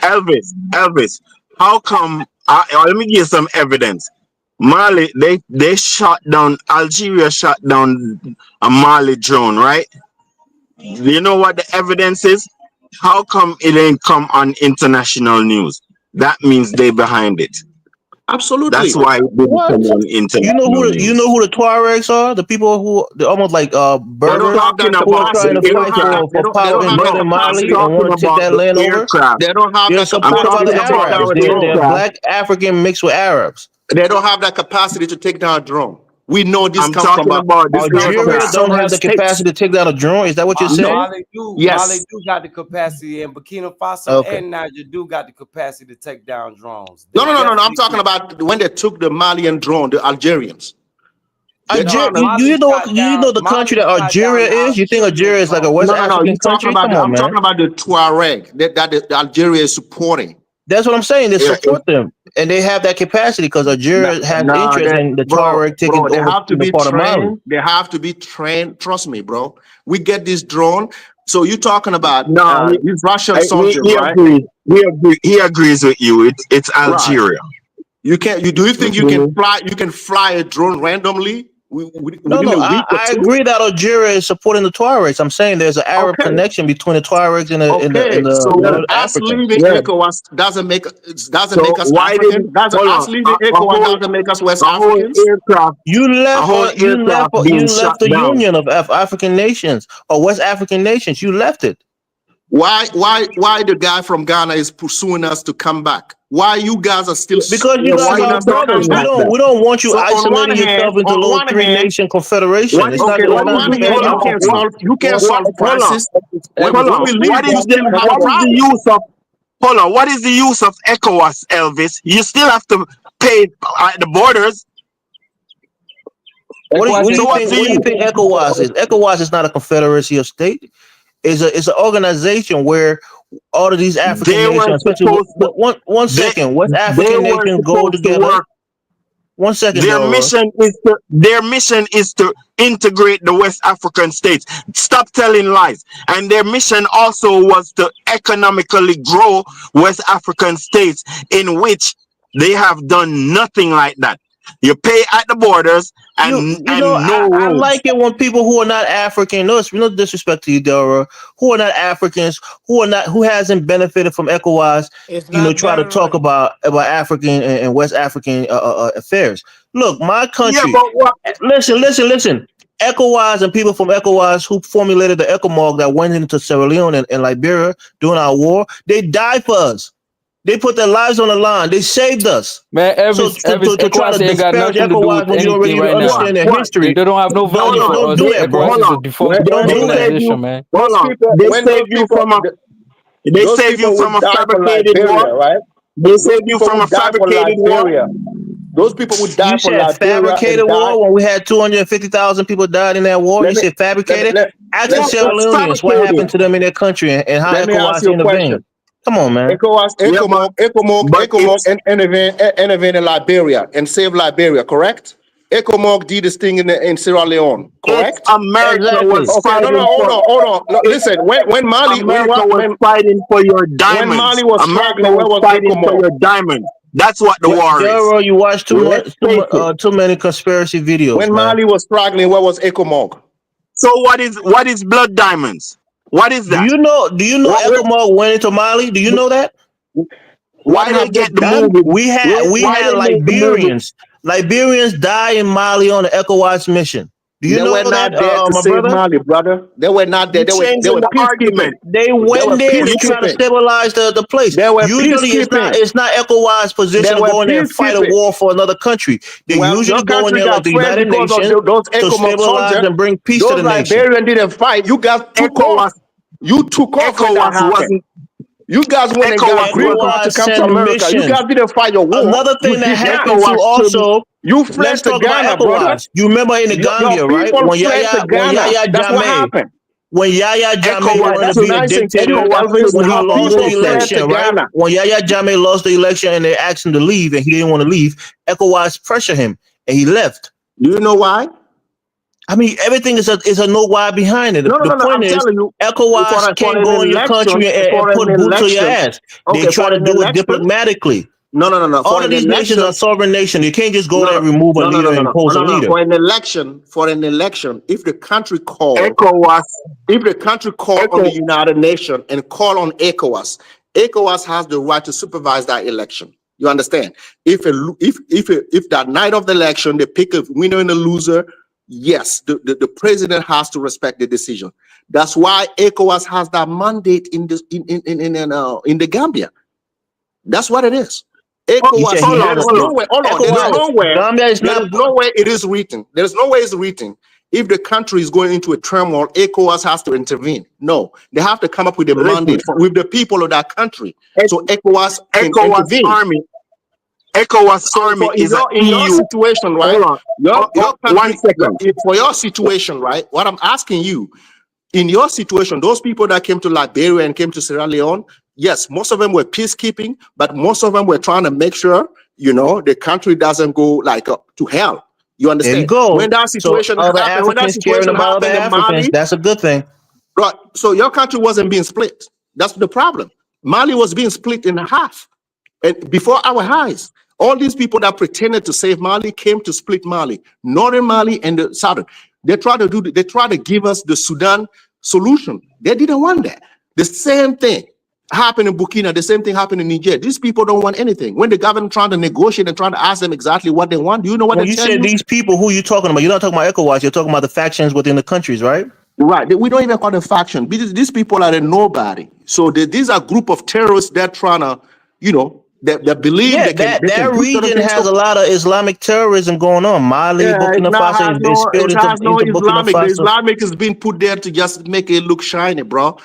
Elvis, how come? Let me give some evidence. Mali, they shot down. Algeria shot down a Mali drone, right? Do you know what the evidence is? How come it ain't come on international news? That means they behind it. Absolutely. That's why it didn't come on international news. You know who the Tuaregs are? The people who they're almost like Berbers who are trying to fight for power in northern Mali and want to take that land over. They don't have They're supported by the Arabs. They're black African mixed with Arabs. They don't have that capacity to take down a drone. We know this comes from Algeria don't have the capacity to take down a drone. Is that what you're saying? Mali do got the capacity, and Burkina Faso and Niger do got the capacity to take down drones. No. I'm talking about when they took the Malian drone, the Algerians. Do you know the country that Algeria is? You think Algeria is like a West African country? I'm talking about the Tuareg that the Algeria is supporting. That's what I'm saying. They support them, and they have that capacity because Algeria has interest in the Tuareg taking over the part of Mali. They have to be trained. Trust me, bro. We get this drone. So you're talking about these Russian soldiers, right? He agrees with you. It's Algeria. Right. You can't. Do you think you can fly? You can fly a drone randomly within a week or I two? agree that Algeria is supporting the Tuaregs. I'm saying there's an Arab connection between the Tuaregs and So the us Africans. leaving ECOWAS doesn't make us African. Us leaving ECOWAS doesn't make us West Africans. You left the Union of African nations or West African nations. You left it. Why the guy from Ghana is pursuing us to come back? Why you guys are still because you guys are brothers. We don't want you isolating yourself into a little three-nation confederation. It's not on one hand you can't solve crisis. When we leave, you still have a problem. What is the use of ECOWAS, Elvis? You still have to pay at the borders. What do you think ECOWAS is? ECOWAS is not a confederacy of states. It's an organization where all of these African nations, one second, West African nations go together. 1 second. Their mission is to integrate the West African states. Stop telling lies. And their mission also was to economically grow West African states, in which they have done nothing like that. You pay at the borders and I like it when people who are not African, no disrespect to you, Dora, who are not Africans, who hasn't benefited from ECOWAS, try to talk about African and West African affairs. Look, my country. Yeah, listen. ECOWAS and people from ECOWAS who formulated the ECOMOG that went into Sierra Leone and Liberia during our war, they died for us. They put their lives on the line. They saved us. Man, to try to ain't got nothing to do with anything right understand now. their history. They don't have no value for don't us. do that, bro. ECOWAS is a defunct organization, man. They saved you from a fabricated war, right? They saved you from a fabricated war. Those people would die for Liberia. You said fabricated war when we had 250,000 people died in that war. You said fabricated. Ask the Sierra Leoneans what happened to them in their country and how ECOWAS intervened. Come on, man. ECOMOG intervened in Liberia and saved Liberia, correct? ECOMOG did this thing in Sierra Leone, correct? America was fighting. Hold on. Listen, when Mali was fighting for your diamonds. When Mali was America was fighting for your diamonds. That's what the war is. You watch too many conspiracy videos. When Mali was struggling, where was ECOMOG? So what is blood diamonds? What is that? Do you know ECOMOG went into Mali? Do you know that? Why did they get the movie? We had Liberians. Liberians die in Mali on the ECOWAS mission. Do you know that, my brother? Mali, brother? They were not there. They were peacekeeping. They went there to try to stabilize the place. Usually it's not ECOWAS' position to go in there and fight a war for another country. They usually go in there like the United Nations to stabilize and bring peace to the nation. Those Liberians didn't fight. You guys took off. You took off when that happened. You guys went and got green cards to come to America. You guys didn't fight your war. Another thing that happened too also, you fled to Ghana, brother. You remember in the Gambia, right? When Yahya Jammeh wanted to be a dictator, when he lost the election, right? When Yahya Jammeh lost the election and they asked him to leave and he didn't want to leave, ECOWAS pressured him and he left. Do you know why? I mean, everything is a know why behind it. The point is, ECOWAS can't go in your country and put boots on your ass. They try to do it diplomatically. No. All of these nations are sovereign nations. You can't just go there and remove a leader and impose a leader. For an election, if the country called ECOWAS, on the United Nations and call on ECOWAS has the right to supervise that election. You understand? If that night of the election they pick a winner and a loser, yes, the president has to respect the decision. That's why ECOWAS has that mandate in the Gambia. That's what it is. ECOWAS. There's no way it is written. There's no way it's written. If the country is going into a turmoil, ECOWAS has to intervene. No, they have to come up with a mandate with the people of that country. So ECOWAS can intervene. ECOWAS army is in your situation, right? For your situation, right? What I'm asking you, in your situation, those people that came to Liberia and came to Sierra Leone, yes, most of them were peacekeeping, but most of them were trying to make sure, the country doesn't go to hell. You understand? When that situation happened, in Mali, that's a good thing. Right. So your country wasn't being split. That's the problem. Mali was being split in half, and before our eyes. All these people that pretended to save Mali came to split Mali, northern Mali and the southern. They try to give us the Sudan solution. They didn't want that. The same thing happened in Burkina. The same thing happened in Niger. These people don't want anything. When the government trying to negotiate and trying to ask them exactly what they want, do you know what When they you tell said you? these people, who you talking about? You're not talking about ECOWAS. You're talking about the factions within the countries, right? Right. We don't even call them faction. These people are a nobody. So these are a group of terrorists that trying to, that believe Yeah, they can that do certain region things. has a lot of Islamic terrorism going on. Mali, Yeah, Burkina Faso is spilled it has no into Burkina Islamic. The Faso. Islamic is being put there to just make it look shiny, bro.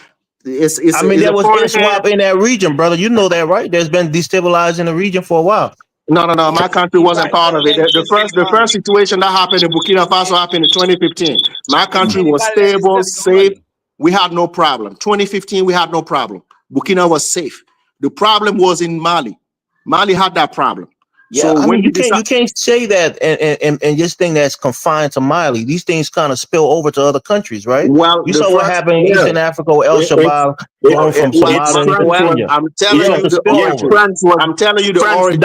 It's There a was foreign ISWAP in that region, brother. You know that, right? There's been destabilizing the region for a while. No. My country wasn't part of it. The first situation that happened in Burkina Faso happened in 2015. My country was stable, safe. We had no problem. 2015, we had no problem. Burkina was safe. The problem was in Mali. Mali had that problem. Yeah, So when you can't say that and just think that's confined to Mali. These things kind of spill over to other countries, right? Well, You saw what happened in Eastern Africa with El Shabaab going from Somalia to Kenya. I'm telling you the origin. I'm telling you the origin.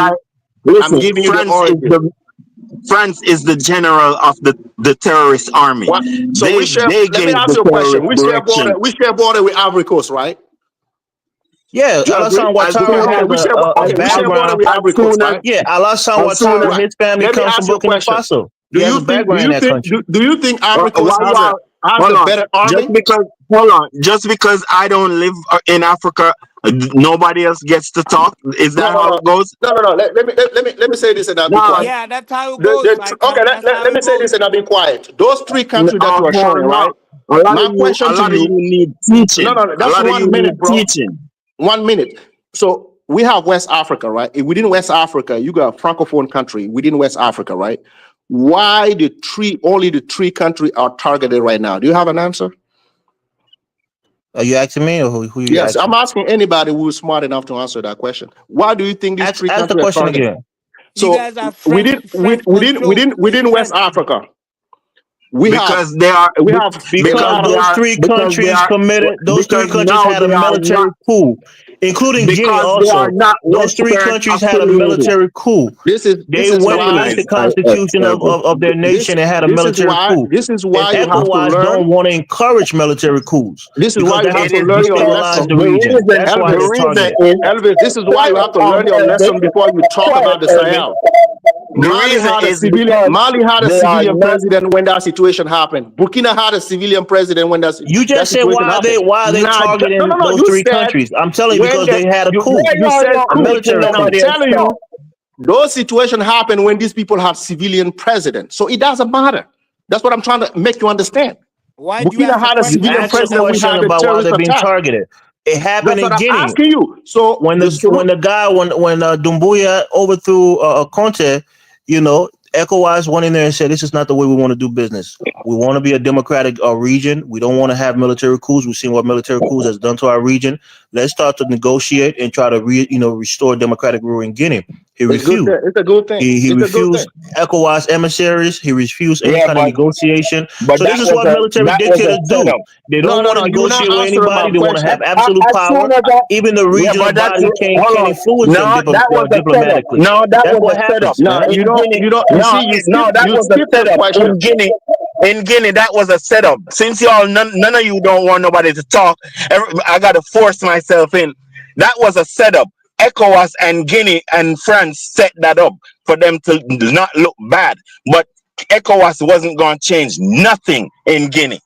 I'm giving you the origin. France is the general of the terrorist army. So let me ask you a question. We share border with Ivory Coast, right? Yeah, Alassane Ouattara has a background. Ivory Coast, right? Yeah, Alassane Ouattara, his family comes from Burkina Faso. He has a background in that country. Do you think Ivory Coast has a better army? Just because I don't live in Africa, nobody else gets to talk. Is that how it goes? No. Let me say this and I'll be quiet. Yeah, that's how it goes. Okay, let me say this and I'll be quiet. Those three countries that you are showing, right? My question to you need teaching. No, that's 1 minute, bro. 1 minute. So we have West Africa, right? Within West Africa, you got a francophone country within West Africa, right? Why only the three countries are targeted right now? Do you have an answer? Are you asking me or who you Yes, asking? I'm asking anybody who is smart enough to answer that question. Why do you think these three countries the question are targeted? again. So within West Africa, because those three countries had a military coup, including Guinea also. Those three countries had a military coup. They went against the constitution of their nation and had a military coup. This is why you have to ECOWAS learn. don't want to encourage military coups. This is why you have to learn your lesson. The region. That's why they're targeted. Elvis, this is why you have to learn your lesson before you talk about the Sahel. Mali had a civilian president when that situation happened. Burkina had a civilian president when that You just said why are they targeting those three countries? I'm telling you because they had a coup. You said a military. I'm telling you, those situations happen when these people have civilian presidents. So it doesn't matter. That's what I'm trying to make you understand. Why do you Burkina had a civilian president. We had about why they're being attack. targeted. It happened in Guinea. I'm asking you. So when Doumbouya overthrew Conte, ECOWAS went in there and said, this is not the way we want to do business. We want to be a democratic region. We don't want to have military coups. We've seen what military coups has done to our region. Let's start to negotiate and try to restore democratic rule in Guinea. He refused. It's a good thing. He refused ECOWAS emissaries. He refused any kind of negotiation. So this is what military dictators do. They don't want to negotiate with anybody. They want to have absolute power. Even the regional body can't influence them diplomatically. No, that's what happens. That was a setup in Guinea. That was a setup. Since y'all none of you don't want nobody to talk, I got to force myself in. That was a setup. ECOWAS and Guinea and France set that up for them to not look bad. But ECOWAS wasn't going to change nothing in Guinea.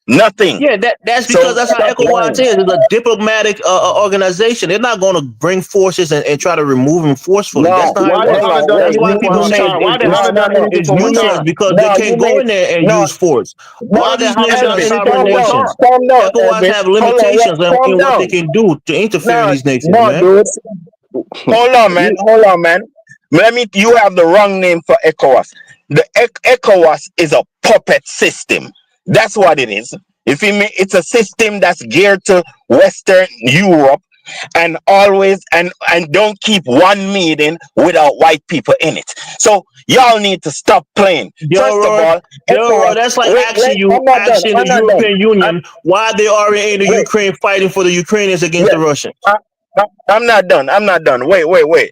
Nothing. Yeah, that's because that's how ECOWAS is. It's a diplomatic organization. They're not going to bring forces and try to remove them forcefully. No, that's not how it works. That's why people say it's useless because they can't go in there and use force. All these nations are sovereign nations. ECOWAS have limitations in what they can do to interfere in these nations, man. Dude. Hold on, man. You have the wrong name for ECOWAS. The ECOWAS is a puppet system. That's what it is. It's a system that's geared to Western Europe and always and don't keep one meeting without white people in it. So y'all need to stop playing. First of all, that's like asking the European Union why they are in the Ukraine fighting for the Ukrainians against the Russians. I'm not done. Wait.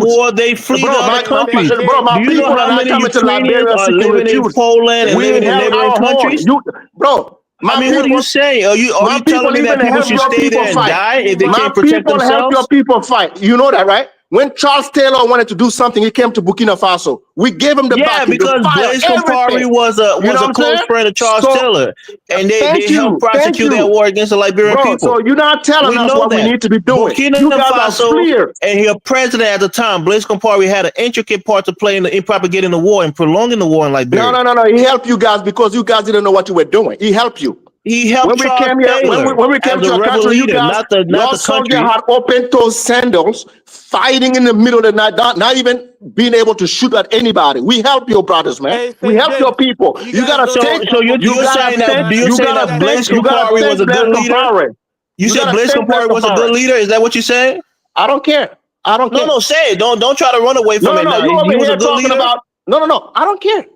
refuse. war, they flee to Bro, other countries. bro, Do my you know people are how not many coming to Ukrainians Liberia are seeking living in refuge. Poland and We living in held neighboring our horn. countries? Bro, I mean, what do you say? Are my you people telling me even that people help should your stay people there and fight. die if they My can't protect people help your themselves? people fight. You know that, right? When Charles Taylor wanted to do something, he came to Burkina Faso. We gave him the Yeah, backing, the because fire, Blaise Compaoré everything. was You know a what I'm close saying? friend of Charles So, Taylor, and thank they helped you. Thank prosecute that you. war against the Liberian Bro, so people. you're not telling We us know what we that. need to be doing. Burkina You guys are Faso clear. and your president at the time, Blaise Compaoré, had an intricate part to play in propagating the war and prolonging the war in Liberia. No. He helped you guys because you guys didn't know what you were doing. He helped you. He helped When we Charles came here, Taylor when we came as to a your rebel country, you leader, guys, not your the soldier country. had open-toe sandals, fighting in the middle of the night, not even being able to shoot at anybody. We help your brothers, man. Hey, We St. help your James, people. you You guys gotta don't thank, talk So about you're Burkina saying Faso, that man. you're You saying guys that got Blaise you gotta Compaoré was thank a Blaise good leader? Compaoré. You You said gotta Blaise thank Blaise Compaoré was a good Compaoré. leader? Is that what you said? I don't care. I don't care. No, say it. Don't try to run away from it No. now. You He over was a here good talking leader. about no. I don't care.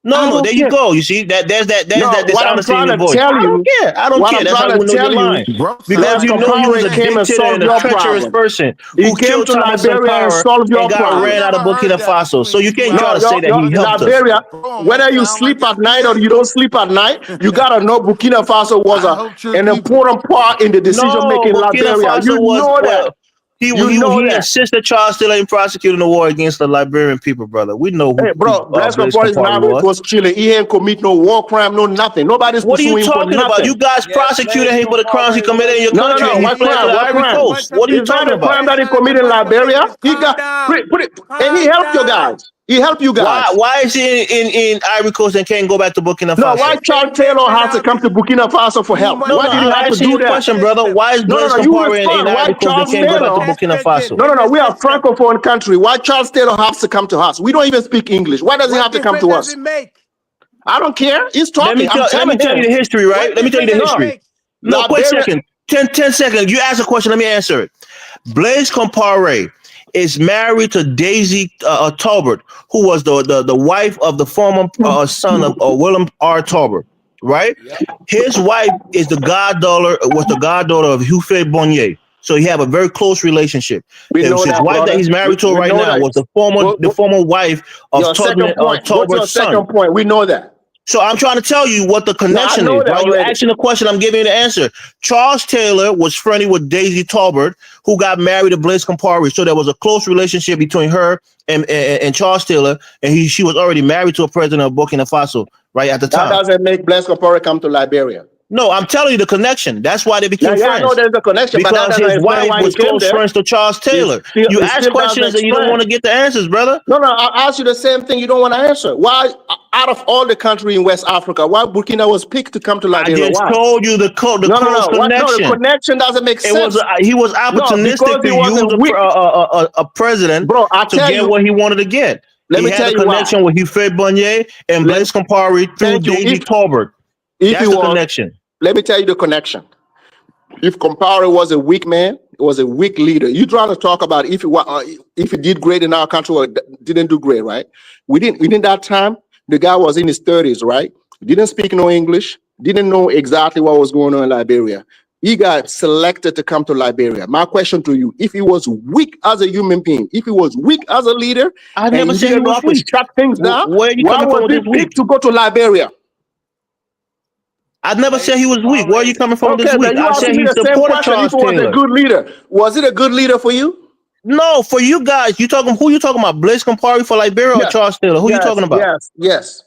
No, there you care. go. You see there's that What I'm dishonesty in trying your to voice. tell I don't you, care. I don't what care. I'm That's how trying we to know you're tell you, lying. Because Blaise you know he was a Compaoré came and dictator and solved a your treacherous problem. person He who came killed to Thomas Liberia and Sankara solved your and got problem. ran out of Burkina Faso. So you can't try to say that Your he helped us. Liberia, whether you sleep at night or you don't sleep at night, you gotta know Burkina Faso was an important part in the decision No, making in Burkina Liberia. Faso You was know that. well. You know He that. assisted Charles Taylor in prosecuting the war against the Liberian people, brother. We know Hey, bro, Blaise Blaise Compaoré is Compaoré now was. was chilling. He ain't commit no war crime, no nothing. Nobody's What are you pursuing him for talking about? You nothing. guys prosecuted him for the crimes he committed in your No. country, and he What fled to crime? the What Ivory crime? Coast. What are you Is that talking a about? crime that he committed in Liberia? He put it, and he helped you guys. He helped you guys. Why is he in Ivory Coast and can't go back to Burkina Faso? No, why Charles Taylor has to come to Burkina Faso for help? No, Why did he I'm have to asking do you a that? question, brother. Why is Blaise No, you Compaoré in respond. Why Ivory Coast and Charles can't go back to Taylor? Burkina Faso? No, we are francophone country. Why Charles Taylor has to come to us? We don't even speak English. Why does he have to come to us? I don't care. He's talking. Let me tell you the history, right? Let me tell you the history. No, quick second. 10 seconds. You ask a question. Let me answer it. Blaise Compaoré is married to Daisy Talbert, who was the wife of the former son of William R. Talbert, right? His wife is the goddaughter of Hufei Bonnier. So he have a very close relationship. We know His that, wife brother. that he's married to We right know now that. was the former wife of Your second point. Go to your Talbert's son. second point. We know that. So I'm trying to tell you what the connection know is. that While you're already. asking the question, I'm giving you the answer. Charles Taylor was friendly with Daisy Talbert, who got married to Blaise Compaoré. So there was a close relationship between her and Charles Taylor, and she was already married to a president of Burkina Faso, right at the time. That doesn't make Blaise Compaoré come to Liberia. No, I'm telling you the connection. That's why they became friends. I know there's a connection, but that because doesn't his explain wife why he was came close there. friends to Charles Taylor. It You ask still questions doesn't and you don't explain. want to get the answers, brother. No, I asked you the same thing you don't want to answer. Why, out of all the country in West Africa, why Burkina was picked to come to Liberia? I just Why? told you the close connection. The connection doesn't make sense. He was opportunistic to use a president to get what he wanted to get. He had a connection with Hufei Bonnier and Blaise Compaoré through Daisy Talbert. That's the connection. Let me tell you the connection. If Compaoré was a weak man, it was a weak leader. You trying to talk about if he did great in our country or didn't do great, right? Within that time, the guy was in his 30s, right? Didn't speak no English, didn't know exactly what was going on in Liberia. He got selected to come to Liberia. My question to you, if he was weak as a human being, if he was weak as a leader, I never said he was weak. Shut things down. Where are you Why coming from was with he this picked to go to Liberia? I never said he was weak. Where are you coming from this week? I said he supported Charles Taylor. If he was a good leader, was it a good leader for you? No, for you guys. Who you talking about? Blaise Compaoré for Liberia or Charles Taylor? Who you talking about? Yes.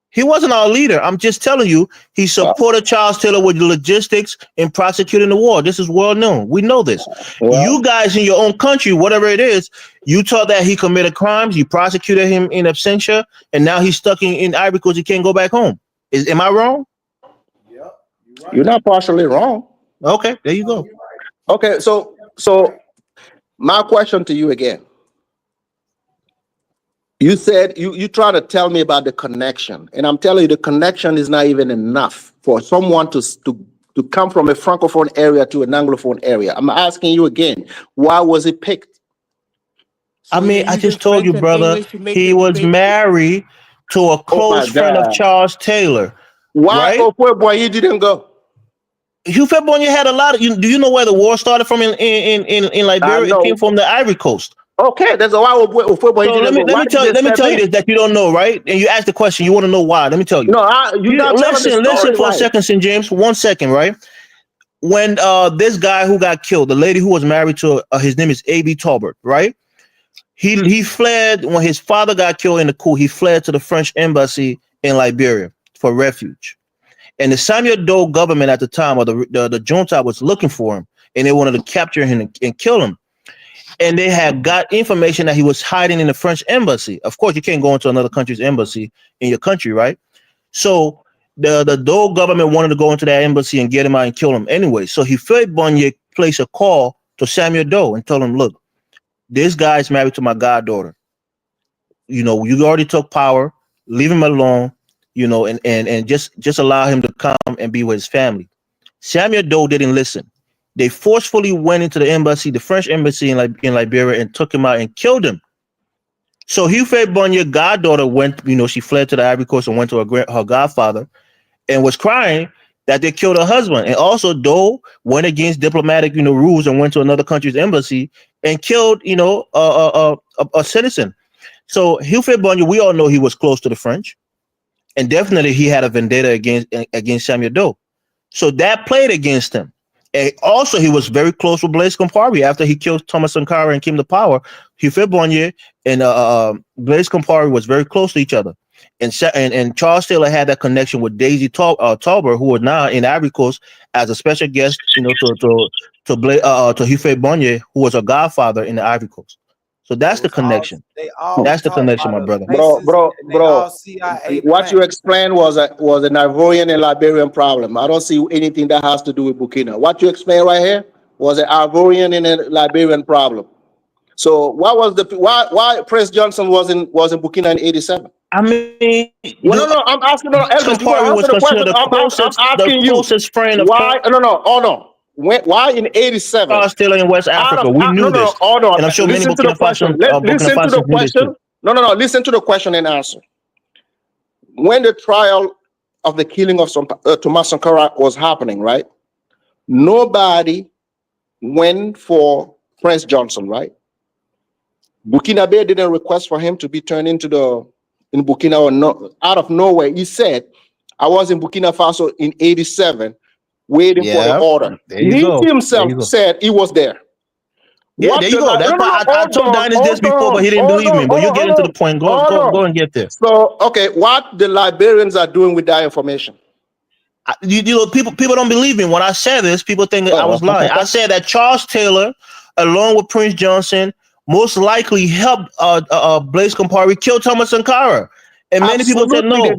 He wasn't our leader. I'm just telling you, he supported Charles Taylor with the logistics in prosecuting the war. This is well known. We know this. You guys in your own country, whatever it is, you thought that he committed crimes. You prosecuted him in absentia, and now he's stuck in Ivory because he can't go back home. Am I wrong? You're not partially wrong. Okay, there you go. Okay, so my question to you again. You said you try to tell me about the connection, and I'm telling you the connection is not even enough for someone to come from a francophone area to an anglophone area. I'm asking you again, why was he picked? I mean, I just told you, brother, he was married to a close friend of Charles Taylor. Why Hufei Bonnier didn't go? Hufei Bonnier had a lot of. Do you know where the war started from in Liberia? It came from the Ivory Coast. Okay, that's why Hufei Bonnier didn't go. Let me tell you this that you don't know, right? And you asked the question, you want to know why? Let me tell you. No, listen for a second, St. James. 1 second, right? When this guy who got killed, the lady who was married to, his name is A.B. Talbert, right? He fled when his father got killed in the coup. He fled to the French embassy in Liberia for refuge. And the Samuel Doe government at the time, or the junta, was looking for him, and they wanted to capture him and kill him. And they had got information that he was hiding in the French embassy. Of course, you can't go into another country's embassy in your country, right? So the Doe government wanted to go into that embassy and get him out and kill him anyway. So Hufei Bonnier placed a call to Samuel Doe and told him, look, this guy's married to my goddaughter. You know, you already took power. Leave him alone. You know, and just allow him to come and be with his family. Samuel Doe didn't listen. They forcefully went into the embassy, the French embassy in Liberia, and took him out and killed him. So Hufei Bunye's goddaughter went, she fled to the Ivory Coast and went to her godfather and was crying that they killed her husband. And also Doe went against diplomatic, rules and went to another country's embassy and killed, a citizen. So Hufei Bunye, we all know he was close to the French, and definitely he had a vendetta against Samuel Doe. So that played against him. And also, he was very close with Blaise Compaoré after he killed Thomas Sankara and came to power. Hufei Bunye and Blaise Compaoré was very close to each other. And Charles Taylor had that connection with Daisy Tauber, who was now in Ivory Coast as a special guest, to Hufei Bunye, who was a godfather in the Ivory Coast. So that's the connection. That's the connection, my brother. Bro. What you explained was an Ivorian and Liberian problem. I don't see anything that has to do with Burkina. What you explained right here was an Ivorian and a Liberian problem. So why Prince Johnson was in Burkina in '87? I mean, no, I'm asking. No, Elvis, you answer the question. I'm asking you. Why? Hold on. Why in '87? Charles Taylor in West Africa. We knew this. Hold on. And I'm sure many Listen to the question. Listen to the question. No. Listen to the question and answer. When the trial of the killing of Thomas Sankara was happening, right? Nobody went for Prince Johnson, right? Burkina Faso didn't request for him to be turned in Burkina or no, out of nowhere. He said, "I was in Burkina Faso in '87." Waiting for the order. He himself said he was there. Yeah, there you go. That's why I told Dinus this before, but he didn't believe me. But you're getting to the point. Go and get there. So, okay, what the Liberians are doing with that information? People don't believe me. When I said this, people think I was lying. I said that Charles Taylor, along with Prince Johnson, most likely helped Blaise Compaoré kill Thomas Sankara. And many people said no.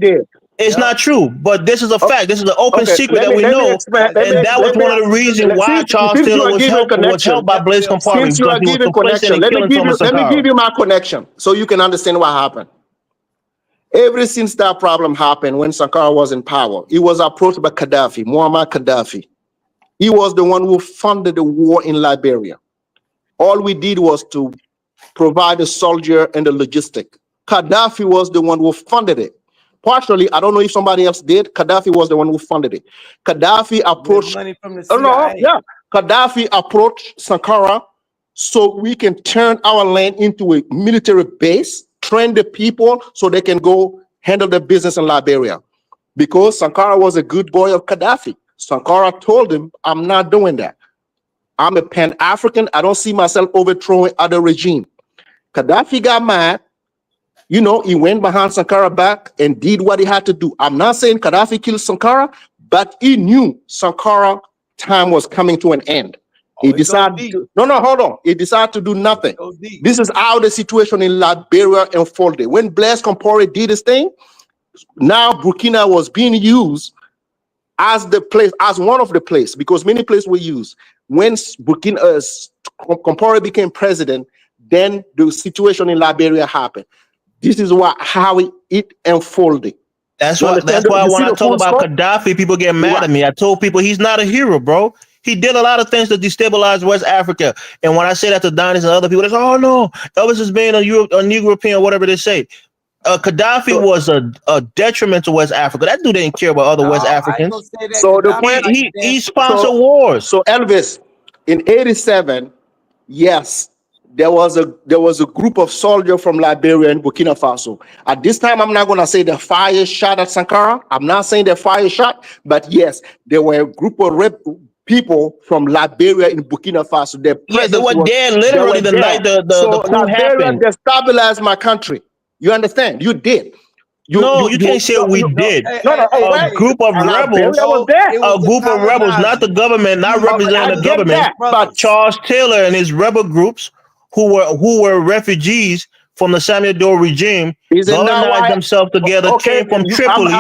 It's not true, but this is a fact. This is an open secret that we know, and that was one of the reasons why Charles Taylor was helped by Blaise Compaoré. Since you are giving connection, let me give you my connection so you can understand what happened. Ever since that problem happened, when Sankara was in power, he was approached by Gaddafi, Muammar Gaddafi. He was the one who funded the war in Liberia. All we did was to provide the soldier and the logistic. Gaddafi was the one who funded it. Partially, I don't know if somebody else did. Gaddafi was the one who funded it. Gaddafi approached money from the CIA. Gaddafi approached Sankara so we can turn our land into a military base, train the people so they can go handle their business in Liberia. Because Sankara was a good boy of Gaddafi. Sankara told him, "I'm not doing that. I'm a Pan-African. I don't see myself overthrowing other regime." Gaddafi got mad. He went behind Sankara back and did what he had to do. I'm not saying Gaddafi killed Sankara, but he knew Sankara time was coming to an end. He decided hold on. He decided to do nothing. This is how the situation in Liberia unfolded. When Blaise Compaoré did his thing, now Burkina was being used as one of the places, because many places were used. When Compaoré became president, then the situation in Liberia happened. This is how it unfolded. That's why when I talk about Gaddafi, people get mad at me. I told people he's not a hero, bro. He did a lot of things to destabilize West Africa. And when I say that to Donis and other people, they say, "Oh no, Elvis is being a Negro European," or whatever they say. Gaddafi was a detriment to West Africa. That dude didn't care about other West Africans. So the point he sponsored wars. So Elvis, in '87, yes. There was a group of soldiers from Liberia and Burkina Faso. At this time, I'm not going to say the fire shot at Sankara. I'm not saying the fire shot, but yes, there were a group of people from Liberia and Burkina Faso. They were there literally the night the coup happened. Destabilized my country. You understand? You did. You can't say we did. A group of rebels, not the government, not representing the government, but Charles Taylor and his rebel groups who were refugees from the Samuel Doe regime, organized themselves together, came from Tripoli,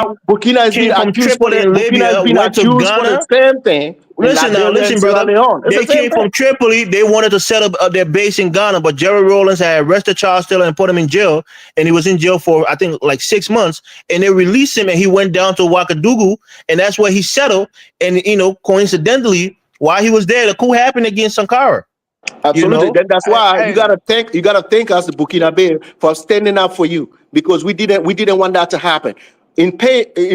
in Libya, went to Ghana. Same thing. Listen, brother. They came from Tripoli. They wanted to set up their base in Ghana, but Jerry Rawlings had arrested Charles Taylor and put him in jail, and he was in jail for, I think, like 6 months, and they released him, and he went down to Ouagadougou, and that's where he settled, and, coincidentally, While he was there, the coup happened against Sankara. Absolutely. You know? Then that's why you gotta thank us, the Burkina for standing up for you, because we didn't want that to happen. In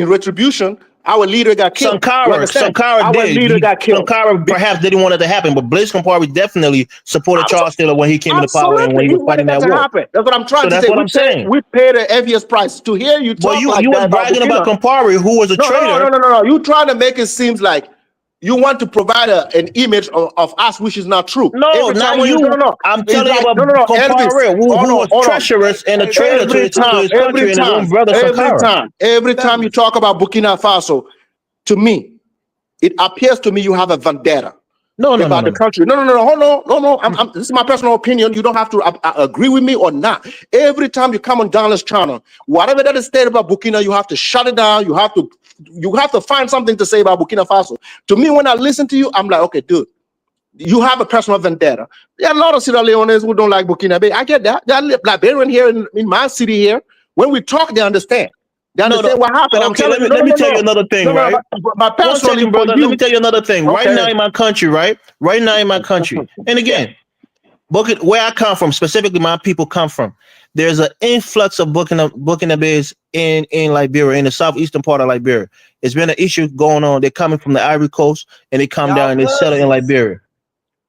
retribution, our leader got killed. You understand? Sankara Our did. leader got killed. Sankara perhaps didn't want it to happen, but Blaise Compaoré definitely supported Charles Taylor when he came into power and when he was fighting that war. Happen. That's what I'm trying So to that's say. what I'm saying. We paid the heaviest price to hear you But talk you like was that bragging about Burkina. Compaoré, who was a traitor. No. You trying to make it seem like you want to provide an image of us, which is not true. No, not you. I'm telling you about Compaoré, who was treacherous and a traitor to his country and his own brother Sankara. Every time you talk about Burkina Faso, to me, it appears to me you have a vendetta. About the country. No. This is my personal opinion. You don't have to agree with me or not. Every time you come on Donald's channel, whatever that is said about Burkina, you have to shut it down. You have to find something to say about Burkina Faso. To me, when I listen to you, I'm like, okay, dude, you have a personal vendetta. There are a lot of Sierra Leoneans who don't like Burkina Faso. I get that. There are Liberians here in my city here. When we talk, they understand. They understand what happened. Okay, let me tell you another thing, right? But 1 second, brother. Let me tell you another thing. Right now in my country, and again, where I come from, specifically my people come from, there's an influx of Burkinabés in Liberia, in the southeastern part of Liberia. It's been an issue going on. They're coming from the Ivory Coast and they come down and they settle in Liberia.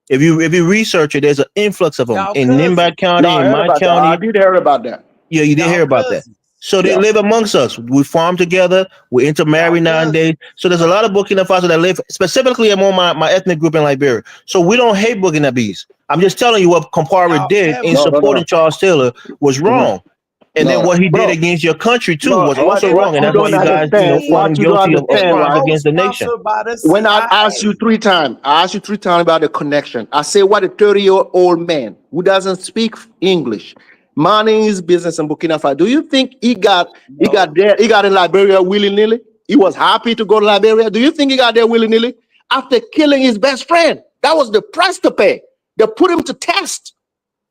If you research it, there's an influx of them in Nimba County, in my county. I did hear about that. Yeah, you did hear about that. So they live amongst us. We farm together. We intermarry nowadays. So there's a lot of Burkina Faso that live specifically among my ethnic group in Liberia. So we don't hate Burkinabés. I'm just telling you what Compaoré did in supporting Charles Taylor was wrong. And then what he did against your country too was also wrong. And that's why you guys, found him guilty of crimes against the nation. When I asked you three times about the connection. I say, what a 30-year-old man who doesn't speak English, minding his business in Burkina Faso. Do you think he got in Liberia willy-nilly? He was happy to go to Liberia. Do you think he got there willy-nilly? After killing his best friend. That was the price to pay. They put him to test.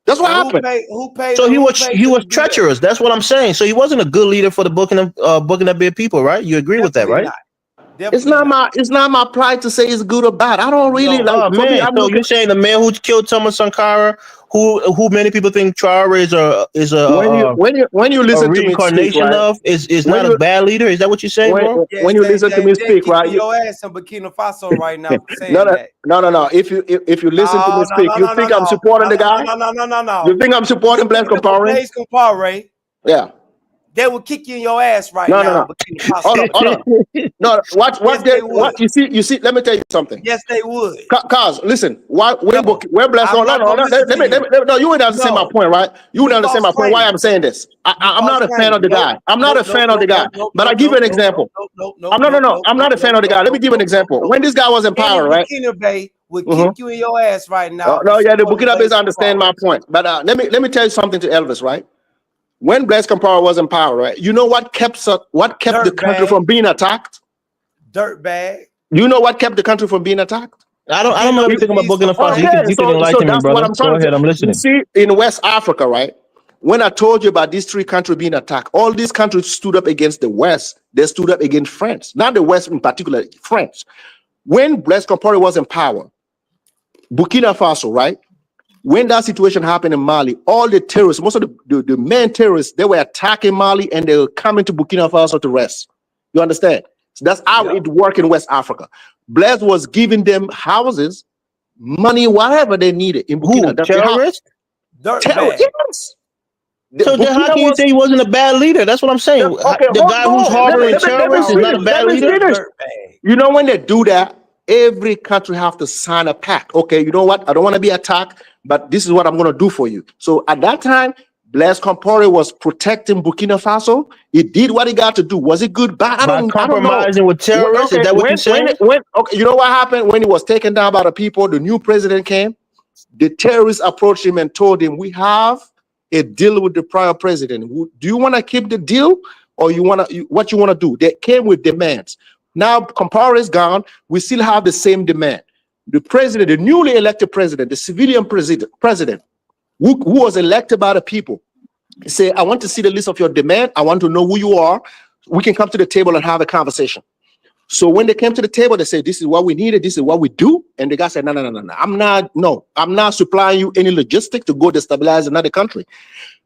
That's what happened. Who paid? So he was treacherous. That's what I'm saying. So he wasn't a good leader for the Burkina people, right? You agree with that, right? It's not my pride to say it's good or bad. I don't really like. Oh man! So you're saying the man who killed Thomas Sankara, who many people think Traore is a when you listen to me reincarnation speak, right? is not a bad leader? Is that what you're saying, bro? When you listen to me speak, right? Your ass in Burkina Faso right now for saying that. No. If you listen to me speak, you think I'm supporting the guy? No. You think I'm supporting Blaise Compaoré? Blaise Compaoré. Yeah. They will kick you in your ass right now. No. Hold on. No, what you see, let me tell you something. Yes, they would. Cause listen, where Blaise no, you would understand my point, right? You would understand my point why I'm saying this. I'm not a fan of the guy. I'm not a fan of the guy. But I give you an example. I'm not a fan of the guy. Let me give you an example. When this guy was in power, right? Burkina Bay would kick you in your ass right now. No, the Burkina Faso understand my point. But let me tell you something to Elvis, right? When Blaise Compaoré was in power, right? You know what kept the country from being attacked? Dirtbag. You know what kept the country from being attacked? I don't know everything about Burkina Faso. You can enlighten me, brother. Go ahead, I'm listening. You see, in West Africa, right? When I told you about these three countries being attacked, all these countries stood up against the West. They stood up against France, not the West in particular, France. When Blaise Compaoré was in power, Burkina Faso, right? When that situation happened in Mali, all the terrorists, most of the main terrorists, they were attacking Mali and they were coming to Burkina Faso to rest. You understand? So that's how it worked in West Africa. Blaise was giving them houses, money, whatever they needed in Burkina. Who? Terrorists? Yes. So then how can you say he wasn't a bad leader? That's what I'm saying. The guy who's harboring terrorists is not a bad leader? You know, when they do that, every country have to sign a pact. Okay, you know what? I don't want to be attacked, but this is what I'm going to do for you. So at that time, Blaise Compaoré was protecting Burkina Faso. He did what he got to do. Was it good? Bad? I don't know. Compromising with terrorists? Is that what you're saying? Okay, you know what happened when he was taken down by the people? The new president came. The terrorists approached him and told him, "We have a deal with the prior president. Do you want to keep the deal, or what you want to do?" They came with demands. Now Compaoré is gone. We still have the same demand. The president, the newly elected president, the civilian president, who was elected by the people, say, "I want to see the list of your demand. I want to know who you are. We can come to the table and have a conversation." So when they came to the table, they said, this is what we needed, this is what we do. And the guy said, no. I'm not supplying you any logistics to go destabilize another country.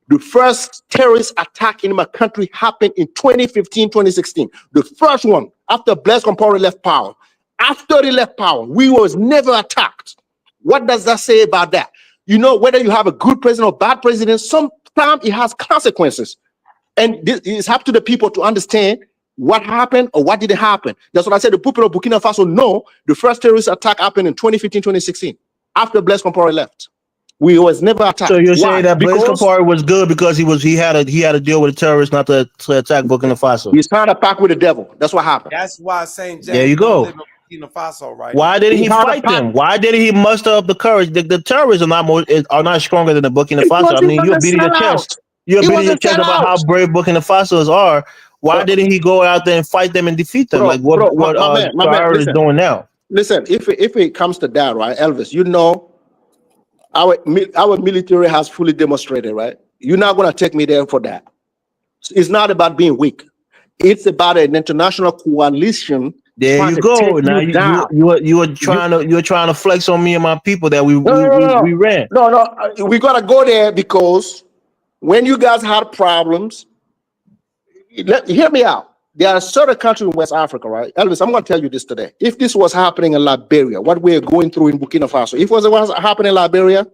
The first terrorist attack in my country happened in 2015, 2016. The first one, after Blaise Compaoré left power. After he left power, we was never attacked. What does that say about that? You know, whether you have a good president or bad president, sometimes it has consequences. And it's up to the people to understand what happened or what didn't happen. That's what I said. The people of Burkina Faso know the first terrorist attack happened in 2015, 2016, after Blaise Compaoré left. We was never attacked. So you're saying that Blaise Compaoré was good because he had to deal with the terrorists, not to attack Burkina Faso. He's trying to pact with the devil. That's what happened. That's why St. James there you go. Live in Burkina Faso, right? Why didn't he fight them? Why didn't he muster up the courage? The terrorists are not stronger than the Burkina Faso. I mean, you're beating your chest. You're beating your chest about how brave Burkina Fasos are. Why didn't he go out there and fight them and defeat them? Like what Traore is doing now? Listen, if it comes to that, right, Elvis, you know, our military has fully demonstrated, right? You're not going to take me there for that. It's not about being weak. It's about an international coalition. There you go. Now you're trying to flex on me and my people that we ran. No, we got to go there because when you guys had problems, hear me out. There are certain countries in West Africa, right? Elvis, I'm going to tell you this today. If this was happening in Liberia, what we're going through in Burkina Faso, if it was happening in Liberia,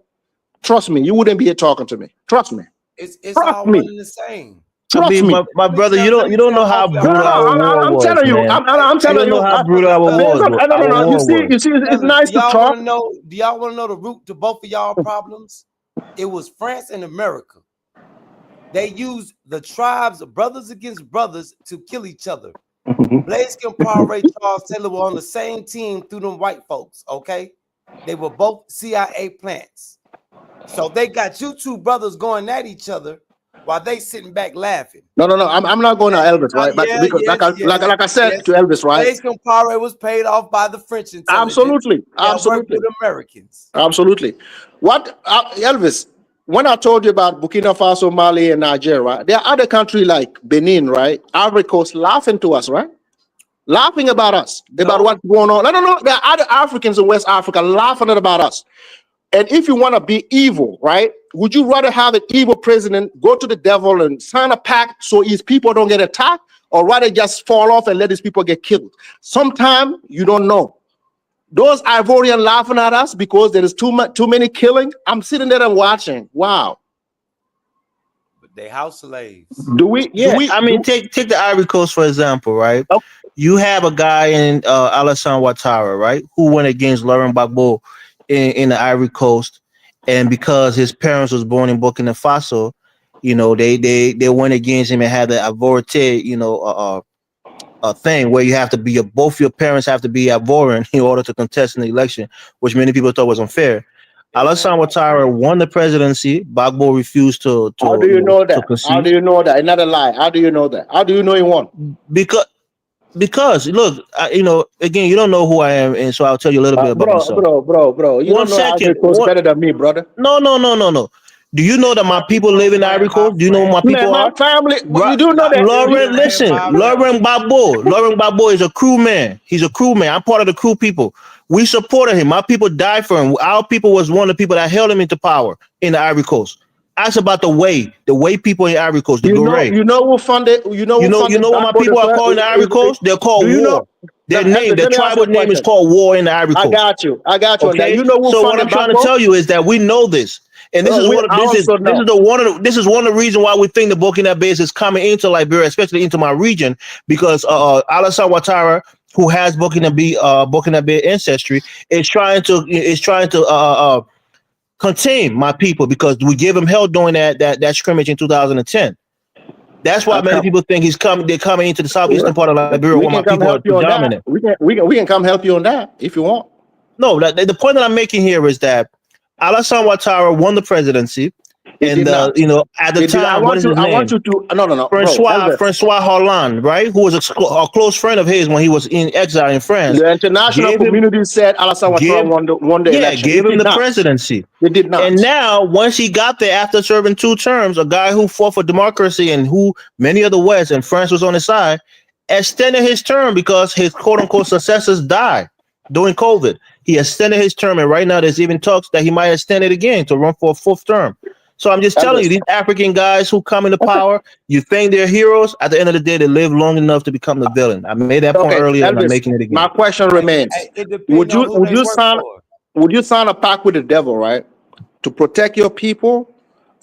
trust me, you wouldn't be here talking to me. Trust me. It's all one and the same. Trust me. My brother, you don't know how brutal our war was. I'm telling you how brutal our war was. You see, it's nice to talk. Do y'all want to know the root to both of y'all problems? It was France and America. They used the tribes of brothers against brothers to kill each other. Blaise Compaoré, Charles Taylor were on the same team through them white folks, okay? They were both CIA plants. So they got you two brothers going at each other while they sitting back laughing. No. I'm not going to Elvis, right? Because like I said to Elvis, right? Blaise Compaoré was paid off by the French intelligence. Absolutely. With Americans. Absolutely. What Elvis? When I told you about Burkina Faso, Mali, and Nigeria, right? There are other countries like Benin, right? Ivory Coast laughing to us, right? Laughing about us, about what's going on. No. There are other Africans in West Africa laughing about us. And if you want to be evil, right? Would you rather have an evil president go to the devil and sign a pact so his people don't get attacked, or rather just fall off and let his people get killed? Sometimes you don't know. Those Ivorians laughing at us because there is too many killing. I'm sitting there and watching. Wow. But they house slaves. Take the Ivory Coast for example, right? Okay. You have a guy in Alassane Ouattara, right, who went against Laurent Gbagbo in the Ivory Coast, and because his parents was born in Burkina Faso, you know, they went against him and had the avorté, you know, a thing where you have to be both your parents have to be Ivorian in order to contest an election, which many people thought was unfair. Alassane Ouattara won the presidency. Gbagbo refused to. How do you know that? How do you know that? Another lie. How do you know that? How do you know he won? Because look, you know, again, you don't know who I am, and so I'll tell you a little bit about myself. Bro. You don't know Ivory Coast better than me, brother. No. Do you know that my people live in Ivory Coast? Do you know who my people are? My family. You do know that. Laurent Gbagbo is a crew man. He's a crew man. I'm part of the crew people. We supported him. My people died for him. Our people was one of the people that held him into power in the Ivory Coast. Ask about the way people in Ivory Coast. You know who funded? You know what my people are called in the Ivory Coast? They're called war. Their name, their tribal name is called war in the Ivory Coast. I got you. Okay? You know who so what I'm trying to tell you is that we know this. And this is one of the reasons why we think the Burkina base is coming into Liberia, especially into my region, because Alassane Ouattara, who has Burkina Bay ancestry, is trying to contain my people because we gave him hell during that scrimmage in 2010. That's why many people think they're coming into the southeastern part of Liberia where my people are dominant. We can come help you on that if you want. No, the point that I'm making here is that Alassane Ouattara won the presidency, and you know, at the time, what is his name? Francois Hollande, right? Who was a close friend of his when he was in exile in France. The international community said Alassane Ouattara won the election. Gave him the presidency. They did not. And now, once he got there after serving 2 terms, a guy who fought for democracy and who many of the West and France was on his side, extended his term because his quote unquote successors died during COVID. He extended his term, and right now there's even talks that he might extend it again to run for a 4th term. So I'm just telling you, these African guys who come into power, you think they're heroes. At the end of the day, they live long enough to become the villain. I made that point earlier, and I'm making it again. My question remains: It depends Would on who they you work sign for. would you sign a pact with the devil, right, to protect your people,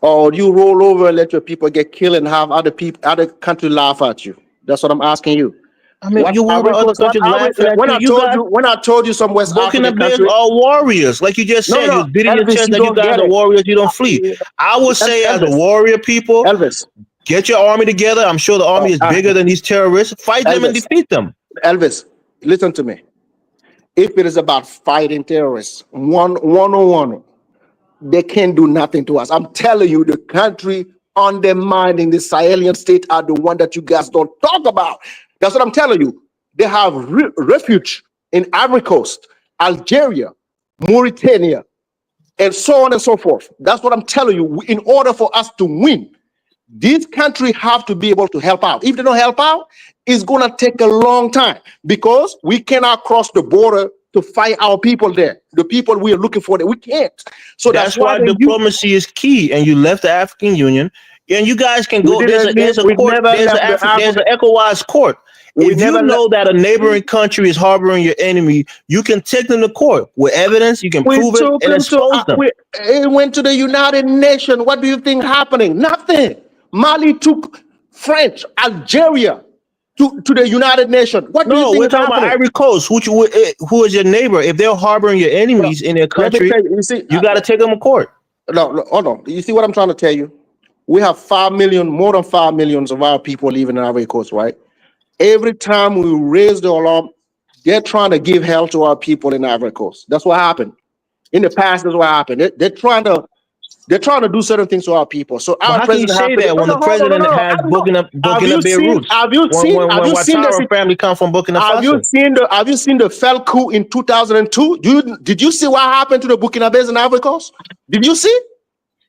or would you roll over and let your people get killed and have other countries laugh at you? That's what I'm asking you. I mean, you want other countries laughing at when you? I told you some West Burkina African Faso countries are warriors, like you just said. You was beating your chest that you guys are warriors. You don't flee. I would say, as a warrior people, get your army together. I'm sure the army is bigger than these terrorists. Fight them and defeat them. Elvis, listen to me. If it is about fighting terrorists, one-on-one, they can't do nothing to us. I'm telling you, the country undermining the Sahelian state are the one that you guys don't talk about. That's what I'm telling you. They have refuge in Ivory Coast, Algeria, Mauritania, and so on and so forth. That's what I'm telling you. In order for us to win, these countries have to be able to help out. If they don't help out, it's going to take a long time because we cannot cross the border to fight our people there. The people we are looking for, that we can't. So that's why diplomacy is key. And you left the African Union, and you guys can go. There's an ECOWAS court. If you know that a neighboring country is harboring your enemy, you can take them to court with evidence. You can prove it and expose them. It went to the United Nations. What do you think happening? Nothing. Mali took French, Algeria to the United Nations. What do you think we're is talking happening? about Ivory Coast, who is your neighbor. If they're harboring your enemies in their country, you got to take them to court. No, hold on. You see what I'm trying to tell you? We have 5 million, more than 5 million of our people living in Ivory Coast, right? Every time we raise the alarm, they're trying to give hell to our people in Ivory Coast. That's what happened. In the past, that's what happened. They're trying to do certain things to our people. So our how can you say that when the president has Burkina roots? Have you seen Ouattara family come from Burkina Faso? Have you seen the fell coup in 2002? Did you see what happened to the Burkinabés in Ivory Coast? Did you see?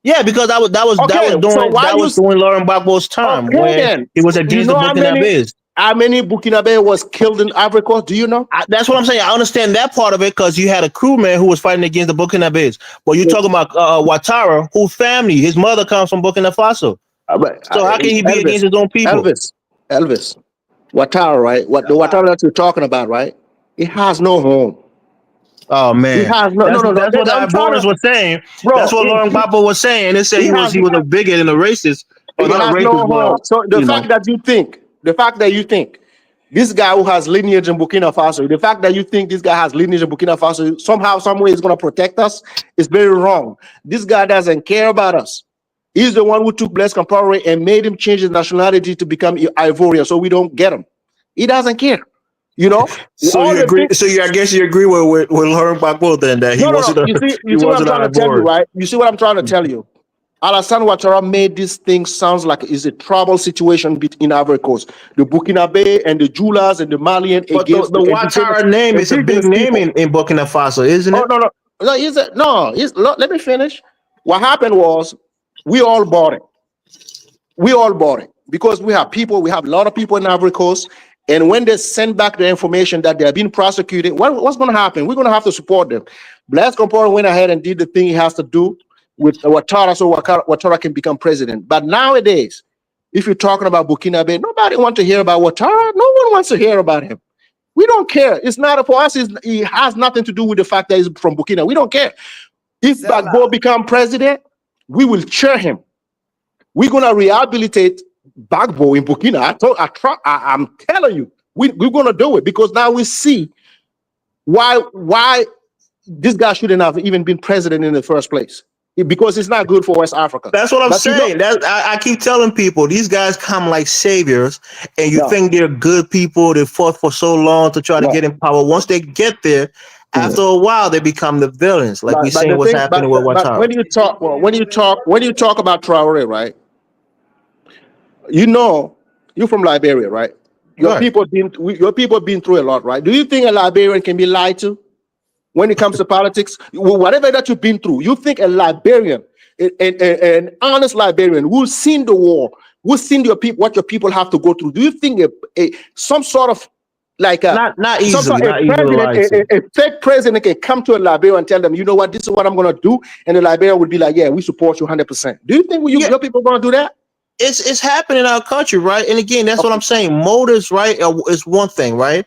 Yeah, because that was during Laurent Gbagbo's time when he was against the Burkinabés. How many Burkinabe was killed in Ivory Coast? Do you know? That's what I'm saying. I understand that part of it because you had a crewman who was fighting against the Burkinabés. But you're talking about Ouattara, whose family, his mother comes from Burkina Faso. So how can he be against his own people? Elvis, Ouattara, right? The Ouattara that you're talking about, right? It has no home. Oh man, that's what the Ivorians were saying. That's what Laurent Gbagbo was saying. They said he was a bigot and a racist. But not racist, no home. So the fact that you think this guy who has lineage in Burkina Faso, the fact that you think this guy has lineage in Burkina Faso somehow, some way is going to protect us is very wrong. This guy doesn't care about us. He's the one who took Blaise Compaoré and made him change his nationality to become Ivorian, so we don't get him. He doesn't care. You know. So you agree? I guess you agree with Laurent Gbagbo then that he wasn't. You see what I'm trying to tell you, right? You see what I'm trying to tell you. Alassane Ouattara made this thing sounds like it's a trouble situation in Ivory Coast. The Burkinabe and the Julas and the Malian. But the Ouattara name is a big name in Burkina Faso, isn't it? No. Let me finish. What happened was we all bought it because we have a lot of people in Ivory Coast. And when they send back the information that they're being prosecuted, what's going to happen? We're going to have to support them. Blaise Compaoré went ahead and did the thing he has to do with Ouattara, so Ouattara can become president. But nowadays, if you're talking about Burkina, nobody wants to hear about Ouattara. No one wants to hear about him. We don't care. It's not for us. It has nothing to do with the fact that he's from Burkina. We don't care. If Gbagbo become president, we will cheer him. We're going to rehabilitate Gbagbo in Burkina. I'm telling you, we're going to do it because now we see why this guy shouldn't have even been president in the first place. Because it's not good for West Africa. That's what I'm saying. I keep telling people these guys come like saviors, and you think they're good people. They fought for so long to try to get in power. Once they get there, after a while, they become the villains. Like we saying what's happening with Ouattara. When you talk about Traore, right? You know, you're from Liberia, right? Your people been through a lot, right? Do you think a Liberian can be lied to? When it comes to politics, whatever that you've been through, you think a Liberian, an honest Liberian who's seen the war, We've seen what your people have to go through. Do you think some sort of like not some sort easily, not a president, easily. a fake president can come to a Liberia and tell them, you know what, this is what I'm going to do, and the Liberia would be like, yeah, we support you 100%. Do you think your people are going to do that? It's happening in our country, right? And again, that's what I'm saying. Motives, right, is one thing, right?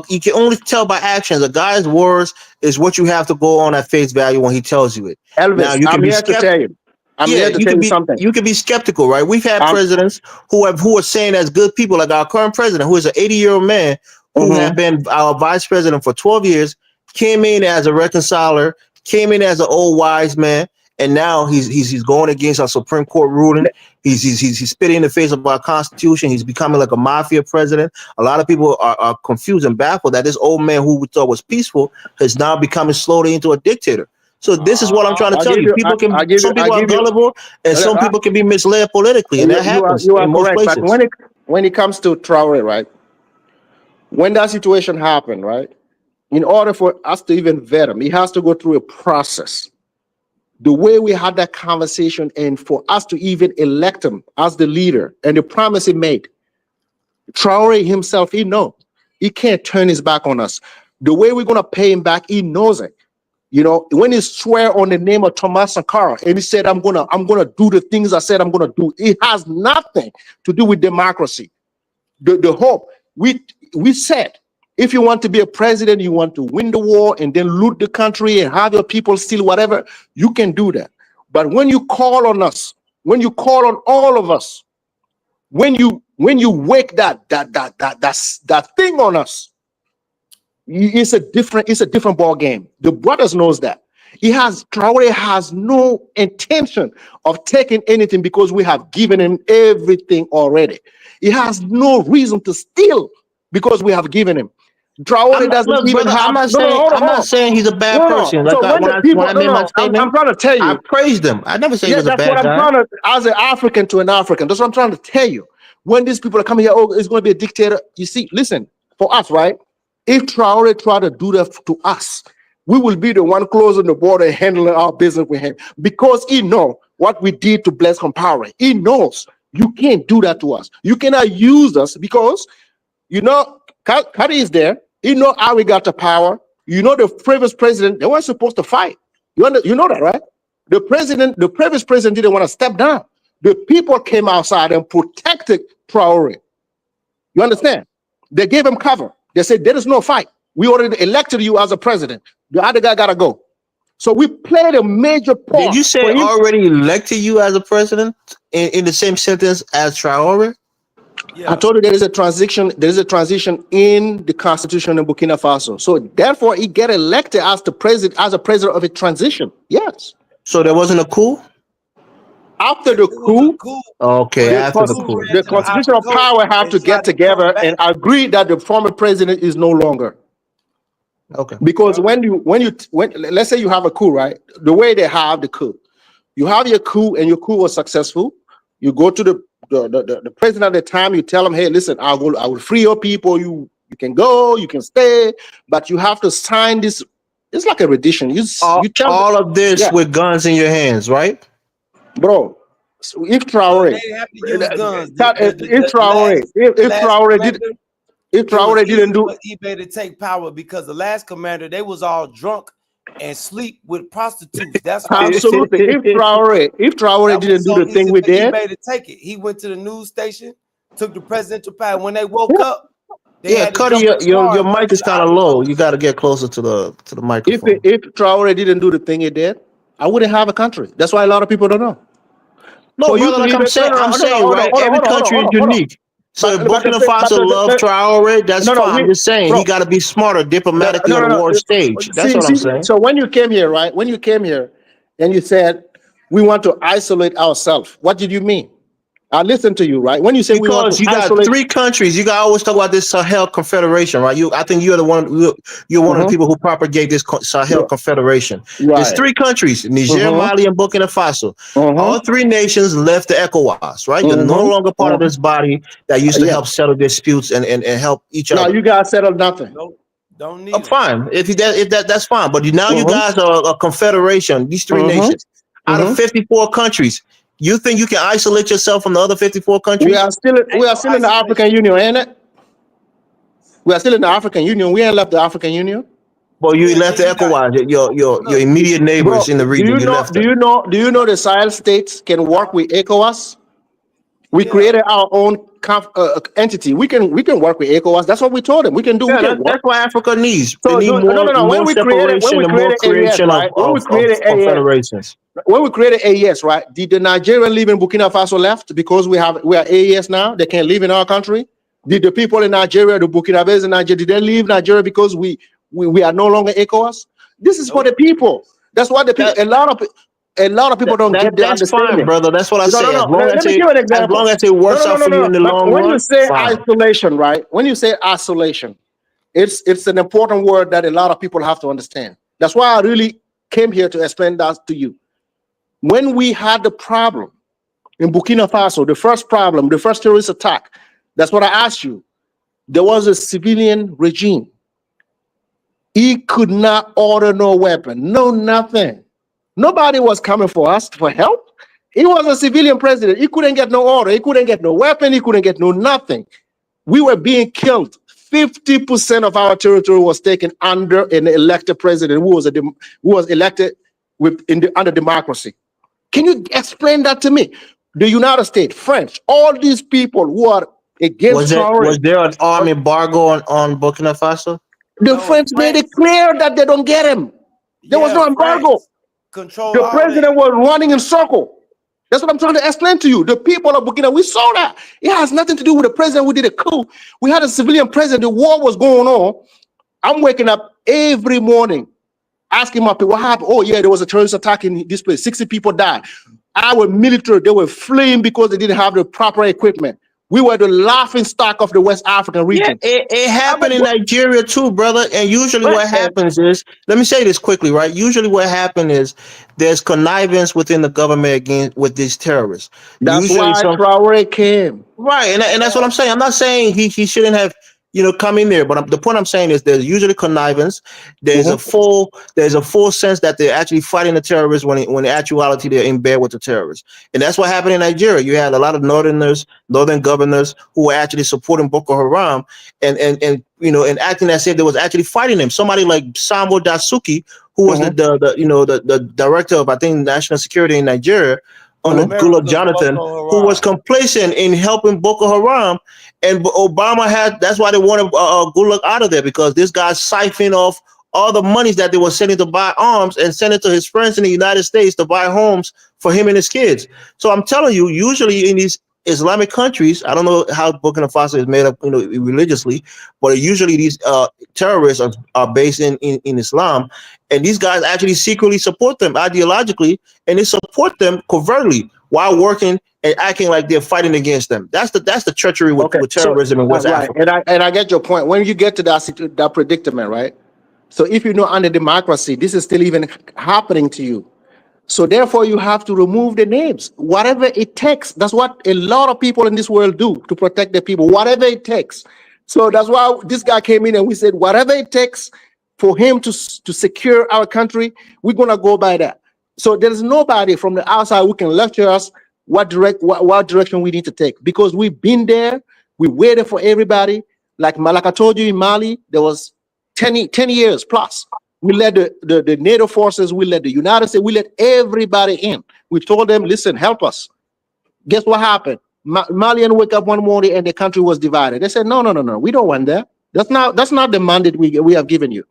You can only tell by actions. A guy's words is what you have to go on at face value when he tells you it. Elvis, now, you can I'm be here to tell you. I'm here to tell you something. You can be skeptical, right? We've had presidents who are saying as good people, like our current president, who is an 80-year-old man who had been our vice president for 12 years, came in as a reconciler, came in as an old wise man. And now he's going against our Supreme Court ruling. He's spitting in the face of our Constitution. He's becoming like a mafia president. A lot of people are confused and baffled that this old man who we thought was peaceful is now becoming slowly into a dictator. So this is what I'm trying to tell you. People some people are gullible, and some people can be misled politically, and that happens in most places. But when it comes to Traore, right? When that situation happened, right? In order for us to even vet him, he has to go through a process. The way we had that conversation, and for us to even elect him as the leader, and the promise he made, Traore himself, he knows he can't turn his back on us. The way we're gonna pay him back, he knows it. You know, when he swear on the name of Thomas Sankara and he said, I'm gonna do the things I said I'm gonna do, it has nothing to do with democracy. The hope we said, if you want to be a president, you want to win the war and then loot the country and have your people steal whatever, you can do that. But when you call on us, when you call on all of us, when you wake that thing on us, it's a different ball game. The brothers knows that. Traore has no intention of taking anything because we have given him everything already. He has no reason to steal because we have given him. Traore doesn't even have. I'm not saying he's a bad person. Like when I made my statement, I'm trying to tell you, I praised him. I never say he was a bad guy. That's what I'm trying to, as an African to an African. That's what I'm trying to tell you. When these people are coming here, oh, it's going to be a dictator. You see, listen, for us, right? If Traore tried to do that to us, we will be the one closing the border and handling our business with him because he knows what we did to Blaise Compaoré. He knows you can't do that to us. You cannot use us because, you know, Kadi is there. You know how we got the power. You know the previous president, they weren't supposed to fight. You know that, right? The previous president didn't want to step down. The people came outside and protected Traore. You understand? They gave him cover. They said, there is no fight. We already elected you as a president. The other guy got to go. So we played a major part. Did you say already elected you as a president in the same sentence as Traore? Yeah. I told you there is a transition. There is a transition in the constitution in Burkina Faso. So therefore, he get elected as the president, as a president of a transition. Yes. So there wasn't a coup? After the coup, okay, after the coup, the constitutional power have to get together and agree that the former president is no longer. Okay. Because when let's say you have a coup, right? The way they have the coup, you have your coup and your coup was successful. You go to the president at the time. You tell him, hey, listen, I will free your people. You can go, you can stay, but you have to sign this. It's like a rendition. All of this with guns in your hands, right? Bro, so if Traore, if Traore didn't do eBay to take power because the last commander, they was all drunk and sleep with prostitutes. That's absolutely. If Traore didn't do the thing we did, eBay to take it. He went to the news station, took the presidential power. When they woke up, Cuddy, your mic is kind of low. You got to get closer to the microphone. If Traore didn't do the thing he did, I wouldn't have a country. That's why a lot of people don't know. No, brother, like I'm saying, right? Every country is unique. So if Burkina Faso loves Traore, that's fine. I'm just saying he got to be smarter diplomatically on the world stage. That's what I'm saying. So when you came here, right? When you came here and you said we want to isolate ourselves, what did you mean? I listened to you, right? When you say we want to got three countries, you got to always talk about this Sahel Confederation, right? I think you're the one. You're one of the people who propagate this Sahel Confederation. Right. There's three countries: Niger, Mali, and Burkina Faso. All three nations left the ECOWAS, right? You're no longer part of this body that used to help settle disputes and help each other. No, you guys settled nothing. Nope. Don't need. Fine. If that's fine. But now you guys are a confederation. These three nations out of 54 countries. You think you can isolate yourself from the other 54 countries? We are still in the African Union, ain't it? We are still in the African Union. We ain't left the African Union. Well, you left the ECOWAS, your immediate neighbors in the region. You left them. Do you know the Sahel states can work with ECOWAS? We created our own entity. We can work with ECOWAS. That's what we told them. We can do. Yeah, that's what Africa needs. So they need more separation and more creation of confederations. When we created AES, right? Did the Nigerian live in Burkina Faso left because we are AES now? They can't live in our country. Did the people in Nigeria, the Burkinabes in Nigeria, did they leave Nigeria because we are no longer ECOWAS? This is for the people. That's why the people. A lot of people don't get the understanding. That's fine, brother. That's what I say. Let me give an example. As long as it works out for you in the long run. When you say isolation, right? When you say isolation, it's an important word that a lot of people have to understand. That's why I really came here to explain that to you. When we had the problem in Burkina Faso, the first terrorist attack, that's what I asked you. There was a civilian regime. He could not order no weapon, no nothing. Nobody was coming for us for help. He was a civilian president. He couldn't get no order. He couldn't get no weapon. He couldn't get no nothing. We were being killed. 50% of our territory was taken under an elected president who was elected under democracy. Can you explain that to me? The United States, French, all these people who are against Traore. Was there an armed embargo on Burkina Faso? The French made it clear that they don't get him. There was no embargo. The president was running in circle. That's what I'm trying to explain to you. The people of Burkina, we saw that. It has nothing to do with the president who did a coup. We had a civilian president. The war was going on. I'm waking up every morning asking my people, what happened? Oh, yeah, there was a terrorist attack in this place. 60 people died. Our military, they were fleeing because they didn't have the proper equipment. We were the laughing stock of the West African region. Yeah, it happened in Nigeria too, brother. And usually what happens is, let me say this quickly, right? Usually what happens is there's connivance within the government with these terrorists. That's why Traore came. Right, and that's what I'm saying. I'm not saying he shouldn't have come in there, but the point I'm saying is there's usually connivance. There's a full sense that they're actually fighting the terrorists when in actuality they're in bed with the terrorists. And that's what happened in Nigeria. You had a lot of northern governors who were actually supporting Boko Haram and acting as if they was actually fighting them. Somebody like Samuel Dasuki, who was the director of, I think, national security in Nigeria, under Goodluck Jonathan, who was complacent in helping Boko Haram, and Obama that's why they wanted Goodluck out of there, because this guy siphoned off all the monies that they were sending to buy arms and send it to his friends in the United States to buy homes for him and his kids. So I'm telling you, usually in these Islamic countries, I don't know how Burkina Faso is made up, religiously, but usually these terrorists are based in Islam, and these guys actually secretly support them ideologically, and they support them covertly while working and acting like they're fighting against them. That's the treachery with terrorism in West Africa. And I get your point. When you get to that predicament, right? So if you know under democracy, this is still even happening to you. So therefore, you have to remove the names, whatever it takes. That's what a lot of people in this world do to protect their people, whatever it takes. So that's why this guy came in and we said, whatever it takes for him to secure our country, we're going to go by that. So there's nobody from the outside who can lecture us what direction we need to take, because we've been there. We waited for everybody. Like I told you, in Mali, there was 10 years plus. We let the NATO forces, we let the United States, we let everybody in. We told them, listen, help us. Guess what happened? Malian wake up one morning and the country was divided. They said, no, we don't want that. That's not the mandate we have given you.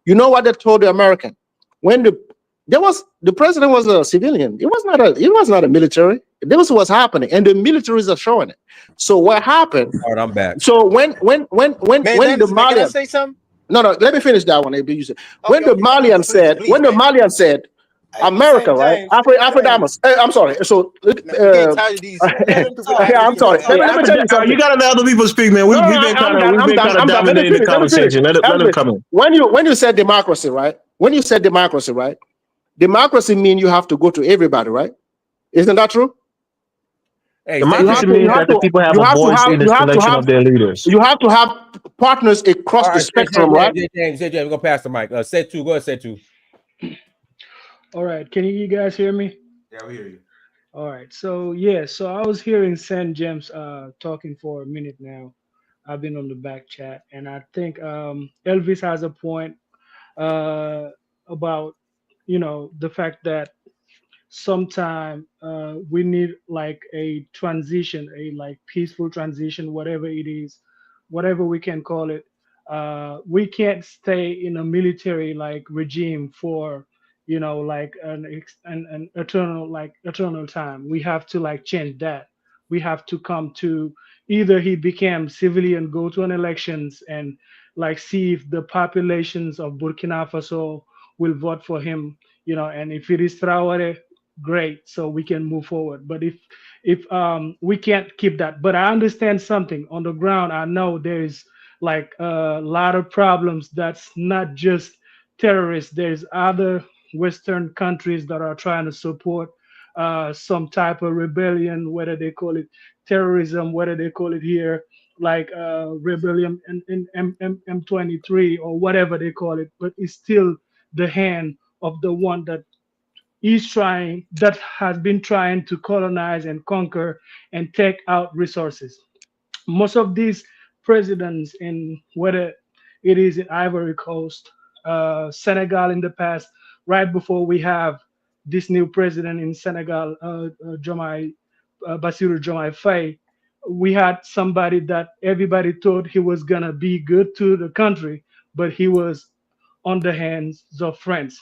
You know what they told the American? When the president was a civilian. It was not a military. This was what's happening, and the militaries are showing it. So what happened? All right, I'm back. So when the Malians, can I say something? No, let me finish that one. When the Malian said, America, right? Afro-Damas. I'm sorry. So, yeah, I'm sorry. Let me tell you something. You got to let other people speak, man. We've been kind of dominating the conversation. Let them come in. When you said democracy, right? Democracy means you have to go to everybody, right? Isn't that true? Hey, democracy means that the people have a voice in the selection of their leaders. You have to have partners across the spectrum, right? James, we're going to pass the mic. Go ahead, Setu. All right. Can you guys hear me? Yeah, we hear you. All right. So yeah, so I was hearing San James talking for a minute now. I've been on the back chat, and I think Elvis has a point uh, about the fact that sometime we need like a transition, a like peaceful transition, whatever it is, whatever we can call it. We can't stay in a military like regime for like an eternal eternal time. We have to like change that. We have to come to either he became civilian, go to an elections and like see if the populations of Burkina Faso will vote for him, and if it is Traore, great, so we can move forward. But if we can't keep that. But I understand something on the ground. I know there is like a lot of problems. That's not just terrorists. There's other Western countries that are trying to support some type of rebellion, whether they call it terrorism, whether they call it here like rebellion in M23 or whatever they call it. But it's still the hand of the one that has been trying to colonize and conquer and take out resources. Most of these presidents, in whether it is in Ivory Coast, Senegal in the past, right before we have this new president in Senegal, Bassirou Diomaye Faye, we had somebody that everybody thought he was gonna be good to the country, but he was on the hands of France.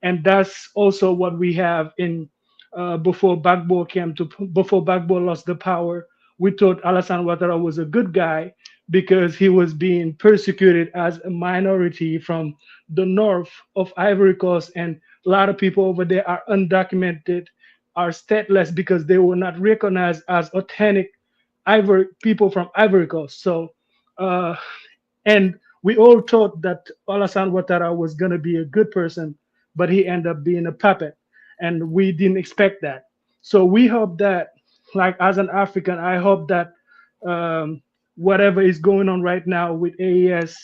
And that's also what we have in before Bagbo lost the power. We thought Alassane Ouattara was a good guy because he was being persecuted as a minority from the north of Ivory Coast, and a lot of people over there are undocumented, are stateless because they were not recognized as authentic Ivory people from Ivory Coast. So uh, and we all thought that Alassane Ouattara was going to be a good person, but he ended up being a puppet. And we didn't expect that. So we hope that, like as an African, I hope that whatever is going on right now with AES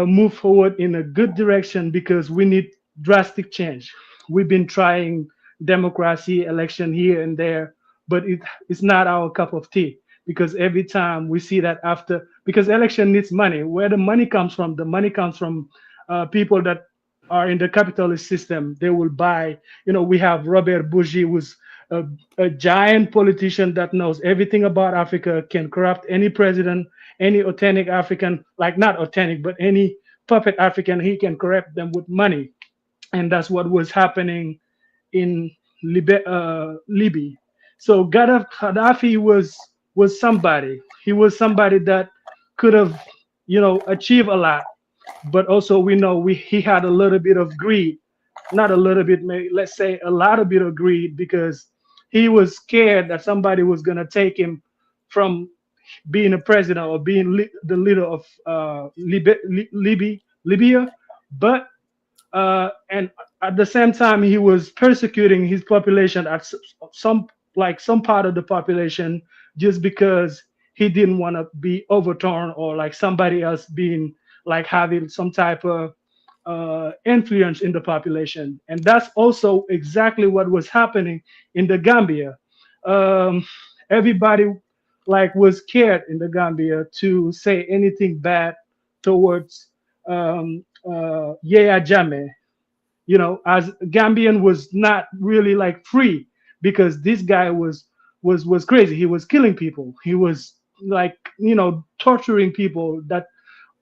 move forward in a good direction because we need drastic change. We've been trying democracy, election here and there, but it's not our cup of tea because every time we see that because election needs money. Where the money comes from, the money comes from people that are in the capitalist system. They will buy, we have Robert Bourgi, who's a giant politician that knows everything about Africa, can corrupt any president, any authentic African, like not authentic, but any puppet African, he can corrupt them with money. And that's what was happening in Libya. So Gaddafi was somebody. He was somebody that could have, achieved a lot, but also we know he had a little bit of greed, not a little bit, maybe, let's say a lot of bit of greed because he was scared that somebody was gonna take him from being a president or being the leader of Libya, but and at the same time he was persecuting his population at some part of the population just because he didn't want to be overturned or like somebody else being like having some type of influence in the population. And that's also exactly what was happening in the Gambia. Everybody like was scared in the Gambia to say anything bad towards Yaya Jammeh, as Gambian was not really like free because this guy was crazy. He was killing people. He was like torturing people that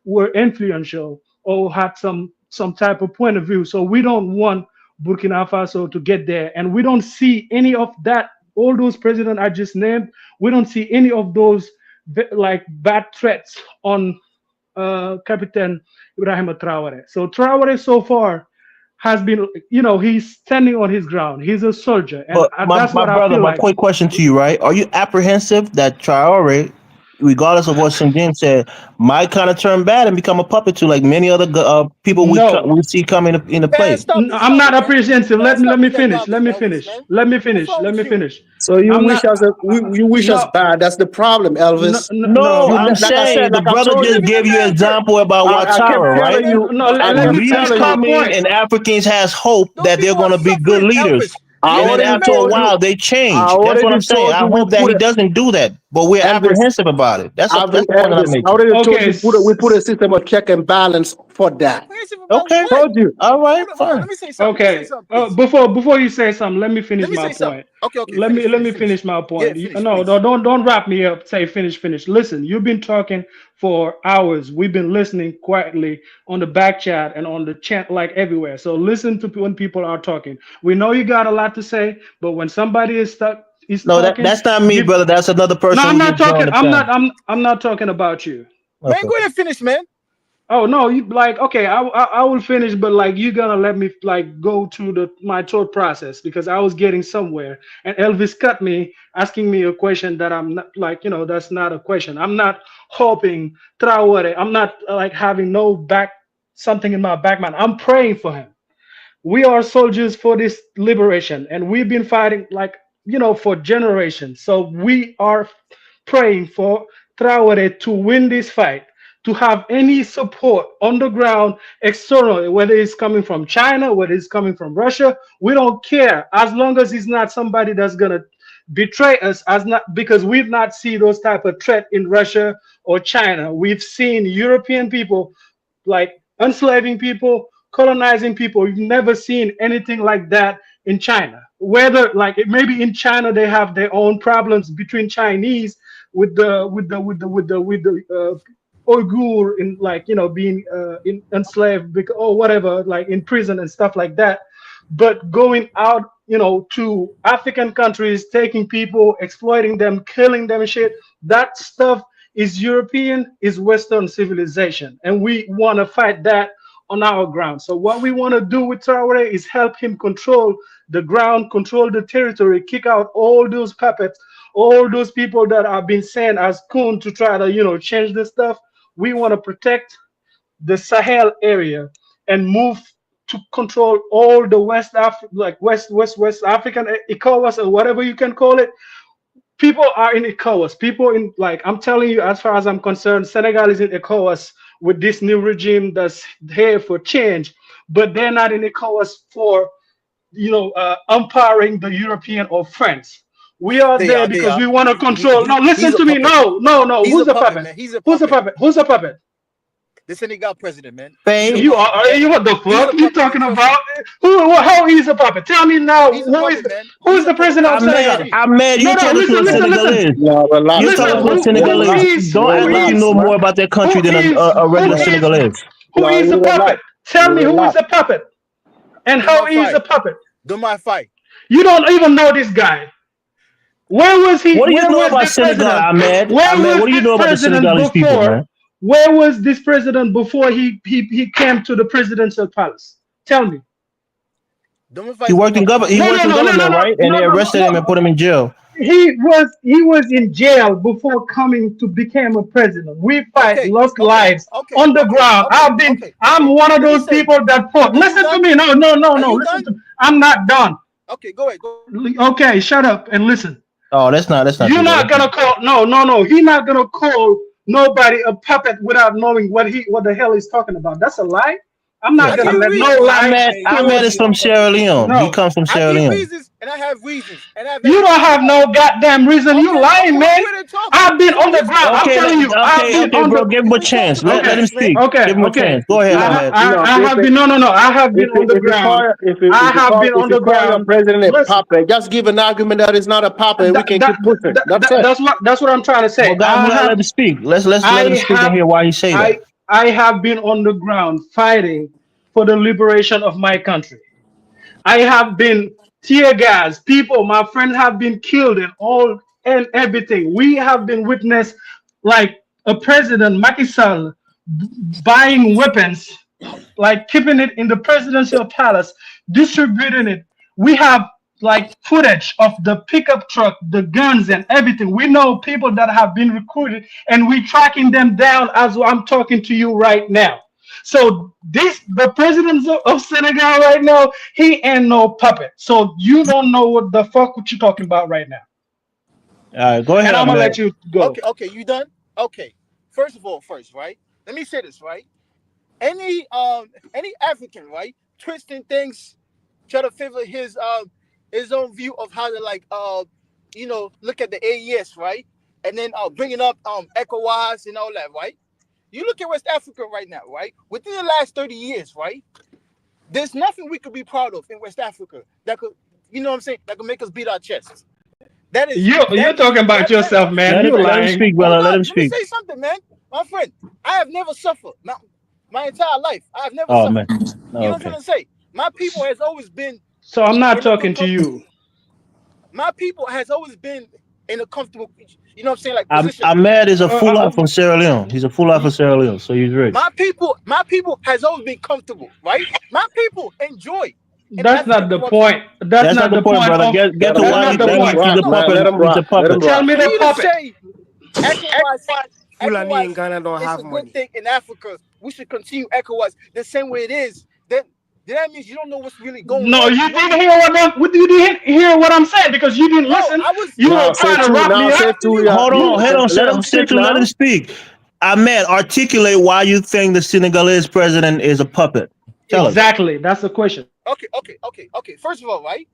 were influential or had some type of point of view. So we don't want Burkina Faso to get there, and we don't see any of that. All those presidents I just named, we don't see any of those like bad threats on Captain Ibrahim Traore. So Traore so far has been, he's standing on his ground. He's a soldier, and But my, that's my what I brother, feel my like. quick question to you, right? Are you apprehensive that Traore, regardless of what St. James said, might kind of turn bad and become a puppet to like many other we No, see coming into Man, play? I'm not apprehensive. Man, Let stop me with that finish. Let garbage, me Elvis, finish. man. Let me What's finish. wrong Let with me you? finish. So you I'm wish not. us you wish us No, bad. That's the problem, no, Elvis. no, No, no. You I'm like I said, saying the like I brother told just you, gave you an example about I kept Ouattara, right? telling you, No, I let kept me finish He's telling my you. coming, point. and Africans has hope Those that they're people are going to be good suffering, leaders. Elvis. I And then already after a told you. while, they I change. That's what I'm already saying. told I you we hope that put he it. doesn't do that, but we're Elvis, apprehensive about it. That's the point that I'm Elvis, I making. already told Okay. you we put a system of check and balance for that. Apprehensive about Okay. what? Told you. All right. Hold on. Fine. Let me say something. Let me say Okay. something, please. Before you say something, let me finish Let me my say something. point. Okay. Let Finish. me finish my Yeah, point. finish, No, please. don't wrap me up. Say finish. Listen, you've been talking for hours. We've been listening quietly on the back chat and on the chat like everywhere. So listen to when people are talking. We know you got a lot to say, but when somebody is No, talking, that's not me, give. brother. That's another No, person I'm who not just talking. joined the panel. I'm not talking about you. Man, Okay. go ahead and finish, man. Oh no, you like okay, I will finish, but like you're gonna let me like go through my thought process because I was getting somewhere and Elvis cut me asking me a question that I'm not like, that's not a question. I'm not hoping Traore. I'm not like having no back something in my back mind. I'm praying for him. We are soldiers for this liberation and we've been fighting like for generations, so we are praying for Traore to win this fight, to have any support on the ground externally, whether it's coming from China, whether it's coming from Russia. We don't care as long as he's not somebody that's gonna betray us, as not because we've not seen those type of threat in Russia or China. We've seen European people like enslaving people, colonizing people. We've never seen anything like that in China. Whether like maybe in China they have their own problems between Chinese with the Uyghur in like being enslaved or whatever, like in prison and stuff like that. But going out to African countries, taking people, exploiting them, killing them, and shit, that stuff is European, is Western civilization, and we want to fight that on our ground. So what we want to do with Traore is help him control the ground, control the territory, kick out all those puppets, all those people that are being sent as coon to try to change this stuff. We want to protect the Sahel area and move to control all the West African ECOWAS or whatever you can call it. People are in ECOWAS. People in like I'm telling you, as far as I'm concerned, Senegal is in ECOWAS with this new regime that's here for change, but they're not in ECOWAS for empowering the European or France. We are They there are. They because are. we want to control. No, He's listen a to me. puppet. No. He's Who's a the puppet, puppet? man. He's a Who's the puppet. puppet? Who's the puppet? The Senegal president, man. He's a You puppet. are you what the He's a fuck you puppet, man. talking Trust me. about? How is a puppet? Tell me now. He's a puppet, man. Who He's is a the puppet. president of Trust Senegal? me. Ahmed, No, you no. told us who a Listen. Senegalese. No, relax, You Listen. told us man. who a Who Senegalese. Relax, is Don't act like you relax, know man. more about their country than a regular Senegalese. who No, is you the relax. puppet? Tell You me who is relax. the puppet and Do my how he is a fight. puppet. Do my fight. You don't even know this guy. Where was he? What do you Where know was about this Senegal, president? Ahmed? Where Ahmed, was what do you this know about the president Senegalese people, before? man? Where was this president before he came to the presidential palace? Tell me. Do my He fight for worked in puppet, government. man. He worked in government, right? And they arrested him and put him in jail. He was in jail before coming to become a president. We fight Okay. lost Okay. lives Okay. on the Okay. ground. Okay. Okay. I'm Okay. one of Let me those say, people that fought. are you Listen to done? me. No. Are you Listen done? to me. I'm not done. Okay. Go ahead. Go. Okay, shut up and listen. Oh, that's not You're true, not though. gonna call no. He's not gonna call nobody a puppet without knowing what the hell he's talking about. That's a lie. I'm Yeah. not I give gonna you let no reasons. lie Ahmed is towards from Sierra Leone. He no. comes from I Sierra give Leone. reasons, and I have reasons, and I have You don't evidence. have no goddamn reason. You Okay. lying, Okay. man. Go ahead and talk. I've been So on the listen. ground. I'm Okay, telling you, I've been okay, on bro. the Give him a Let me talk chance. to me, Let him please, man. speak. Give him a okay. chance. Go ahead, Ahmed. I have been no. I have been on the ground. I have been on If you the call your ground. president a Listen, puppet, just give an argument that it's not a puppet, and we can keep pushing. That's it. that's what I'm trying to say. Well, guys, we gotta let him speak. Let's let him I speak and have hear why he say I that. I have been on the ground fighting for the liberation of my country. I have been tear gas. People, my friends have been killed and everything. We have been witness like a president, Macky Sall, buying weapons, like keeping it in the presidential palace, distributing it. We have like footage of the pickup truck, the guns and everything. We know people that have been recruited and we're tracking them down as I'm talking to you right now. So the president of Senegal right now, he ain't no puppet. So you don't know what the fuck what you talking about right now. All right, go ahead, And I'm gonna Ahmed. let you go. Okay. Okay. You done? Okay. First of all, right? Let me say this, right? Any African, right, twisting things, try to favor his his own view of how to look at the AES, right? And then bringing up ECOWAS and all that, right? You look at West Africa right now, right? Within the last 30 years, right? There's nothing we could be proud of in West Africa that could, you know what I'm saying, that could make us beat our chests. You're talking about yourself, man. Let him, You're let him lying. speak, brother. Let him Let me speak. say something, man. My friend, I have never suffered my entire life. I have never Oh suffered. man. You know what I'm Okay. trying to say? My people has always been So I'm not in a good talking to you. my people has always been in a comfortable, you know what I'm saying, like position. Ahmed is a fool out from Sierra Leone. He's a fool out from Sierra Leone, so he's rich. My people has always been comfortable, right? My people enjoy in That's African not the corruption. point. That's not the point brother. of. Get to That's why not you the think point. he's a puppet. Let him He's a rock. Let him puppet. Tell rock. me For the you to puppet. say Fulani ECOWAS in Ghana don't is have a good money. thing in Africa, we should continue ECOWAS the same way it is. Then that means you don't know what's really going No, on. you didn't hear you didn't hear what I'm saying because you didn't No, listen. I was. You were Now say trying to two. wrap Now me say up. two. Yeah, Hold on, let him speak Central, let him now. speak. Ahmed, articulate why you think the Senegalese president is a puppet. Tell us. Exactly. That's the question. Okay. First of all, right?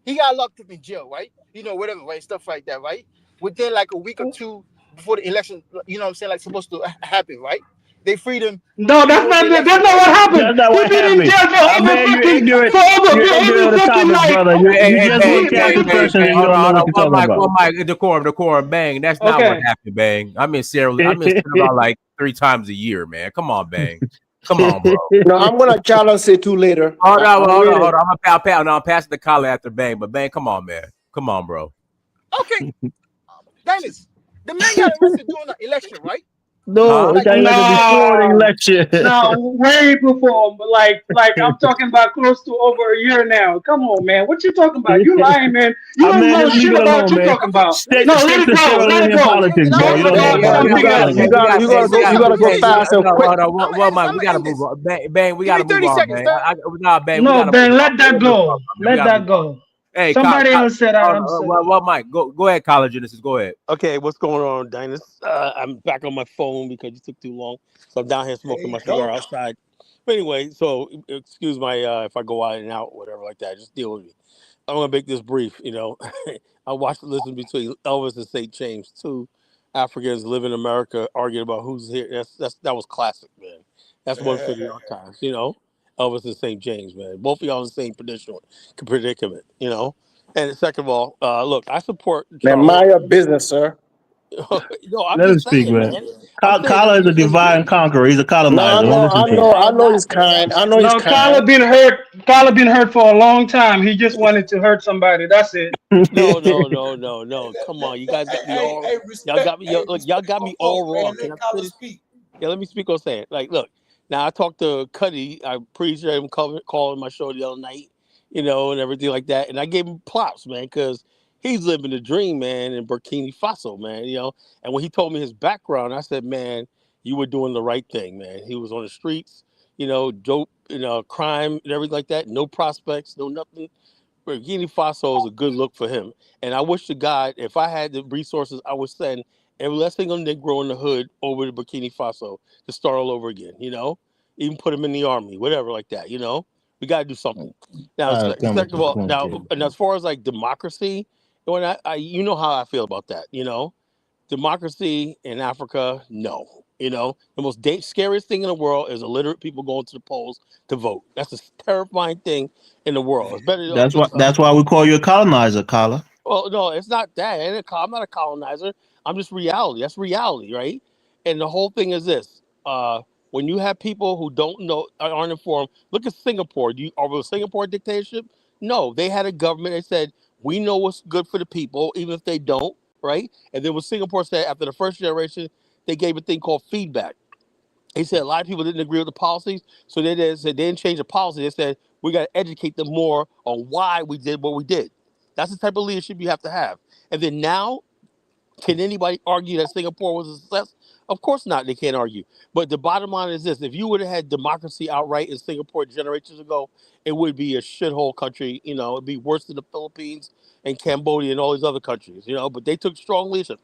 He got locked up in jail, right? You know, whatever, right? Stuff like that, right? Within like a week or two before the election, you know what I'm saying, like supposed to happen, right? They freed him No, that's before the not election, what right? happened. That's not He what been in happened. jail Ahmed, you're ignorant. for You're every ignorant of the fucking topic, like. brother. You Hey, just bang, look bang, at the bang, questions bang. and you Hold don't on, know hold what on. you're talking about. One mic, decorum, bang. That's not what Okay. happened, bang. I'm in Senegal like 3 times a year, man. Come on, bang. Come on, bro. No, I'm gonna challenge say two later. Hold on, I'm hold on, waiting. hold on. I'm passing the collar after bang, but bang, come on, man. Come on, bro. Okay, Dennis, the man got arrested during the election, right? No, Huh? he Like got elected before the No, election. no, way before. But like I'm talking about close to over a year now. Come on, man. What you talking about? You lying, man. You don't Ahmed, know just leave shit it about what alone, you man. talking about. let me Stick, No, finish. let stick it to go. Sierra Let it Leonean go. politics, Can I bro. Let You it don't know go. about Something African finish? else. Let You politics. me got finish. you Let me gotta say go. You something. gotta Let me go say something. fast and quick. I'm gonna Well, end this. Mike, I'm we gonna gotta end move this. on. Bang, we Give me gotta move 30 on, seconds, man. sir. Nah, bang, we No, gotta move Ben, on. let that go. Man. We Let gotta move that on. go. Hey, Somebody else said I'm well, Mike, go ahead, College Genesis. Go ahead. Okay, what's going on, Dinus? I'm back on my phone because you took too long. So I'm down here smoking my cigar outside. But anyway, so excuse my if I go out and out, whatever like that. Just deal with me. I'm gonna make this brief. I watched the listen between Elvis and St. James, two Africans live in America arguing about who's here. That was classic, man. That's one for the archives. Elvis and St. James, man. Both of y'all in the same predicament. And second of all, look, I support Man, Traore. mind your business, sir. No, I'm Let him just speak, saying, man. man. I'm saying Kala is a divine conqueror. He's a No, I colonizer. Don't know, listen I to him. know, I I'm know not, he's man. kind. I know he's No, Kyler kind. been hurt. Kyler been hurt for a long time. He just wanted to hurt somebody. That's it. No. Come on, you guys got me all. Y'all got me. Look, y'all got me all wrong. Can I finish? Yeah, let me speak on saying. Like, look, now I talked to Cuddy. I appreciate him calling my show the other night, and everything like that. And I gave him props, man, because he's living the dream, man, in Burkina Faso, man. And when he told me his background, I said, man, you were doing the right thing, man. He was on the streets, dope, crime and everything like that. No prospects, no nothing. Burkina Faso is a good look for him. And I wish to God, if I had the resources, I would send every last single Negro in the hood over to Burkina Faso to start all over again. Even put him in the army, whatever like that. We got to do something. Now, Come with second of the all, point, now, kid. and as far as like democracy, when you know how I feel about that. Democracy in Africa, no. The most scariest thing in the world is illiterate people going to the polls to vote. That's a terrifying thing in the world. It's better like That's why we call you a colonizer, Kala. well, no, it's not that. I'm not a colonizer. I'm just reality. That's reality, right? And the whole thing is this: when you have people who don't know, aren't informed. Look at Singapore. Was Singapore a dictatorship? No, they had a government. They said we know what's good for the people, even if they don't, right? And then what Singapore said after the first generation, they gave a thing called feedback. He said a lot of people didn't agree with the policies, so they didn't change the policy. They said we got to educate them more on why we did what we did. That's the type of leadership you have to have. And then now, can anybody argue that Singapore was a success? Of course not. They can't argue. But the bottom line is this: if you would have had democracy outright in Singapore generations ago, it would be a shithole country. It'd be worse than the Philippines and Cambodia and all these other countries. But they took strong leadership.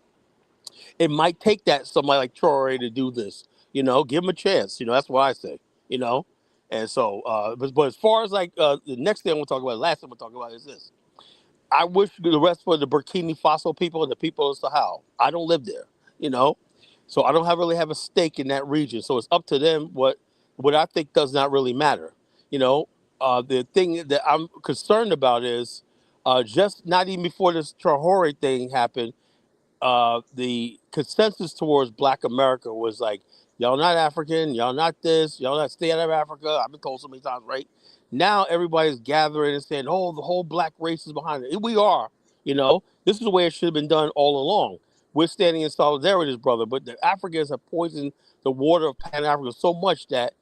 It might take that somebody like Traore to do this. Give him a chance. That's what I say. You know, and so, but as far as like the next thing I want to talk about, last thing I want to talk about is this. I wish the rest for the Burkina Faso people and the people of Sahel. I don't live there, so I don't really have a stake in that region. So it's up to them. What I think does not really matter. The thing that I'm concerned about is just not even before this Traore thing happened. The consensus towards Black America was like, y'all not African, y'all not this, y'all not stay out of Africa. I've been told so many times, right? Now everybody's gathering and saying, oh, the whole black race is behind it. We are, this is the way it should have been done all along. We're standing in solidarity, brother, but the Africans have poisoned the water of Pan-Africa so much that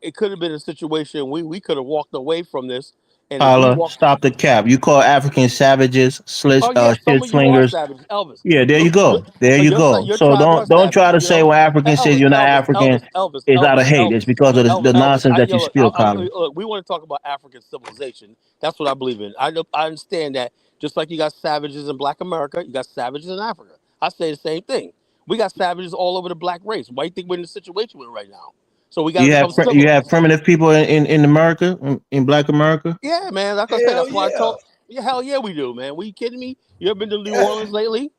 it could have been a situation we could have walked away from this. And if we Paula, walked, stop the cap. You call African savages, oh yeah, some shit of you are slingers. savages, Elvis. Yeah, there you go. There you go. Your So tribe are don't try savage, to say when Hey, Africans say you're not African is out of hate. It's because of the nonsense that you spill, Colin. Look, we want to talk about African civilization. That's what I believe in. I understand that just like you got savages in Black America, you got savages in Africa. I say the same thing. We got savages all over the black race. Why do you think we're in the situation we're in right now? So we got to become You have civilized. primitive people in America, in Black America. Yeah, man. Like I said, that's why I told. Yeah, hell yeah, we do, man. Were you kidding me? You ever been to New Orleans lately?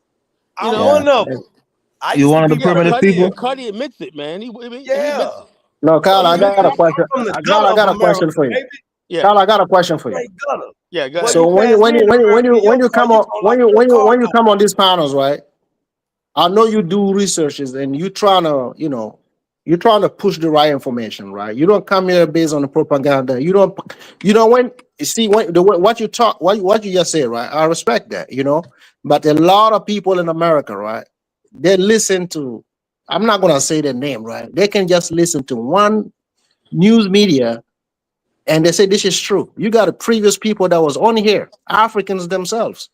I'm one of them. You one of the primitive people? Cuddy admits it, man. He admits Yeah. it. No, Kyle, I got a question. I'm from the Kyle, I gutter got of a question America, for you. baby. Yeah. Kyle, I got a question for you. Straight gutter. Yeah, go ahead. So when you come on these panels, right? I know you do researches and you trying to push the right information, right? You don't come here based on the propaganda. You don't when you see what you just said, right? I respect that, but a lot of people in America, right? They listen to, I'm not gonna say their name, right? They can just listen to one news media and they say this is true. You got a previous people that was on here, Africans themselves,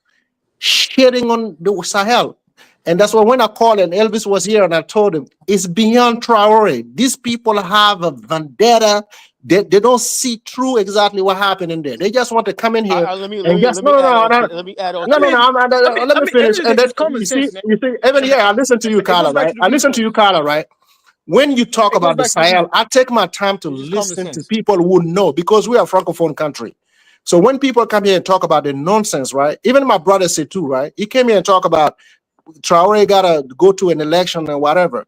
shitting on the Sahel. And that's why when I called and Elvis was here and I told him, it's beyond Traore. These people have a vendetta. They don't see through exactly what happened in there. They just want to come in here Let me add on. Let me finish. And then you see, even here, I listen to you, Carla, right? I listen to you, Carla, right? When you talk about the Sahel, I take my time to listen to people who know, because we are a Francophone country. So when people come here and talk about the nonsense, right? Even my brother said too, right? He came here and talk about Traore gotta go to an election and whatever.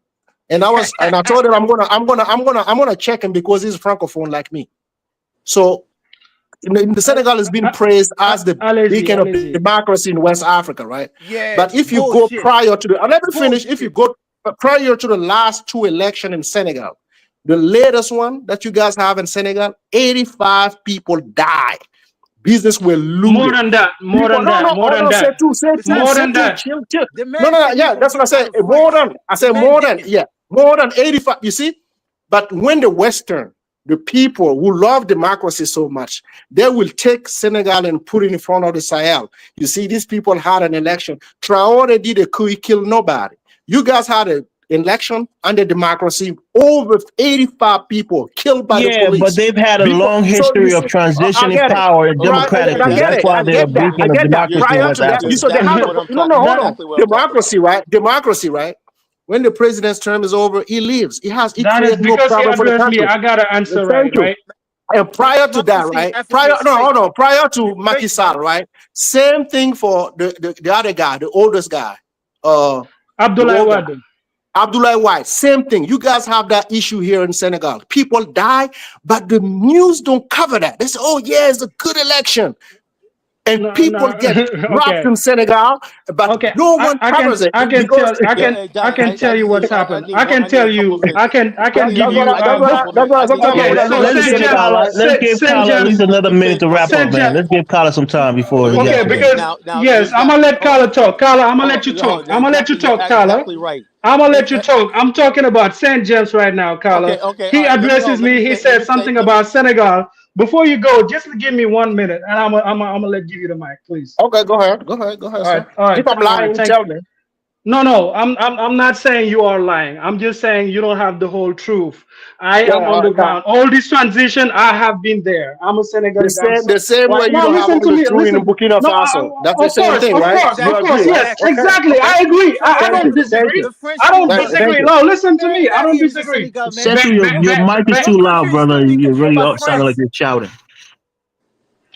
And I told him I'm gonna check him because he's Francophone like me. So the Senegal has been praised as the beacon of democracy in West Africa, right? Yeah. But if you go prior to the, let me finish. If you go prior to the last two elections in Senegal, the latest one that you guys have in Senegal, 85 people died. Business were looted. More than that. More than that. Chill. No. Yeah, that's what I said. More than 85. You see, but when the people who love democracy so much, they will take Senegal and put it in front of the Sahel. You see, these people had an election. Traore did a coup, he killed nobody. You guys had an election under democracy, over 85 people killed by the police. But they've had a long history of transitioning power democratically. That's why they're a beacon of democracy in West Africa. So they have hold on. Democracy, right? When the president's term is over, he leaves. He creates no problem for the country. I gotta answer right? And prior to that, right? Prior to Macky Sall, right? Same thing for the other guy, the oldest guy. Abdoulaye Wade, same thing. You guys have that issue here in Senegal. People die, but the news don't cover that. They say, oh yeah, it's a good election. And people get dropped in Senegal, but no one covers it. I can tell you what's happened. I can give you. Let's give Kyle at least another minute to wrap up, man. Let's give Kyle some time before. Okay, because yes, I'm gonna let Kyle talk. Kyle, I'm gonna let you talk. Kyle. I'm gonna let you talk. I'm talking about St. James right now, Kyle. He addresses me. He said something about Senegal. Before you go, just give me 1 minute, and I'm gonna give you the mic, please. Okay, go ahead. All right. If I'm lying, tell me. No, I'm not saying you are lying. I'm just saying you don't have the whole truth. I am on the ground. All this transition, I have been there. I'm a Senegalese. The same way you don't have all the truth in Burkina Faso. That's the same thing, right? Of course, yes, exactly. I agree. I don't disagree. I don't disagree. No, listen to me. I don't disagree. Central, your mic is too loud, brother. You're really sounding like you're shouting.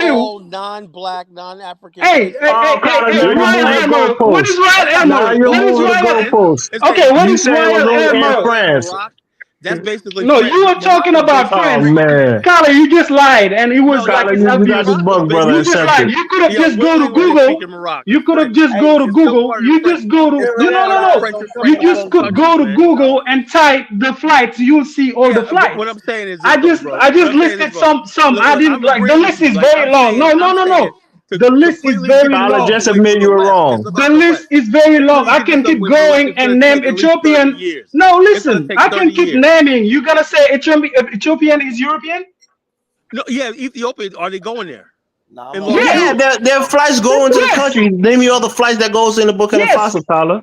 too. all non-black, non-African. Hey, Oh, Carlos, hey, now you Royal moving the Admiral. What is goalposts. Royal That's not Now Admiral? you What is moving the Royal? goalposts. It's Okay, saying what You is said it was Royal only in Admiral? France. That's basically No, you were talking Morocco's about basically Oh France. French. man, Carla, you just lied, and it was No, like Carlos, it's you got obvious. this Morocco's bug, brother. You basically just Accept French. lied. it. You could have Yeah, just what go to language they speak Google. in Morocco? You It's could have French. just go to It's still Google. part of the You French. just go to It's no still no part no of the no. French and You just Francophone could countries, go to man. Google and type the flights. You'll see all the Yeah, but what flights. I'm saying is this, though, bro. I What just I'm saying is, listed bro. some. Look, I look, didn't I'm like the agreeing with list you. is Like very long. No no I'm no saying no. to The list is completely very get this Carlos stuff long. just away admit from the you were West. It's wrong. The about the list West. is very long. Until you I get this can stuff keep away from the West, going it's and gonna name take at least 30 Ethiopian. years. No, It's gonna listen. take I 30 can keep years. naming. You're gonna say Ethiopian is European? No, yeah, Ethiopia. Are they going there? Nah, I'm In on large mute. Yeah, Yes. numbers. there are flights going to the Yes. country. Name me all the flights that goes into Burkina Yes. Faso, Carlos.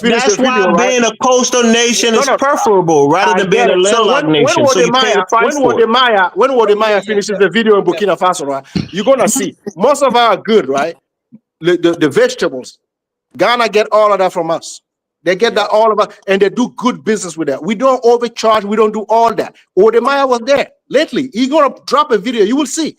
finish the That's why video, right? being a coastal nation No, is no, preferable rather I than being get a it. So landlocked nation. So you pay the price for it. When Wodemaya finishes the video in Burkina Faso, right? You're gonna see most of our good, right? The vegetables, Ghana get all of that from us. They get that all of us, and they do good business with that. We don't overcharge. We don't do all that. Wodemaya was there lately. He's gonna drop a video. You will see.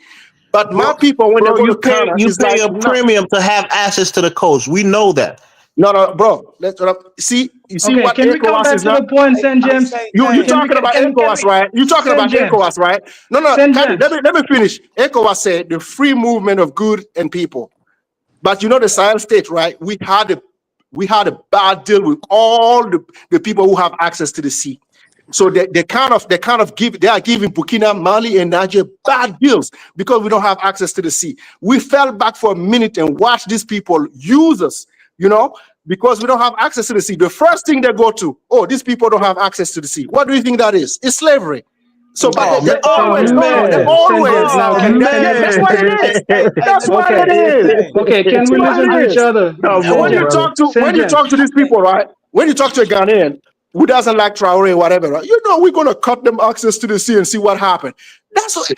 But my people, when they Bro, go to Ghana, you it's pay like a no. premium to have access to the coast. We know that. No, bro. Let's see. You see Okay, what can we come ECOWAS back is to now? the point, St. James? You Can we talking about can ECOWAS, we right? You talking St. about James? ECOWAS, right? No. St. James. Let me finish. ECOWAS said the free movement of good and people. But you know the Sahel state, right? We had a bad deal with all the people who have access to the sea. So they are giving Burkina, Mali, and Niger bad deals because we don't have access to the sea. We fell back for a minute and watched these people use us, because we don't have access to the sea. The first thing they go to, oh, these people don't have access to the sea. What do you think that is? It's slavery. So, Okay. but they So, always, now that's what it is. That's what it is. Okay, can we listen to each other? And when you talk to these people, right? When you talk to a Ghanaian who doesn't like Traore or whatever, right? We're gonna cut them access to the sea and see what happens. That's what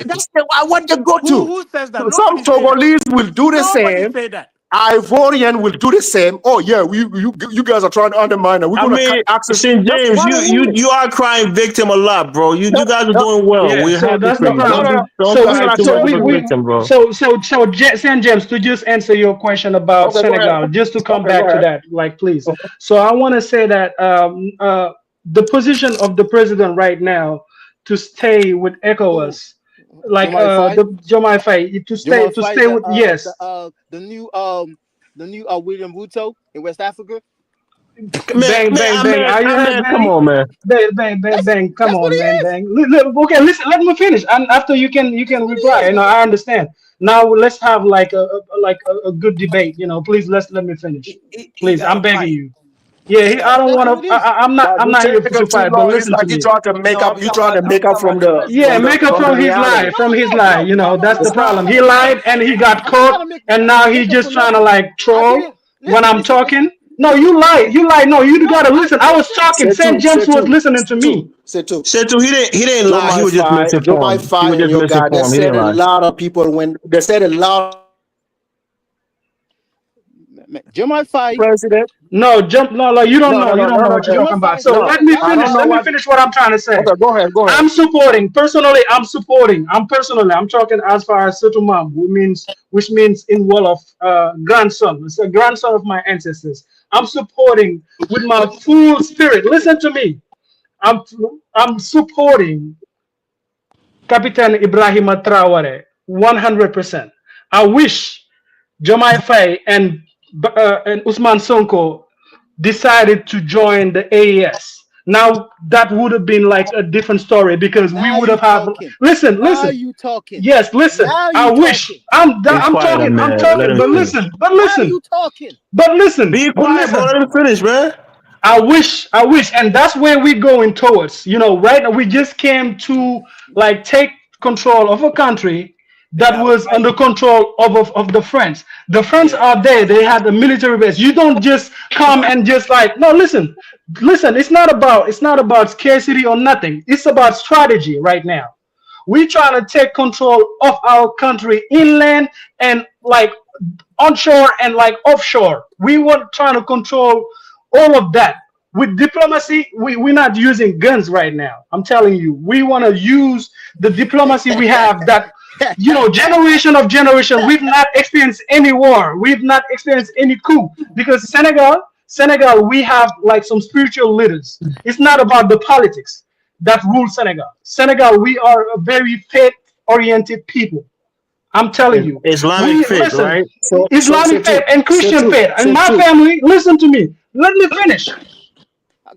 they go to. Who says that? Some Togolese will do the Nobody same. say that. Ivorian will do the same. Oh yeah, you guys are trying to undermine it. We're gonna cut access. St. James, you are crying victim a lot, bro. You guys are doing well. Yeah, We're so happy that's for the you. problem. So St. James, to just answer your question about Senegal, just to come back to that, like, please. So I want to say that the position of the president right now to stay with ECOWAS, like the Jomai Faye, to stay with yes. The new William Ruto in West Africa. Bang. Are you heard, Bang? Come on, man. Bang. Come on, man. Bang. Okay, listen. Let me finish, and after you can reply. I understand. Now let's have like a good debate. Please let me finish. Please, I'm begging you. Yeah, I don't want to. I'm not here to fight, but listen to me. You trying to make up from the make up from his lie. That's the problem. He lied and he got caught, and now he's just trying to like troll when I'm talking. No, you lied. No, you gotta listen. I was talking. St. James was listening to me. Setu, he didn't lie. He was just misinformed. They said a lot of people when they said a lot. Jomai Faye president. No, you don't know what you're talking about. So let me finish. Let me finish what I'm trying to say. Okay, go ahead. I'm talking as far as Sotumam, which means in Wolof, grandson. It's a grandson of my ancestors. I'm supporting with my full spirit. Listen to me. I'm supporting Captain Ibrahim Traore 100%. I wish Jomai Faye and Usman Sonko decided to join the AES. Now that would have been like a different story because we would have had. Listen. Are you talking? Yes, listen. I wish. I'm talking. But listen. Are you talking? But listen. Be quiet, bro. Let me finish, man. I wish, and that's where we're going towards. Right now, we just came to like take control of a country that was under control of the French. The French are there. They had a military base. You don't just come and just like, no, listen. It's not about scarcity or nothing. It's about strategy right now. We're trying to take control of our country inland and like onshore and like offshore. We were trying to control all of that. With diplomacy, we're not using guns right now. I'm telling you, we want to use the diplomacy we have that, generation, we've not experienced any war. We've not experienced any coup because Senegal, we have like some spiritual leaders. It's not about the politics that rule Senegal. Senegal, we are a very faith-oriented people. I'm telling you. Islamic faith, right? Islamic faith and Christian faith. And my family, listen to me. Let me finish.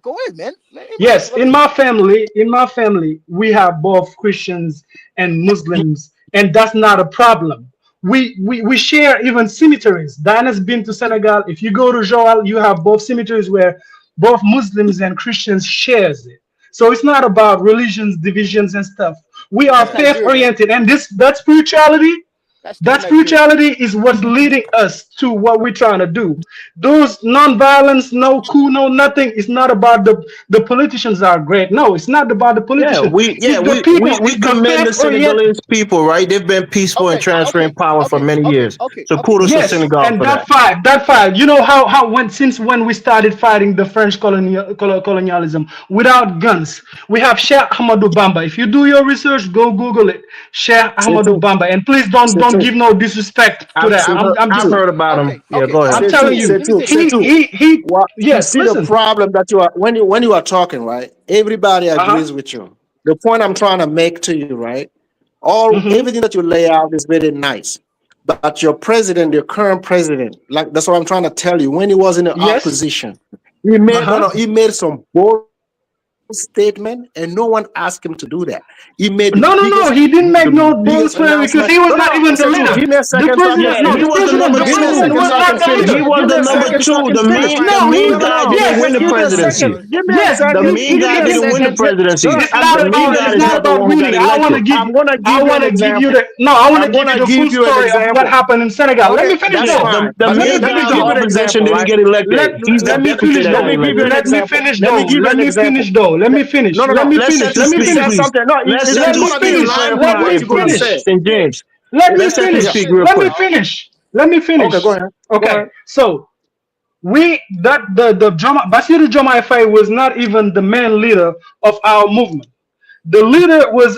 Go ahead, man. Yes, in my family, we have both Christians and Muslims, and that's not a problem. We share even cemeteries. Diana's been to Senegal. If you go to Joal, you have both cemeteries where both Muslims and Christians shares it. So it's not about religions, divisions, and stuff. We are faith-oriented, and that spirituality. That spirituality is what's leading us to what we're trying to do. Those non-violence, no coup, no nothing. It's not about the politicians are great. No, it's not about the politicians. We commend the Senegalese people, right? They've been peaceful and transferring power for many years. So kudos to Senegal and for that fight. You know since when we started fighting the French colonialism without guns, we have Sheikh Ahmadou Bamba. If you do your research, go Google it. Sheikh Ahmadou Bamba, and please don't give no disrespect to that. I've heard about him. Yeah, go ahead. I'm telling you, yes. The problem that you are when you are talking, right? Everybody agrees with you. The point I'm trying to make to you, right? Everything that you lay out is very nice, but your president, your current president, like that's what I'm trying to tell you. When he was in the opposition, he made some bold statement, and no one asked him to do that. He made the No. He didn't make no bold statement because announcement. he was not even the Listen, leader. give me a The second so I can president, no, finish. the president, the Give me a president second was so I not can the finish. leader. He was Give me the a number second so I two. can The finish. main No, guy didn't win the Give me a presidency. second. Give me a yes, The second. main Give guy me a didn't win the second. presidency. it's The main guy is not not the about one who got winning. elected. I'm gonna I give you want an to give you example. to I'm give you gonna the full give you an story of what example. happened in Senegal. Let Okay, me finish that's Yeah, though. fine. the But Let me main let finish me guy give though. you an opposition example, didn't right? get elected. He's the Let me deputy finish that got though. Let me give you an elected. Let me example. finish Let me though. give you Let an me example. finish though. Let me finish. No, no, Let no. me Let's set finish. the Let You me speak, said finish. please. something. No, Let's set Let it's the me gonna be speak. in finish. line with Let what me you're gonna say. finish. St. James. Let me Let's set the Yeah. finish. speak real Let me quick. finish. Let me Okay, go finish. ahead. Go Okay. ahead. So the Basiru Jomai Faye was not even the main leader of our movement. The leader was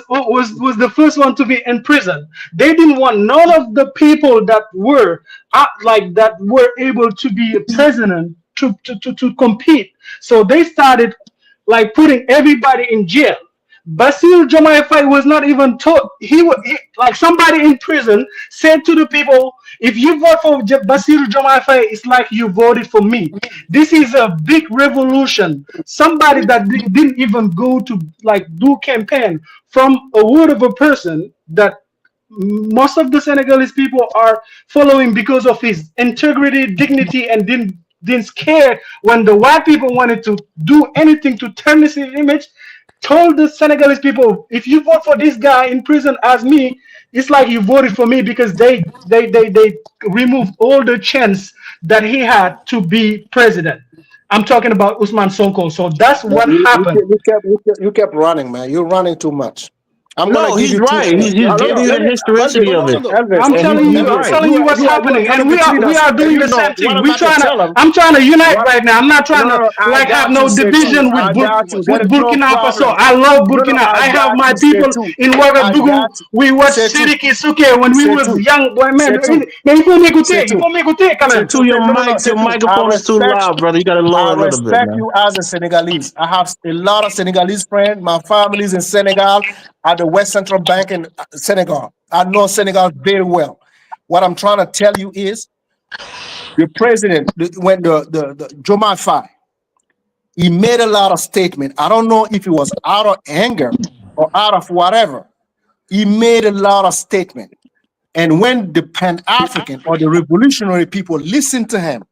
the first one to be in prison. They didn't want none of the people that were that were able to be a president to compete. So they started like putting everybody in jail. Basir Jomai Faye was not even told like somebody in prison said to the people, if you vote for Basir Jomai Faye, it's like you voted for me. This is a big revolution. Somebody that didn't even go to like do campaign from a word of a person that most of the Senegalese people are following because of his integrity, dignity, and didn't scare when the white people wanted to do anything to tarnish his image. Told the Senegalese people, if you vote for this guy in prison as me, it's like you voted for me because they removed all the chance that he had to be president. I'm talking about Usman Sonko. So that's No, what happened. you kept running, man. You're running too much. I'm gonna No, give he's you two right. minutes. He's No, no, giving no. you Let the me, historicity Elvis, of it. Elvis, I'm And telling he's you, I'm right. telling you what's you are happening, kind and of between we us, are and doing you the know same what thing. I'm about to tell him. I'm trying to unite What? right now. I'm not trying No, to no, I like have got you, no say two. division I got you. There with is no Burkina Faso. problem. I love No, no, Burkina. I I have got my you, say people two. in I Ouagadougou. got you. We watch Say two. Sidiki Souké when we Say was two. young boy Say man. two. Mais il faut Say m'écouter. Il two. faut m'écouter quand Say même. two. To Say, your no, no, no. mic, Say your two. microphone is too loud, brother. You gotta lower I it a little bit, respect man. you as a Senegalese. I have a lot of Senegalese friends. My family is in Senegal at the West Central Bank in Senegal. I know Senegal very well. What I'm trying to tell you is the president, when the Diomaye Faye, he made a lot of statements. I don't know if it was out of anger or out of whatever. He made a lot of statements. And when the Pan-African or the revolutionary people listened to him,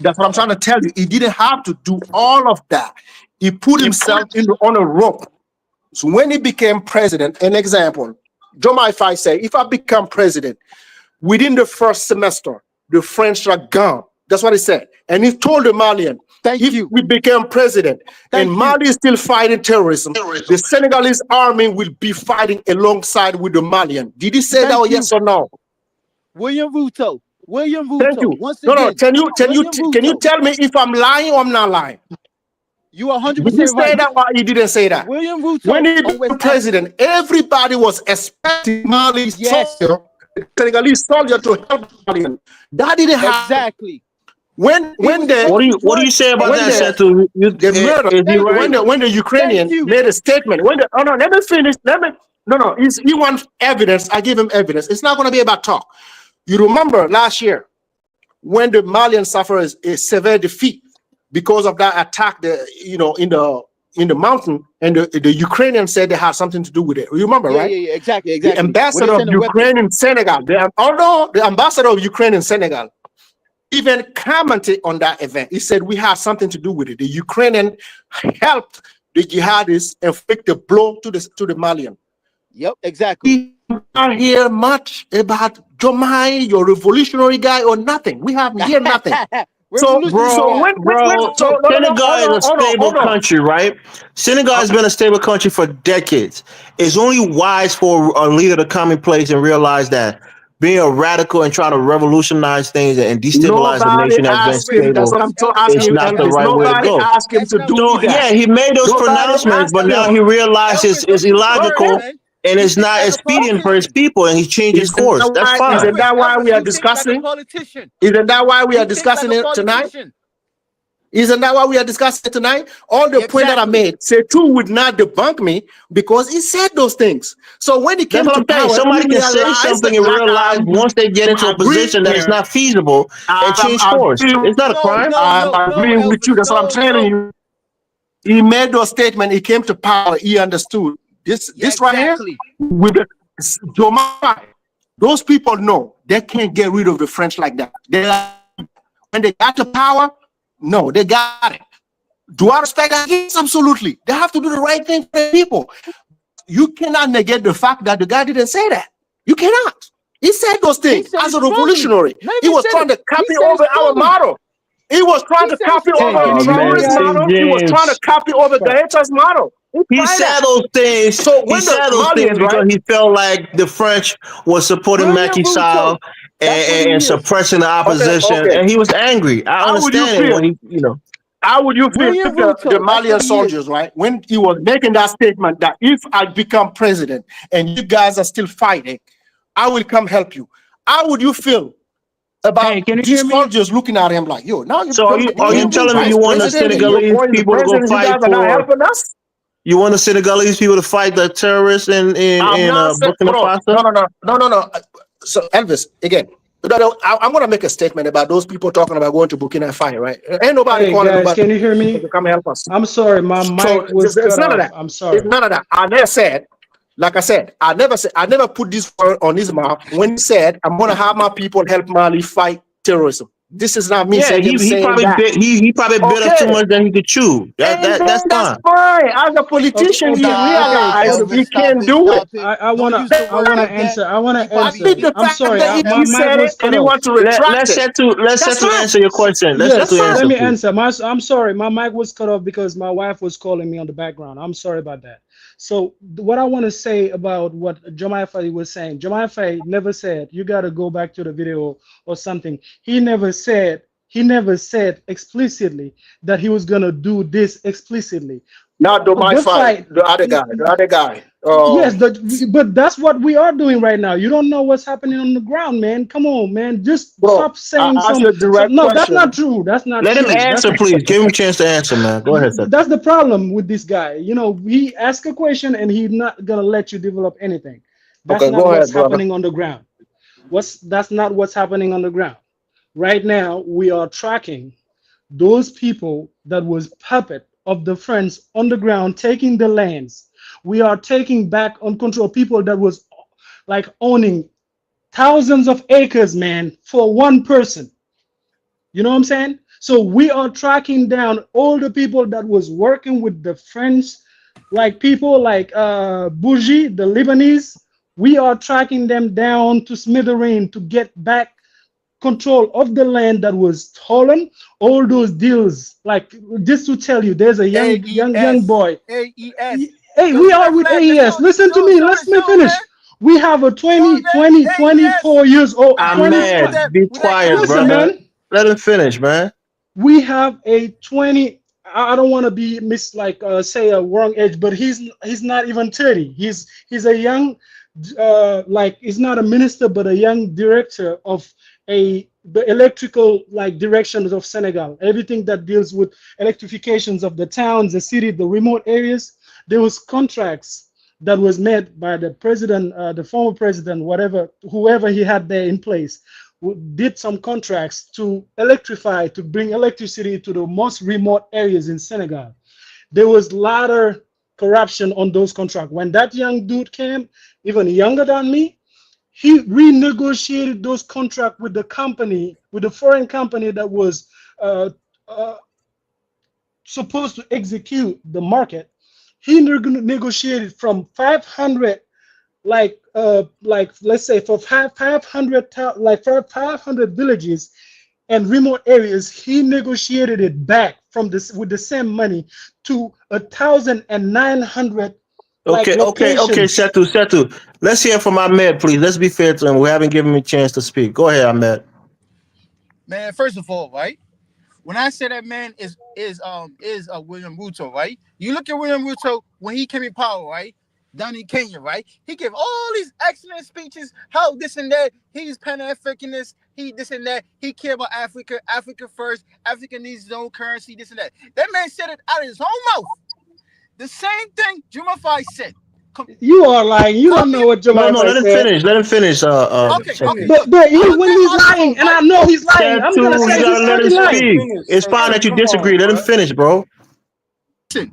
that's what I'm trying to tell you. He didn't have to do all of that. He put himself on a rope. So when he became president, an example, Diomaye Faye said, if I become president, within the first semester, the French are gone. That's what he said. And he told the Malian, if we become president and Mali is still fighting terrorism, the Senegalese army will be fighting alongside with the Malian. Did he say that or yes or no? William Ruto. Thank you. Once No, no. again, Can William you Ruto. tell me if I'm lying or I'm not lying? You are Did he 100% say right. that or he didn't say that? William Ruto When he on West became president, everybody was expecting Mali soldier, Senegalese soldier to help Malian. That didn't happen. Exactly. When What do you say about that, Setu? the murder, Is he right? when the Ukrainian made a statement, let me finish. He wants evidence. I give him evidence. It's not going to be about talk. You remember last year when the Malian suffered a severe defeat because of that attack, in the mountain, and the Ukrainians said they had something to do with it. You remember, right? Yeah, exactly. The ambassador of Ukraine in Senegal, the ambassador of Ukraine in Senegal, even commented on that event. He said, we have something to do with it. The Ukrainian helped the jihadists inflict a blow to the Malian. Yep, exactly. We don't hear much about Diomaye, your revolutionary guy, or nothing. We haven't heard nothing. So Senegal is a stable country, right? Senegal has been a stable country for decades. It's only wise for a leader to come in place and realize that being a radical and trying to revolutionize things and destabilize a nobody nation that's been asked him. That's stable what I'm asking is you, not the Elvis. right way to Nobody go. asked him to do So that. yeah, he made those Nobody pronouncements, asked but now him. he realizes it's illogical and it's not expedient for his people, and he changed his course. That's fine. Isn't that why we are discussing? Isn't that why we are discussing it tonight? Isn't that why we are discussing it tonight? All the point that I made, Setu would not debunk me because he said those things. So when he came That's what to I'm saying. power, Somebody he can say realized something and realize once they get into a position that it's not feasible and change course. It's not a crime. I'm agreeing with you. That's what I'm telling you. He made those statements. He came to power. He understood this. Yeah, This right here exactly. with the Jomai. Those people know they can't get rid of the French like that. When they got the power, no, they got it. Do I respect that? Yes, absolutely. They have to do the right thing for the people. You cannot negate the fact that the guy didn't say that. You cannot. He said those things as a revolutionary. He was trying to copy over our model. He was trying to copy over Oh man, Traore's St. model. He was trying to James. copy over Gaeta's model. He said those things. So He when the said those things Malians, because right? he felt like the French was supporting Macky Sall and suppressing the opposition, Okay. and he was angry. I How would you understand it feel? when he, How would you feel if the Malian soldiers, right, when he was making that statement that if I become president and you guys are still fighting, I will come help you? How would you feel about these soldiers looking at him like, yo, now So are you telling me you want the Senegalese people to go you fight guys are not for? helping us? You want the Senegalese people to fight the terrorists in I'm not saying, Burkina Faso? No. So Elvis, again, I'm going to make a statement about those people talking about going to Burkina and fight, right? Ain't nobody Hey calling guys, nobody can you hear me? to come help us. I'm sorry, my So mic was it's cut none of off. that. I'm sorry. It's none of that. I never said, like I said, I never put this word on his mouth when he said, I'm going to have my people help Mali fight terrorism. This is not me Yeah, saying he probably that. he probably bit up too much than he could chew. That's That's fine. fine. As a politician, he realized he can't do it. I wanna answer. I wanna I answer. think the I'm fact sorry. that My he mic said it was cut and he off. wants to retract Let's it. set to fine. answer your question. Let's set Yes, to let answer, me please. answer. I'm sorry. My mic was cut off because my wife was calling me on the background. I'm sorry about that. So what I want to say about what Jomai Faye was saying, Jomai Faye never said you got to go back to the video or something. He never said explicitly that he was gonna do this explicitly. Not the my The fight, fight. the other guy. Yes, but that's what we are doing right now. You don't know what's happening on the ground, man. Come on, man. Just Bro, stop saying I asked you a direct no, that's question. not true. That's not Let true. him answer, please. Give him a chance to answer, man. Go ahead, That's the problem with this guy. You know, he asks a question and he's not gonna let you develop anything. That's Okay, not go what's ahead, brother. happening on the ground. That's not what's happening on the ground. Right now, we are tracking those people that was puppet of the French on the ground taking the lands. We are taking back on control people that was like owning thousands of acres, man, for one person. You know what I'm saying? So we are tracking down all the people that was working with the French, like people like Bougie, the Lebanese. We are tracking them down to smithereen to get back control of the land that was stolen. All those deals, like just to tell you, there's a young boy. AES. Hey, we are with AES. Listen to me. Let me finish. We have a 24 years old. Ahmed, be quiet, Listen, brother. man. Let him finish, man. We have a 20. I don't want to be say a wrong age, but he's not even 30. He's a young, he's not a minister, but a young director of the electrical directions of Senegal. Everything that deals with electrifications of the towns, the city, the remote areas. There was contracts that was made by the president, the former president, whoever he had there in place, did some contracts to electrify, to bring electricity to the most remote areas in Senegal. There was a lot of corruption on those contracts. When that young dude came, even younger than me, he renegotiated those contracts with the company, with the foreign company that was supposed to execute the market. He negotiated from 500, let's say for 500 villages and remote areas. He negotiated it back from this with the same money to 1,900. Okay, Setu. Let's hear from Ahmed, please. Let's be fair to him. We haven't given him a chance to speak. Go ahead, Ahmed. Man, first of all, right? When I say that man is William Ruto, right? You look at William Ruto when he came in power, right? Down in Kenya, right? He gave all these excellent speeches, how this and that. He's Pan-Africanist, he this and that. He care about Africa, Africa first. Africa needs his own currency, this and that. That man said it out of his own mouth. The same thing Juma Faye said. You are lying. You don't know what Juma Faye said. Let him finish. Okay. But when he's lying, and I know he's lying, I'm gonna say you he's gotta let him lying. speak. It's fine that you disagree. Let him finish, bro. Listen,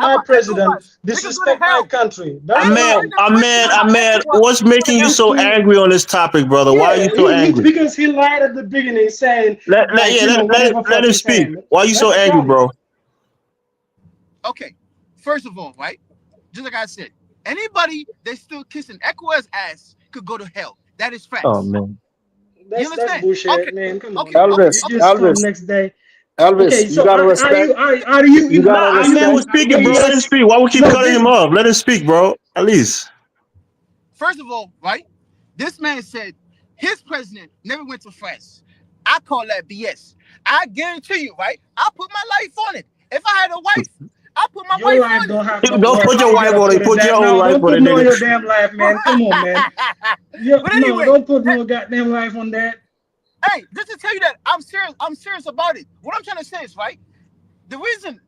my about president ECOWAS? They can go to disrespect my hell. country. That's I'm Ain't mad. why. nobody I'm questioning mad. about I'm mad. ECOWAS. What's They can go to making you hell. so angry on this topic, brother? Why are you Yeah, so angry? because he lied at the beginning, saying like whatever Let him first speak. time. Why are you That's so the angry, problem. bro? Okay, first of all, right? Just like I said, anybody that's still kissing ECOWAS ass could go to hell. That is Oh facts. man. You That's understand? bullshit, Okay, man. Come on, okay, man. okay, You Elvis, okay, just okay. come Elvis, next day. Elvis, Okay, you so gotta are respect. you are You gotta Let him respect. speak, wait, bro. Let him yes. speak. Why we keep No, cutting him off? Let him speak, bro. At least. First of all, right? This man said his president never went to France. I call that BS. I guarantee you, right? I put my life on it. If I had a wife, I put my Your wife life on it. don't have no Don't worth put for your you wife to on put it. it Put your that. own No, life don't on put it, no of nigga. your damn life, man. Come on, man. But No, anyway, don't put no goddamn life on that. hey, just to tell you that I'm serious. I'm serious about it. What I'm trying to say is, right? The reason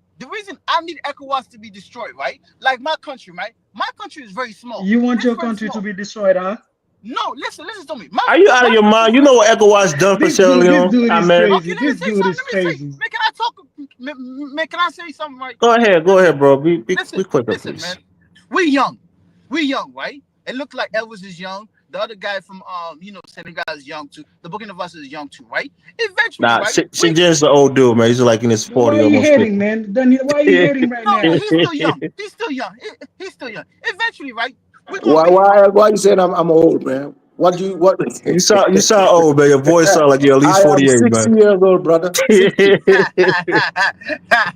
I need ECOWAS to be destroyed, right? Like my country, right? My country is very small. You want It's your very country to small. be destroyed, huh? No, listen to me. Are you out of My your country is mind? You very know what small. ECOWAS done for Sierra This Leone? dude I is mean, crazy. Okay, let me This say dude something. is Let me say. crazy. Man, can I talk? Man, can I say something right go quick? ahead, bro. Be Listen, quicker, listen, please. man. We young, right? It looked like Elvis is young. The other guy from Senegal is young too. The Burkina Faso is young too, right? Eventually, Nah, right? St. James the old dude, man. He's like in his Then why 40, are you almost hating, 50. man? Then why are you hating right No, now? he's still young. He's still young. He's still young. Eventually, right? We're gonna Why be why why you saying I'm old, man? What You sound old, man. Your voice sound like you're at least I am 48, 60 man. years old, brother. 60.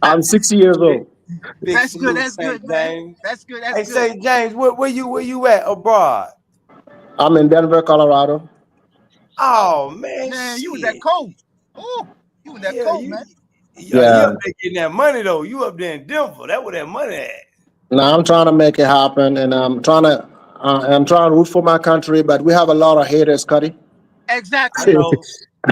I'm 60 years Big, old. big That's good. salute, That's good, St. man. James. That's good. That's Hey, good. St. James, where you at abroad? I'm in Denver, Colorado. Oh Oh man, man, you was that shit. cold. Oh, you was that Yeah, cold, you man. you Yeah. up there getting that money though. You up there in Denver. That where that money at. Now I'm trying to make it happen, and I'm trying to root for my country, but we have a lot of haters, Cuddy. I Exactly. know.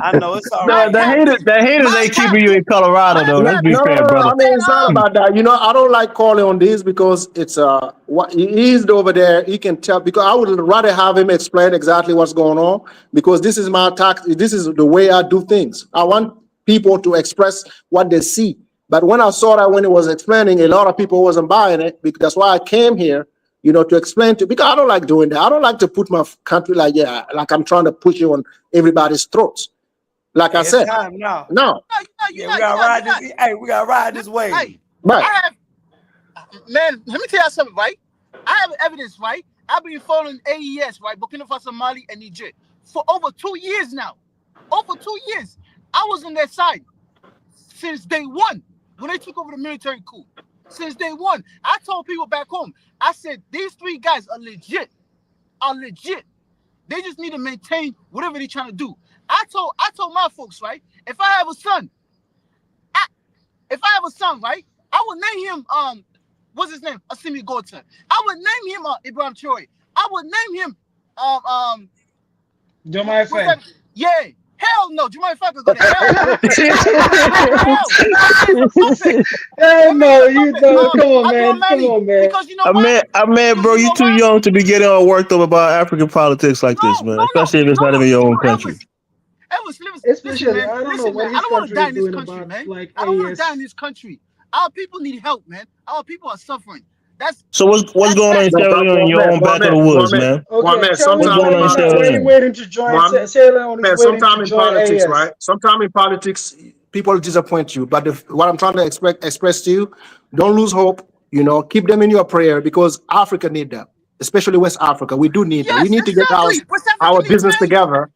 I know it's all Might right, have man. to. The haters Might ain't have keeping you to. in Colorado, though. Might Let's have be to. No, fair, brother. I mean it's not about that. I don't like calling on this because it's what he's over there. He can tell because I would rather have him explain exactly what's going on because this is my tax. This is the way I do things. I want people to express what they see. But when I saw that when he was explaining, a lot of people wasn't buying it. Because that's why I came here, to explain to. Because I don't like doing that. I don't like to put my country like I'm trying to push it on everybody's throats. Like I Hey, it's said, time now. no, No, Yeah, we gotta ride this. Hey, we gotta ride this Hey, wave. right. I have, man. Let me tell you something, right? I have evidence, right? I've been following AES, right? Burkina Faso, Mali, and Niger for over 2 years now. Over 2 years. I was on their side since day one when they took over the military coup. Since day one, I told people back home. I said these three guys are legit. Are legit. They just need to maintain whatever they're trying to do. I told my folks, right? If I have a son, right? I would name him what's his name? Assimi Gotan. I would name him Ibrahim Traore. I would name him Jomai what's Faye. that? Yeah. Hell no. Jumai Faye could go to hell. He go to hell. That man's a puppet. Hey, That man's no, a you puppet. don't. Come on, Abdul man. Come Mali. on, man. Because you know why? Because Bro, you you know too why? young to be getting all worked up about African politics like this, man. Especially if it's not even your own country. Elvis, listen, Especially, man. I don't know Listen, what man. I his don't want to country die is in this doing country, about man. like I don't want to die in AES. this country. Our people need help, man. Our people are suffering. So what's That's going on in facts. No, Sierra but Leone in your own back of the woods, man? Okay, tell me What's sometime going in on in Sierra why he Leone? politics, waiting to join. Mohammed, Sierra Leone is waiting to sometime in join politics, right? AES. Sometime in politics, people disappoint you. But what I'm trying to express to you, don't lose hope. Keep them in your prayer because Africa need that, especially West Africa. We do need that. We Yes, need to get exactly. West Africa our need business change. together.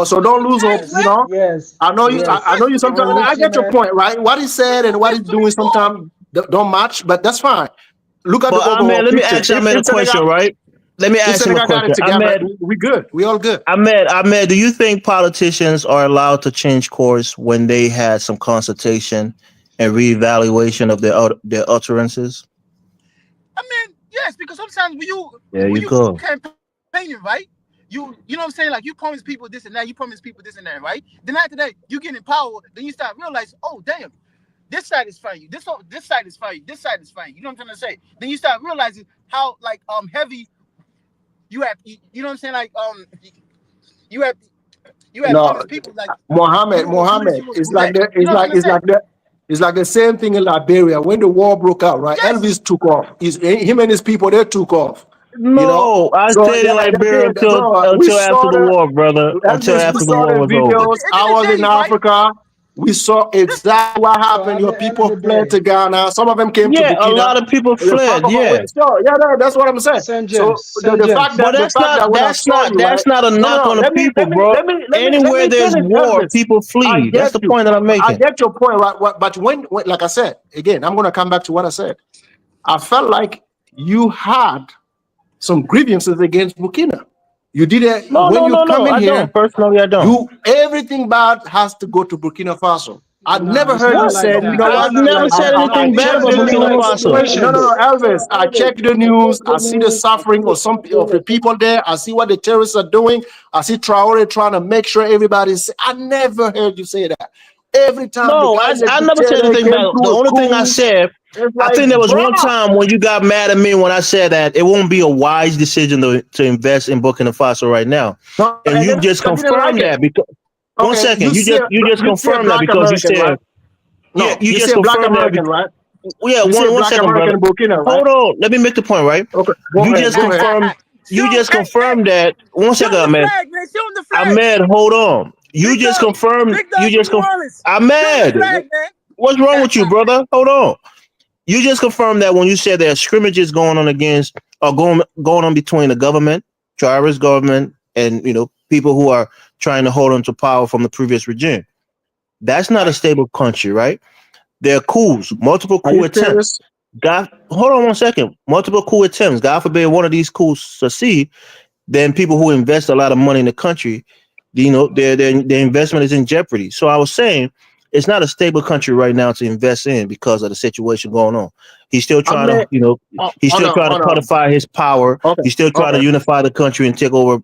So We don't need lose hope. change, man. Yes, I know you. I yes. know you. Sometimes I'm I with you, get your man. point, right? What he said and what he's To be doing small. sometimes don't match, but that's fine. Look at the But overall Ahmed, let me picture. ask Ahmed a question, right? Let me If ask him a Senegal got it question. together, we good. We all good. Ahmed, do you think politicians are allowed to change course when they had some consultation and reevaluation of their utterances? I mean, yes, because sometimes There when you you go. campaigning, right? You know what I'm saying? Like you promise people this and that, you promise people this and that, right? Then after that, you get in power, then you start realizing, oh damn, this side is fighting you, this side is fighting you, this side is fighting you. You know what I'm trying to say? Then you start realizing how like heavy you have. You know what I'm saying? Like you have No, promised people like Mohammed, you're gonna do this, you're gonna it's do like that. that. You know what I'm trying to say? It's like the same thing in Liberia when the war broke out, right? Yes. Elvis took off. Him and his people they took off. No, I So stayed yeah, in they Liberia did, bro. We until after saw the the war, brother. Until Elvis. We after the saw war the was over. videos. At the I end of was the in day, right? Africa. We saw exactly what So happened. at Your the end of the people fled day, to Ghana. Some of them came to Yeah, a Burkina. lot of people The fact fled. of Yeah, so yeah, that's what I'm saying. So St. the fact James. but that when I saw you, right? that's not a No, no, knock no. on the people, bro. Let Anywhere me there's finish, war, Elvis. people I flee. That's get the you. point that I'm I making. get your point, right? But when, like I said, again, I'm going to come back to what I said. I felt like you had some grievances against Burkina. You did it No, when no, you no, come no. in I here. don't. Personally, I don't. You everything bad has to go to Burkina Faso. I've No, never it's heard you not What? like say, you that. know It's what? I've not never like said that. I No, anything bad let about them checked. Burkina correct the Faso. No, no, situation. no, Elvis. I checked the news. I see the suffering of the people there. I see what the terrorists are doing. I see Traore trying to make sure everybody's. I never heard you say that. Every time the No, guy's a I never said dictator, he anything came bad. The through a only thing I coup. said, It's I like, think there was one bruh. time when you got mad at me when I said that it won't be a wise decision to invest in Burkina Faso right now, No, and and you then just I didn't like confirmed it. that because one Okay, second, you just you say confirmed that Black because you American, right? said No, you you just say Black confirmed that. American, right? Yeah, You say one Black second, brother. American in Burkina, right? Hold on, let me make the point, right? Okay, You go ahead, just go ahead. confirmed. You Show, just hey, hey, confirmed that. One show second, him the Ahmed. flag, man. Show him the flag. Ahmed, hold on. You Big just dog. confirmed. Big dog from New Orleans. Show him the Ahmed, flag, man. what's wrong with you, brother? Hold on. You just confirmed that when you said there are scrimmages going on against or going on between the government, Traore's government, and people who are trying to hold on to power from the previous regime. That's not a stable country, right? There are coups, multiple Are coup you attempts. serious? God, hold on one second. Multiple coup attempts. God forbid one of these coups succeed, then people who invest a lot of money in the country, their investment is in jeopardy. So I was saying it's not a stable country right now to invest in because of the situation going on. He's still I trying mean, to, he's hold still on, trying to hold on. codify his power. Okay, He's still trying to okay. unify the country and take over,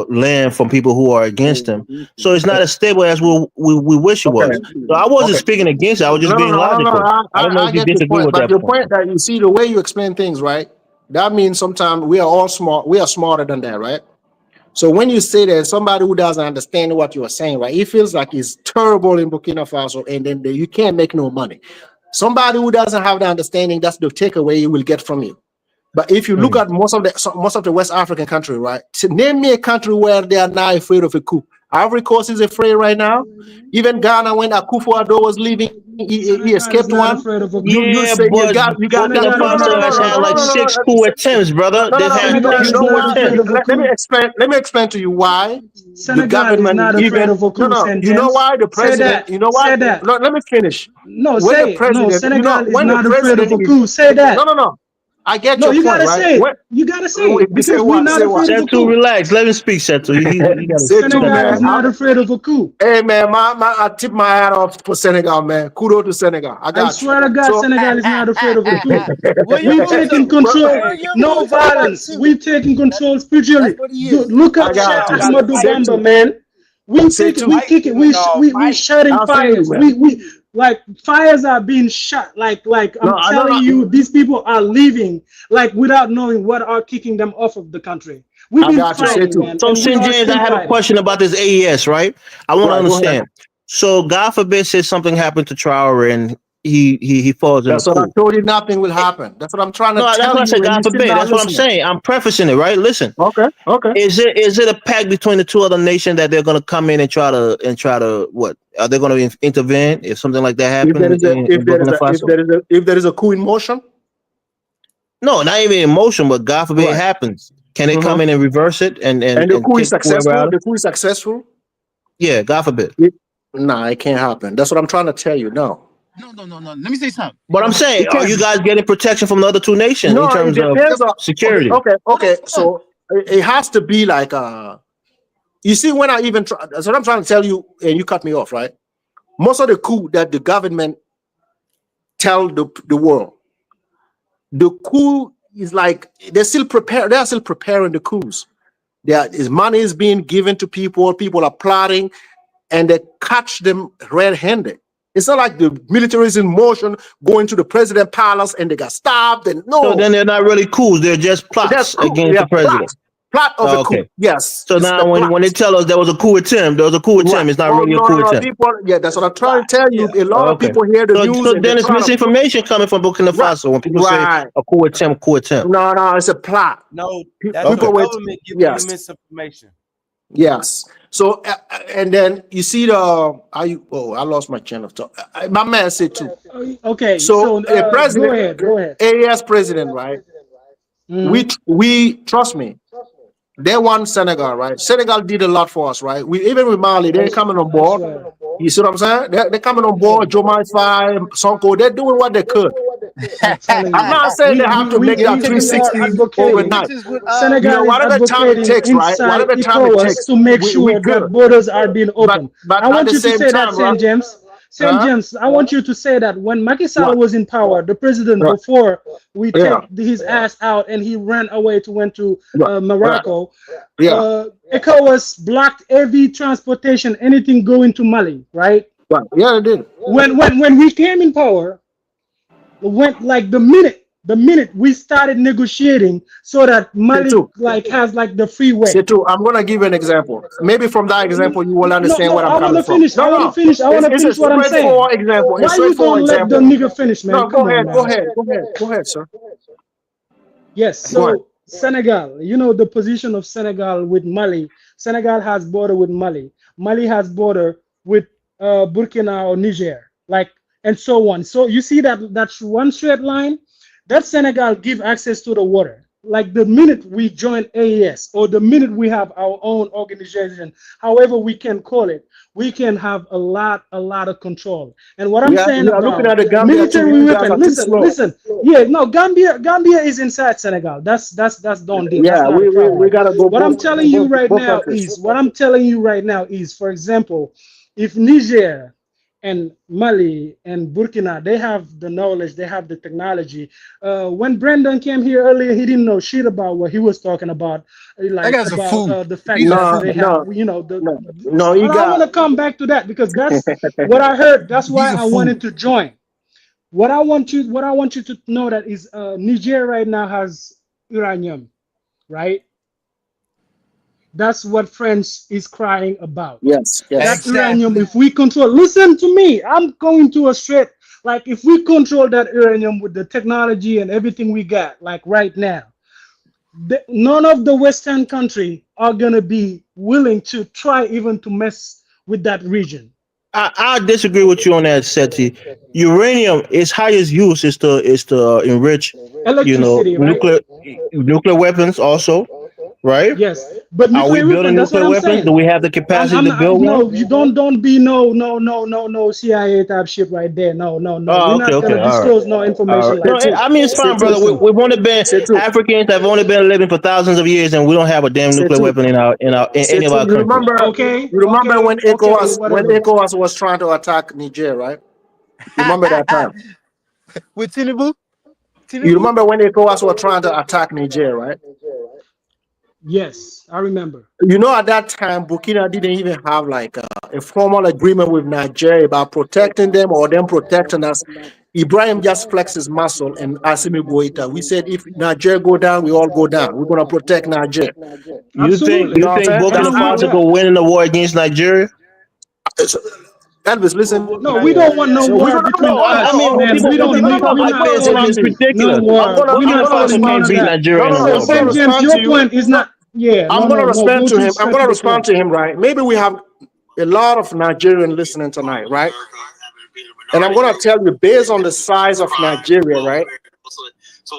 land from people who are against him. So it's not as stable as we wish it Okay. was. So I wasn't Okay. speaking against it. I was just No, no, being no, no, no. logical. I don't know I if you get your disagree point, with but that your point. point that you see the way you explain things, right? That means sometimes we are all smart. We are smarter than that, right? So when you say that somebody who doesn't understand what you are saying, right? It feels like it's terrible in Burkina Faso, and then you can't make no money. Somebody who doesn't have the understanding, that's the takeaway you will get from you. But if you look at most of the West African country, right? So name me a country where they are not afraid of a coup. Ivory Coast is afraid right now. Even Ghana, when Akufo-Addo was leaving, he Senegal is escaped not one. afraid of a coup. You Yeah, say you but got Burkina Senegal is Faso not has afraid had of a like coup. 6 coup attempts, brother. They've had Senegal you 6 is know coup not why? afraid attempts. of a Let me coup. explain. Let me explain to you why the Senegal is government not afraid even of a coup, St. you know James. why the Say president, that. you know why? Say that. No, let me finish. No, When the say it. No, president, Senegal is when the not afraid of president a is coup. Say no, that. no, no. I get No, your you point, gotta right? say it. When You gotta say it say because we're what? not Say what? afraid of a Setu, coup. relax. Let him speak, Setu. He got Say too, Senegal man. is not afraid of a coup. Hey man, I tip my hat off for Senegal, man. Kudos to Senegal. I I got you. swear to God, So Senegal is not afraid of a coup. William We taking Ruto. control, William no Ruto part violence. two. We taking control That's spiritually. what he is. Look I up got you. Ahmadou Say Bamba, two. man. We Say take it, two. we kick it, we shutting I feel you, fires. man. We like fires are being shot. Like No, I'm I don't telling know. you, these people are leaving like without knowing what are kicking them off of the country. We've I been got you. Say fighting, two. man, So, and we St. are James, I still have a fighting. question about this AES, right? I want to Right, go ahead. understand. So, God forbid, say something happened to Traore and he falls in a That's what I coup. told you. Nothing will happen. That's what I'm trying to No, that's tell what I you, said. and God you're still forbid. not That's what I'm listening. saying. I'm prefacing it, right? Listen. Okay. Okay. Is it a pact between the two other nations that they're going to come in and try to what? Are they going to intervene if something like that If there happens is a in if there is Burkina a Faso? if there is a coup in motion, No, not even in motion, but God forbid it right? happens. Can they come Mm-hmm. in and reverse it and And the coup is kick whoever successful. out? The coup is successful. Yeah, God forbid. Nah, it can't happen. That's what I'm trying to tell you. No, No. Let me say something. But I'm saying, it are can't. you guys getting protection from the other two nations in No, it terms of depends on. Okay. security? Okay. Okay. So it has to be like you see, when I even try, that's what I'm trying to tell you, and you cut me off, right? Most of the coup that the government tell the world, the coup is like they're still preparing the coups. There is money is being given to people, people are plotting, and they catch them red-handed. It's not like the military is in motion going to the president palace and they got stopped. And So then no, they're not really coups; they're just that's plots coup. against Yeah, the president. plot of a Oh, coup. okay. Yes, So it's the now, plot. when they tell us there was a coup attempt, Right. It's not Oh really a no, coup no, no. attempt. People, yeah, that's what I'm trying to tell you. A lot of Okay. people hear the news So and they then it's try to put misinformation coming from Burkina right, Faso when people say right. a coup attempt, coup attempt. No, no, it's a plot. No, that's the Okay. People wait. government giving you the Yes, misinformation. yes. So and then you see the I lost my chain of thought. My man said too. Okay, So so the go president, ahead, go ahead. AES president, right? Mhm. We trust me. They won Senegal, right? Senegal did a lot for us, right? We even with Mali, they're coming on I board. swear. You see what I'm saying? They're coming on Yeah. board. Jomai Faye, Sonko, they're doing what they could. I'm telling I'm you, not saying they have to make Hey, that check this out. 360 advocating. overnight. Pictures with You know, Senegal is whatever time it advocating takes, right? inside Whatever time it ECOWAS takes, to make we sure good. that borders are being But open. but I at want the you to same say that, time, right? St. James. St. Huh? James, I want you to say that when Macky Sall What? was in power, the president Right. before we Yeah. take his ass out and he ran away to went to Right. Right. Morocco, Yeah. ECOWAS blocked every transportation, anything going to Mali, right? Right. Yeah, they did. When we came in power, went like the minute we started negotiating so that Say Mali two. like has like the freeway. Say two. I'm gonna give you an example. Maybe from that example you will No, understand no, where I'm I want coming to from. finish. I No, want to no. finish. I want to It's a finish what I'm saying. straightforward example. A Why you straightforward don't let the example. nigga finish, man? No, go Come on, ahead. Go man. ahead. Go ahead. Go ahead, sir. Yes, Go ahead. so Senegal, you know the position of Senegal with Mali. Senegal has border with Mali. Mali has border with Burkina or Niger, like and so on. So you see that one straight line, that Senegal give access to the water. Like the minute we join AES or the minute we have our own organization, however we can call it, we can have a lot of control. And what I'm saying We are looking about at the Gambia too. military You guys weapon, are too listen, slow. listen. Yeah, no, Gambia is inside Senegal. That's done deal. That's Yeah, not a we problem. gotta go What I'm telling you right both now countries. is, for example, if Niger and Mali and Burkina, they have the knowledge, they have the technology. When Brendan came here earlier, he didn't know shit about what he was talking about, That like guy's a about fool. the fact He's a that No, fool. they have, no, the. no, no. He And I got want to come back to that because that's what I heard. That's why He's a I fool. wanted to join. What I want you to know that is Niger right now has uranium, right? That's what France is crying about. yes, That yes. uranium, Exactly. if we control, listen to me, I'm going to a straight, like if we control that uranium with the technology and everything we got, like right now, none of the Western country are gonna be willing to try even to mess with that region. I disagree with you on that, Seti. Uranium, its highest use is to enrich, Electricity, right? nuclear weapons also, right? Yes, but Are we nuclear weapon. building That's what nuclear I'm weapons? saying. Do we have the capacity I'm to not. build one? No, you don't be no CIA type shit right there. No. Oh, We're okay, not okay, gonna all right. disclose no All right. information Say like No, two. that. I mean it's Say fine, two. brother. Listen. We've only been Say two. Africans have only been living for thousands of years, and we don't have a damn Say nuclear two. weapon in Say any of two. our countries. Okay, You remember okay, when okay, whatever. ECOWAS was trying to attack Niger, right? You remember that time? With Tinubu? You Tinubu? remember when ECOWAS was trying to attack Niger, right? Yes, I remember. You know, at that time, Burkina didn't even have like a formal agreement with Nigeria about protecting them or them protecting us. Ibrahim just flexed his muscle and Assimi Goita. We said if Nigeria go down, we all go down. We're gonna protect Nigeria. You think You Absolutely, you know what think I'm saying? That's Burkina how Faso absolutely. could win in the war against Nigeria? Elvis, listen. No, we don't want no So we're war gonna between No, I us, mean when man. people We when don't people need. talk We're like not this, calling it's no ridiculous. war. We're I'm not Burkina gonna Faso calling none respond can't of to beat you. that. Nigeria in a So war, I'm gonna St. brother. James, respond to your you. point is not. Yeah, I'm no, gonna no. respond Go to to him. I'm straight to gonna the respond point. to him, right? Maybe we have a lot of Nigerian listening tonight, right? And I'm gonna tell you, based on the size of Nigeria, right?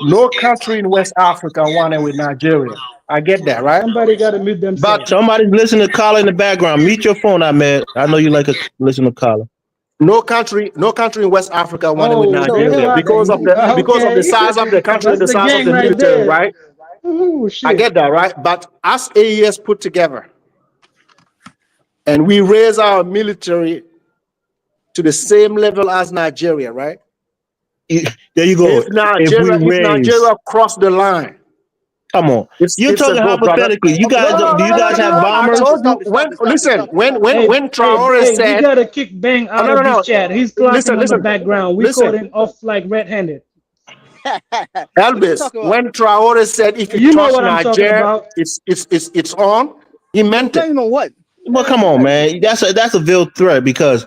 No country in West Africa wanted with Nigeria. I get that, right? Somebody got to mute But themselves. Somebody's listening to Carla in the background. Mute your phone, Ahmed. I know you like to listen to Carla. no country in West Africa wanted with Oh, they Nigeria because of plotting. the Okay, size of the country and that's the the size of gang the right military, there. right? Oh I shit. get that, right? But as AES put together and we raise our military to the same level as Nigeria, right? There you go. If we If raise, Nigeria cross the line, come on. You're it's a talking go, brother. hypothetically. You Okay, guys, hold on, do hold you on, hold guys on, hold have on. I bombers? told you when Traore Hey, we said, gotta kick Bang out no, of no, this no, chat. He's clocking on the listen, background. We caught listen, him off like red-handed. What you Elvis, talking about? when Traore said if you You know touch what I'm talking Niger, about. it's on, he meant it. Playing on what? Well, come on, man. That's a veiled threat because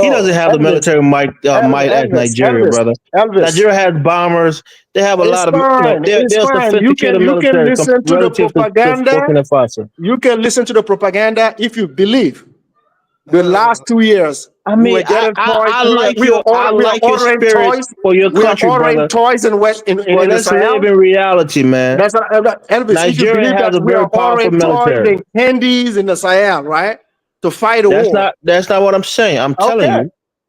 he doesn't Bro, have the military might as Nigeria, brother. Elvis. Nigeria has bombers. They have a It's lot of, fine. It's they're a fine. sophisticated You can military listen to the relative to propaganda. Burkina Faso. You can listen to the propaganda if you believe. The last 2 years, I we mean, were getting toys. I We are like your ordering spirit toys. for your We are country, ordering brother. toys But in the let's live Sahel. in reality, man. That's not, Elvis. If you Nigeria believe has that a we very are powerful ordering toys military. and candies in the Sahel, right, to fight a war. That's not what I'm saying. I'm telling Okay. you.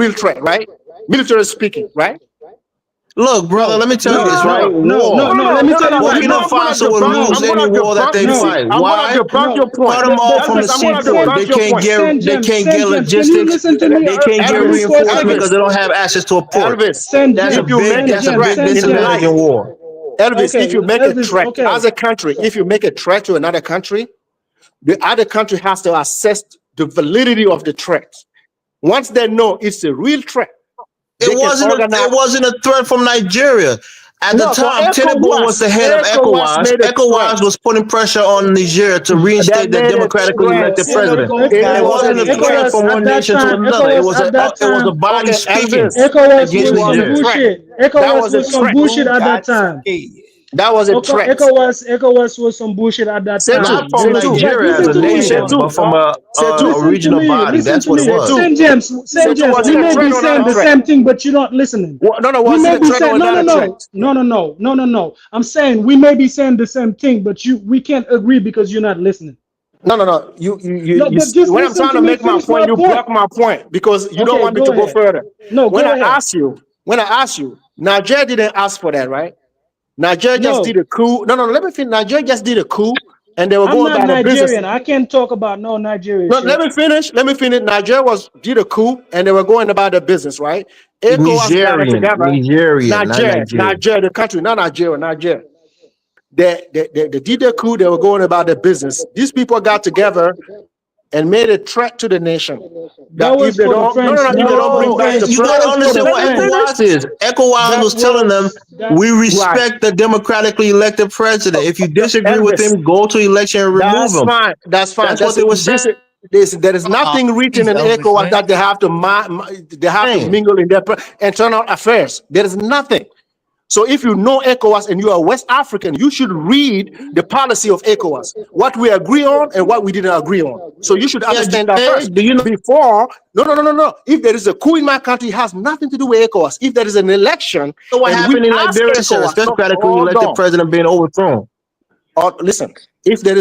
real threat, right? Military speaking, right? Look, brother, let me tell you this, right? War. No. Let me tell you why. Burkina No, Faso will lose any war that they fight. Why? Cut them off from the seaport. They can't get James, logistics. can you listen to me They can't get finish for a reinforcements second? because they don't have access to a port. That's a big disadvantage in war. Elvis, Okay, if you make a Elvis, threat okay. as a country, if you make a threat to another country, The other country has to assess the validity of the threat. Once they know it's a real threat, it wasn't a threat from Nigeria. At the time, Tinubu was the head of ECOWAS. ECOWAS was putting pressure on Nigeria to reinstate the democratically elected president. It wasn't a threat from one nation to another. It was a body speaking ECOWAS against was some Nigeria. bullshit. ECOWAS was some bullshit at that time. That was a threat. ECOWAS was some bullshit at that time. Not from Nigeria as a nation, but from a regional body. That's what it was. St. James, we may be saying the same thing, but you're not listening. We may be saying no. I'm saying we may be saying the same thing, but we can't agree because you're not listening. No. When I'm trying to make my point, you block my point because you don't want me to go further. No, when I ask you, Nigeria didn't ask for that, right? Nigeria just did a coup. No, let me finish. Nigeria just did a coup, and they were going by the business. I can't talk about no Nigerian. No, let me finish. Nigeria did a coup, and they were going about their business, right? Nigeria, the country, not Nigeria, Nigeria. They did a coup. They were going about their business. These people got together and made a threat to the nation. That was for the French. You got to understand what ECOWAS is. ECOWAS was telling them, we respect the democratically elected president. If you disagree with him, go to election and remove him. That's fine. That's what they were saying. There is nothing written in ECOWAS that they have to mingle in their internal affairs. There is nothing. So if you know ECOWAS and you are West African, you should read the policy of ECOWAS, what we agree on and what we didn't agree on. So you should understand that first. Before, no. If there is a coup in my country, it has nothing to do with ECOWAS. If there is an election, so what happened in Liberia, democratically elected president being overthrown? Listen, if they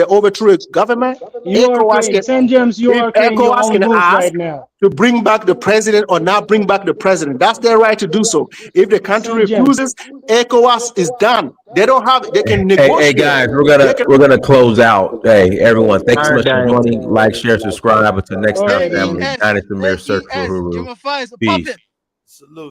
overthrew a government, ECOWAS can ask right now to bring back the president or not bring back the president. That's their right to do so. If the country refuses, ECOWAS is done. They can negotiate. Hey guys, we're gonna close out. Hey everyone, thanks so much for joining. Like, share, subscribe. Until next time, family. Dynasty Search for Huru. Peace.